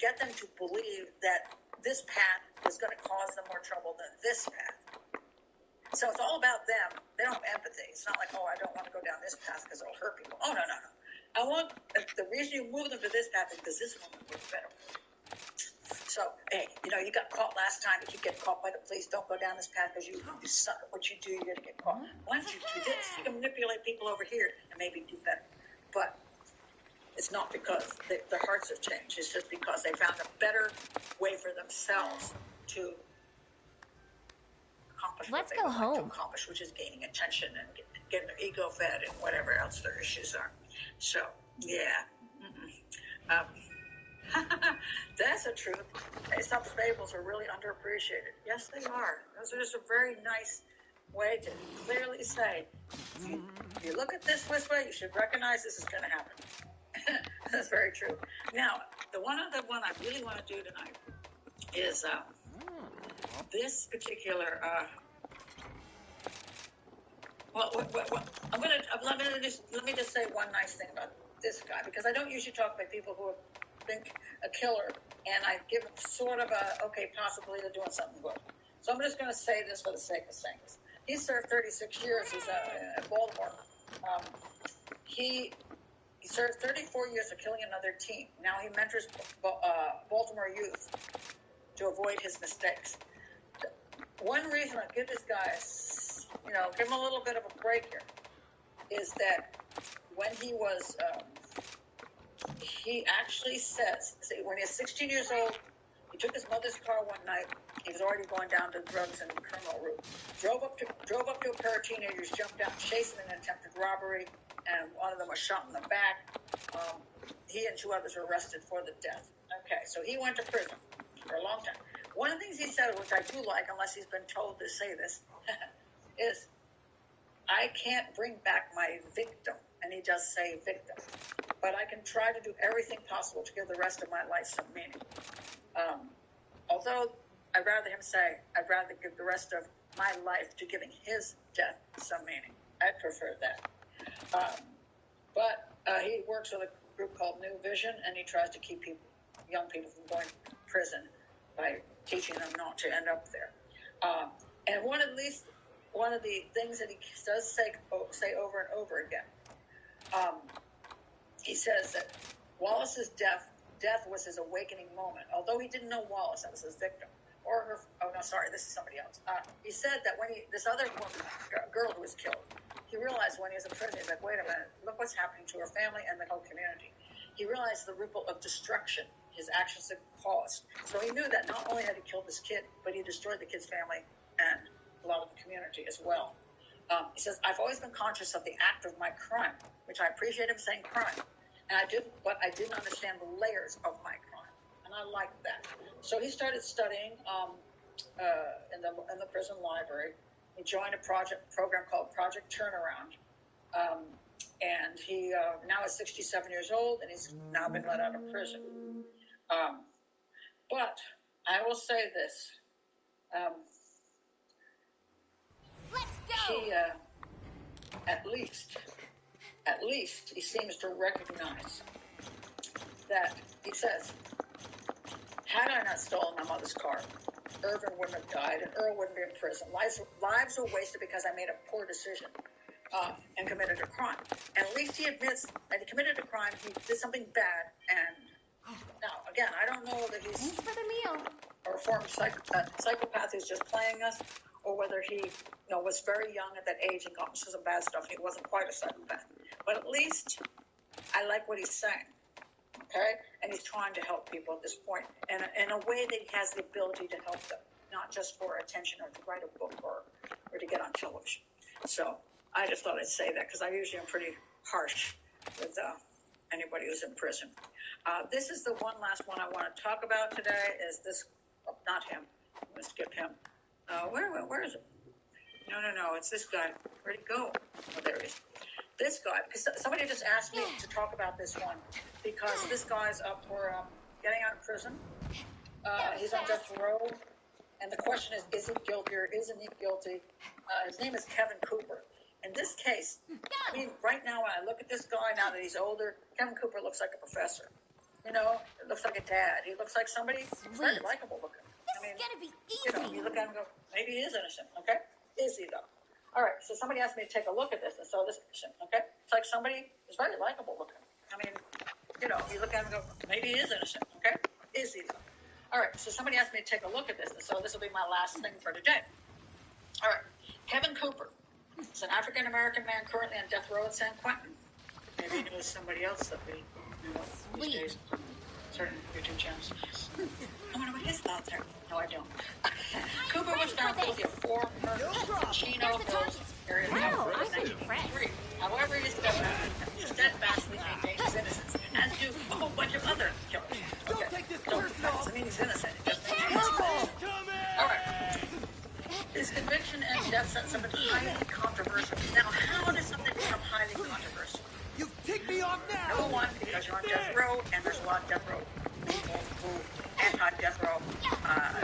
get them to believe that this path was going to cause them more trouble than this path. So it's all about them. They don't have empathy. It's not like, oh, I don't want to go down this path because it'll hurt people. Oh, no. I want the reason you move them to this path is because this one will work better. So, hey, you know, you got caught last time. You keep getting caught by the police. Don't go down this path because you suck at what you do. You're going to get caught. Why don't you do this? You can manipulate people over here and maybe do better. But it's not because their hearts have changed. It's just because they found a better way for themselves to accomplish what they would like to accomplish, which is gaining attention and getting their ego fed and whatever else their issues are. So, yeah. That's the truth. Aesop's fables are really underappreciated. Yes, they are. Those are just a very nice way to clearly say, you look at this way, you should recognize this is going to happen. That's very true. Now, the one other one I really want to do tonight is this particular. Let me just say one nice thing about this guy, because I don't usually talk about people who think a killer, and I give them sort of a possibly they're doing something good. So I'm just going to say this for the sake of saying this. He served 36 years. He's in Baltimore. he served 34 years for killing another teen. Now he mentors Baltimore youth to avoid his mistakes. One reason I give this guy, give him a little bit of a break here, is that when he was, he actually says, when he was 16 years old, he took his mother's car one night. He was already going down the drugs and criminal route. Drove up to a pair of teenagers, jumped out, chased them in an attempted robbery, and one of them was shot in the back. He and 2 others were arrested for the death. Okay, so he went to prison for a long time. One of the things he said, which I do like, unless he's been told to say this, is, I can't bring back my victim. And he does say victim. But I can try to do everything possible to give the rest of my life some meaning. Although I'd rather give the rest of my life to giving his death some meaning. I prefer that. But he works with a group called New Vision, and he tries to keep young people from going to prison by teaching them not to end up there. And one of the things that he does say over and over again, he says that Wallace's death was his awakening moment. Although he didn't know Wallace, that was his victim. Or her, oh no, sorry, this is somebody else. He said that when this other woman, girl who was killed, he realized when he was in prison, he's like, wait a minute, look what's happening to her family and the whole community. He realized the ripple of destruction his actions had caused. So he knew that not only had he killed this kid, but he destroyed the kid's family and a lot of the community as well. He says, I've always been conscious of the act of my crime, which I appreciate him saying crime. But I didn't understand the layers of my crime. And I liked that. So he started studying in the prison library. He joined a program called Project Turnaround. And he now is 67 years old, and he's now been let out of prison. But I will say this. Let's go! He, at least he seems to recognize that he says, had I not stolen my mother's car, Irvin wouldn't have died and Earl wouldn't be in prison. Lives were wasted because I made a poor decision and committed a crime. And at least he admits that he committed a crime, he did something bad, and now, again, I don't know that he's Thanks for the meal. A reformed psychopath who's just playing us, or whether he was very young at that age and got into some bad stuff. He wasn't quite a psychopath. But at least I like what he's saying, okay? And he's trying to help people at this point in a way that he has the ability to help them, not just for attention or to write a book or to get on television. So I just thought I'd say that because I usually am pretty harsh with anybody who's in prison. This is the last one I want to talk about today is this, not him. I'm going to skip him. Where is it? No, it's this guy. Where'd he go? Oh, there he is. This guy, because somebody just asked me to talk about this one because this guy's up for getting out of prison. He's on death row, and the question is he guilty or isn't he guilty? His name is Kevin Cooper. In this case, I mean, right now when I look at this guy, now that he's older, Kevin Cooper looks like a professor. It looks like a dad. He looks like somebody who's very likable looking. This is gonna be easy. You look at him and go, maybe he is innocent, okay? Is he, though? All right, so somebody asked me to take a look at this, and so this is innocent, okay? It's like somebody who's very likable looking. I mean, you look at him and go, maybe he is innocent, okay? Is he, though? All right, so somebody asked me to take a look at this, and so this will be my last thing for today. All right, Kevin Cooper. He's an African-American man currently on death row at San Quentin. Maybe it was somebody else that we these days on certain YouTube channels. I wonder what his thoughts are. No, I don't. Cooper was found guilty of 4 murders in Chino Hills area in 1983. However, he steadfastly maintained his innocence, as do a whole bunch of other killers. Okay, that doesn't mean he's innocent. It just means he's innocent. All right. His conviction and death sentence have been highly controversial. Now, how does something become highly controversial? You take me off now! Number one, because you're on death row, and there's a lot of death row people who anti-death row,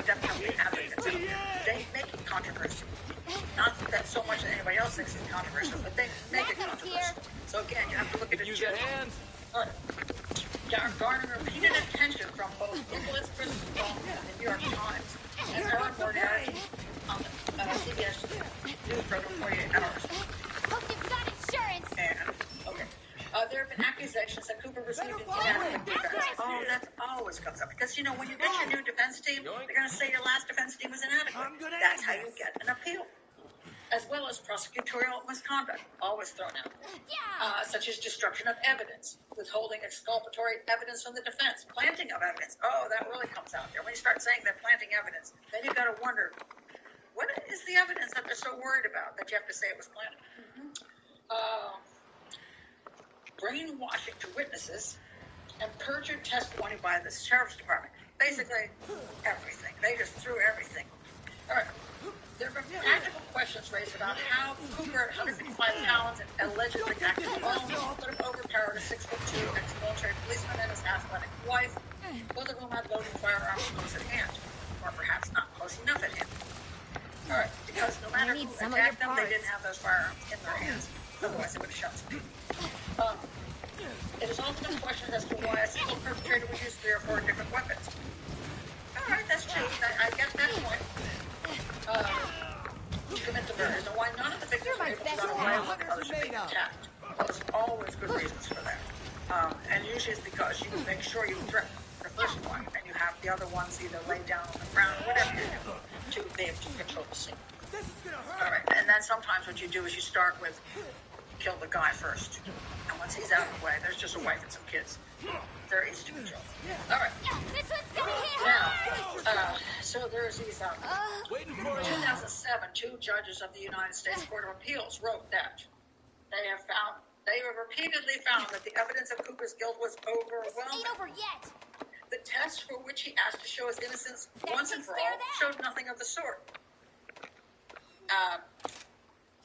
death penalty advocates. They make it controversial. Not that so much that anybody else thinks it's controversial, but they make it controversial. So again, you have to look at the judge. Garnering repeated attention from both influence prison and the New York Times and Aaron Moriarty on the CBS News program 48 Hours. Hope you've got insurance. And, okay. comes up. Because, when you get your new defense team, they're going to say your last defense team was inadequate. That's how you get an appeal. As well as prosecutorial misconduct, always thrown out there, such as destruction of evidence, withholding exculpatory evidence from the defense, planting of evidence. Oh, that really comes out there. When you start saying they're planting evidence, then you've got to wonder, what is the evidence that they're so worried about that you have to say it was planted? Brainwashing to witnesses and perjured testimony by the sheriff's department. Basically, everything. They just threw everything. All right. There have been practical questions raised about how Cooper, at 155 pounds and allegedly acted alone, could have overpowered a 6'2" ex-military policeman and his athletic wife, both of whom had loaded firearms close at hand, or perhaps not close enough at hand. All right, because no matter who attacked them, they didn't have those firearms in their hands. Otherwise, they would have shot some people. It is also been questioned as to why a single perpetrator would use 3 or 4 different weapons. All right, that's true. I get that point. To commit the murders, and why none of the victims were able to run away when others were being attacked. There's always good reasons for that. And usually it's because you make sure you threaten the first one, and you have the other ones either lay down on the ground or whatever you do to be able to control the scene. All right, and then sometimes what you do is you start with kill the guy first. And once he's out of the way, there's just a wife and some kids. They're easy to control. All right. This one's gonna hit Now, so there's these, 2007, 2 judges of the United States Court of Appeals wrote that they have repeatedly found that the evidence of Cooper's guilt was overwhelming. This ain't over yet. The test for which he asked to show his innocence once and for all showed nothing of the sort.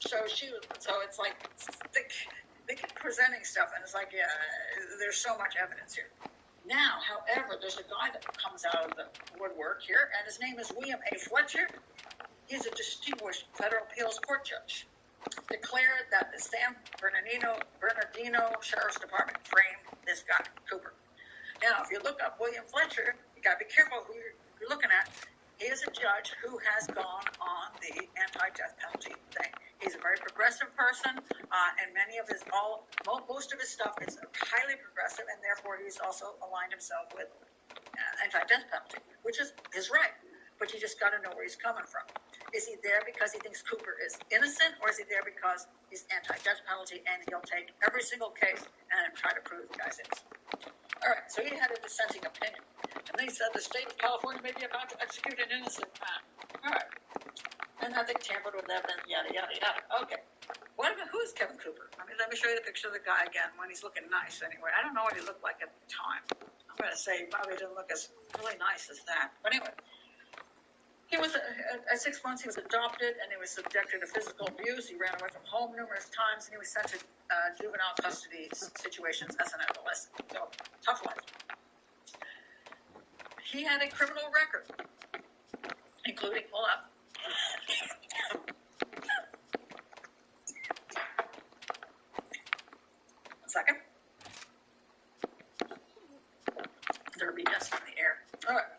So it's like they keep presenting stuff, and it's like, yeah, there's so much evidence here. Now, however, there's a guy that comes out of the woodwork here, and his name is William A. Fletcher. He's a distinguished federal appeals court judge. Declared that the San Bernardino Sheriff's Department framed this guy, Cooper. Now, if you look up William Fletcher, you got to be careful who you're looking at. He is a judge who has gone on the anti-death penalty thing. He's a very progressive person, and most of his stuff is highly progressive, and therefore he's also aligned himself with anti-death penalty, which is his right. But you just got to know where he's coming from. Is he there because he thinks Cooper is innocent, or is he there because he's anti-death penalty and he'll take every single case and try to prove the guy's innocent? All right, so he had a dissenting opinion. And then he said the state of California may be about to execute an innocent man. All right. And I think tampered with evidence, yada, yada, yada. Okay. Who is Kevin Cooper? I mean, let me show you the picture of the guy again when he's looking nice anyway. I don't know what he looked like at the time. I'm going to say he probably didn't look as really nice as that. But anyway, he was, at 6 months, he was adopted, and he was subjected to physical abuse. He ran away from home numerous times, and he was sent to juvenile custody situations as an adolescent. So, tough life. He had a criminal record, including, hold up. One second. There'll be dust in the air. All right.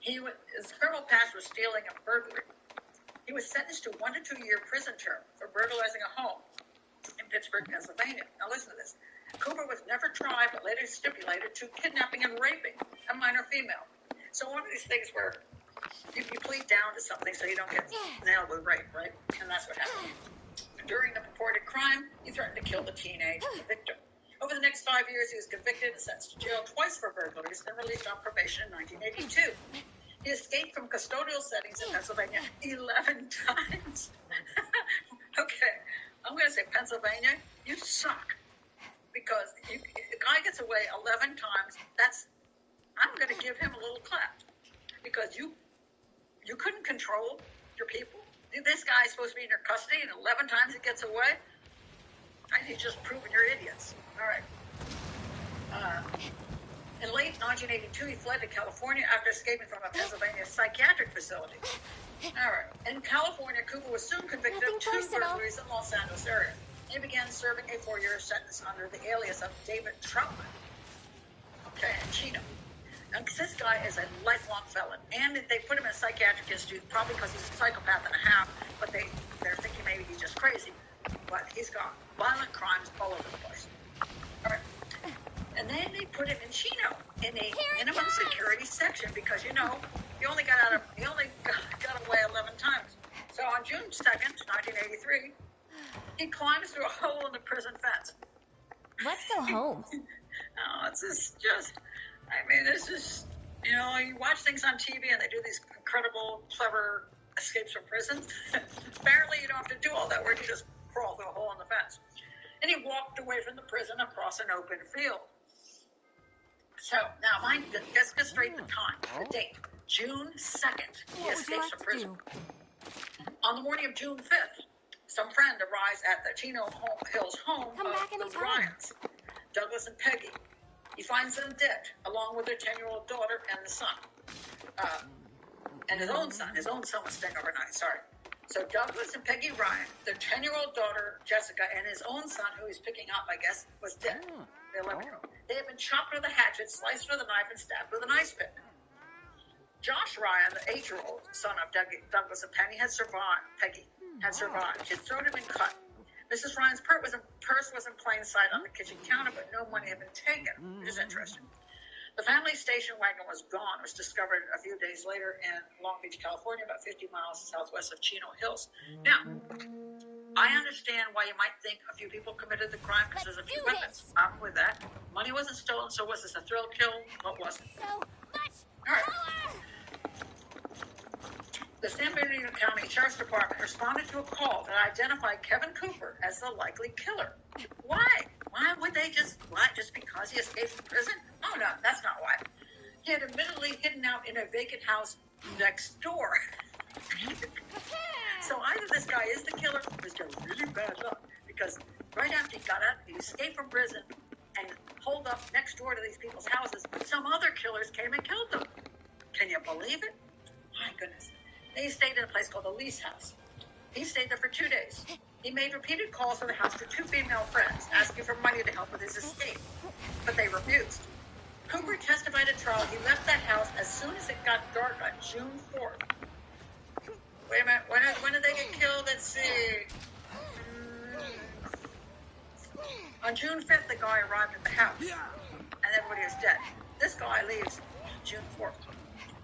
His criminal past was stealing and burglary. He was sentenced to 1 to 2 year prison term for burglarizing a home in Pittsburgh, Pennsylvania. Now listen to this. Cooper was never tried, but later stipulated to kidnapping and raping a minor female. So one of these things where you plead down to something so you don't get nailed with rape, right? And that's what happened. During the purported crime, he threatened to kill the teenage victim. Over the next 5 years, he was convicted and sentenced to jail twice for burglaries, then released on probation in 1982. He escaped from custodial settings in Pennsylvania 11 times. Okay, I'm going to say, Pennsylvania, you suck. Because the guy gets away 11 times, I'm going to give him a little clap. Because you couldn't control your people. This guy is supposed to be in your custody, and 11 times he gets away? He's just proving you're idiots. All right. In late 1982, he fled to California after escaping from a Pennsylvania psychiatric facility. All right. In California, Cooper was soon convicted of 2 burglaries in Los Angeles area. He began serving a 4-year sentence under the alias of David Troutman. Okay, in Chino. Now, this guy is a lifelong felon, and they put him in a psychiatric institute, probably because he's a psychopath and a half, but they're thinking maybe he's just crazy. But he's got violent crimes all over the place. All right. And then they put him in Chino in a minimum security section because, you know, he only got away 11 times. So on June 2nd, 1983, he climbs through a hole in the prison fence. Let's go home. This is just, I mean, this is, you know, you watch things on TV and they do these incredible, clever escapes from prison. Apparently, you don't have to do all that work. You just crawl through a hole in the fence. And he walked away from the prison across an open field. So, now, let's get straight the time, the date. June 2nd, he escapes from prison. On the morning of June 5th, some friend arrives at the Chino Hills home of the Ryans, Douglas and Peggy. He finds them dead, along with their 10-year-old daughter and the son. And his own son. His own son was staying overnight, sorry. So Douglas and Peggy Ryan, their 10-year-old daughter, Jessica, and his own son, who he's picking up, I guess, was dead. The 11-year-old. They had been chopped with a hatchet, sliced with a knife, and stabbed with an ice pick. Josh Ryan, the 8-year-old son of Douglas and Peggy, had survived. His throat had been cut. Mrs. Ryan's purse was in plain sight on the kitchen counter, but no money had been taken, which is interesting. The family station wagon was gone. It was discovered a few days later in Long Beach, California, about 50 miles southwest of Chino Hills. Now, I understand why you might think a few people committed the crime because there's a few weapons. I'm with that. Money wasn't stolen, so was this a thrill kill? What was it? So much power! The San Bernardino County Sheriff's Department responded to a call that identified Kevin Cooper as the likely killer. Why? Why would they just because he escaped from prison? Oh, no, that's not why. He had admittedly hidden out in a vacant house next door. So either this guy is the killer or he's got really bad luck because right after he got out, he escaped from prison and holed up next door to these people's houses. Some other killers came and killed them. Can you believe it? My goodness. He stayed in a place called the Lease House. He stayed there for 2 days. He made repeated calls to the house to 2 female friends, asking for money to help with his escape, but they refused. Cooper testified at trial he left that house as soon as it got dark on June 4th. Wait a minute, when did they get killed? Let's see. On June 5th, the guy arrived at the house, and everybody was dead. This guy leaves June 4th,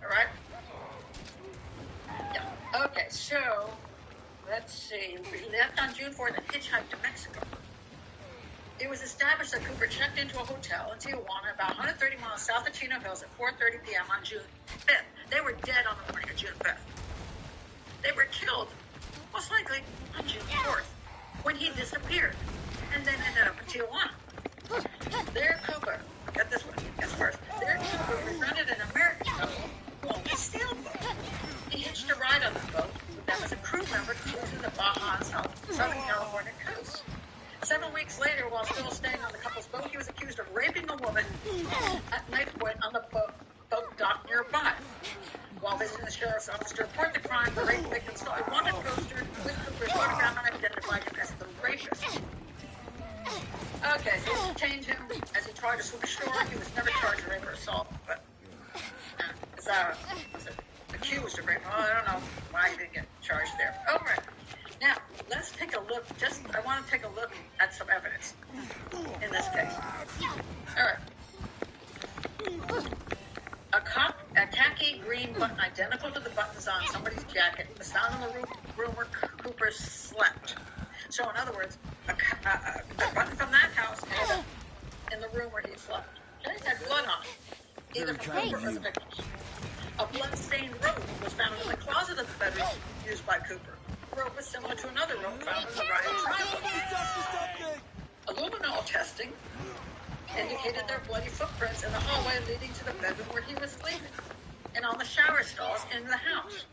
all right? Yeah. Okay, so let's see. He left on June 4th and hitchhiked to Mexico. It was established that Cooper checked into a hotel in Tijuana about 130 miles south of Chino Hills at 4:30 p.m. on June 5th. They were dead on the morning of June 5th. They were killed, most likely, on June 4th, when he disappeared and then ended up in Tijuana. There, Cooper, get this one, guess first. There, Cooper befriended an American couple who owned a sailboat. He hitched a ride on the boat with them as a crew member cruising the Baja and Southern California coast. 7 weeks later, while still staying on the couple's boat, he was accused of raping a woman at knife point on the boat dock nearby. While visiting the sheriff's office to report the crime, the rape victim saw a wanted poster with Cooper's photograph and identified him as the rapist. Okay, so he detained him as he tried to swim ashore. He was never charged with rape or assault, but was accused of rape. Oh, I don't know why he didn't get charged there. All right. Now, let's take a look. I want to take a look at some evidence in this case. All right. A khaki green button identical to the buttons on somebody's jacket was found in the room where Cooper slept. So, in other words, a button from that house ended up in the room where he slept. Okay? It had blood on it, either from Cooper or the victims. A blood-stained robe was found in the closet of the bedroom used by Cooper. The robe was similar to another robe found in the Ryan trial. Luminol testing indicated their bloody footprints in the hallway leading to the bedroom where he was sleeping, and on the shower stalls in the house.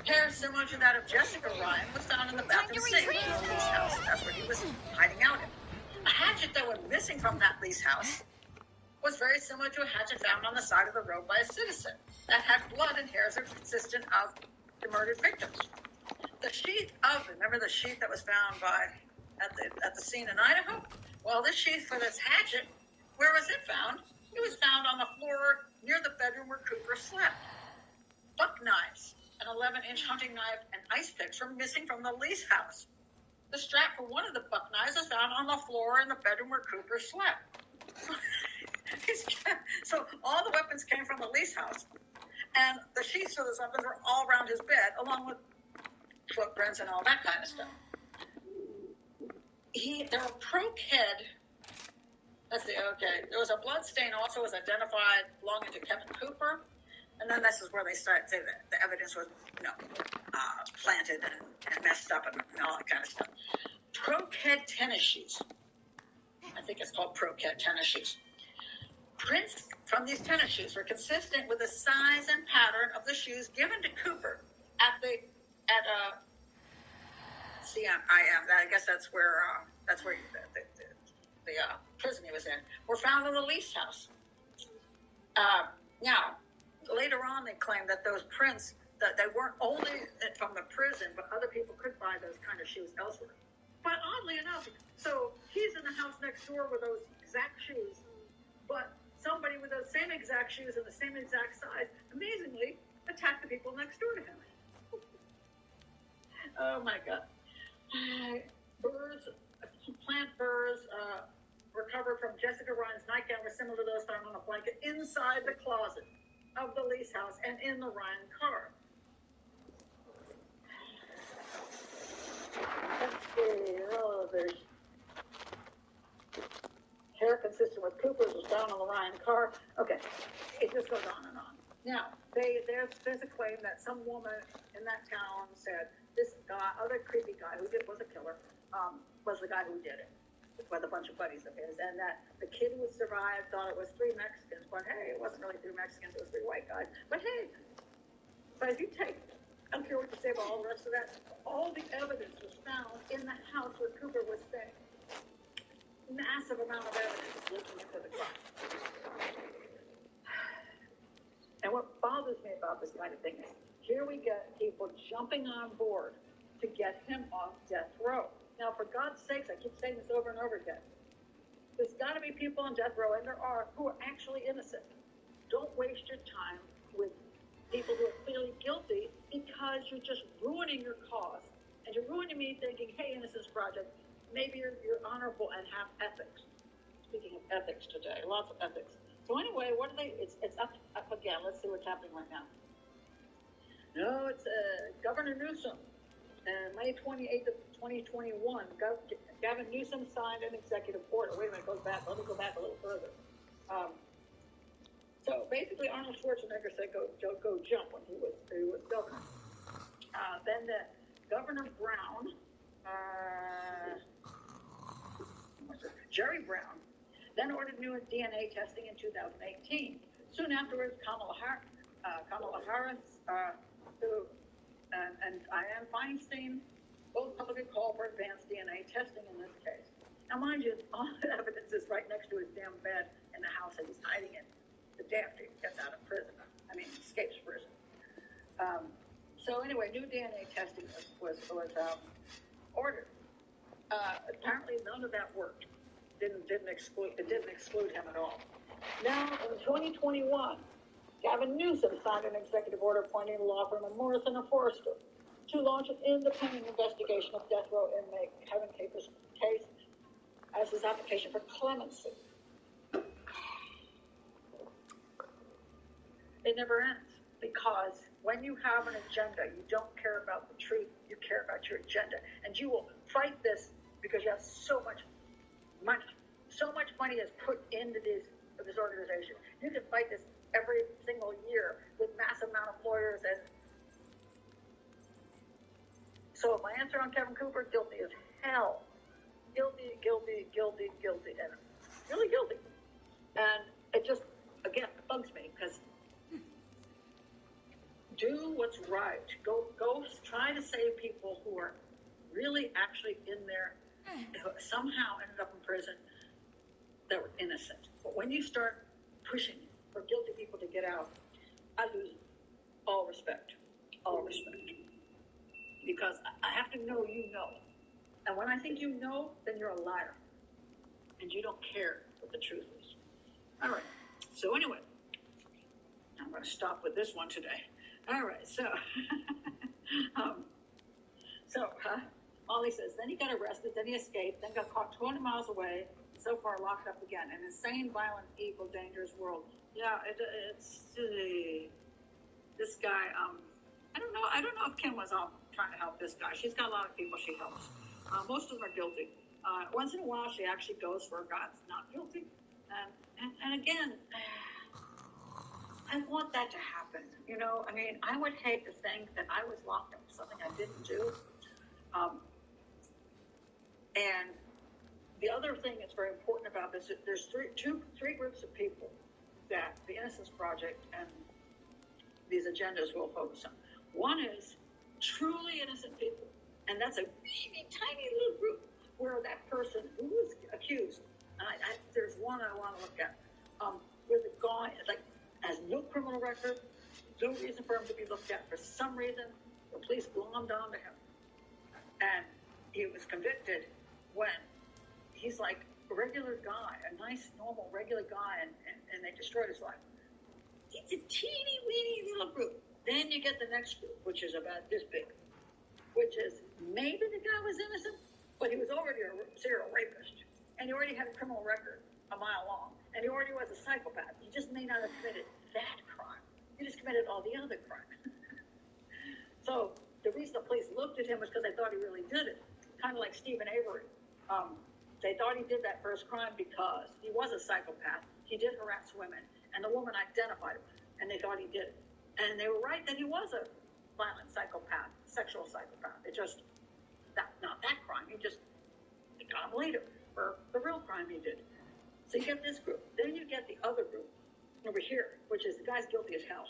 Hair similar to that of Jessica Ryan was found in the bathroom sink in the lease house. That's where he was hiding out in. A hatchet that went missing from that lease house was very similar to a hatchet found on the side of the road by a citizen that had blood and hairs that were consistent of the murdered victims. The sheath remember the sheath that was found at the scene in Idaho? Well, this sheath for this hatchet, where was it found? It was found on the floor near the bedroom where Cooper slept. Buck knives, an 11-inch hunting knife, and ice picks were missing from the lease house. The strap for one of the buck knives was found on the floor in the bedroom where Cooper slept. So all the weapons came from the lease house, and the sheaths for those weapons were all around his bed, along with footprints and all that kind of stuff. There were pro-kid. Let's see. Okay, there was a blood stain also was identified belonging to Kevin Cooper, and then this is where they start saying that the evidence was, planted and messed up and all that kind of stuff. Pro-kid tennis shoes. I think it's called pro-kid tennis shoes. Prints from these tennis shoes were consistent with the size and pattern of the shoes given to Cooper at CMIM. I guess that's where the prison he was in were found in the lease house. Now, later on, they claimed that those prints that they weren't only from the prison, but other people could buy those kind of shoes elsewhere. But oddly enough, so he's in the house next door with those exact shoes, but somebody with those same exact shoes and the same exact size, amazingly, attacked the people next door to him. Oh my God. Plant burrs recovered from Jessica Ryan's nightgown were similar to those found on a blanket inside the closet of the lease house and in the Ryan car. Let's see. There's hair consistent with Cooper's was found on the Ryan car. Okay, it just goes on and on. Now, there's a claim that some woman in that town said this guy, other creepy guy who was a killer, was the guy who did it with a bunch of buddies of his, and that the kid who survived thought it was 3 Mexicans, but hey, it wasn't really 3 Mexicans, it was 3 white guys. But hey, but if you take, I don't care what you say about all the rest of that, all the evidence was found in the house where Cooper was staying. Massive amount of evidence looking into the crime. And what bothers me about this kind of thing is, here we get people jumping on board to get him off death row. Now, for God's sakes, I keep saying this over and over again. There's got to be people on death row, and there are, who are actually innocent. Don't waste your time with people who are clearly guilty because you're just ruining your cause. And you're ruining me thinking, hey, Innocence Project, maybe you're honorable and have ethics. Speaking of ethics today, lots of ethics. So anyway, what are they? It's up again. Let's see what's happening right now. No, it's Governor Newsom. May 28th of 2021, Gavin Newsom signed an executive order. Wait a minute, let me go back a little further. So basically, Arnold Schwarzenegger said, "Go jump" when he was governor. Then Governor Brown, Jerry Brown, then ordered new DNA testing in 2018. Soon afterwards, Kamala Harris, and Dianne Feinstein both publicly called for advanced DNA testing in this case. Now, mind you, all the evidence is right next to his damn bed in the house that he's hiding in the day after he gets out of prison. Escapes prison. So anyway, new DNA testing was ordered. Apparently, none of that worked. It didn't exclude him at all. Now, in 2021, Gavin Newsom signed an executive order appointing the law firm of Morrison & Forrester to launch an independent investigation of death row inmate Kevin Cooper's case as his application for clemency. It never ends, because when you have an agenda, you don't care about the truth, you care about your agenda. And you will fight this because you have so much money. So much money is put into this organization. You can fight this every single year with massive amount of lawyers. And so my answer on Kevin Cooper, guilty as hell. Guilty, and really guilty. And it just, again, bugs me, because do what's right. Go try to save people who are really actually in there, who somehow ended up in prison, that were innocent. But when you start pushing for guilty people to get out, I lose all respect. Because I have to know you know. And when I think you know, then you're a liar. And you don't care what the truth is. All right. So anyway, I'm going to stop with this one today. All right. So, Molly says, then he got arrested, then he escaped, then got caught 200 miles away, so far locked up again. An insane, violent, evil, dangerous world. Yeah, it's this guy. I don't know if Kim was trying to help this guy. She's got a lot of people she helps. Most of them are guilty. Once in a while, she actually goes for a guy that's not guilty. And again, I want that to happen. You know, I mean, I would hate to think that I was locked up for something I didn't do. And the other thing that's very important about this is there's three groups of people that the Innocence Project and these agendas will focus on. One is truly innocent people, and that's a teeny, tiny little group where that person who was accused, there's one I want to look at, where the guy has no criminal record, no reason for him to be looked at. For some reason, the police glommed onto him, and he was convicted when he's like a regular guy, a nice, normal, regular guy, and they destroyed his life. It's a teeny, weeny little group. Then you get the next group, which is about this big, which is maybe the guy was innocent, but he was already a serial rapist, and he already had a criminal record a mile long, and he already was a psychopath. He just may not have committed that crime. He just committed all the other crimes. So the reason the police looked at him was because they thought he really did it, kind of like Stephen Avery. They thought he did that first crime because he was a psychopath. He did harass women, and the woman identified him, and they thought he did it. And they were right that he was a violent psychopath, sexual psychopath. It just, not that crime. They got him later for the real crime he did. So you get this group. Then you get the other group over here, which is the guy's guilty as hell.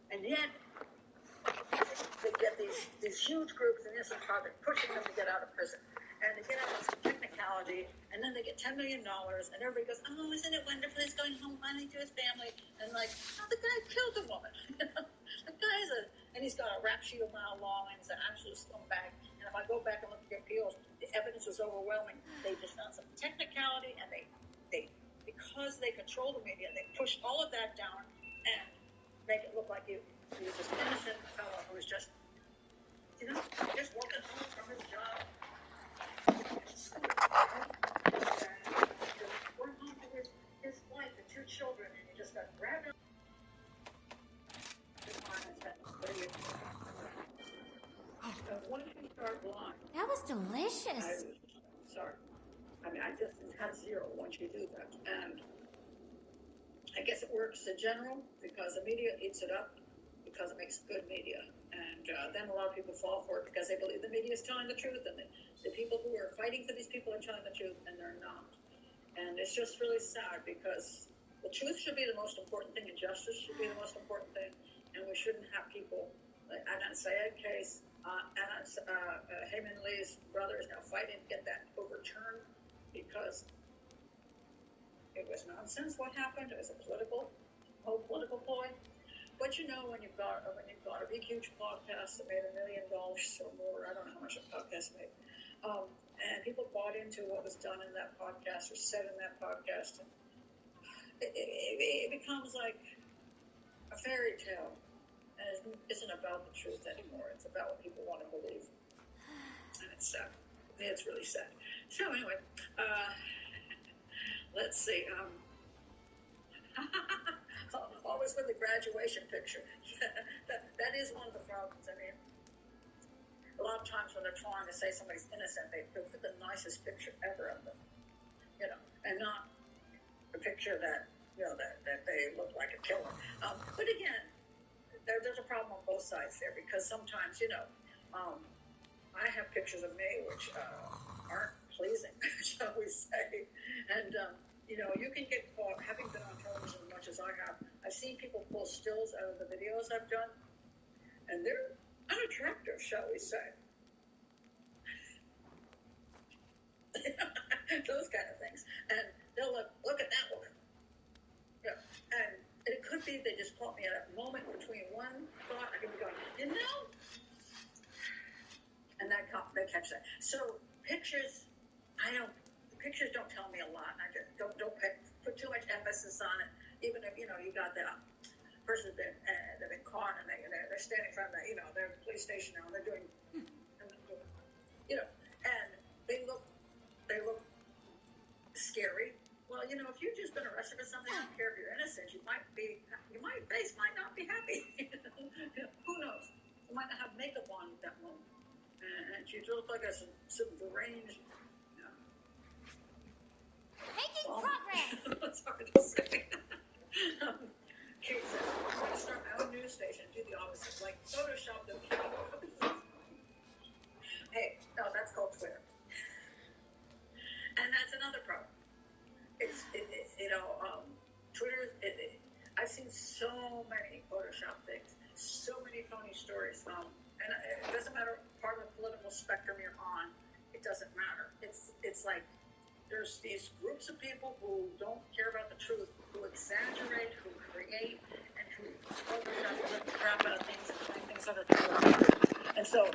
And yet, they get these huge groups in Innocence Project pushing them to get out of prison. And they get out of some technicality, and then they get $10 million, and everybody goes, oh, isn't it wonderful? He's going home finally to his family. And like, oh, the guy killed a woman. The guy's and he's got a rap sheet a mile long, and he's an absolute scumbag. And if I go back and look at the appeals, the evidence was overwhelming. They just found some technicality, and they because they control the media, they push all of that down and make it look like he was this innocent fellow who was just, just walking home from his job. We're home to his wife and 2 children, and he just got grabbed up. Once you start blind, That was delicious. Sorry. I mean, it's kind of zero once you do that. And I guess it works in general because the media eats it up because it makes good media. And then a lot of people fall for it because they believe the media is telling the truth, and the people who are fighting for these people are telling the truth, and they're not. And it's just really sad because the truth should be the most important thing, and justice should be the most important thing, and we shouldn't have people like Adnan Syed case. Heyman Lee's brother is now fighting to get that overturned because it was nonsense what happened. It was a whole political ploy. But when you've got a big, huge podcast that made $1 million or more, I don't know how much a podcast made, and people bought into what was done in that podcast or said in that podcast, and it becomes like a fairy tale, and it isn't about the truth anymore. It's about what people want to believe, and it's sad. It's really sad. So anyway, let's see. Always with the graduation picture. that is one of the problems. I mean, a lot of times when they're trying to say somebody's innocent, they put the nicest picture ever of them, and not the picture that that they look like a killer. But again, there's a problem on both sides there because sometimes I have pictures of me which aren't pleasing, shall we say, and you can get caught. Having been on television as much as I have, I've seen people pull stills out of the videos I've done, and they're unattractive, shall we say. Those kind of things. And they'll look at that woman. Yeah. And it could be they just caught me at a moment between one thought. I could be going, and they catch that. So pictures don't tell me a lot. I just don't put too much emphasis on it. Even if you got the person that they've been caught and they're standing in front of their police station now and they're doing, and they look scary. you know, if you've just been arrested for something, I don't care if you're innocent, your face might not be happy. Who knows? You might not have makeup on at that moment. And you look like some deranged. Making progress. It's hard to say. Kate says, I'm going to start my own news station and do the opposite, like Photoshop them. Hey, no, that's called Twitter. And that's another problem. Twitter, I've seen so many Photoshop things, so many phony stories. And it doesn't matter part of the political spectrum you're on. It doesn't matter. It's like there's these groups of people who don't care about the truth, who exaggerate, who create, and who Photoshop the crap out of things and find things that are true. And so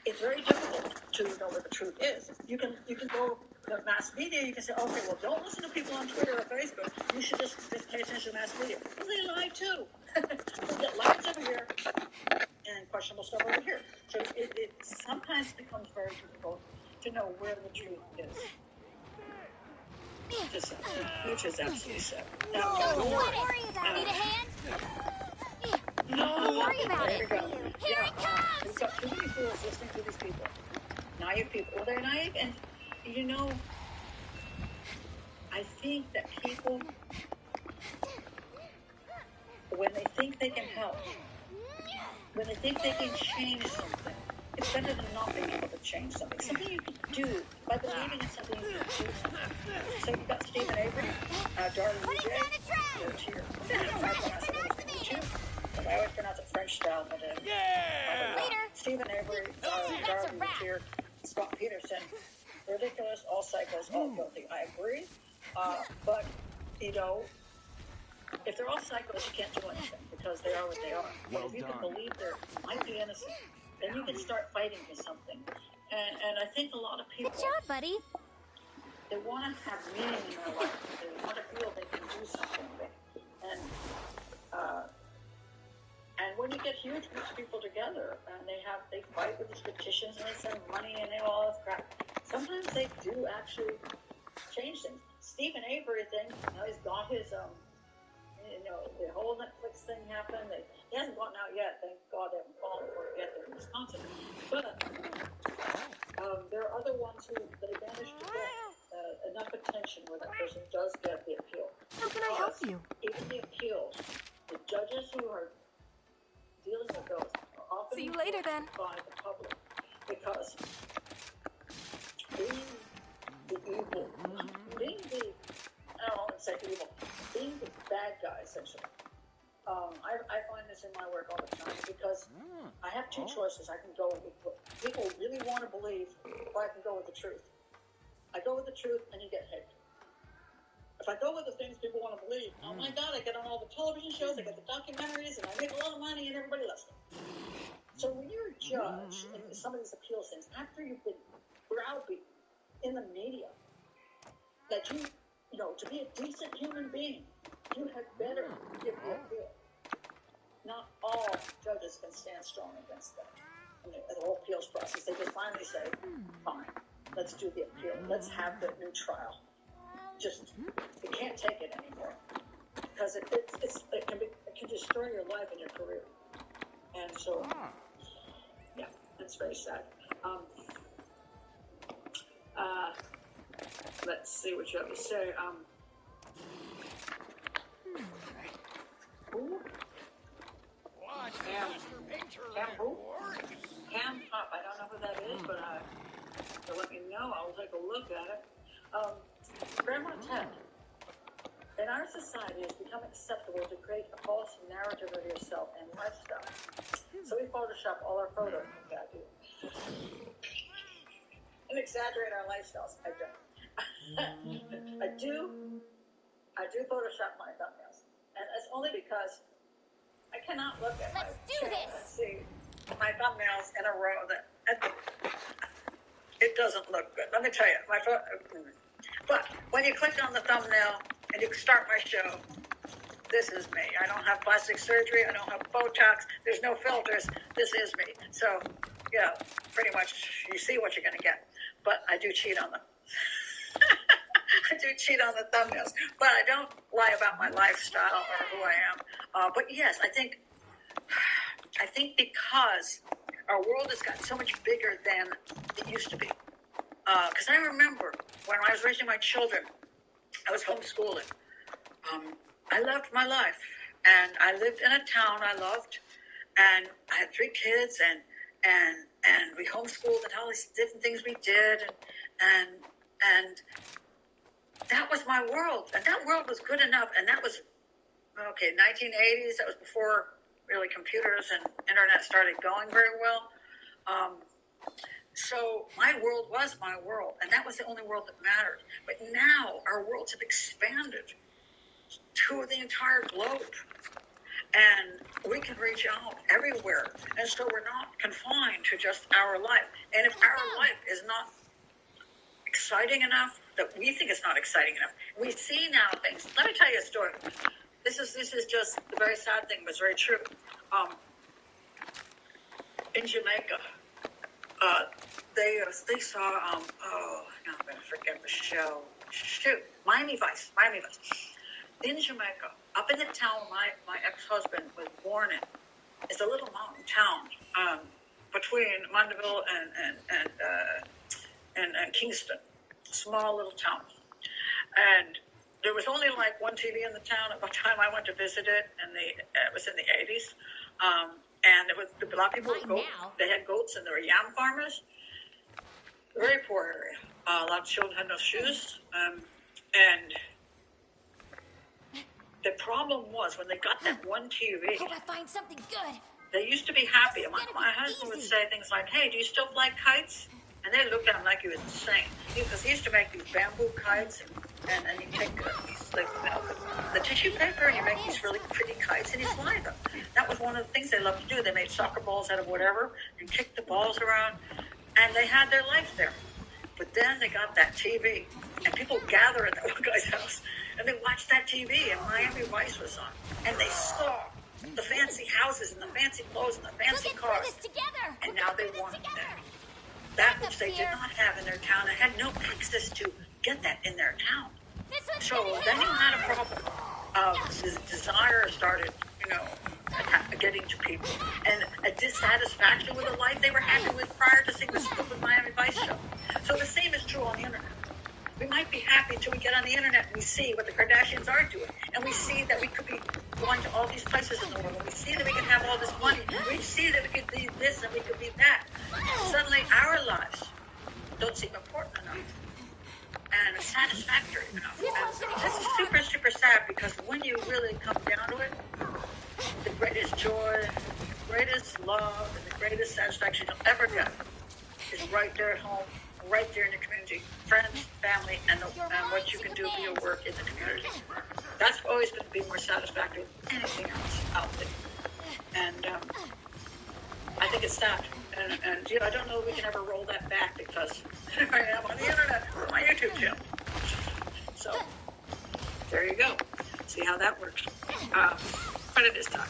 it's very difficult to know what the truth is. You can go to mass media. You can say, okay, well, don't listen to people on Twitter or Facebook. You should just pay attention to mass media. Well, they lie too. We get lies over here and questionable stuff over here. So it sometimes becomes very difficult to know where the truth is. Which is absolutely sad. Don't worry about it. Need a hand? Don't worry about it. Here it comes! We've got too many fools listening to these people. Naive people. Well, they're naive, and you know, I think that people, when they think they can help, when they think they can change something, it's better than not being able to change something. Something you can do by believing in something you can do. So you've got Stephen Avery, Darlene J. They're here. I pronounce it but I always pronounce it French style. But, Stephen Avery, Darlene J. Scott Peterson, ridiculous, all psychos, all guilty. I agree. But, you know, if they're all psychos, you can't do anything because they are what they are. But if you can believe they might be innocent, then you can start fighting for something. And I think a lot of people... Good job, buddy. They want to have meaning in their life. They want to feel they can do something. And when you get huge groups of people together and they fight with these petitions and they send money and they all this crap, sometimes they do actually change things. Stephen Avery thing, he's got his the whole Netflix thing happened. He hasn't gotten out yet. Thank God they haven't fallen for it yet in Wisconsin. But there are other ones who they managed to get enough attention where that person does get the appeal. How can I help you? Even the appeals, the judges who are dealing with those are often See you later, then. By the public because being the evil, I don't want to say evil, being the bad guy, essentially. I find this in my work all the time because I have two choices. I can go with what people really want to believe, or I can go with the truth. I go with the truth, and you get hate. If I go with the things people want to believe, oh my God, I get on all the television shows, I get the documentaries, and I make a lot of money, and everybody loves me. So when you're a judge in some of these appeal things, after you've been browbeaten in the media, that you know, to be a decent human being, you had better give the appeal. Not all judges can stand strong against that. I mean, the whole appeals process, they just finally say, fine, let's do the appeal. Let's have the new trial. Just, you can't take it anymore. Because it can destroy your life and your career. And so, yeah, that's very sad. Let's see what you have to say. Who? Cam who? Cam Pop. I don't know who that is, but to let me know, I'll take a look at it. Grandma Ted. In our society, it's become acceptable to create a false narrative of yourself and lifestyle. So we Photoshop all our photos. Yeah, I do. And exaggerate our lifestyles. I don't. I do Photoshop my thumbnails. And it's only because I cannot look at my channel and see my thumbnails in a row that it doesn't look good. Let me tell you, but when you click on the thumbnail and you start my show, this is me. I don't have plastic surgery. I don't have Botox. There's no filters. This is me. So, yeah, pretty much you see what you're going to get. But I do cheat on them. I do cheat on the thumbnails, but I don't lie about my lifestyle or who I am. But yes, I think because our world has gotten so much bigger than it used to be. Because I remember when I was raising my children, I was homeschooling. I loved my life, and I lived in a town I loved, and I had 3 kids, and we homeschooled, and all these different things we did, and that was my world, and that world was good enough, and that was 1980s. That was before really computers and internet started going very well. So my world was my world, and that was the only world that mattered. But now our worlds have expanded to the entire globe, and we can reach out everywhere. And so we're not confined to just our life. And if our life is not exciting enough, that we think it's not exciting enough, we see now things. Let me tell you a story. This is just the very sad thing, but it's very true. In Jamaica, they saw now I'm going to forget the show. Shoot, Miami Vice. In Jamaica, up in the town my ex-husband was born in, it's a little mountain town between Mandeville and Kingston, small little town, and there was only like one TV in the town at the time I went to visit it, and it was in the 80s. And it was a lot of people with goats. They had goats, and they were yam farmers. Very poor area. A lot of children had no shoes. And the problem was when they got that one TV. Hope I find something good. They used to be happy. My husband would say things like, "Hey, do you still fly kites?" And they looked at him like he was insane, because he used to make these bamboo kites, and you take these, like, the tissue paper, and you make these really pretty kites, and you fly them. That was one of the things they loved to do. They made soccer balls out of whatever and kicked the balls around, and they had their life there. But then they got that TV, and people gather at that one guy's house, and they watched that TV, and Miami Vice was on, and they saw the fancy houses and the fancy clothes and the fancy cars, and now they wanted that. That which they did not have in their town, and had no access to get that in their town. So then you had a problem of desire started, getting to people, and a dissatisfaction with the life they were happy with prior to seeing the stupid Miami Vice show. So the same is true on the internet. We might be happy until we get on the internet and we see what the Kardashians are doing, and we see that we could be going to all these places in the world, and we see that we can have all this money, and we see that we could be this and we could be that. Suddenly our lives don't seem important enough and satisfactory enough. And this is super, super sad, because when you really come down to it, the greatest joy, the greatest love, and the greatest satisfaction you'll ever get is right there at home, right there in the community, friends, family, and what you can do for your work in the community. That's always going to be more satisfactory than anything else out there. And I think it's sad. And I don't know if we can ever roll that back, because here I am on the internet for my YouTube channel. So there you go. See how that works. But it is time.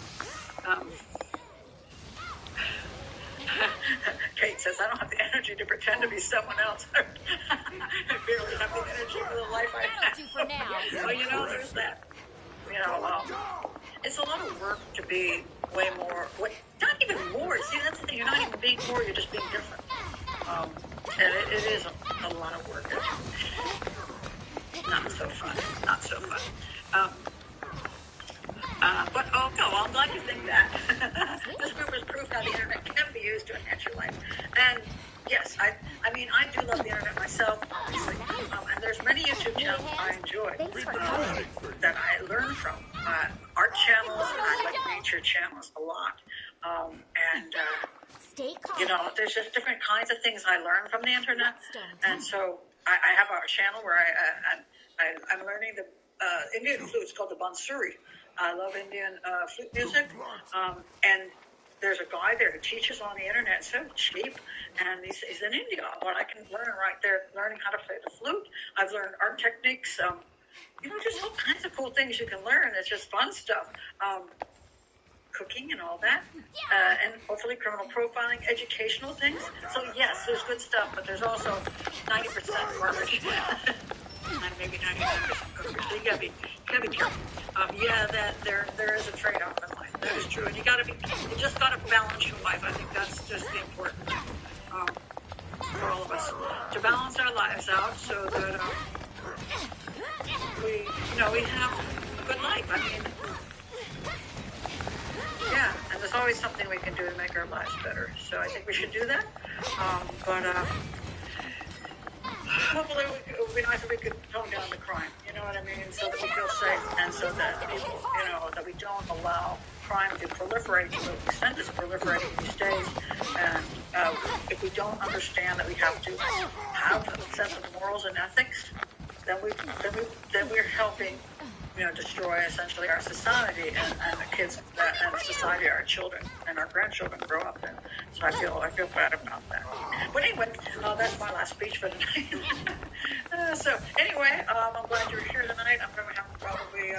Kate says, I don't have the energy to pretend to be someone else. I barely have the energy for the life I have. Well, there's that. It's a lot of work to be way more, not even more. See, that's the thing. You're not even being more, you're just being different. And it is a lot of work. Not so fun. But I'm glad you think that. This group is proof how the internet can be used to enhance your life. And yes, I do love the internet myself, obviously. And there's many YouTube channels I enjoy that I learn from. Art channels, and I like nature channels a lot. There's just different kinds of things I learn from the internet. And so I have a channel where I'm learning the Indian flute. It's called the Bansuri. I love Indian flute music, and there's a guy there who teaches on the internet. It's so cheap, and he's in India, but I can learn right there, learning how to play the flute. I've learned art techniques, just all kinds of cool things you can learn. It's just fun stuff, cooking and all that, and hopefully criminal profiling, educational things. So yes, there's good stuff, but there's also 90% garbage. and maybe 99% cookies. So you gotta be careful. That there is a trade-off in life. That is true, and you just gotta balance your life. I think that's just the important thing for all of us to balance our lives out so that we have a good life. I mean, yeah, and there's always something we can do to make our lives better. So I think we should do that. But hopefully it would be nice if we could tone down the crime. You know what I mean? So that we feel safe, and so that people, that we don't allow crime to proliferate to the extent it's proliferating these days. And if we don't understand that we have to have a sense of morals and ethics, then we're helping, destroy essentially our society and the kids and the society our children and our grandchildren grow up in. So I feel bad about that. But anyway, that's my last speech for tonight. So anyway, I'm glad you're here tonight. I'm going to have probably.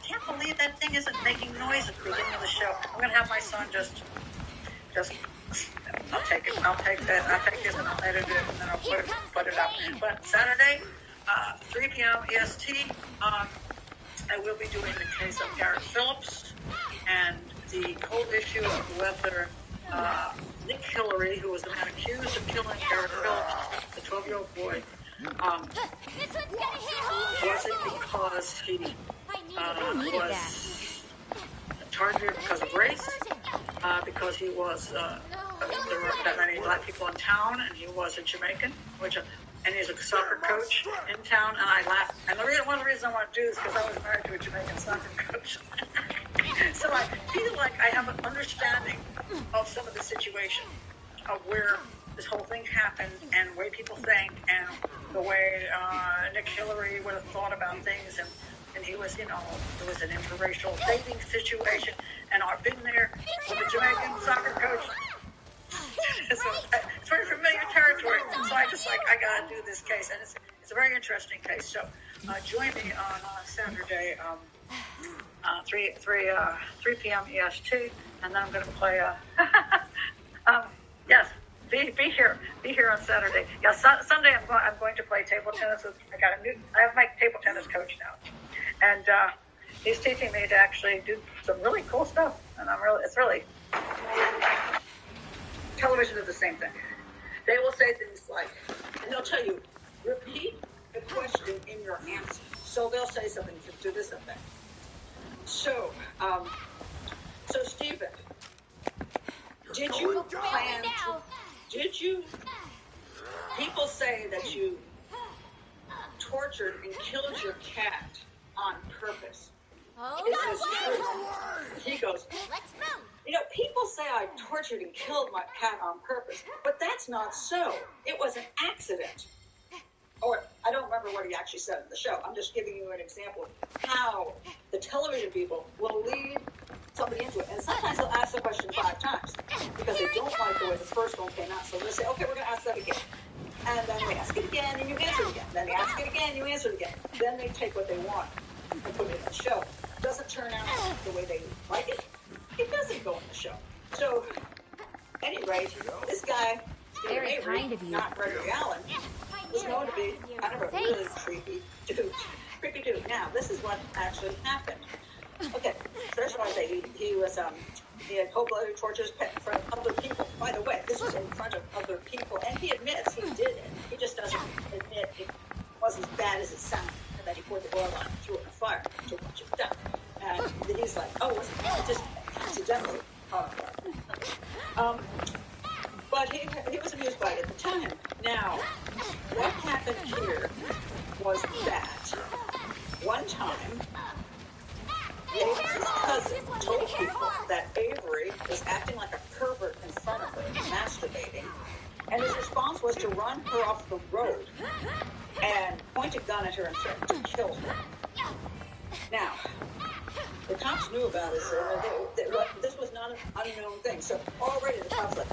Can't believe that thing isn't making noise at the beginning of the show. I'm going to have my son just. I'll take it. I'll take this and I'll edit it and then I'll put it up. But Saturday, 3 p.m. EST. I will be doing the case of Garrett Phillips and the whole issue of whether Nick Hillary, who was the man accused of killing Garrett Phillips, the 12-year-old boy, was it because he was targeted because of race, because he was there weren't that many black people in town, and he was a Jamaican, and he's a soccer coach in town, and I laugh. And one of the reasons I want to do this is because I was married to a Jamaican soccer coach. So I feel like I have an understanding of some of the situation, of where this whole thing happened, and the way people think, and the way Nick Hillary would have thought about things, and he was, it was an interracial dating situation, and I've been there with a Jamaican soccer coach. So it's very familiar territory. So I gotta do this case, and it's a very interesting case. So join me on Saturday, 3 p.m. EST, and then I'm going to play. Yes, be here on Saturday. Yeah, Sunday I'm going to play table tennis. I have my table tennis coach now, and he's teaching me to actually do some really cool stuff, and it's really. Television is the same thing. They will say things like, and they'll tell you, repeat the question in your answer. So they'll say something to this effect. So Stephen, people say that you tortured and killed your cat on purpose. Is this true? He goes, let's move. People say I tortured and killed my cat on purpose, but that's not so. It was an accident. Or, I don't remember what he actually said in the show. I'm just giving you an example of how the television people will lead somebody into it. And sometimes they'll ask the question 5 times because they don't like the way the first one came out. So they'll say, okay, we're going to ask that again. And then they ask it again, and you answer it again. Then they ask it again, you answer it again. Then they take what they want and put it in the show. It doesn't turn out the way they like it. It doesn't go in the show. So, at any rate, this guy, Very kind of you. not Gregory Allen, was known to be kind of a really creepy dude. Creepy dude. Now, this is what actually happened. Okay, first I want to say he had cold-blooded tortures in front of other people. By the way, this was in front of other people, and he admits he did it. He just doesn't admit it was as bad as it sounded, and then he poured the oil on it and threw it in the fire to watch it down. And he's like, oh, it just accidentally caught on fire. But he was amused by it at the time. Now, what happened here was that one time, Avery's cousin told people that Avery was acting like a pervert in front of her, masturbating, and his response was to run her off the road and point a gun at her and threaten to kill her. Now, the cops knew about this, this was not an unknown thing. So already the cops like,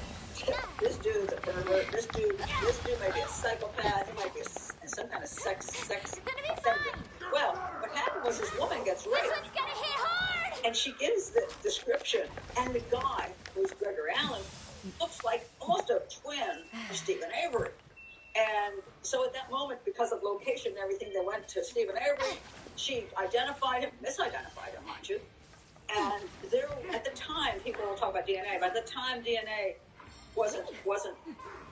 this dude's a pervert, this dude may be a psychopath, he might be some kind of sex offender. Well, what happened was this woman gets raped, and she gives the description, and the guy, who's Gregory Allen, looks like almost a twin of Stephen Avery. And so at that moment, because of location and everything, they went to Stephen Avery. She identified him, misidentified him, mind you. And there, at the time, people will talk about DNA, but at the time, DNA wasn't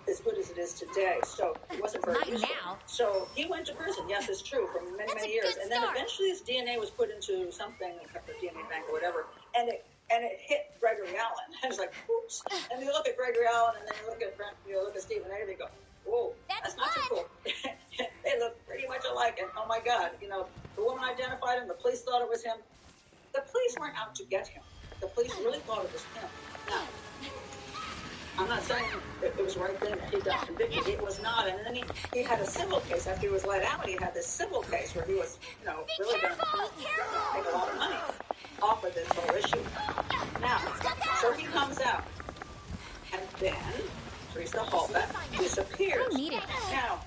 as good as it is today. So it wasn't very useful. Now. So he went to prison. Yes, it's true, for many years. And then eventually his DNA was put into something, like the DNA bank or whatever, and it hit Gregory Allen. And it's like, oops. And you look at Gregory Allen, and then you look at Stephen Avery, and go, whoa, that's not too cool. They look pretty much alike. And oh my God, the woman identified him. The police thought it was him. The police weren't out to get him. The police really thought it was him. Now, I'm not saying it was the right thing that he got convicted. It was not. And then he had a civil case after he was let out. He had this civil case where he was, really going to make a lot of money off of this whole issue. Now, so he comes out, and then Teresa Hallback disappears. Now,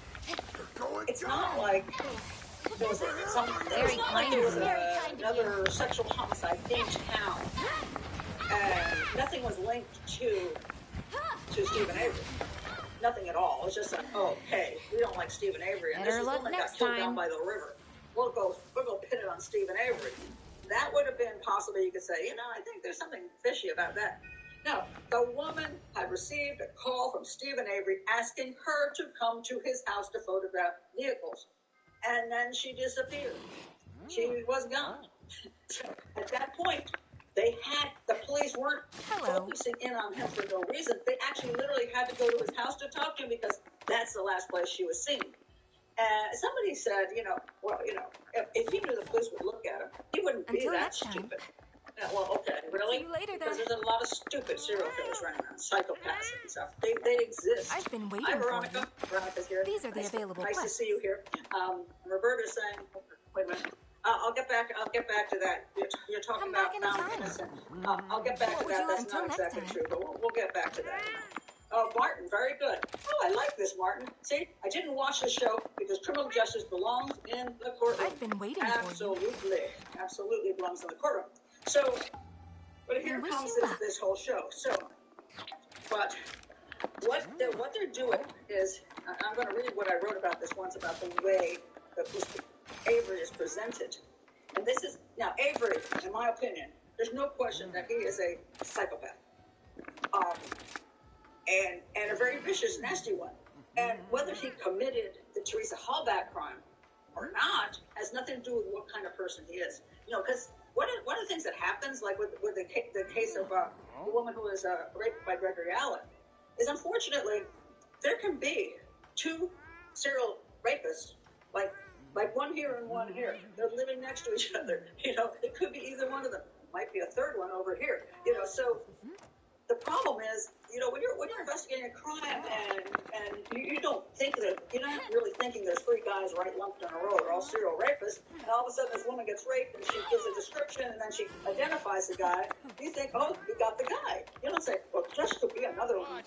it's not like there was another sexual homicide in town, and nothing was linked to Stephen Avery. Nothing at all. It's just like, oh, hey, we don't like Stephen Avery, and this woman got killed down by the river. We'll go pin it on Stephen Avery. That would have been possible. You could say, I think there's something fishy about that. No, the woman had received a call from Stephen Avery asking her to come to his house to photograph vehicles, and then she disappeared. She was gone. So at that point, the police weren't focusing in on him for no reason. They actually literally had to go to his house to talk to him because that's the last place she was seen. And somebody said, if he knew the police would look at him, he wouldn't be that stupid. Yeah, well, okay, really? Because there's a lot of stupid serial killers running around, psychopaths and stuff. They exist. I've been waiting Hi, Veronica. for you. Veronica's here. These are the available Nice to quests. see you here. Roberta's saying, wait a minute. I'll get back to that. You're talking about found innocent. I'll get back to that. That's not exactly true, but we'll get back to that. Oh, Martin, very good. Oh, I like this, Martin. See, I didn't watch the show because criminal justice belongs in the courtroom. I've been waiting for you. Absolutely belongs in the courtroom. So, but here comes this whole show. So, but what they're doing is, I'm going to read what I wrote about this once about the way that Avery is presented. And this is, now Avery, in my opinion, there's no question that he is a psychopath. And a very vicious, nasty one. And whether he committed the Teresa Hallback crime or not has nothing to do with what kind of person he is. Because one of the things that happens, like with the case of the woman who was raped by Gregory Allen, is unfortunately there can be two serial rapists, like one here and one here. They're living next to each other. It could be either one of them. Might be a third one over here. So the problem is, when you're investigating a crime and you don't think that, you're not really thinking there's three guys right lumped in a row, they're all serial rapists, and all of a sudden this woman gets raped and she gives a description and then she identifies the guy, you think, oh, you got the guy. You don't say, well, just could be another one,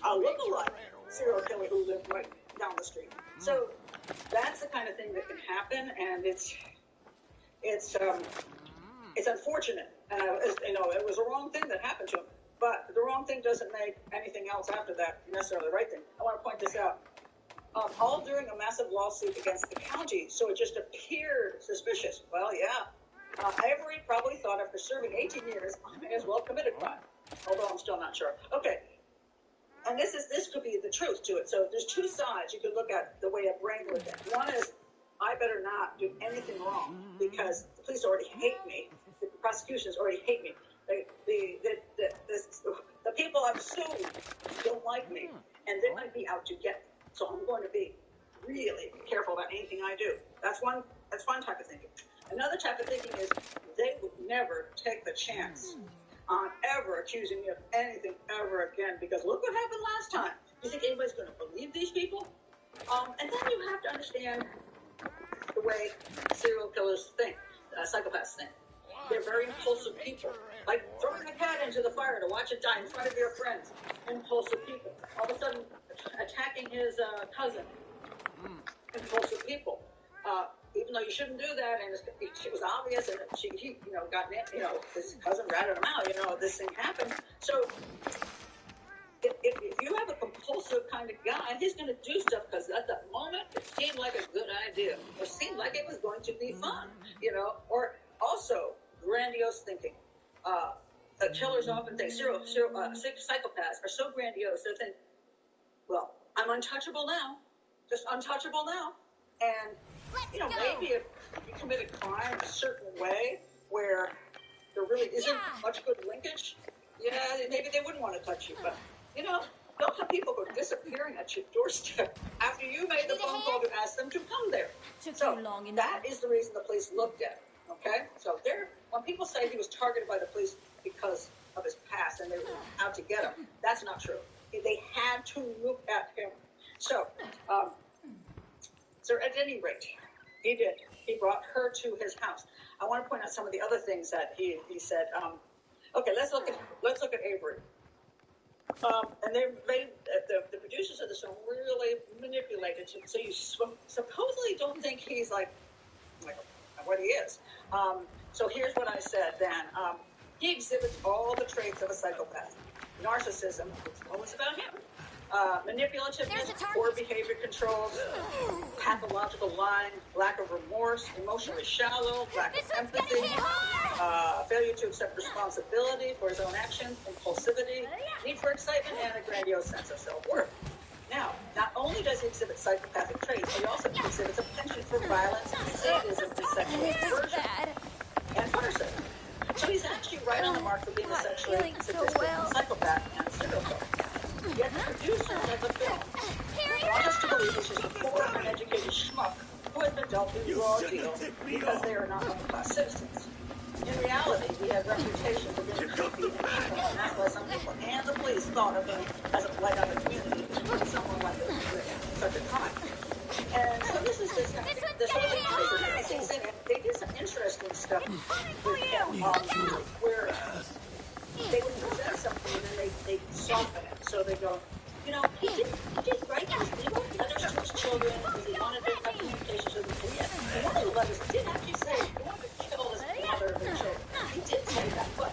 a lookalike serial killer who lived right down the street. So that's the kind of thing that can happen, and it's unfortunate. It was a wrong thing that happened to him. But the wrong thing doesn't make anything else after that necessarily the right thing. I want to point this out. All during a massive lawsuit against the county, so it just appeared suspicious. Well, yeah. Avery probably thought after serving 18 years, I may as well commit a crime. Although I'm still not sure. Okay. And this could be the truth to it. So there's two sides you could look at the way a brain would think. One is, I better not do anything wrong because the police already hate me. The prosecutions already hate me. The people I've sued don't like me, and they might be out to get me. So I'm going to be really careful about anything I do. That's one type of thinking. Another type of thinking is they would never take the chance on ever accusing me of anything ever again, because look what happened last time. You think anybody's going to believe these people? And then you have to understand the way serial killers think, psychopaths think. They're very impulsive people. Like throwing a cat into the fire to watch it die in front of your friends. Impulsive people. All of a sudden, attacking his cousin. Impulsive people. Even though you shouldn't do that, and it was obvious, and he his cousin ratted him out. This thing happened. So if you have a compulsive impulsive kind of guy, and he's going to do stuff because at that moment it seemed like a good idea, or seemed like it was going to be fun, or also grandiose thinking. Killers often think, psychopaths are so grandiose, they think, well, I'm untouchable now, just untouchable now. And, maybe if you commit a crime a certain way where there really isn't much good linkage, maybe they wouldn't want to touch you. But, don't have people go disappearing at your doorstep after you made the phone call to ask them to come there. So that is the reason the police looked at him, okay? So when people say he was targeted by the police because of his past and they were out to get him, that's not true. They had to look at him. So at any rate, he did. He brought her to his house. I want to point out some of the other things that he said. Okay, let's look at Avery. And the producers of the show really manipulated him. So you supposedly don't think he's like what he is. So here's what I said then. He exhibits all the traits of a psychopath. Narcissism, it's always about him. Manipulativeness, poor behavior controls, pathological lying, lack of remorse, emotionally shallow, lack of empathy, failure to accept responsibility for his own actions, impulsivity, need for excitement, and a grandiose sense of self-worth. Now, not only does he exhibit psychopathic traits, he also exhibits a penchant for violence, sadism, and sexual perversion, and narcissism. So he's actually right on the mark for being a sexually sadistic psychopath and serial killer. Yet the producers of the film want us to believe he's just a poor, uneducated schmuck who has been dealt a raw deal because they are not upper-class citizens. In reality, he had reputation for being creepy and criminal, and that's why some people and the police thought of him as a blight on the community when someone went through such a crime. And so this is this whole thing. They did some interesting stuff with him, where they would present something and then they soften it. So they go, he did write those letters to his children because he wanted to have communications with them. And yet, one of the letters did actually say he wanted to kill his mother and their children. He did say that, but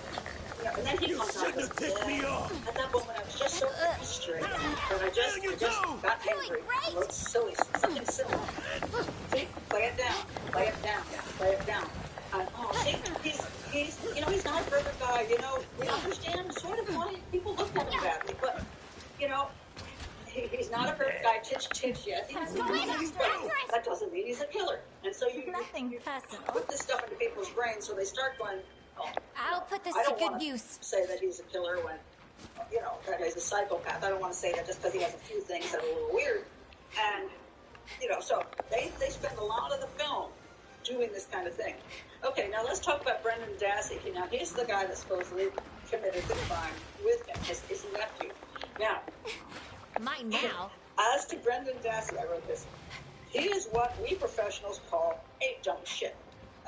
and then he comes out and says, at that moment I was just so frustrated that I just got angry. I wrote something silly. See, play it down. And he's not a perfect guy. We understand sort of why people look at him badly, but he's not a perfect guy. Titch yet. That doesn't mean he's a killer. And so you put this stuff into people's brains, so they start going, I'll put this to good use. Say that he's a killer when, that he's a psychopath. I don't want to say that just because he has a few things that are a little weird. And, so they spend a lot of the film doing this kind of thing. Okay, now let's talk about Brendan Dassey. Now, he's the guy that supposedly committed the crime with him, his nephew. Now, mine now. As to Brendan Dassey, I wrote this. He is what we professionals call a dumb shit.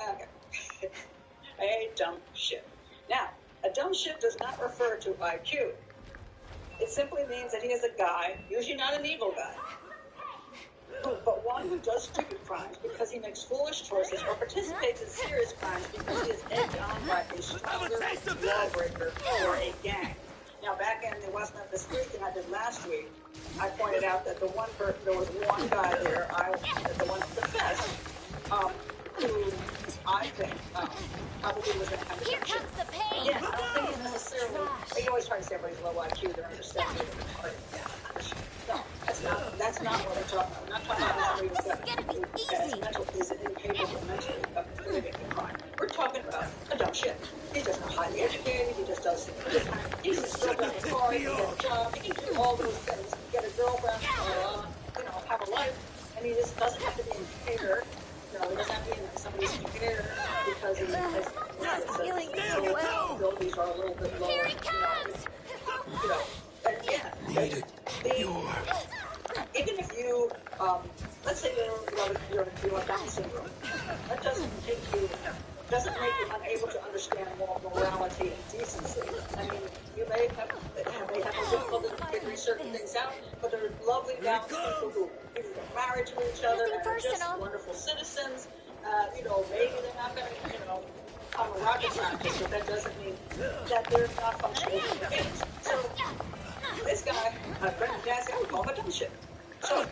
Okay. A dumb shit. Now, a dumb shit does not refer to IQ. It simply means that he is a guy, usually not an evil guy, but one who does stupid crimes because he makes foolish choices or participates in serious crimes because he is egged on by a stronger lawbreaker or a gang. Now, back in the West Memphis briefing I did last week, I pointed out that there was one guy there, the one who confessed, who I think probably was that kind of Here comes the pain. Yeah, I don't think he's necessarily. They always try to say everybody's low IQ, they're understanding. No, that's not what I'm talking about. We're not talking about somebody who's got incapable mentally of committing a crime. We're talking about a dumb shit. He's just not highly educated. He just does. He can still drive a car. He can get a job. He can do all those things. Get a girlfriend. Have a life. And he just doesn't have to be impaired. He doesn't have to be somebody's impaired because his abilities are a little bit lower. Here he comes. Even if you, let's say you have Down syndrome, that doesn't make you unable to understand morality and decency. I mean, they have a difficulty figuring certain things out, but they're lovely Down people who get married to each other and are just wonderful citizens. Maybe they're not going to, become a rocket scientist, but that doesn't mean that they're not functioning human beings. So, this guy, Brendan Dassey, I would call him a dumb shit. So,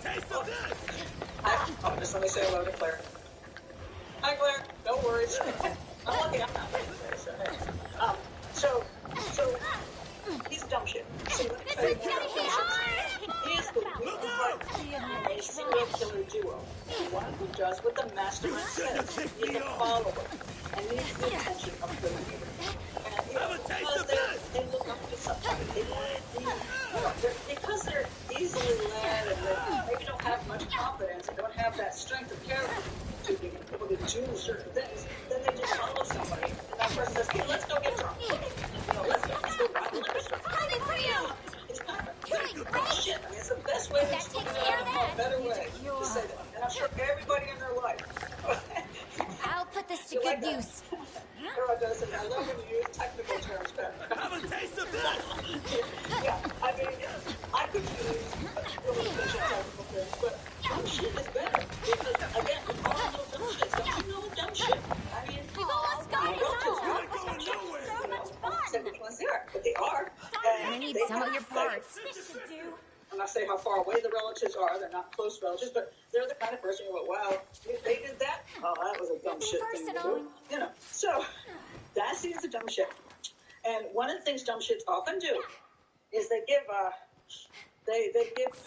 just let me say hello to Claire. Hi, Claire. No worries. I'm lucky I'm not late today, so hey. So he's a dumb shit. See, let me tell you more about dumb shit. He is the weak partner in a serial killer duo. The one who does what the mastermind says. He's a follower and needs the attention of the leader. And because they look up to somebody, they want to be, because they're easily led and they maybe don't have much confidence and don't have that strength of character to be able to do certain things, then they just follow somebody and that person says, hey, let's go get drunk. Let's go rob a liquor store. It's kind of shit. I mean, it's the best way to explain it. I don't know a better way to say that. And I'm sure everybody in their life. I'll put this to good use. Everyone does it. I love when you use technical terms better. Have a taste of this! Yeah, I mean, I could use really technical terms, but dumb shit is better. Because, again, we all know dumb shit. Don't you know dumb shit? I mean, relatives are dumb shit. So much fun! Say which ones they are, but they are. I need some of your parts. I'm not saying how far away the relatives are. They're not close relatives, but they're the kind of person you go, wow, they did that? Oh, that was a dumb shit thing to do. So Dassey is a dumb shit. And one of the things dumb shits often do is they give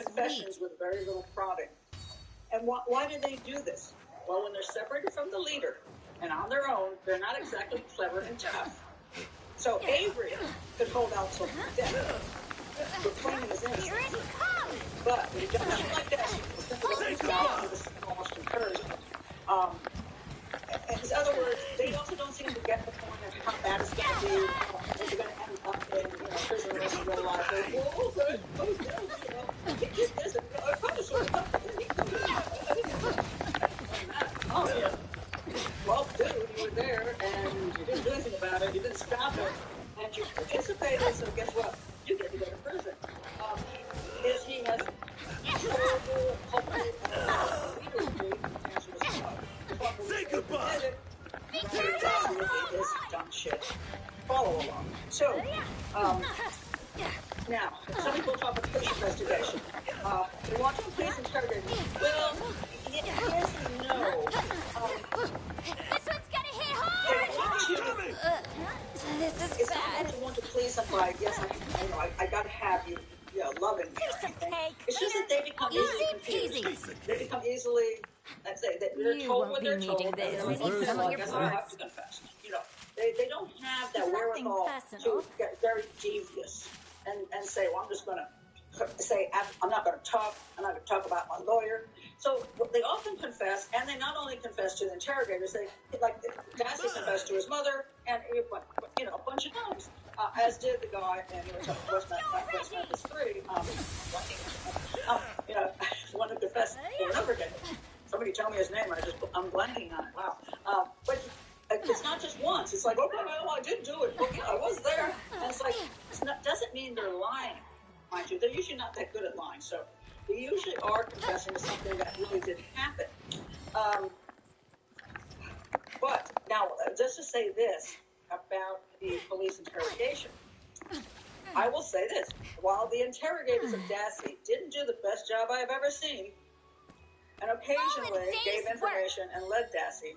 confessions with very little prodding. And why do they do this? Well, when they're separated from the leader and on their own, they're not exactly clever and tough. So Avery could hold out till death, proclaiming his innocence. But when you don't shoot like that, you simply don't out with the almost encouragement. In other words, they also don't seem to get the point of how bad it's going to be. If you're going to end up in prison the rest of your life, oh, good, he did this, and I probably should have done it. Oh, yeah. Well, dude, you were there, and you didn't do anything about it, you didn't stop it, and you participated, so guess what? You get to go to prison. Is he as horrible, culpable as the leader would be? The answer is no. Say goodbye! Is dumb shit. Follow along. So, now, some people talk about police investigation. They want to police interrogate. Well, yes and no. This one's gonna hit hard! This is bad. It's not want to please somebody. Yes, I gotta have you. Loving me. It's just that they become easily confused. They become easily, let's say, they're told what they're told. They're like, okay, well, I guess I'll have to confess. They don't have that wherewithal to get very devious and say, well, I'm just going to say, I'm not going to talk about my lawyer. So they often confess, and they not only confess to the interrogators, they, like Dassey confessed to his mother, and a bunch of times, as did the guy, and he was talking West Memphis 3, one who confessed over and over again. Somebody tell me his name, I'm blanking on it. Wow. But it's not just once. It's like, okay, well, I did do it. Okay, I was there. And it's like, doesn't mean they're lying, mind you. They're usually not that good at lying. So they usually are confessing to something that really didn't happen. But now, just to say this about the police interrogation, I will say this. While the interrogators of Dassey didn't do the best job I have ever seen, and occasionally gave information and led Dassey,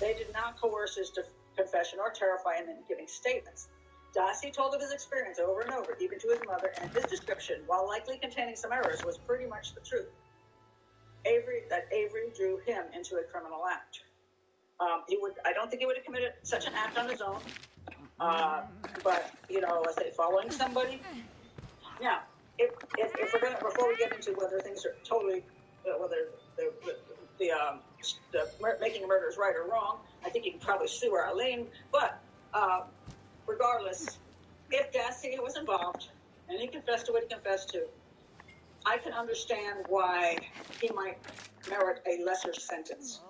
they did not coerce his confession or terrify him into giving statements. Dassey told of his experience over and over, even to his mother, and his description, while likely containing some errors, was pretty much the truth. Avery drew him into a criminal act. I don't think he would have committed such an act on his own. But, let's say following somebody. Now, if we're going to, before we get into whether things are totally, whether the making a murder is right or wrong, I think you can probably sue Arlene. But regardless, if Dassey was involved and he confessed to what he confessed to, I can understand why he might merit a lesser sentence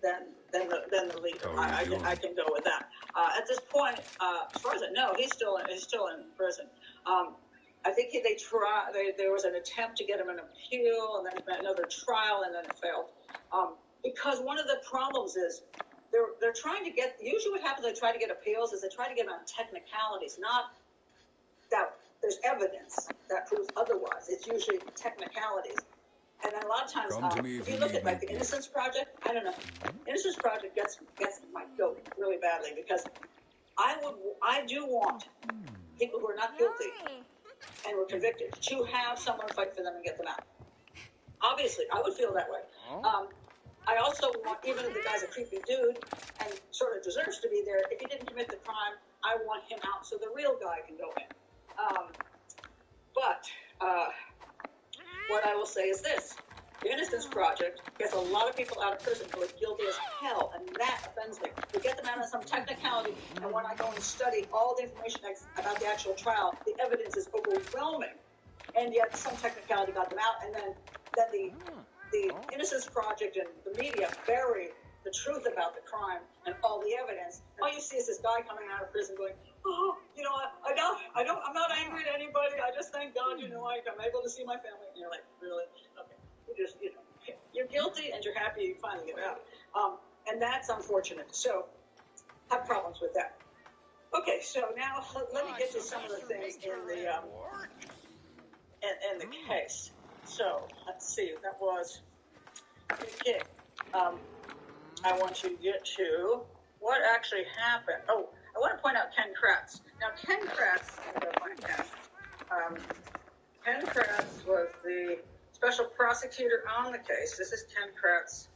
than the leader. I can go with that. At this point, as far as I know, he's still in prison. I think there was an attempt to get him an appeal, and then another trial, and then it failed. Because one of the problems is they're trying to get. Usually, what happens? They try to get appeals is they try to get them on technicalities, not that they're there's evidence that proves otherwise. It's usually technicalities. And then a lot of times, if you look at like the Innocence Project, I don't know, Innocence Project gets my goat really badly because I do want people who are not guilty and were convicted to have someone fight for them and get them out. Obviously, I would feel that way. I also want, even if the guy's a creepy dude and sort of deserves to be there, if he didn't commit the crime, I want him out so the real guy can go in. But what I will say is this. The Innocence Project gets a lot of people out of prison who are guilty as hell, and that offends me. We get them out on some technicality, and when I go and study all the information about the actual trial, the evidence is overwhelming, and yet some technicality got them out, and then the Innocence Project and the media bury the truth about the crime and all the evidence. And all you see is this guy coming out of prison going, oh, you know, I'm not angry at anybody. I just thank God, you know, I'm able to see my family. And you're like, really? Okay. You're guilty and you're happy you finally get out. And that's unfortunate. So, I have problems with that. Okay, so now let me get to some of the things in the case. So, let's see. That was, okay. I want to get to what actually happened. Oh, I want to point out Ken Kratz. Now, Ken Kratz, Ken Kratz was the special prosecutor on the case. This is Ken Kratz.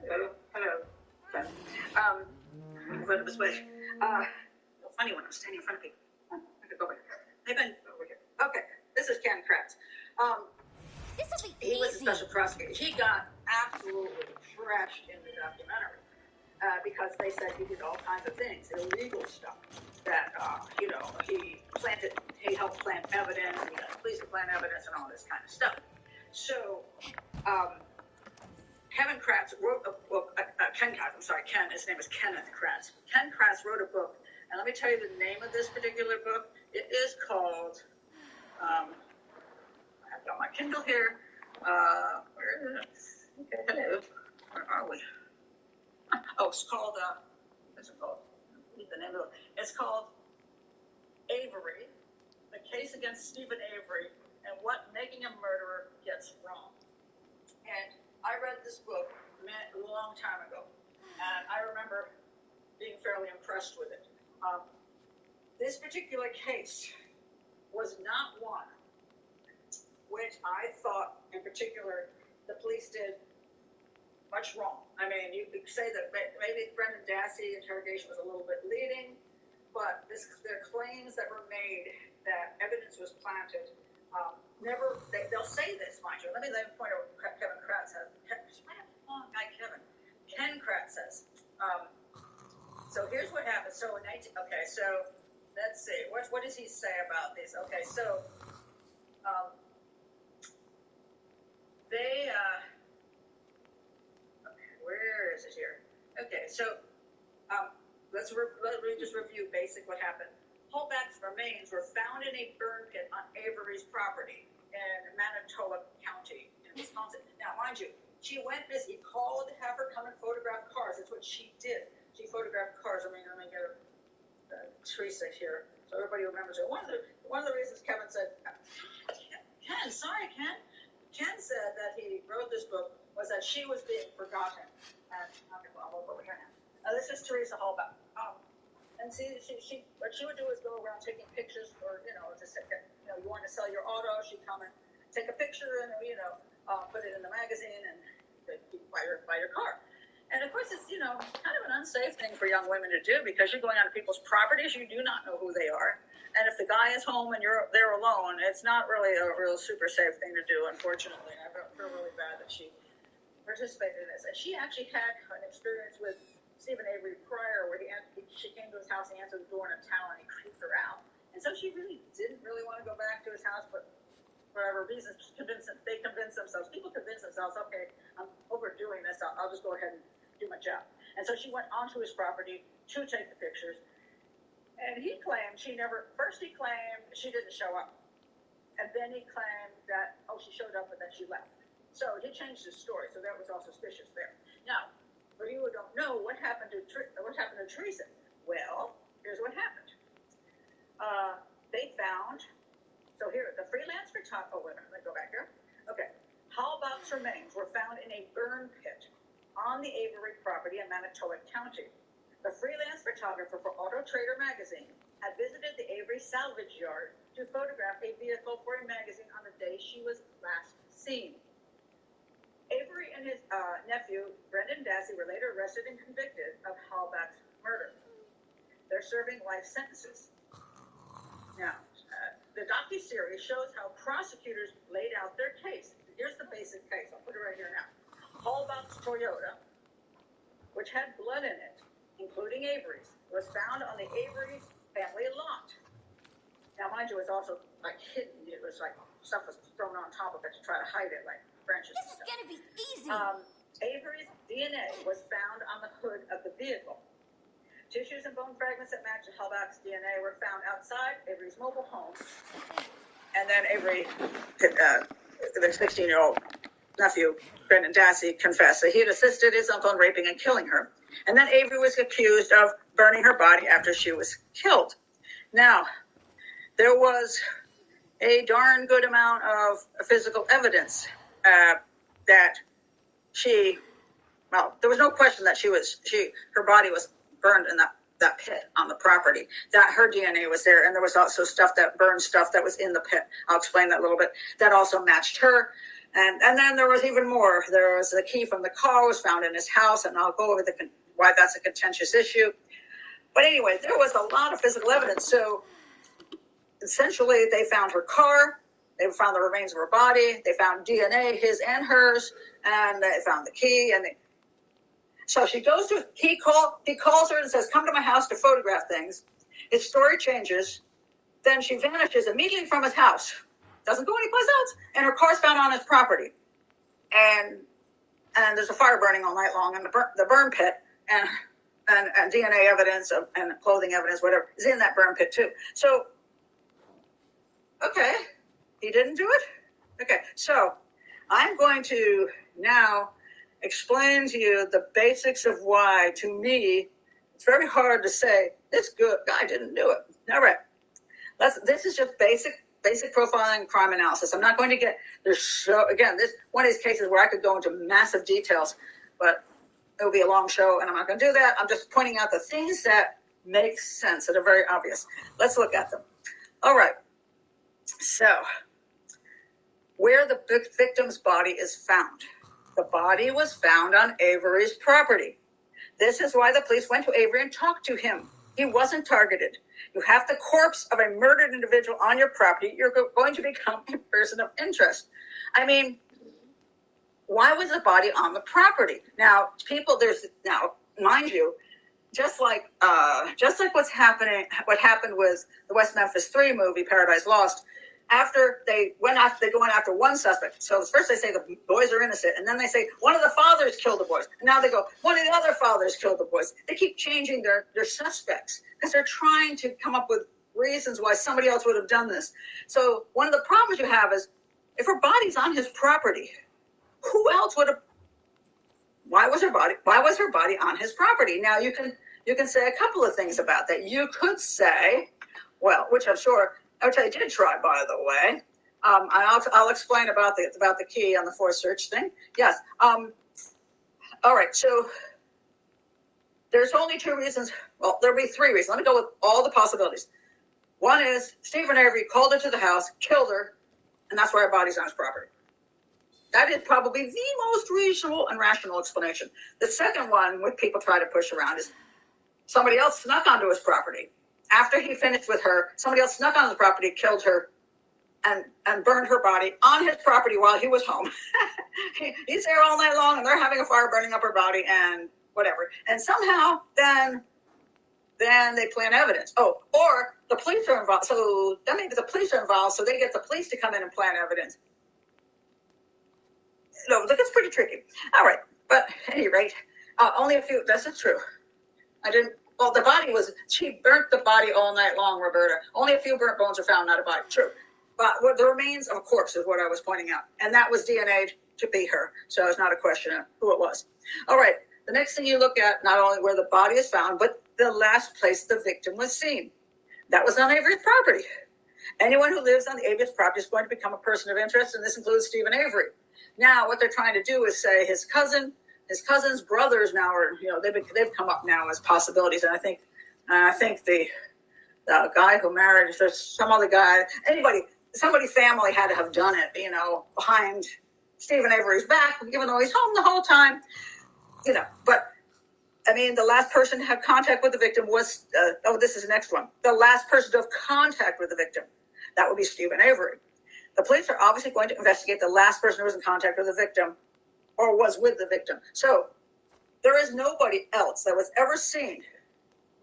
Hello, Ken. Put it this way. Funny when I'm standing in front of people. I could go over here. Hey, Ben, over here. Okay, this is Ken Kratz. He was a special prosecutor. He got absolutely trashed in the documentary because they said he did all kinds of things, illegal stuff. That he helped plant evidence, he got the police to plant evidence, and all this kind of stuff. So Kevin Kratz wrote a book. Ken, his name is Kenneth Kratz. Ken Kratz wrote a book, and let me tell you the name of this particular book. It is called. I've got my Kindle here. Where is it? Okay, hello. Where are we? Oh, it's called, what's it called? The name of it. It's called Avery, the case against Stephen Avery, and what making a murderer gets wrong. And I read this book a long time ago, and I remember being fairly impressed with it. This particular case was not one which I thought, in particular, the police did much wrong. I mean, you could say that maybe Brendan Dassey interrogation was a little bit leading, but their claims that were made that evidence was planted, they'll say this, mind you. Let me point out what Kevin Kratz says. Ken Kratz says. So here's what happened. So so let's see. What does he say about this? Okay, so where is it here? Okay, so let me just review basic what happened. Holbach's remains were found in a burn pit on Avery's property in Manitowoc County in Wisconsin. Now, mind you, he called to have her come and photograph cars. That's what she did. She photographed cars. Let me get Teresa here so everybody remembers it. One of the reasons Kevin said, Ken said that he wrote this book was that she was being forgotten. And I'll move over here now. This is Teresa Holbach. And see, what she would do is go around taking pictures for, you want to sell your auto, she'd come and take a picture and, put it in the magazine and buy your car. And of course, it's, kind of an unsafe thing for young women to do because you're going onto people's properties, you do not know who they are. And if the guy is home and you're there alone, it's not really a real super safe thing to do, unfortunately. I feel really bad that she participated in this. And she actually had an experience with Stephen Avery prior where she came to his house, he answered the door in a towel, and he creeped her out. And so she really didn't really want to go back to his house, but for whatever reason, they convinced themselves. People convince themselves, okay, I'm overdoing this, I'll just go ahead and do my job. And so she went onto his property to take the pictures. And he claimed she claimed she didn't show up. And then he claimed that, she showed up, but then she left. So he changed his story, so that was all suspicious there. Now, for you who don't know, what happened to Teresa? Well, here's what happened. They found, so here, the freelance photographer, oh, wait a minute, let me go back here. Okay. Hallbach's remains were found in a burn pit on the Avery property in Manitowoc County. The freelance photographer for Auto Trader magazine had visited the Avery salvage yard to photograph a vehicle for a magazine on the day she was last seen. Avery and his nephew, Brendan Dassey, were later arrested and convicted of Hallbach's murder. They're serving life sentences. Now, the docuseries shows how prosecutors laid out their case. Here's the basic case. I'll put it right here now. Hallbach's Toyota, which had blood in it, including Avery's, was found on the Avery's family lot. Now, mind you, it's also like hidden. It was like stuff was thrown on top of it to try to hide it, like branches. This is gonna be easy. Avery's DNA was found on the hood of the vehicle. Tissues and bone fragments that matched Hallbach's DNA were found outside Avery's mobile home. And then Avery, the 16-year-old nephew, Brendan Dassey, confessed that he had assisted his uncle in raping and killing her. And then Avery was accused of burning her body after she was killed. Now, there was a darn good amount of physical evidence that she, well, there was no question that her body was burned in that pit on the property, that her DNA was there, and there was also burned stuff that was in the pit. I'll explain that a little bit. That also matched her. And then there was even more. There was the key from the car was found in his house, and I'll go over why that's a contentious issue. But anyway, there was a lot of physical evidence. So essentially, they found her car, they found the remains of her body, they found DNA, his and hers, and they found the key. So she goes to, he calls her and says, come to my house to photograph things. His story changes. Then she vanishes immediately from his house. Doesn't go anyplace else. And her car's found on his property. And there's a fire burning all night long in the burn pit. And DNA evidence and clothing evidence, whatever, is in that burn pit too. So, okay, he didn't do it? Okay, so I'm going to now explain to you the basics of why, to me, it's very hard to say, this good guy didn't do it. All right, this is just basic profiling, crime analysis. I'm not going to get, this one of these cases where I could go into massive details, but it will be a long show, and I'm not going to do that. I'm just pointing out the things that make sense, that are very obvious. Let's look at them. All right, so where the victim's body is found. The body was found on Avery's property. This is why the police went to Avery and talked to him. He wasn't targeted. You have the corpse of a murdered individual on your property, you're going to become a person of interest. I mean, why was the body on the property? Now, mind you, just like what happened with the West Memphis 3 movie, Paradise Lost, after they went after one suspect. So first they say the boys are innocent, and then they say one of the fathers killed the boys. And now they go, one of the other fathers killed the boys. They keep changing their suspects because they're trying to come up with reasons why somebody else would have done this. So one of the problems you have is, if her body's on his property, who else would have? Why was her body on his property? Now you can say a couple of things about that. You could say, well, which I'm sure OJ did try, by the way. I'll explain about the key on the forced search thing. Yes. All right. So there's only 2 reasons. Well, there'll be 3 reasons. Let me go with all the possibilities. One is Stephen Avery called her to the house, killed her, and that's why her body's on his property. That is probably the most reasonable and rational explanation. The second one, which people try to push around, is somebody else snuck onto his property. After he finished with her, somebody else snuck on his property, killed her, and burned her body on his property while he was home. He's there all night long, and they're having a fire burning up her body and whatever. And somehow, then they plant evidence. Oh, or the police are involved. So then maybe the police are involved, so they get the police to come in and plant evidence. No, look, it's pretty tricky. All right, but at any rate, only a few. This is true. Well, she burnt the body all night long, Roberta. Only a few burnt bones are found, not a body. True. But the remains of a corpse is what I was pointing out. And that was DNA to be her. So it's not a question of who it was. All right. The next thing you look at, not only where the body is found, but the last place the victim was seen. That was on Avery's property. Anyone who lives on the Avery's property is going to become a person of interest, and this includes Stephen Avery. Now, what they're trying to do is say his cousin's brothers now are, they've come up now as possibilities, and I think the guy who married, there's some other guy, somebody family had to have done it, behind Stephen Avery's back, even though he's home the whole time, but. I mean, the last person to have contact with the victim was, this is the next one. The last person to have contact with the victim. That would be Stephen Avery. The police are obviously going to investigate the last person who was in contact with the victim or was with the victim. So there is nobody else that was ever seen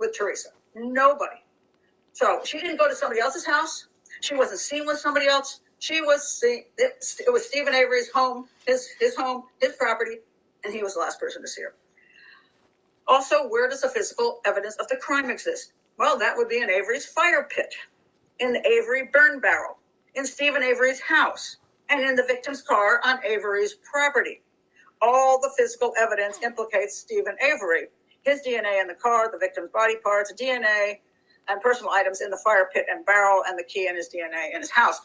with Teresa. Nobody. So she didn't go to somebody else's house. She wasn't seen with somebody else. She was seen, it was Stephen Avery's home, his home, his property, and he was the last person to see her. Also, where does the physical evidence of the crime exist? Well, that would be in Avery's fire pit, in the Avery burn barrel, in Stephen Avery's house, and in the victim's car on Avery's property. All the physical evidence implicates Stephen Avery. His DNA in the car, the victim's body parts, DNA, and personal items in the fire pit and barrel, and the key and his DNA in his house.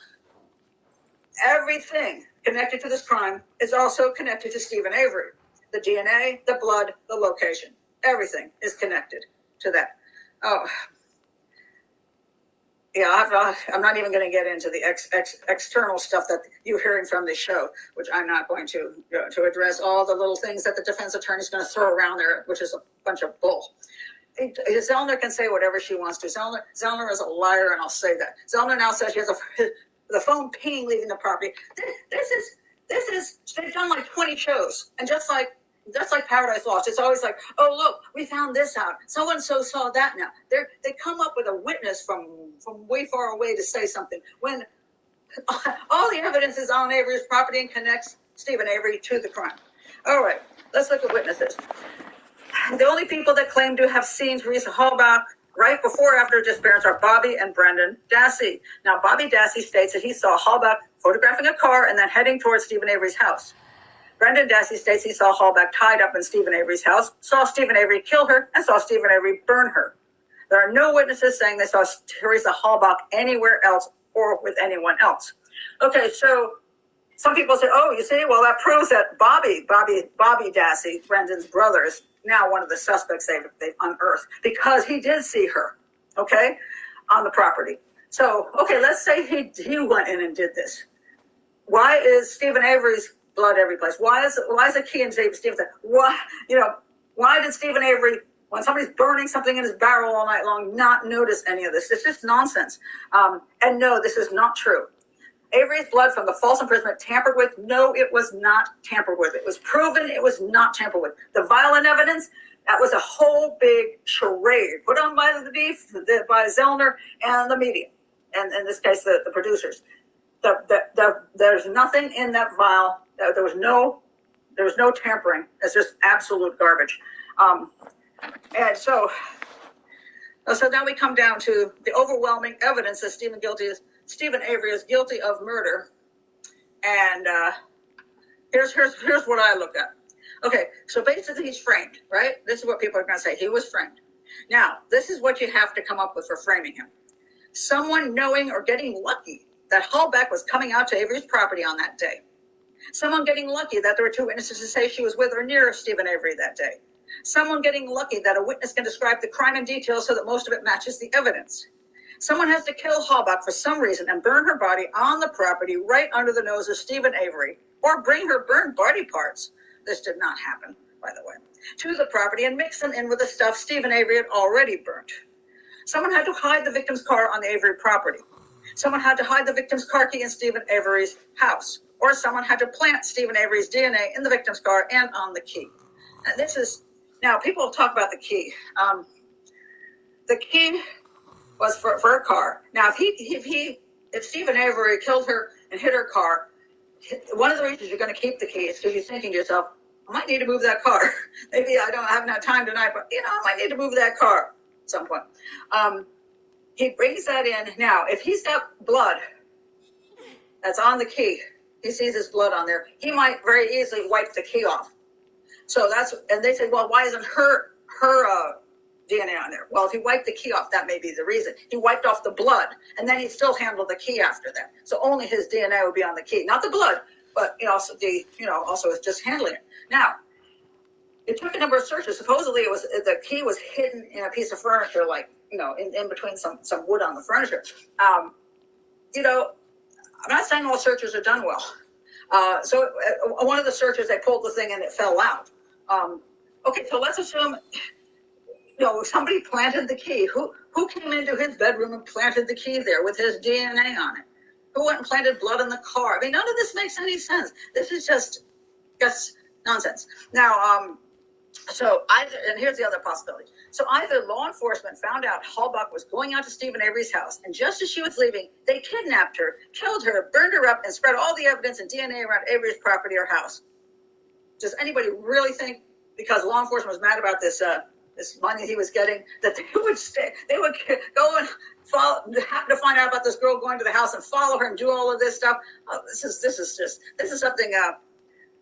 Everything connected to this crime is also connected to Stephen Avery. The DNA, the blood, the location. Everything is connected to that. Oh, yeah, I'm not even going to get into the external stuff that you're hearing from this show, which I'm not going to address all the little things that the defense attorney is going to throw around there, which is a bunch of bull. Zellner can say whatever she wants to. Zellner is a liar, and I'll say that. Zellner now says she has the phone ping leaving the property. This is they've done like 20 shows, and just like Paradise Lost, it's always like, oh look, we found this out. So and so saw that. Now they come up with a witness from way far away to say something when all the evidence is on Avery's property and connects Stephen Avery to the crime. All right, let's look at witnesses. The only people that claim to have seen Teresa Halbach right before or after her disappearance are Bobby and Brendan Dassey. Now, Bobby Dassey states that he saw Halbach photographing a car and then heading towards Stephen Avery's house. Brendan Dassey states he saw Halbach tied up in Stephen Avery's house, saw Stephen Avery kill her, and saw Stephen Avery burn her. There are no witnesses saying they saw Teresa Halbach anywhere else or with anyone else. Okay, so some people say, oh, you see, well, that proves that Bobby Dassey, Brendan's brother, is now one of the suspects they've unearthed because he did see her, okay, on the property. So, okay, let's say he went in and did this. Why is Stephen Avery's blood every place? Why is the key in Stephen's? Why did Stephen Avery, when somebody's burning something in his barrel all night long, not notice any of this? It's just nonsense. And no, this is not true. Avery's blood from the false imprisonment tampered with? No, it was not tampered with. It was proven it was not tampered with. The violent evidence, that was a whole big charade put on by by Zellner and the media, and in this case, the producers. There's nothing in that vial. There was no tampering. It's just absolute garbage. And so now we come down to the overwhelming evidence that Stephen Avery is guilty of murder. And here's what I look at. Okay, so basically he's framed, right? This is what people are going to say. He was framed. Now, this is what you have to come up with for framing him. Someone knowing or getting lucky that Halbach was coming out to Avery's property on that day. Someone getting lucky that there were two witnesses to say she was with or near Stephen Avery that day. Someone getting lucky that a witness can describe the crime in detail so that most of it matches the evidence. Someone has to kill Halbach for some reason and burn her body on the property right under the nose of Stephen Avery, or bring her burned body parts, this did not happen, by the way, to the property and mix them in with the stuff Stephen Avery had already burnt. Someone had to hide the victim's car on the Avery property. Someone had to hide the victim's car key in Stephen Avery's house, or someone had to plant Stephen Avery's DNA in the victim's car and on the key. And this is, now people talk about the key. The key was for her car. Now, if Stephen Avery killed her and hit her car, one of the reasons you're going to keep the key is because you're thinking to yourself, I might need to move that car. Maybe I don't have enough time tonight, but I might need to move that car at some point. He brings that in. Now, if he's got blood that's on the key, he sees his blood on there, he might very easily wipe the key off. So and they say, well, why isn't her DNA on there. Well, if he wiped the key off, that may be the reason. He wiped off the blood, and then he still handled the key after that. So only his DNA would be on the key, not the blood, but also it's just handling it. Now, it took a number of searches. Supposedly, the key was hidden in a piece of furniture, like in between some wood on the furniture. I'm not saying all searches are done well. So one of the searches, they pulled the thing and it fell out. Okay, so let's assume somebody planted the key. Who came into his bedroom and planted the key there with his DNA on it? Who went and planted blood in the car? I mean, none of this makes any sense. This is just nonsense. Now, and here's the other possibility. So either law enforcement found out Halbach was going out to Stephen Avery's house, and just as she was leaving, they kidnapped her, killed her, burned her up, and spread all the evidence and DNA around Avery's property or house. Does anybody really think, because law enforcement was mad about this money he was getting, that they would go and happen to find out about this girl going to the house and follow her and do all of this stuff? Oh, this is something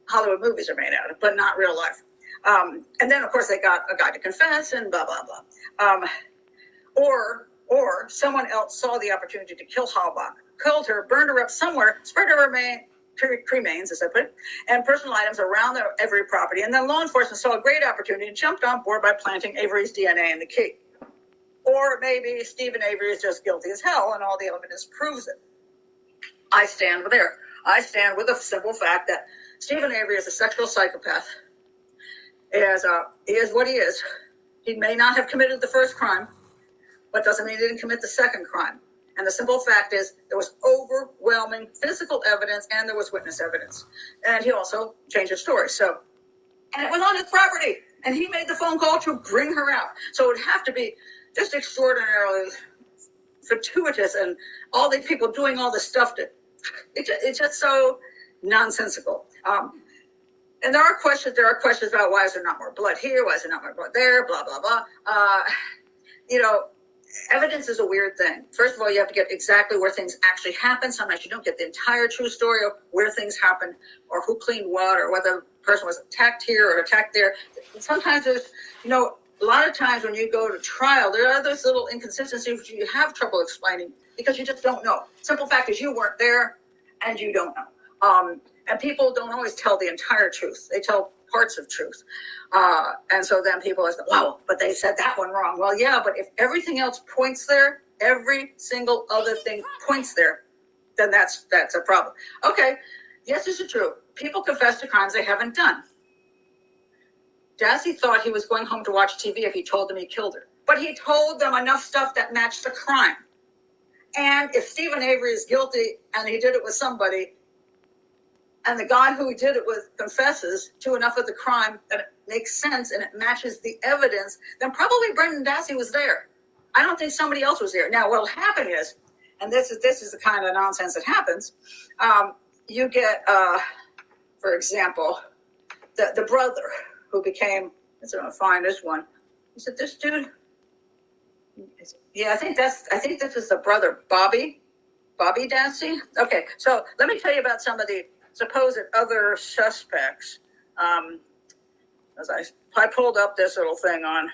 Hollywood movies are made out of, but not real life. And then, of course, they got a guy to confess and blah, blah, blah. Or someone else saw the opportunity to kill Halbach, killed her, burned her up somewhere, spread her cremains, as I put it, and personal items around the Avery property. And then law enforcement saw a great opportunity and jumped on board by planting Avery's DNA in the key. Or maybe Stephen Avery is just guilty as hell and all the evidence proves it. I stand there. I stand with the simple fact that Stephen Avery is a sexual psychopath. He is what he is. He may not have committed the first crime, but doesn't mean he didn't commit the second crime. And the simple fact is there was overwhelming physical evidence and there was witness evidence. And he also changed his story. And it was on his property. And he made the phone call to bring her out. So it would have to be just extraordinarily fortuitous and all these people doing all this stuff. It's just so nonsensical. And there are questions about why is there not more blood here? Why is there not more blood there? Blah, blah, blah. Evidence is a weird thing. First of all, you have to get exactly where things actually happen. Sometimes you don't get the entire true story of where things happened or who cleaned what or whether the person was attacked here or attacked there. And sometimes there's, a lot of times when you go to trial, there are those little inconsistencies which you have trouble explaining because you just don't know. Simple fact is you weren't there and you don't know. And people don't always tell the entire truth. They tell parts of truth. And so then people are like, wow, but they said that one wrong. Well, yeah, but if everything else points there, every single other thing points there, then that's a problem. Okay, yes, this is true. People confess to crimes they haven't done. Dassey thought he was going home to watch TV if he told them he killed her. But he told them enough stuff that matched the crime. And if Stephen Avery is guilty and he did it with somebody, and the guy who he did it with confesses to enough of the crime that it makes sense and it matches the evidence, then probably Brendan Dassey was there. I don't think somebody else was there. Now, what'll happen is, and this is the kind of nonsense that happens, you get, for example, the brother who became, let's find this one. Is it this dude? Yeah, I think this is the brother, Bobby Dassey. Okay, so let me tell you about some of the supposed other suspects. As I pulled up this little thing on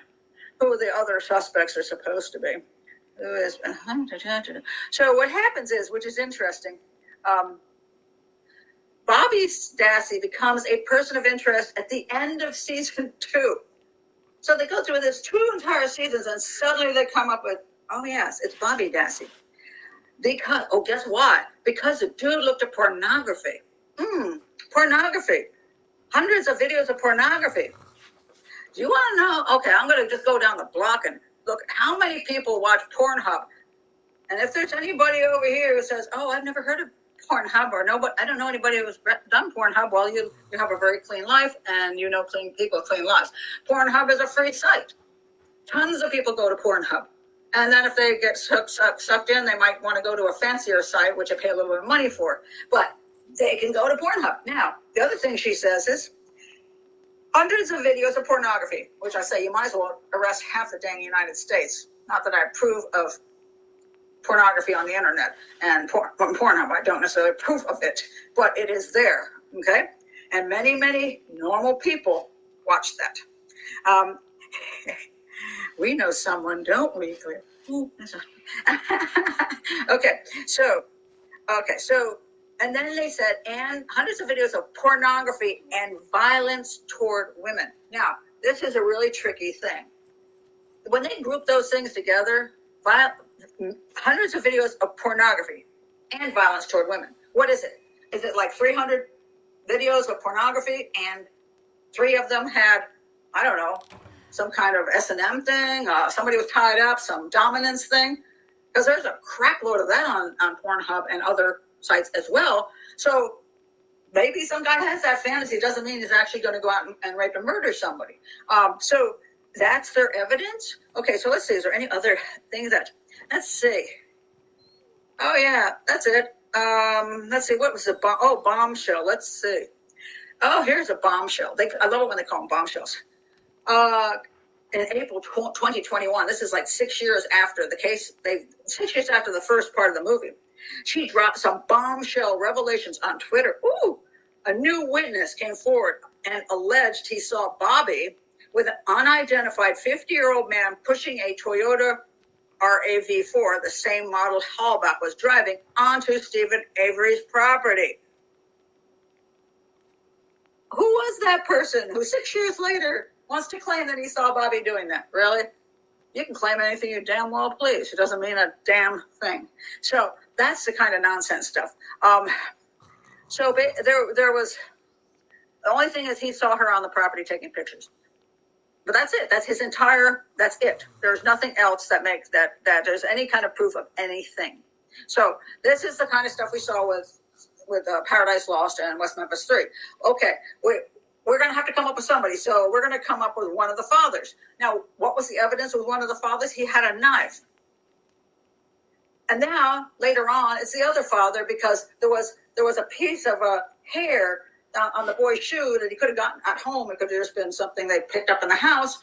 who the other suspects are supposed to be. So what happens is, which is interesting, Bobby Dassey becomes a person of interest at the end of season 2. So they go through this 2 entire seasons and suddenly they come up with, oh yes, it's Bobby Dassey. Because, guess why? Because the dude looked at pornography. Pornography. Hundreds of videos of pornography. Do you want to know? Okay, I'm going to just go down the block and look how many people watch Pornhub. And if there's anybody over here who says, oh, I've never heard of Pornhub, or nobody, I don't know anybody who's done Pornhub, well, you have a very clean life and you know clean people, clean lives. Pornhub is a free site. Tons of people go to Pornhub. And then if they get sucked in, they might want to go to a fancier site, which I pay a little bit of money for. But they can go to Pornhub. Now, the other thing she says is hundreds of videos of pornography, which I say you might as well arrest half the dang United States. Not that I approve of pornography on the internet and from Pornhub. I don't necessarily approve of it, but it is there, okay? And many, many normal people watch that. We know someone, don't we? Ooh, okay, so, and then they said, and hundreds of videos of pornography and violence toward women. Now, this is a really tricky thing. When they group those things together, hundreds of videos of pornography and violence toward women. What is it? Is it like 300 videos of pornography and 3 of them had, I don't know, some kind of S&M thing? Somebody was tied up, some dominance thing? Because there's a crap load of that on Pornhub and other sites as well. So maybe some guy has that fantasy. Doesn't mean he's actually going to go out and rape and murder somebody. So that's their evidence? Okay, so let's see. Is there any other things that... Let's see. Oh, yeah, that's it. Let's see. What was the bombshell? Let's see. Oh, here's a bombshell. I love it when they call them bombshells. In April 2021, this is like 6 years after the case, 6 years after the first part of the movie, she dropped some bombshell revelations on Twitter. Ooh, a new witness came forward and alleged he saw Bobby with an unidentified 50-year-old man pushing a Toyota RAV4, the same model Hallback was driving, onto Stephen Avery's property. Who was that person who 6 years later wants to claim that he saw Bobby doing that? Really? You can claim anything you damn well please. It doesn't mean a damn thing. So that's the kind of nonsense stuff. So there was, the only thing is he saw her on the property taking pictures. But that's it. That's it. There's nothing else that makes that there's any kind of proof of anything. So this is the kind of stuff we saw with Paradise Lost and West Memphis 3. Okay, we're going to have to come up with somebody. So we're going to come up with one of the fathers. Now, what was the evidence with one of the fathers? He had a knife. And now, later on, it's the other father because there was a piece of hair on the boy's shoe that he could have gotten at home. It could have just been something they picked up in the house.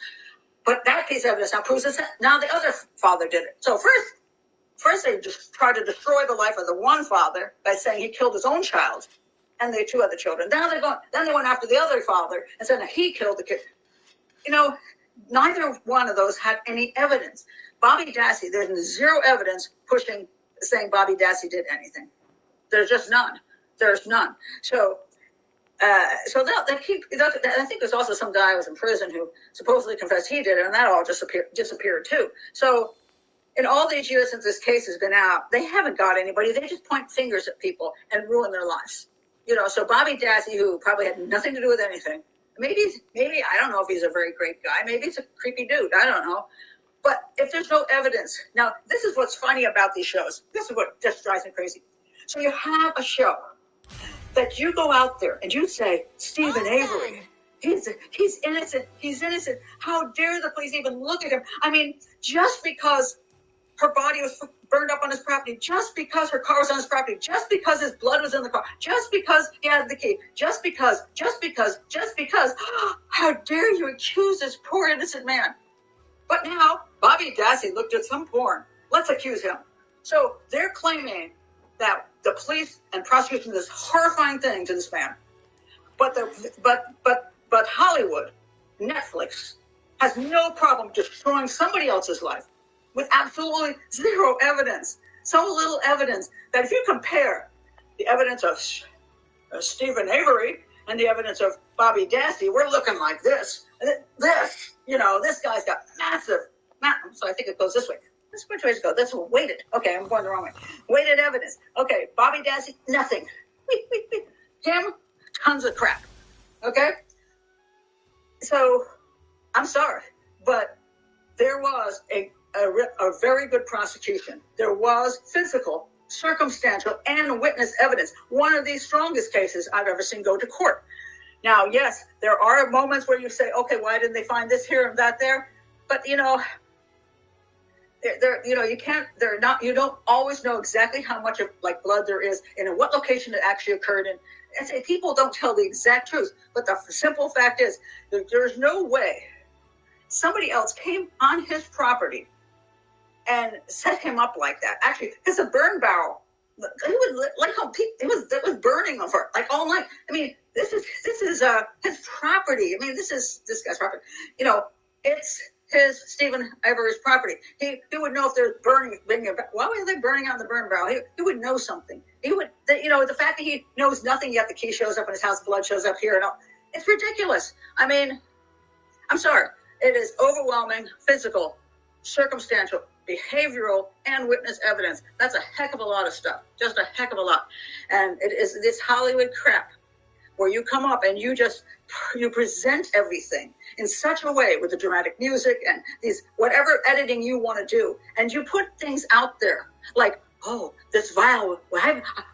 But that piece of evidence now proves that now the other father did it. So first they just tried to destroy the life of the one father by saying he killed his own child and the 2 other children. Then they went after the other father and said that he killed the kid. You know, neither one of those had any evidence. Bobby Dassey, there's 0 evidence saying Bobby Dassey did anything. There's just none. There's none. So they keep. I think there's also some guy who was in prison who supposedly confessed he did it, and that all disappeared too. So in all these years since this case has been out, they haven't got anybody. They just point fingers at people and ruin their lives. You know, so Bobby Dassey, who probably had nothing to do with anything, maybe I don't know if he's a very great guy. Maybe he's a creepy dude. I don't know. But if there's no evidence, now this is what's funny about these shows. This is what just drives me crazy. So you have a show that you go out there and you say, Stephen Avery, he's innocent. He's innocent. How dare the police even look at him? I mean, just because her body was burned up on his property, just because her car was on his property, just because his blood was in the car, just because he had the key, just because, how dare you accuse this poor innocent man? But now, Bobby Dassey looked at some porn. Let's accuse him. So they're claiming that the police and prosecution did this horrifying thing to this man. But Hollywood, Netflix, has no problem destroying somebody else's life with absolutely 0 evidence. So little evidence that if you compare the evidence of Stephen Avery and the evidence of Bobby Dassey, we're looking like this. This guy's got massive, so I think it goes this way. Which way does it go? That's weighted. Okay, I'm going the wrong way. Weighted evidence. Okay, Bobby Dassey, nothing. Him, tons of crap. Okay? So, I'm sorry, but there was a very good prosecution. There was physical, circumstantial, and witness evidence. One of the strongest cases I've ever seen go to court. Now, yes, there are moments where you say, okay, why didn't they find this here and that there? But, you don't always know exactly how much of blood there is and in what location it actually occurred in. And say people don't tell the exact truth, but the simple fact is that there's no way somebody else came on his property and set him up like that. Actually, it's a burn barrel. It was burning over all night. I mean, this is his property. I mean, this is this guy's property. It's Stephen Avery's property. He would know if they're burning. Why were they burning out in the burn barrel? He would know something. He would, the fact that he knows nothing yet, the key shows up in his house, blood shows up here, and all. It's ridiculous. I mean, I'm sorry. It is overwhelming, physical, circumstantial, behavioral, and witness evidence. That's a heck of a lot of stuff. Just a heck of a lot. And it is this Hollywood crap where you come up and you present everything in such a way with the dramatic music and these whatever editing you want to do, and you put things out there like, oh, this vial,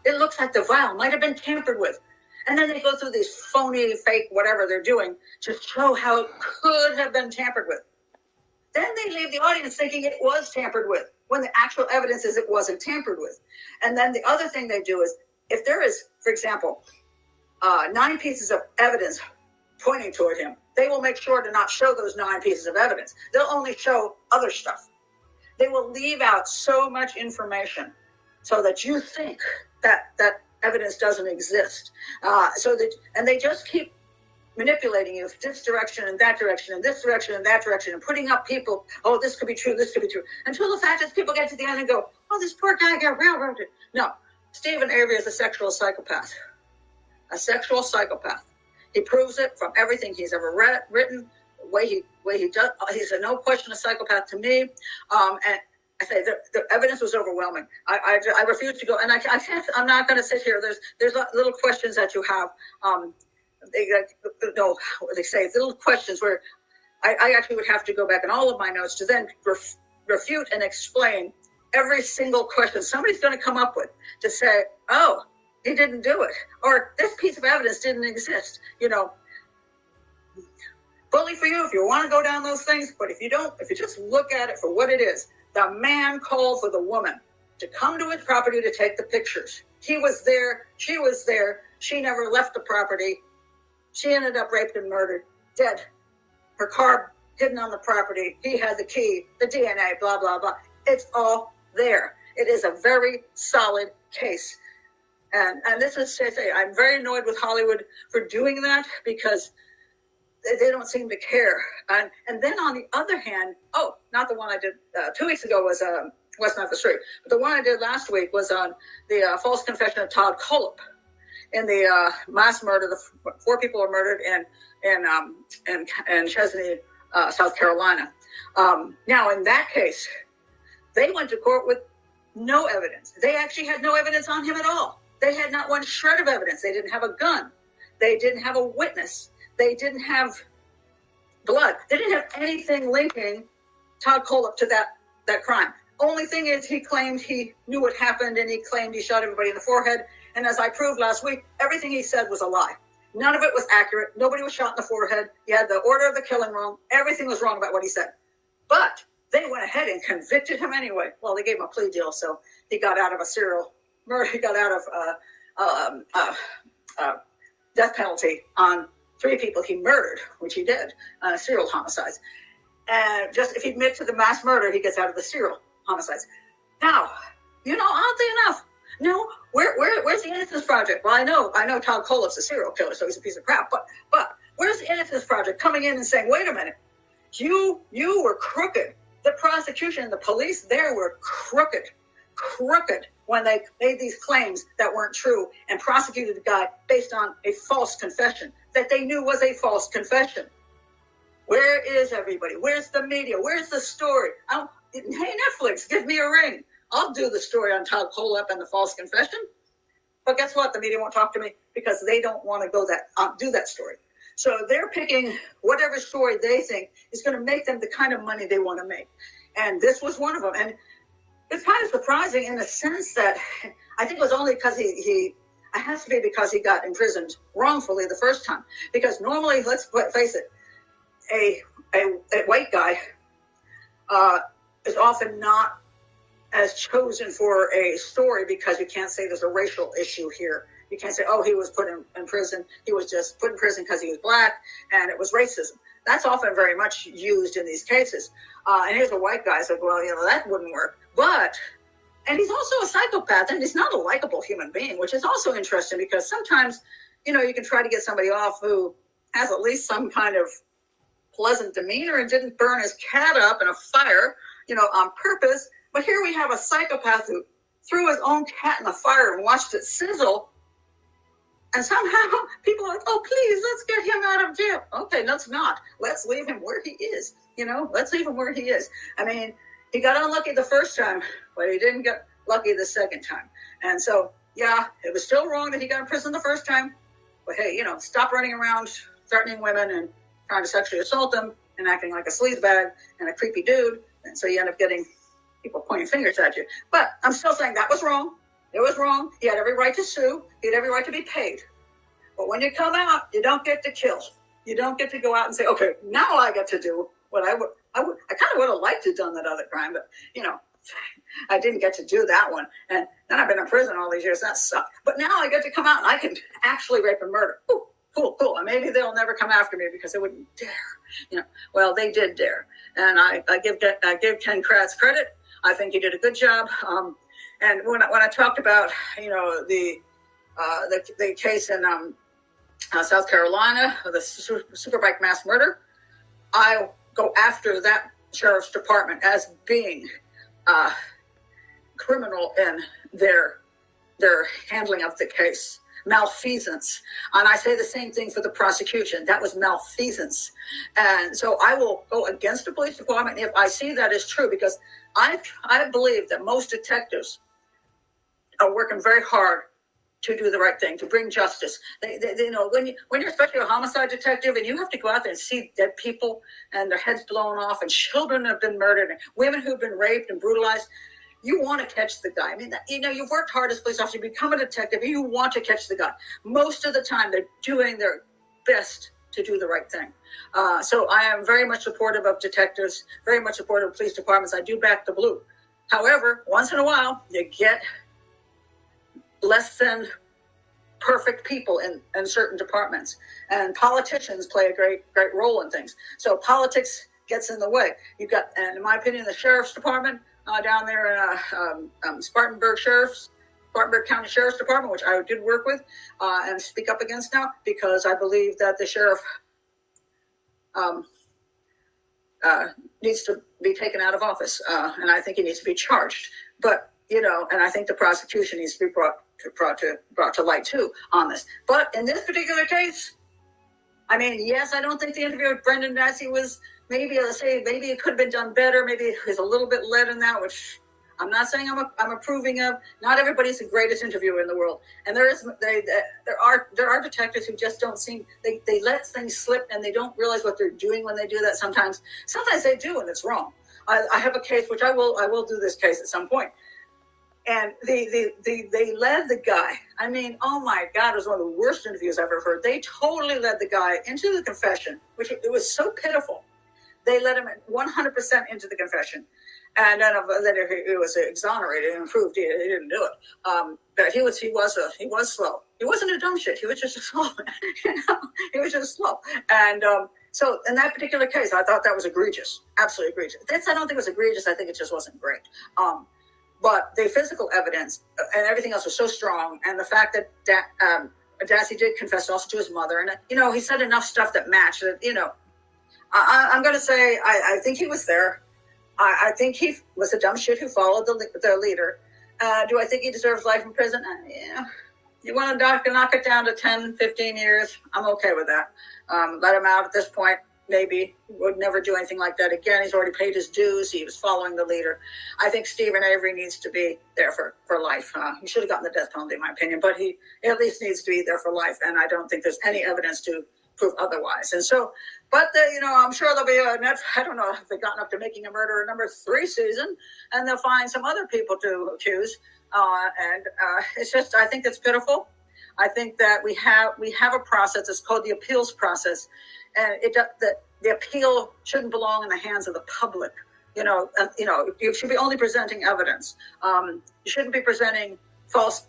it looks like the vial might have been tampered with. And then they go through these phony, fake, whatever they're doing to show how it could have been tampered with. Then they leave the audience thinking it was tampered with, when the actual evidence is it wasn't tampered with. And then the other thing they do is, if there is, for example, 9 pieces of evidence pointing toward him, they will make sure to not show those 9 pieces of evidence. They'll only show other stuff. They will leave out so much information so that you think that evidence doesn't exist. And they just keep manipulating you this direction and that direction and this direction and that direction and putting up people, oh, this could be true, this could be true, until the fact is people get to the end and go, oh, this poor guy got railroaded. No, Stephen Avery is a sexual psychopath. A sexual psychopath. He proves it from everything he's ever written, the way he does. He's a no question a psychopath to me. And I say the evidence was overwhelming. I refuse to go, and I can't. I'm not going to sit here. There's little questions that you have. They say little questions where I actually would have to go back in all of my notes to then refute and explain every single question somebody's going to come up with to say, oh, he didn't do it, or this piece of evidence didn't exist. Bully for you if you want to go down those things, but if you don't, if you just look at it for what it is, the man called for the woman to come to his property to take the pictures. He was there. She was there. She never left the property. She ended up raped and murdered, dead. Her car hidden on the property. He had the key, the DNA, blah, blah, blah. It's all there. It is a very solid case. And this is, I'm very annoyed with Hollywood for doing that because they don't seem to care. And then on the other hand, not the one I did 2 weeks ago was West Memphis Street, but the one I did last week was on the false confession of Todd Kohlhepp in the mass murder. The 4 people were murdered in Chesney, South Carolina. Now, in that case, they went to court with no evidence. They actually had no evidence on him at all. They had not one shred of evidence. They didn't have a gun. They didn't have a witness. They didn't have blood. They didn't have anything linking Todd Kohlhepp to that crime. Only thing is he claimed he knew what happened and he claimed he shot everybody in the forehead. And as I proved last week, everything he said was a lie. None of it was accurate. Nobody was shot in the forehead. He had the order of the killing wrong. Everything was wrong about what he said. But they went ahead and convicted him anyway. Well, they gave him a plea deal, so he got out of a serial murder. He got out of death penalty on 3 people he murdered, which he did, serial homicides. And just if he admits to the mass murder, he gets out of the serial homicides. Now, oddly enough, where's the Innocence Project? Well, I know Todd Kohlhepp's a serial killer, so he's a piece of crap. But where's the Innocence Project coming in and saying, wait a minute, you were crooked. The prosecution and the police there were crooked when they made these claims that weren't true and prosecuted the guy based on a false confession that they knew was a false confession. Where is everybody? Where's the media? Where's the story? Hey, Netflix, give me a ring. I'll do the story on Todd Kohlhepp and the false confession. But guess what? The media won't talk to me because they don't want to do that story. So they're picking whatever story they think is going to make them the kind of money they want to make. And this was one of them. And it's kind of surprising in the sense that I think it was only because it has to be because he got imprisoned wrongfully the first time. Because normally, let's face it, a white guy is often not as chosen for a story because you can't say there's a racial issue here. You can't say, he was put in prison. He was just put in prison because he was black and it was racism. That's often very much used in these cases. And here's a white guy said, well, that wouldn't work. And he's also a psychopath and he's not a likable human being, which is also interesting because sometimes, you can try to get somebody off who has at least some kind of pleasant demeanor and didn't burn his cat up in a fire, on purpose. But here we have a psychopath who threw his own cat in the fire and watched it sizzle. And somehow people are like, oh, please, let's get him out of jail. Okay, let's not. Let's leave him where he is. Let's leave him where he is. I mean, he got unlucky the first time, but he didn't get lucky the second time. And so, yeah, it was still wrong that he got in prison the first time. But hey, stop running around threatening women and trying to sexually assault them and acting like a sleazebag and a creepy dude. And so you end up getting people pointing fingers at you. But I'm still saying that was wrong. It was wrong. He had every right to sue. He had every right to be paid. But when you come out, you don't get to kill. You don't get to go out and say, okay, now I get to do what I kind of would have liked to have done that other crime, but, I didn't get to do that one. And then I've been in prison all these years. That sucked. But now I get to come out and I can actually rape and murder. Ooh, cool. And maybe they'll never come after me because they wouldn't dare. Well, they did dare. And I give Ken Kratz credit. I think he did a good job. And when I talked about, the case in South Carolina, the superbike mass murder, I go after that sheriff's department as being criminal in their handling of the case, malfeasance. And I say the same thing for the prosecution. That was malfeasance. And so I will go against the police department if I see that is true, because I believe that most detectives are working very hard to do the right thing, to bring justice. They when you're especially a homicide detective and you have to go out there and see dead people and their heads blown off and children have been murdered and women who've been raped and brutalized, you want to catch the guy. I mean, you've worked hard as a police officer, you become a detective, and you want to catch the guy. Most of the time, they're doing their best to do the right thing. So I am very much supportive of detectives, very much supportive of police departments. I do back the blue. However, once in a while, you get less than perfect people in certain departments, and politicians play a great role in things. So politics gets in the way. You've got, and in my opinion, the sheriff's department down there in Spartanburg County Sheriff's Department, which I did work with and speak up against now, because I believe that the sheriff needs to be taken out of office, and I think he needs to be charged. But and I think the prosecution needs to be brought to light too on this. But in this particular case, I mean, yes, I don't think the interview with Brendan Dassey was maybe it could have been done better. Maybe there's a little bit led in that, which I'm not saying I'm approving of. Not everybody's the greatest interviewer in the world, and there are detectives who just don't seem they let things slip and they don't realize what they're doing when they do that. Sometimes they do, and it's wrong. I have a case which I will do this case at some point. And they led the guy. I mean, oh my God, it was one of the worst interviews I've ever heard. They totally led the guy into the confession, which it was so pitiful. They led him 100% into the confession. And then he was exonerated and proved he didn't do it. But he was slow. He wasn't a dumb shit. He was just slow. He was just slow. And so in that particular case, I thought that was egregious, absolutely egregious. This I don't think it was egregious. I think it just wasn't great. But the physical evidence and everything else was so strong, and the fact that Dassey did confess also to his mother, and he said enough stuff that matched that. I'm going to say I think he was there. I think he was a dumb shit who followed the leader. Do I think he deserves life in prison? Yeah. You want to knock it down to 10, 15 years? I'm okay with that. Let him out at this point. Maybe would never do anything like that again. He's already paid his dues. He was following the leader. I think Stephen Avery needs to be there for life. He should have gotten the death penalty, in my opinion, but he at least needs to be there for life. And I don't think there's any evidence to prove otherwise. And so, but I'm sure there'll be I don't know if they've gotten up to Making a Murderer #3 season, and they'll find some other people to accuse. It's just, I think it's pitiful. I think that we have a process. It's called the appeals process. And the appeal shouldn't belong in the hands of the public. You should be only presenting evidence. You shouldn't be presenting false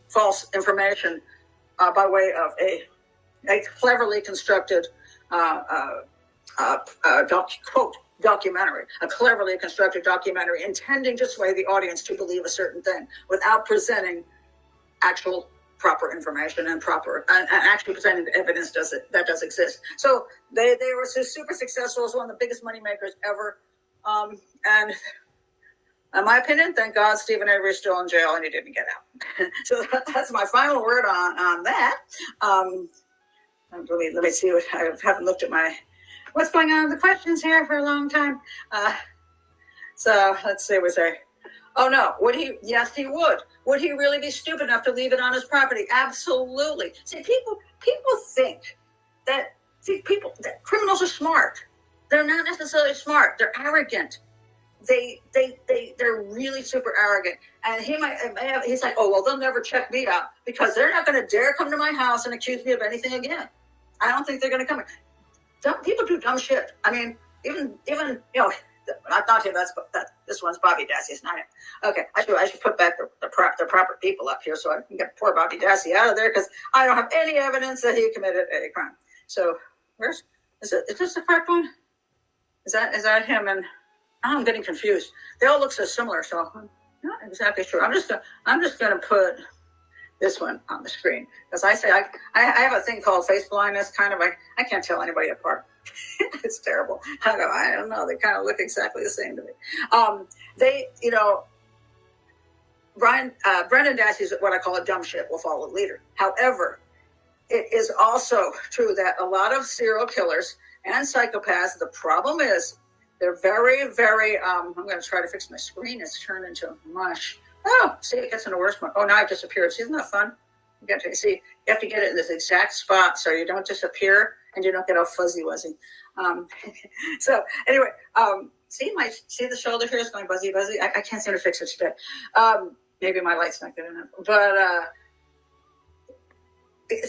information by way of a cleverly constructed documentary, a cleverly constructed documentary intending to sway the audience to believe a certain thing without presenting actual proper information and actually presenting the evidence that does exist. So they were super successful. It was one of the biggest money makers ever. And in my opinion, thank God Stephen Avery is still in jail and he didn't get out. So that's my final word on that. Let me see what I haven't looked at what's going on in the questions here for a long time. So let's see what say. Oh no, yes, he would. Would he really be stupid enough to leave it on his property? Absolutely. See, people think that criminals are smart. They're not necessarily smart. They're arrogant. They're really super arrogant. And he's like, oh, well, they'll never check me out because they're not going to dare come to my house and accuse me of anything again. I don't think they're going to come. People do dumb shit. I mean, even not him. This one's Bobby Dassey. It's not him. Okay, I should put back the proper people up here so I can get poor Bobby Dassey out of there because I don't have any evidence that he committed a crime. So is this the correct one? Is that him? And I'm getting confused. They all look so similar, so I'm not exactly sure. I'm just gonna put this one on the screen because I have a thing called face blindness. Kind of, I can't tell anybody apart. It's terrible. I don't know. They kind of look exactly the same to me. Brendan Dassey's what I call a dumb shit will follow the leader. However, it is also true that a lot of serial killers and psychopaths, the problem is they're very, very, I'm going to try to fix my screen. It's turned into mush. Oh, see, it gets in a worse one. Oh, now I've disappeared. See, isn't that fun? You have to get it in this exact spot so you don't disappear and you don't get all fuzzy-wuzzy. So anyway, see the shoulder here is going buzzy. I can't seem to fix it today. Maybe my light's not good enough. But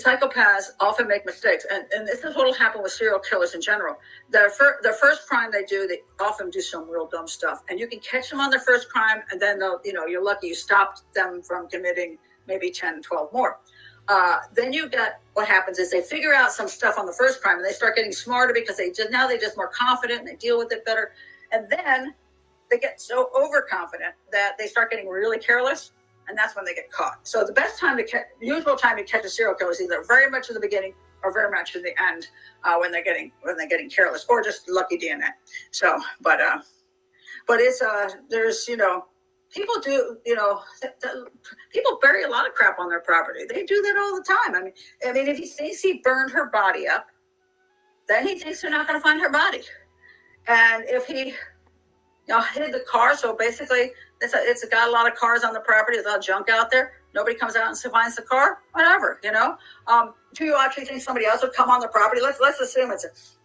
psychopaths often make mistakes, and this is what will happen with serial killers in general. Their first crime they do, they often do some real dumb stuff, and you can catch them on their first crime, and then you're lucky you stopped them from committing maybe 10, 12 more. Then you get what happens is they figure out some stuff on the first crime, and they start getting smarter because they're just more confident and they deal with it better, and then they get so overconfident that they start getting really careless. And that's when they get caught. So the best time usual time to catch a serial killer is either very much in the beginning or very much in the end when they're getting careless or just lucky DNA. So, but it's there's people do people bury a lot of crap on their property. They do that all the time. I mean, if he thinks he burned her body up, then he thinks they're not going to find her body. And if he hid the car, so basically it's got a lot of cars on the property. There's a lot of junk out there. Nobody comes out and finds the car. Whatever, Do you actually think somebody else would come on the property? Let's assume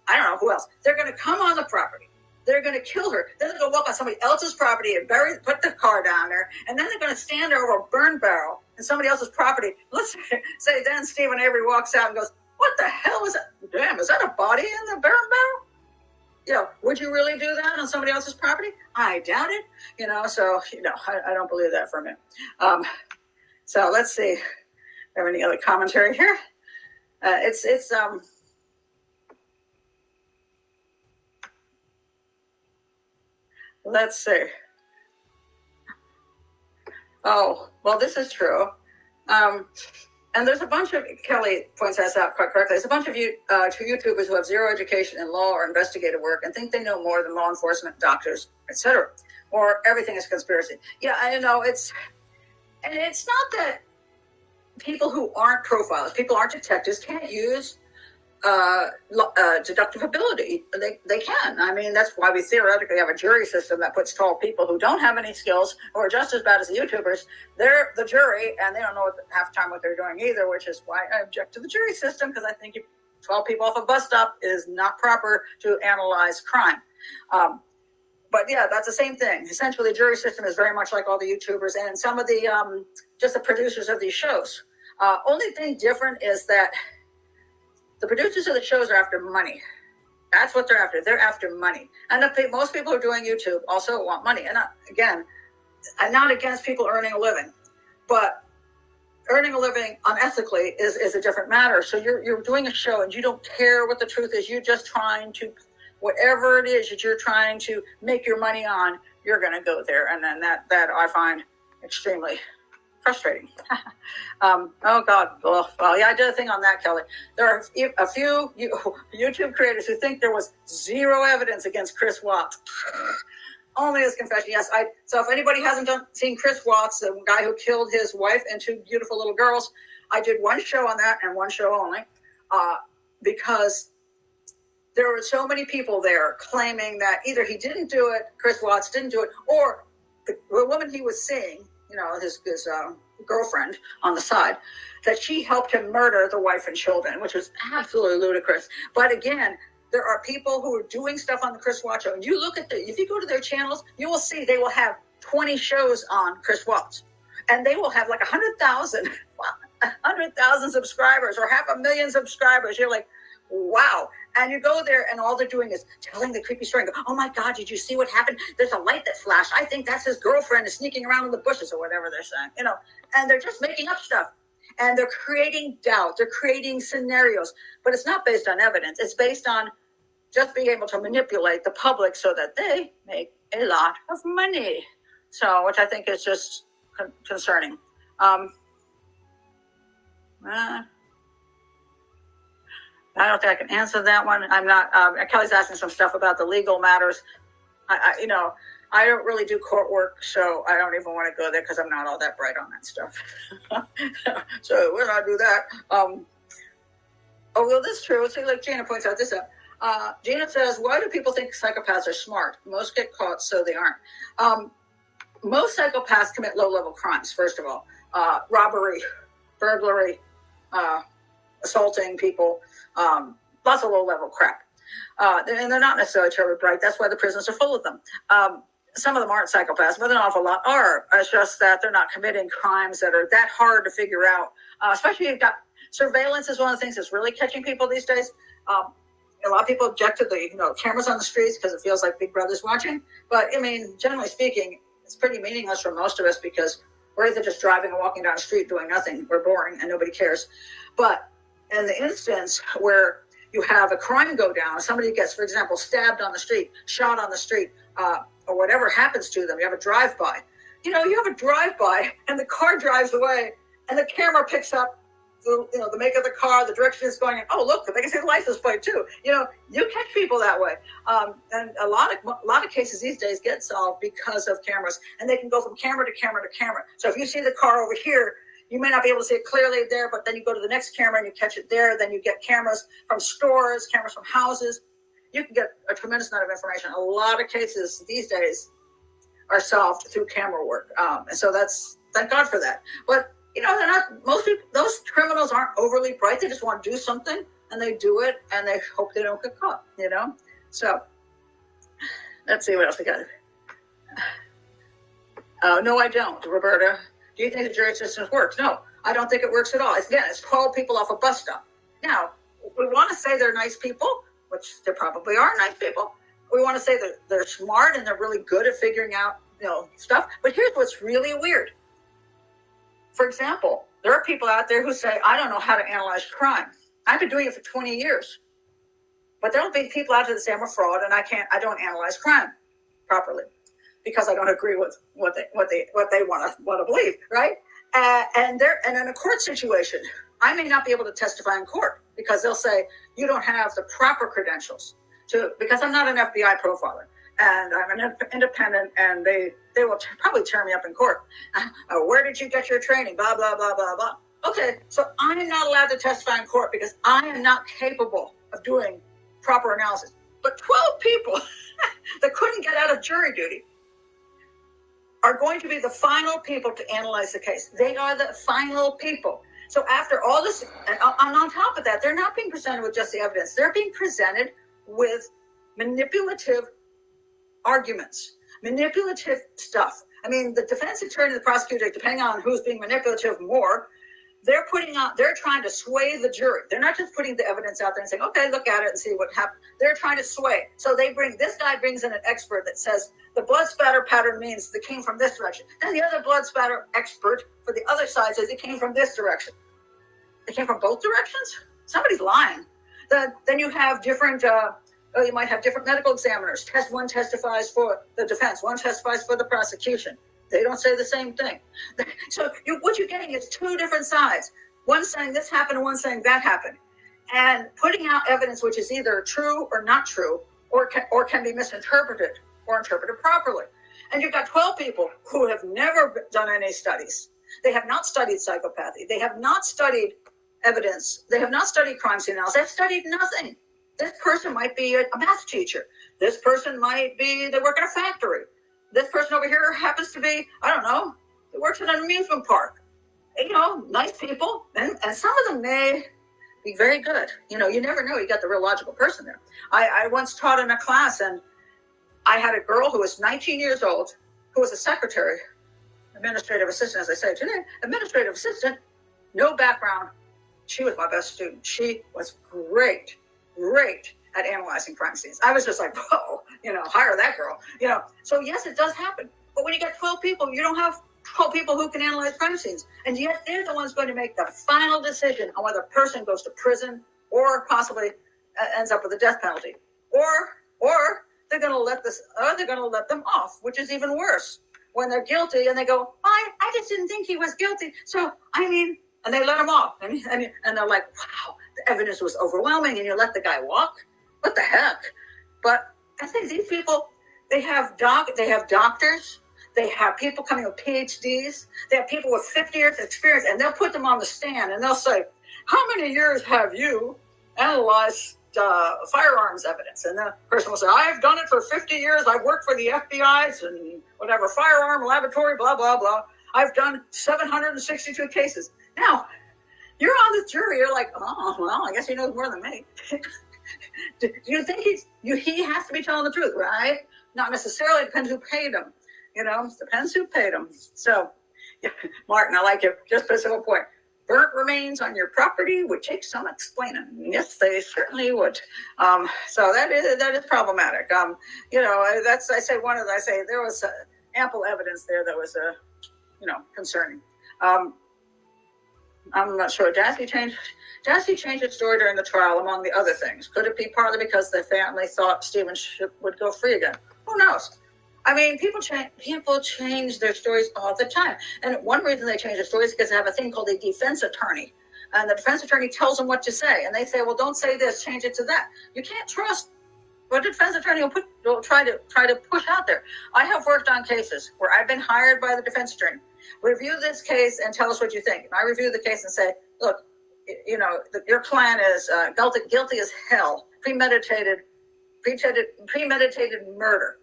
I don't know who else. They're going to come on the property. They're going to kill her. Then they're going to walk on somebody else's property and put the car down there, and then they're going to stand there over a burn barrel in somebody else's property. Let's say then Stephen Avery walks out and goes, "What the hell is that? Damn, is that a body in the burn barrel?" Would you really do that on somebody else's property? I doubt it. So I don't believe that for a minute. So let's see. Do I have any other commentary here? Let's see. Oh, well, this is true. And there's a bunch of, Kelly points this out quite correctly, there's a bunch of YouTubers who have zero education in law or investigative work and think they know more than law enforcement, doctors, etc. Or everything is conspiracy. Yeah, I know. It's not that people who aren't profilers, people aren't detectives, can't use deductive ability. They can. I mean, that's why we theoretically have a jury system that puts 12 people who don't have any skills, who are just as bad as the YouTubers. They're the jury, and they don't know half the time what they're doing either, which is why I object to the jury system, because I think 12 people off a bus stop is not proper to analyze crime. But yeah, that's the same thing. Essentially, the jury system is very much like all the YouTubers and some of the just the producers of these shows. Only thing different is that the producers of the shows are after money. That's what they're after. They're after money. And most people who are doing YouTube also want money. And again, I'm not against people earning a living, but earning a living unethically is a different matter. So you're doing a show and you don't care what the truth is. You're just trying to, whatever it is that you're trying to make your money on, you're going to go there. And then that I find extremely frustrating. Oh God. Well, yeah, I did a thing on that, Kelly. There are a few YouTube creators who think there was zero evidence against Chris Watts. Only his confession. Yes. So if anybody hasn't seen Chris Watts, the guy who killed his wife and two beautiful little girls, I did one show on that and one show only, because there were so many people there claiming that either he didn't do it, Chris Watts didn't do it, or the woman he was seeing, his girlfriend on the side, that she helped him murder the wife and children, which was absolutely ludicrous. But again, there are people who are doing stuff on the Chris Watts show. And you look at if you go to their channels, you will see they will have 20 shows on Chris Watts. And they will have like 100,000 subscribers or 500,000 subscribers. You're like, wow. And you go there and all they're doing is telling the creepy story. And go, oh my God, did you see what happened? There's a light that flashed. I think that's his girlfriend is sneaking around in the bushes or whatever they're saying, and they're just making up stuff. And they're creating doubt. They're creating scenarios, but it's not based on evidence. It's based on just being able to manipulate the public so that they make a lot of money. So, which I think is just concerning. I don't think I can answer that one. I'm not. Kelly's asking some stuff about the legal matters. I don't really do court work, so I don't even want to go there because I'm not all that bright on that stuff. So we'll not do that. Oh, well, this is true. See, like Gina points out this up. Gina says, why do people think psychopaths are smart? Most get caught, so they aren't. Most psychopaths commit low-level crimes, first of all. Robbery, burglary, assaulting people, lots of low-level crap. And they're not necessarily terribly bright. That's why the prisons are full of them. Some of them aren't psychopaths, but an awful lot are. It's just that they're not committing crimes that are that hard to figure out. Especially you've got surveillance is one of the things that's really catching people these days. A lot of people object to the cameras on the streets because it feels like Big Brother's watching. But I mean, generally speaking, it's pretty meaningless for most of us because we're either just driving and walking down the street doing nothing. We're boring and nobody cares. But in the instance where you have a crime go down, somebody gets, for example, stabbed on the street, shot on the street, or whatever happens to them, you have a drive-by. You have a drive-by and the car drives away and the camera picks up the make of the car, the direction it's going in. Oh, look, they can see the license plate too. You catch people that way. And a lot of cases these days get solved because of cameras, and they can go from camera to camera to camera. So if you see the car over here, you may not be able to see it clearly there, but then you go to the next camera and you catch it there. Then you get cameras from stores, cameras from houses. You can get a tremendous amount of information. A lot of cases these days are solved through camera work. And so thank God for that. But they're not, most people, those criminals aren't overly bright. They just want to do something and they do it and they hope they don't get caught, So let's see what else we got. No, I don't, Roberta. Do you think the jury system works? No, I don't think it works at all. It's 12 people off a bus stop. Now, we want to say they're nice people, which they probably are nice people. We want to say that they're smart and they're really good at figuring out, stuff. But here's what's really weird. For example, there are people out there who say, I don't know how to analyze crime. I've been doing it for 20 years. But there'll be people out there that say I'm a fraud and I don't analyze crime properly because I don't agree with what they want to believe, right? And in a court situation, I may not be able to testify in court because they'll say you don't have the proper credentials because I'm not an FBI profiler. And I'm an independent, and they will probably tear me up in court. Where did you get your training? Blah, blah, blah, blah, blah. Okay, so I'm not allowed to testify in court because I am not capable of doing proper analysis. But 12 people that couldn't get out of jury duty are going to be the final people to analyze the case. They are the final people. So after all this, and on top of that, they're not being presented with just the evidence. They're being presented with manipulative arguments, manipulative stuff. I mean, the defense attorney and the prosecutor, depending on who's being manipulative more, they're trying to sway the jury. They're not just putting the evidence out there and saying, okay, look at it and see what happened. They're trying to sway. So this guy brings in an expert that says the blood spatter pattern means it came from this direction. Then the other blood spatter expert for the other side says it came from this direction. It came from both directions? Somebody's lying. Then you have different... you might have different medical examiners. One testifies for the defense, one testifies for the prosecution. They don't say the same thing. So what you're getting is two different sides. One saying this happened and one saying that happened. And putting out evidence which is either true or not true, or can be misinterpreted or interpreted properly. And you've got 12 people who have never done any studies. They have not studied psychopathy. They have not studied evidence. They have not studied crime scene analysis. They've studied nothing. This person might be a math teacher. This person might be, they work in a factory. This person over here happens to be, I don't know, they works at an amusement park. You know, nice people. And some of them may be very good. You know, you never know. You got the real logical person there. I once taught in a class, and I had a girl who was 19 years old, who was a secretary, administrative assistant, as I say today, administrative assistant, no background. She was my best student. She was great at analyzing crime scenes. I was just like, whoa, you know, hire that girl. You know, so yes, it does happen. But when you get 12 people, you don't have 12 people who can analyze crime scenes. And yet they're the ones going to make the final decision on whether a person goes to prison or possibly ends up with a death penalty. Or they're going to let them off, which is even worse. When they're guilty and they go, I just didn't think he was guilty. So, I mean, and they let him off. And they're like, wow, the evidence was overwhelming, and you let the guy walk? What the heck? But I think these people, they have doctors, they have people coming with PhDs, they have people with 50 years experience, and they'll put them on the stand, and they'll say, how many years have you analyzed firearms evidence? And the person will say, I've done it for 50 years. I've worked for the FBI's and whatever, firearm laboratory, blah, blah, blah. I've done 762 cases. Now, you're on the jury. You're like, oh, well, I guess he knows more than me. Do you think he has to be telling the truth, right? Not necessarily. It depends who paid him. You know, depends who paid him. So, yeah, Martin, I like it. Just a simple point. Burnt remains on your property would take some explaining. Yes, they certainly would. So that is problematic. You know, I say there was ample evidence there that was concerning. I'm not sure. Jassy changed its story during the trial, among the other things. Could it be partly because the family thought Stephen would go free again? Who knows? I mean, people change their stories all the time. And one reason they change their stories is because they have a thing called a defense attorney. And the defense attorney tells them what to say. And they say, well, don't say this, change it to that. You can't trust what the defense attorney will try to push out there. I have worked on cases where I've been hired by the defense attorney. Review this case and tell us what you think. And I review the case and say, look, you know, your plan is guilty as hell, premeditated murder.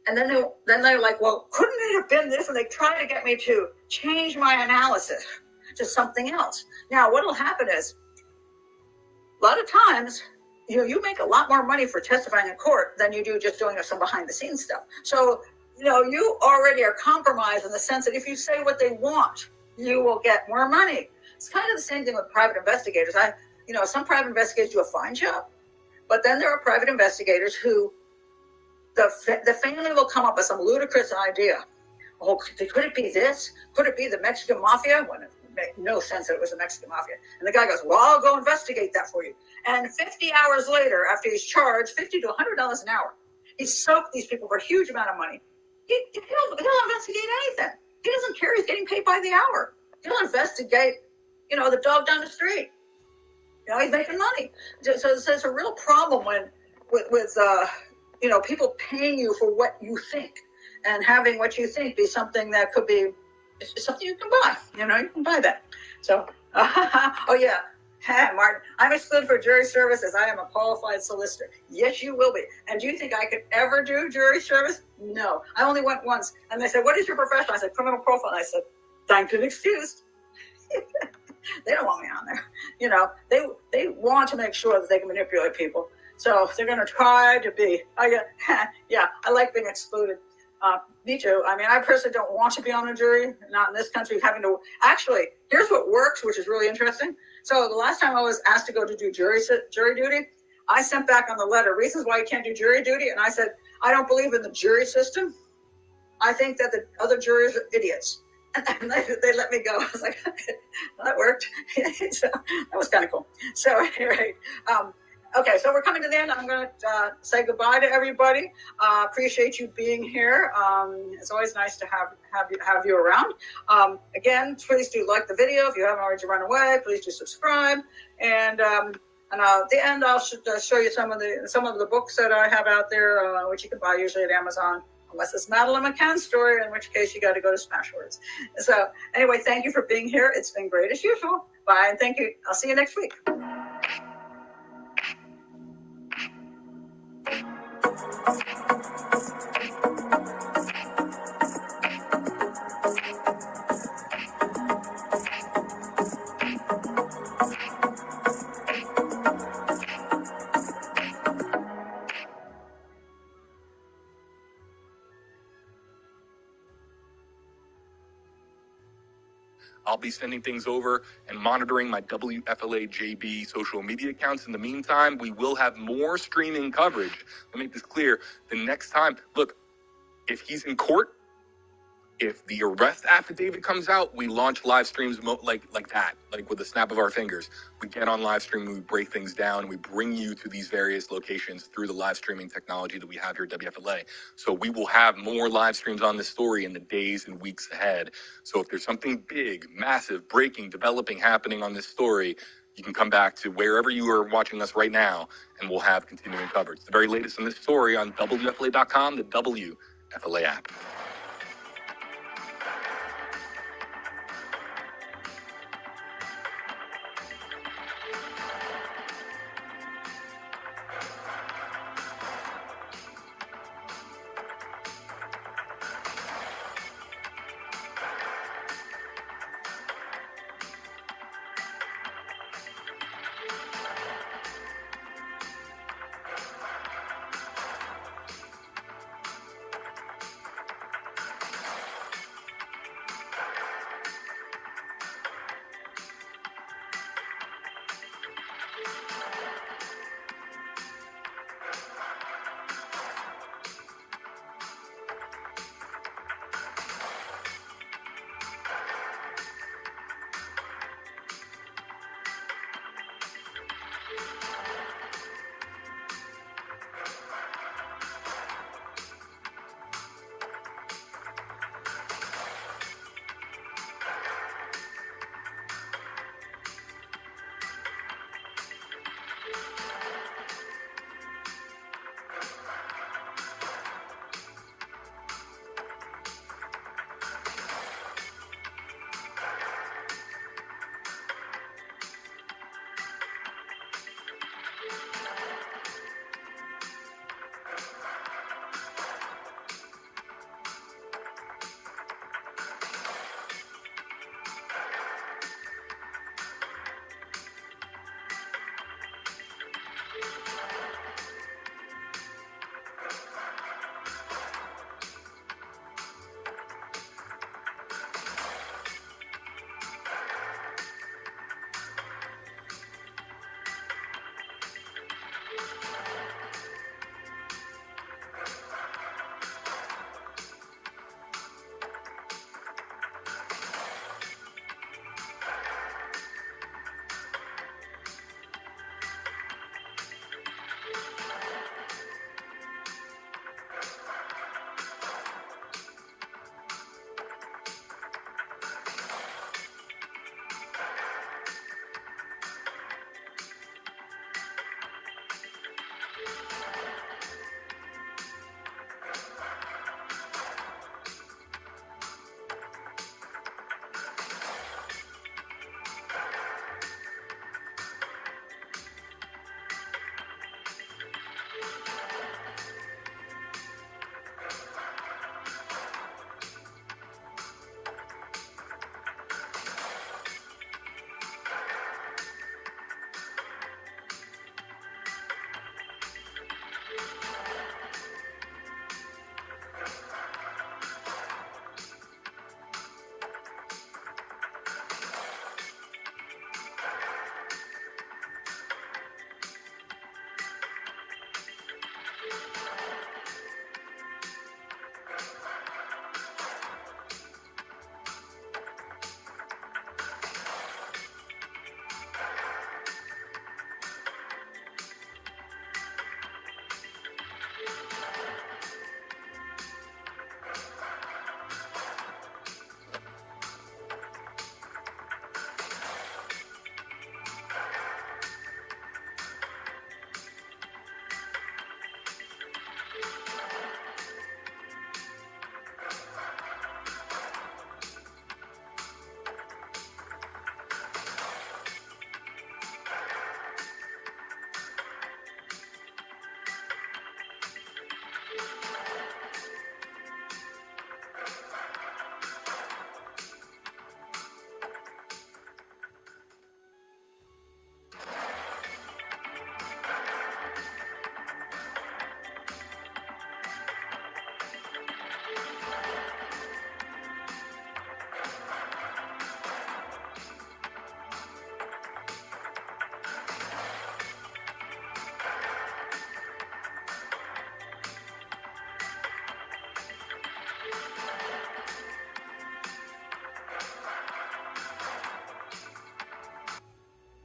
And then they're like, well, couldn't it have been this? And they try to get me to change my analysis to something else. Now, what will happen is, a lot of times, you make a lot more money for testifying in court than you do just doing some behind-the-scenes stuff. So, you already are compromised in the sense that if you say what they want, you will get more money. It's kind of the same thing with private investigators. Some private investigators do a fine job, but then there are private investigators who the family will come up with some ludicrous idea. Oh, could it be this? Could it be the Mexican mafia? When it made no sense that it was the Mexican mafia. And the guy goes, well, I'll go investigate that for you. And 50 hours later, after he's charged $50 to $100 an hour, he's soaked these people for a huge amount of money. He'll investigate anything. He doesn't care. He's getting paid by the hour. He'll investigate, the dog down the street. He's making money. So it's a real problem with people paying you for what you think, and having what you think be something that could be something you can buy. You can buy that. So, oh yeah. Hey, Martin, I'm excluded for jury service as I am a qualified solicitor. Yes, you will be. And do you think I could ever do jury service? No. I only went once. And they said, what is your profession? I said, criminal profile. And I said, thanked and excused. They don't want me on there. They want to make sure that they can manipulate people. So they're going to try to be, yeah, I like being excluded. Me too. I mean, I personally don't want to be on a jury, not in this country, actually, here's what works, which is really interesting. So the last time I was asked to go to do jury duty, I sent back on the letter reasons why you can't do jury duty. And I said, I don't believe in the jury system. I think that the other jurors are idiots. And they let me go. I was like, okay, well, that worked. So that was kind of cool. So anyway, Okay, so we're coming to the end. I'm going to say goodbye to everybody. Appreciate you being here. It's always nice to have you around. Again, please do like the video. If you haven't already run away, please do subscribe. And at the end, I'll show you some of the books that I have out there, which you can buy usually at Amazon, unless it's Madeline McCann's story, in which case you got to go to Smashwords. So anyway, thank you for being here. It's been great as usual. Bye, and thank you. I'll see you next week. I'll be sending things over and monitoring my WFLA JB social media accounts. In the meantime, we will have more streaming coverage. Let me make this clear. The next time, look, if he's in court, if the arrest affidavit comes out, we launch live streams like that, like with the snap of our fingers. We get on live stream and we break things down and we bring you to these various locations through the live streaming technology that we have here at WFLA. So we will have more live streams on this story in the days and weeks ahead. So if there's something big, massive, breaking, developing, happening on this story, you can come back to wherever you are watching us right now and we'll have continuing coverage. The very latest on this story on WFLA.com, the WFLA app.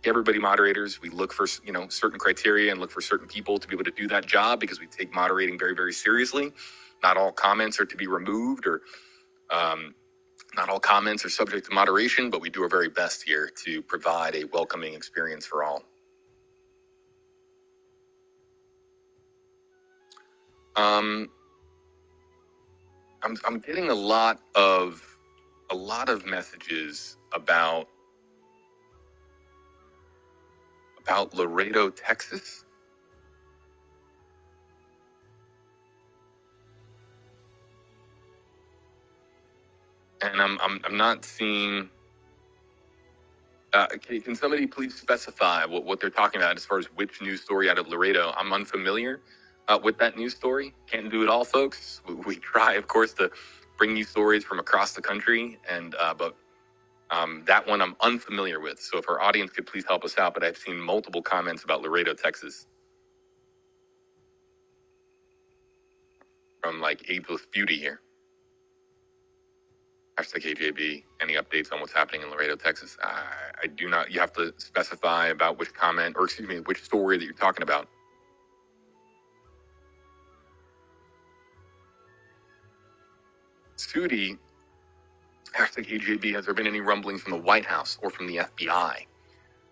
everybody moderators. We look for, certain criteria and look for certain people to be able to do that job because we take moderating very, very seriously. Not all comments are to be removed or not all comments are subject to moderation, but we do our very best here to provide a welcoming experience for all. I'm getting a lot of messages about Laredo, Texas. And I'm not seeing. Can somebody please specify what they're talking about as far as which news story out of Laredo? I'm unfamiliar with that news story. Can't do it all, folks. We try, of course, to bring you stories from across the country, and but that one I'm unfamiliar with. So if our audience could please help us out, but I've seen multiple comments about Laredo, Texas, from like Ageless Beauty here. #KJB, any updates on what's happening in Laredo, Texas? I do not. You have to specify about which comment, or excuse me, which story that you're talking about. Sudi, #KJB, has there been any rumblings from the White House or from the FBI?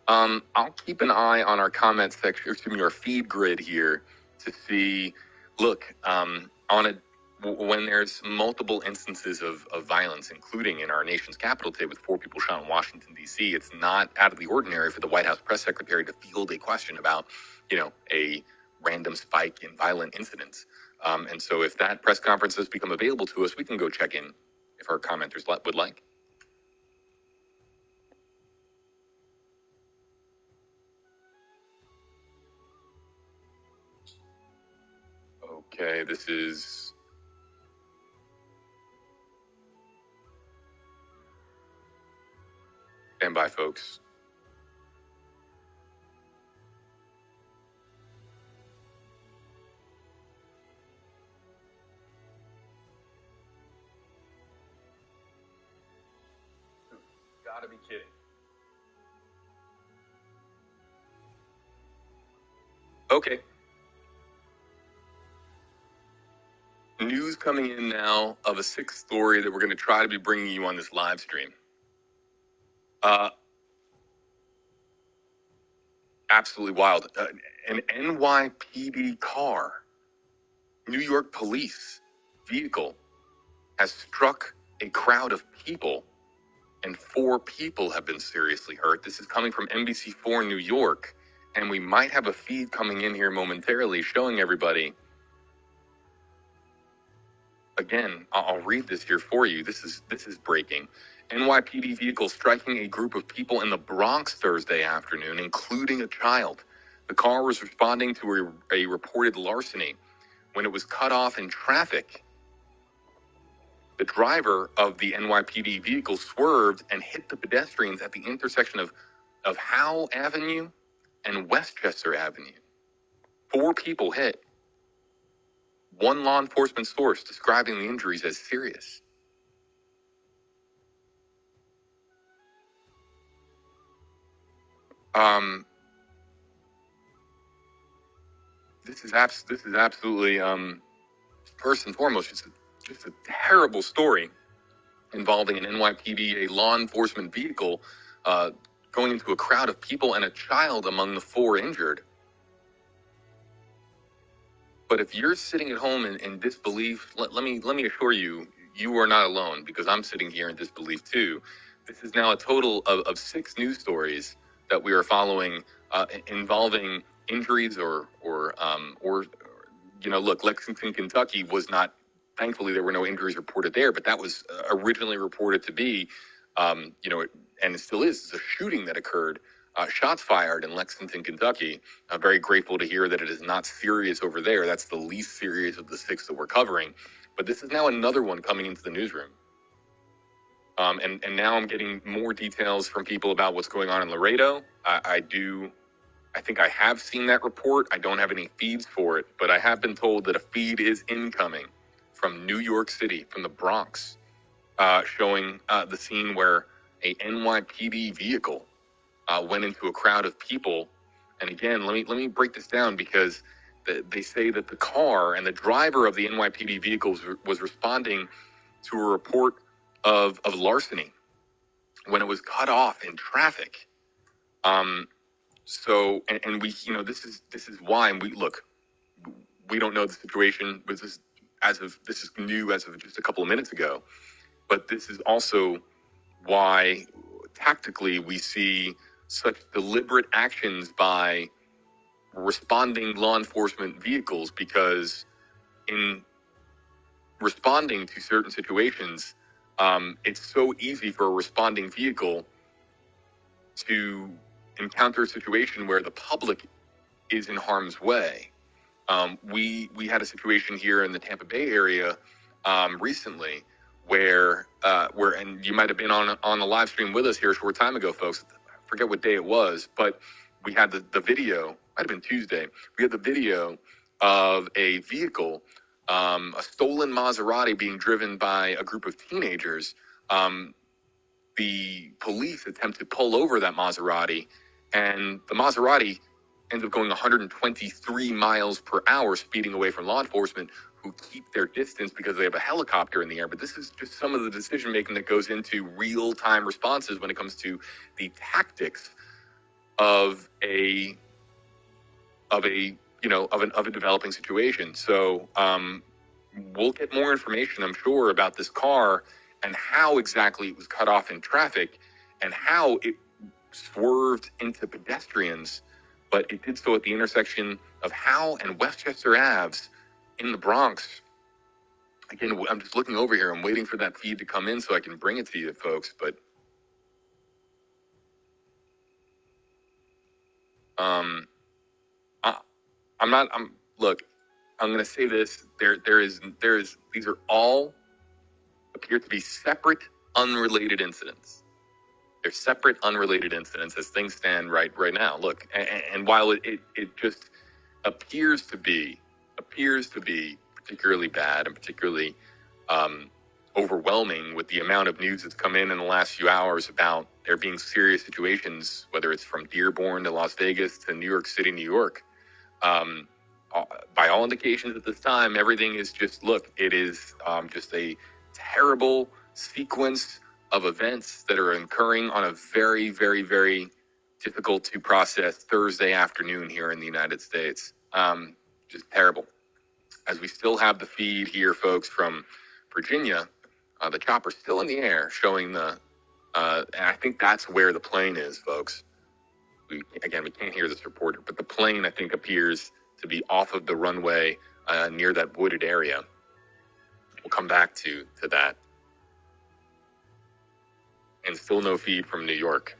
I'll keep an eye on our comment section, excuse me, our feed grid here to see, look, when there's multiple instances of violence, including in our nation's capital today with 4 people shot in Washington, D.C., it's not out of the ordinary for the White House press secretary to field a question about, a random spike in violent incidents. And so if that press conference has become available to us, we can go check in if our commenters would like. Okay, this is... Stand by, folks. Gotta be kidding. Okay. News coming in now of a 6th story that we're going to try to be bringing you on this live stream. Absolutely wild. An NYPD car, New York police vehicle, has struck a crowd of people, and 4 people have been seriously hurt. This is coming from NBC4 New York, and we might have a feed coming in here momentarily showing everybody. Again, I'll read this here for you. This is breaking. NYPD vehicle striking a group of people in the Bronx Thursday afternoon, including a child. The car was responding to a reported larceny when it was cut off in traffic. The driver of the NYPD vehicle swerved and hit the pedestrians at the intersection of Howe Avenue and Westchester Avenue. 4 people hit. One law enforcement source describing the injuries as serious. This is absolutely first and foremost just a terrible story involving an NYPD, a law enforcement vehicle, going into a crowd of people and a child among the 4 injured. But if you're sitting at home in disbelief, let me assure you, you are not alone, because I'm sitting here in disbelief too. This is now a total of 6 news stories that we are following involving injuries or look, Lexington, Kentucky was not. Thankfully, there were no injuries reported there, but that was originally reported to be, and it still is, a shooting that occurred. Shots fired in Lexington, Kentucky. Very grateful to hear that it is not serious over there. That's the least serious of the 6 that we're covering. But this is now another one coming into the newsroom. And now I'm getting more details from people about what's going on in Laredo. I think I have seen that report. I don't have any feeds for it, but I have been told that a feed is incoming from New York City, from the Bronx, showing the scene where a NYPD vehicle went into a crowd of people. And again, let me break this down, because they say that the car and the driver of the NYPD vehicle was responding to a report of larceny when it was cut off in traffic. So we, this is why, and we don't know the situation, but this is new as of just a couple of minutes ago. But this is also why tactically we see such deliberate actions by responding law enforcement vehicles, because in responding to certain situations, it's so easy for a responding vehicle to encounter a situation where the public is in harm's way. We had a situation here in the Tampa Bay area recently where and you might have been on the live stream with us here a short time ago, folks. I forget what day it was, but we had the video. Might have been Tuesday. We had the video of a vehicle, a stolen Maserati being driven by a group of teenagers. The police attempt to pull over that Maserati, and the Maserati ends up going 123 miles per hour, speeding away from law enforcement, who keep their distance because they have a helicopter in the air. But this is just some of the decision making that goes into real-time responses when it comes to the tactics of a developing situation. So we'll get more information, I'm sure, about this car and how exactly it was cut off in traffic and how it swerved into pedestrians, but it did so at the intersection of Howe and Westchester Aves in the Bronx. Again, I'm just looking over here. I'm waiting for that feed to come in so I can bring it to you, folks. But look, I'm going to say this. There is, these are all appear to be separate, unrelated incidents. They're separate, unrelated incidents as things stand right now. Look, and while it just appears to be particularly bad and particularly overwhelming with the amount of news that's come in the last few hours about there being serious situations, whether it's from Dearborn to Las Vegas to New York City, New York. By all indications at this time, everything is just, it is just a terrible sequence of events that are occurring on a very, very, very difficult to process Thursday afternoon here in the United States. Just terrible. As we still have the feed here, folks, from Virginia, the chopper's still in the air showing and I think that's where the plane is, folks. We can't hear this reporter, but the plane, I think, appears to be off of the runway near that wooded area. We'll come back to that. And still no feed from New York.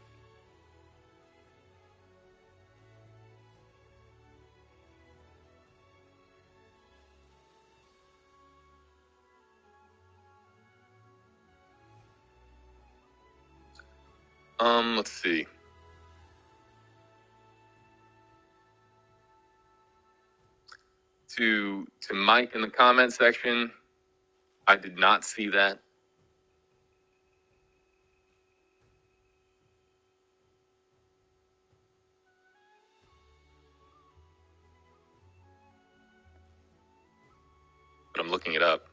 Let's see. To Mike in the comment section, I did not see that. But I'm looking it up.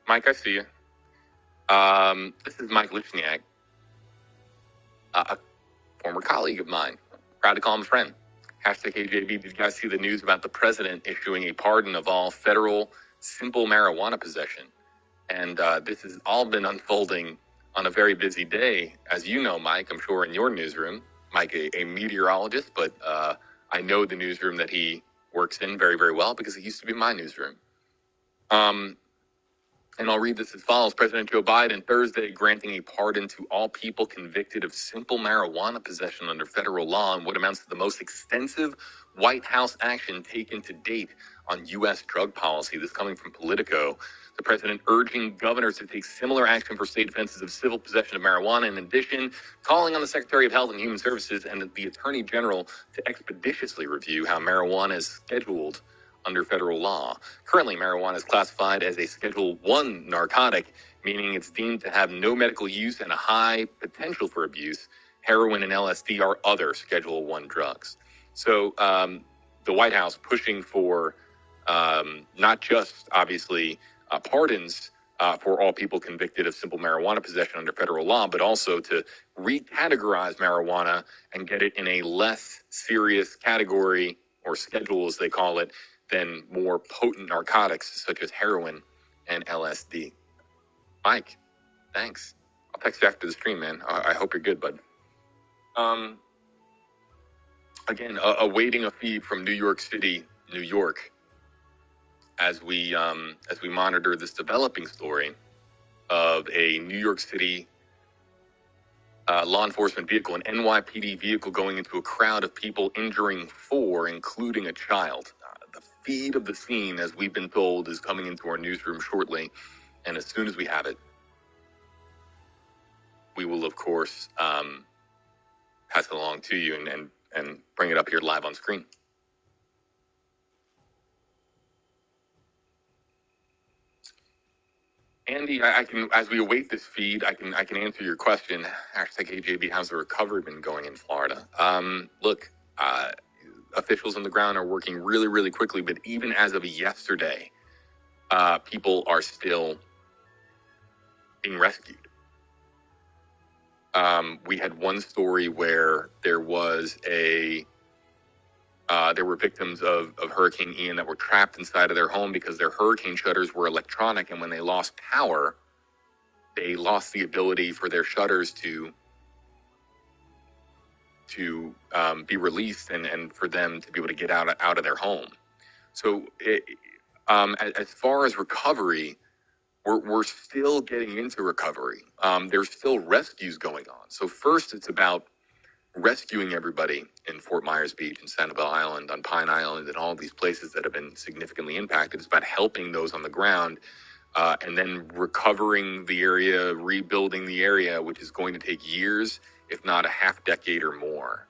Mike, I see you. This is Mike Lichniak, a former colleague of mine. Proud to call him a friend. #AJB, did you guys see the news about the president issuing a pardon of all federal simple marijuana possession? And this has all been unfolding on a very busy day. As you know, Mike, I'm sure in your newsroom, Mike, a meteorologist, but I know the newsroom that he works in very, very well because it used to be my newsroom. And I'll read this as follows. President Joe Biden Thursday granting a pardon to all people convicted of simple marijuana possession under federal law in what amounts to the most extensive White House action taken to date on U.S. drug policy. This coming from Politico. The president urging governors to take similar action for state offenses of civil possession of marijuana. In addition, calling on the Secretary of Health and Human Services and the Attorney General to expeditiously review how marijuana is scheduled under federal law. Currently, marijuana is classified as a Schedule 1 narcotic, meaning it's deemed to have no medical use and a high potential for abuse. Heroin and LSD are other Schedule 1 drugs. So the White House pushing for not just, obviously, pardons for all people convicted of simple marijuana possession under federal law, but also to recategorize marijuana and get it in a less serious category, or schedule as they call it, than more potent narcotics such as heroin and LSD. Mike, thanks. I'll text you after the stream, man. I hope you're good, bud. Again, awaiting a feed from New York City, New York, as we monitor this developing story of a New York City law enforcement vehicle, an NYPD vehicle, going into a crowd of people, injuring 4, including a child. The feed of the scene, as we've been told, is coming into our newsroom shortly, and as soon as we have it, we will, of course, pass it along to you and bring it up here live on screen. Andy, I can, as we await this feed, I can answer your question. Hashtag AJB, how's the recovery been going in Florida? Look, officials on the ground are working really, really quickly, but even as of yesterday, people are still being rescued. We had one story where there was there were victims of Hurricane Ian that were trapped inside of their home because their hurricane shutters were electronic, and when they lost power, they lost the ability for their shutters to be released and for them to be able to get out of their home. So as far as recovery, we're still getting into recovery. There's still rescues going on. So first, it's about rescuing everybody in Fort Myers Beach and Sanibel Island, on Pine Island, and all these places that have been significantly impacted. It's about helping those on the ground, and then recovering the area, rebuilding the area, which is going to take years, if not a half decade or more.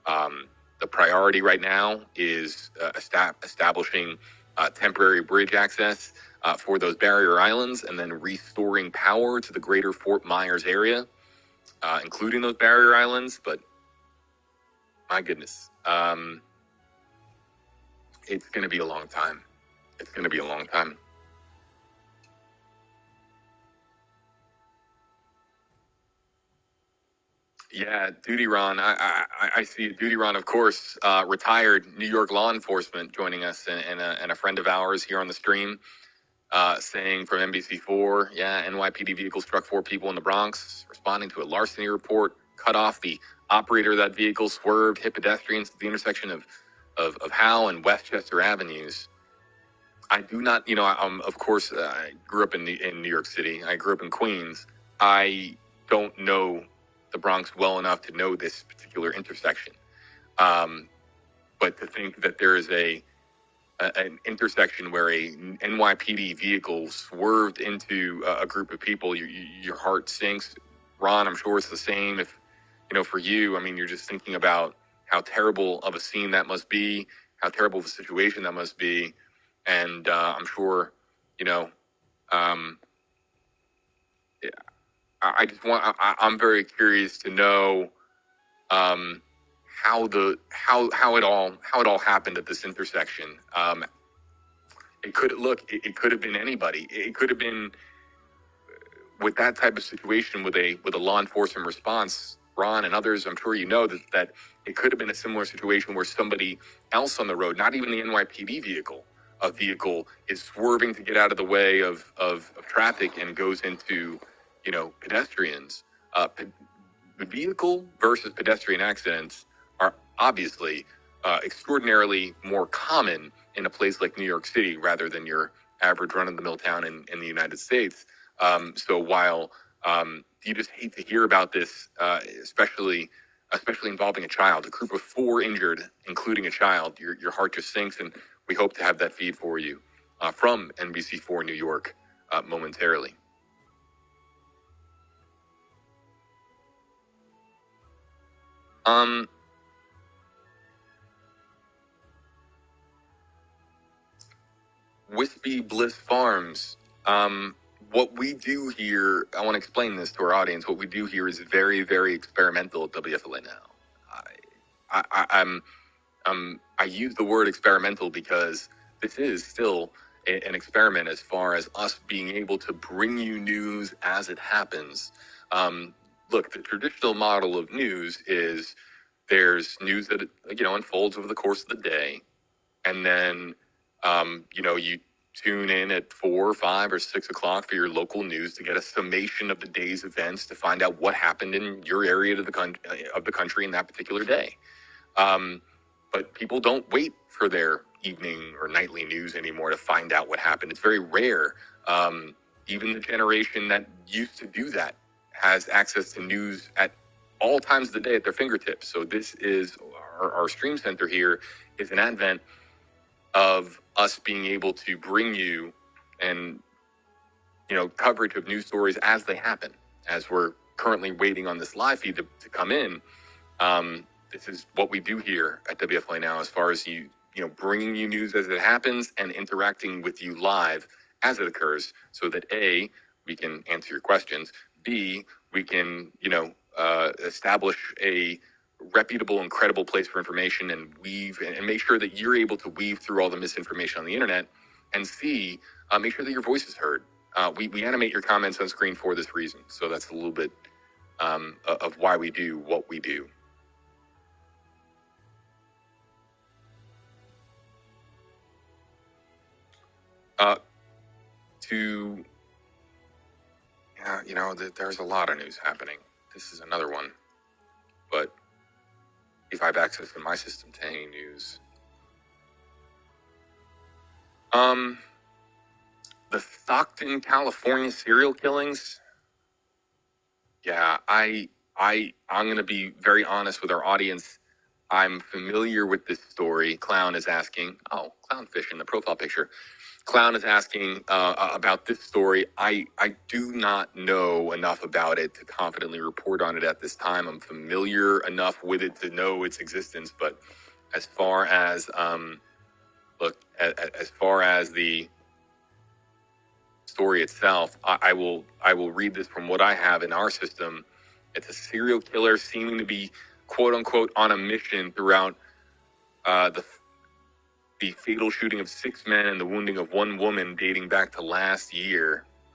The priority right now is establishing temporary bridge access for those barrier islands, and then restoring power to the greater Fort Myers area, including those barrier islands. But my goodness, it's going to be a long time. It's going to be a long time. Yeah, Duty Ron. I see Duty Ron, of course, retired New York law enforcement, joining us, and a friend of ours here on the stream, saying from NBC4, yeah, NYPD vehicle struck 4 people in the Bronx, responding to a larceny report, cut off the operator of that vehicle, swerved, hit pedestrians at the intersection of Howe and Westchester Avenues. I do not, of course, I grew up in New York City. I grew up in Queens. I don't know the Bronx well enough to know this particular intersection. But to think that there is an intersection where a NYPD vehicle swerved into a group of people, your heart sinks. Ron, I'm sure it's the same. If, for you, I mean, you're just thinking about how terrible of a scene that must be, how terrible of a situation that must be. And I'm sure, I'm very curious to know how it all happened at this intersection. It could have been anybody. It could have been, with that type of situation, with a law enforcement response, Ron and others, I'm sure that it could have been a similar situation where somebody else on the road, not even the NYPD vehicle, a vehicle is swerving to get out of the way of traffic and goes into, pedestrians. The vehicle versus pedestrian accidents are obviously extraordinarily more common in a place like New York City rather than your average run-of-the-mill town in the United States. So while you just hate to hear about this, especially involving a child, a group of 4 injured, including a child, your heart just sinks, and we hope to have that feed for you from NBC4 New York momentarily. Wispy Bliss Farms. What we do here, I want to explain this to our audience. What we do here is very, very experimental at WFLA now. I use the word experimental because this is still an experiment as far as us being able to bring you news as it happens. Look, the traditional model of news is there's news that unfolds over the course of the day, and then you tune in at 4, 5, or 6 o'clock for your local news to get a summation of the day's events to find out what happened in your area of the country in that particular day. But people don't wait for their evening or nightly news anymore to find out what happened. It's very rare. Even the generation that used to do that has access to news at all times of the day at their fingertips. So this is our stream center here is an advent of us being able to bring you coverage of news stories as they happen, as we're currently waiting on this live feed to come in. This is what we do here at WFLA Now, as far as bringing you news as it happens and interacting with you live as it occurs, so that A, we can answer your questions, B, we can establish a reputable and credible place for information and weave and make sure that you're able to weave through all the misinformation on the internet, and C, make sure that your voice is heard. We animate your comments on screen for this reason. So that's a little bit of why we do what we do. There's a lot of news happening. This is another one. But if I have access in my system to any news, the Stockton, California serial killings. Yeah, I'm going to be very honest with our audience. I'm familiar with this story. Clown is asking. Oh, Clownfish in the profile picture. Clown is asking about this story. I do not know enough about it to confidently report on it at this time. I'm familiar enough with it to know its existence, but as far as as far as the story itself, I will read this from what I have in our system. It's a serial killer seeming to be quote unquote on a mission throughout the fatal shooting of 6 men and the wounding of 1 woman dating back to last year.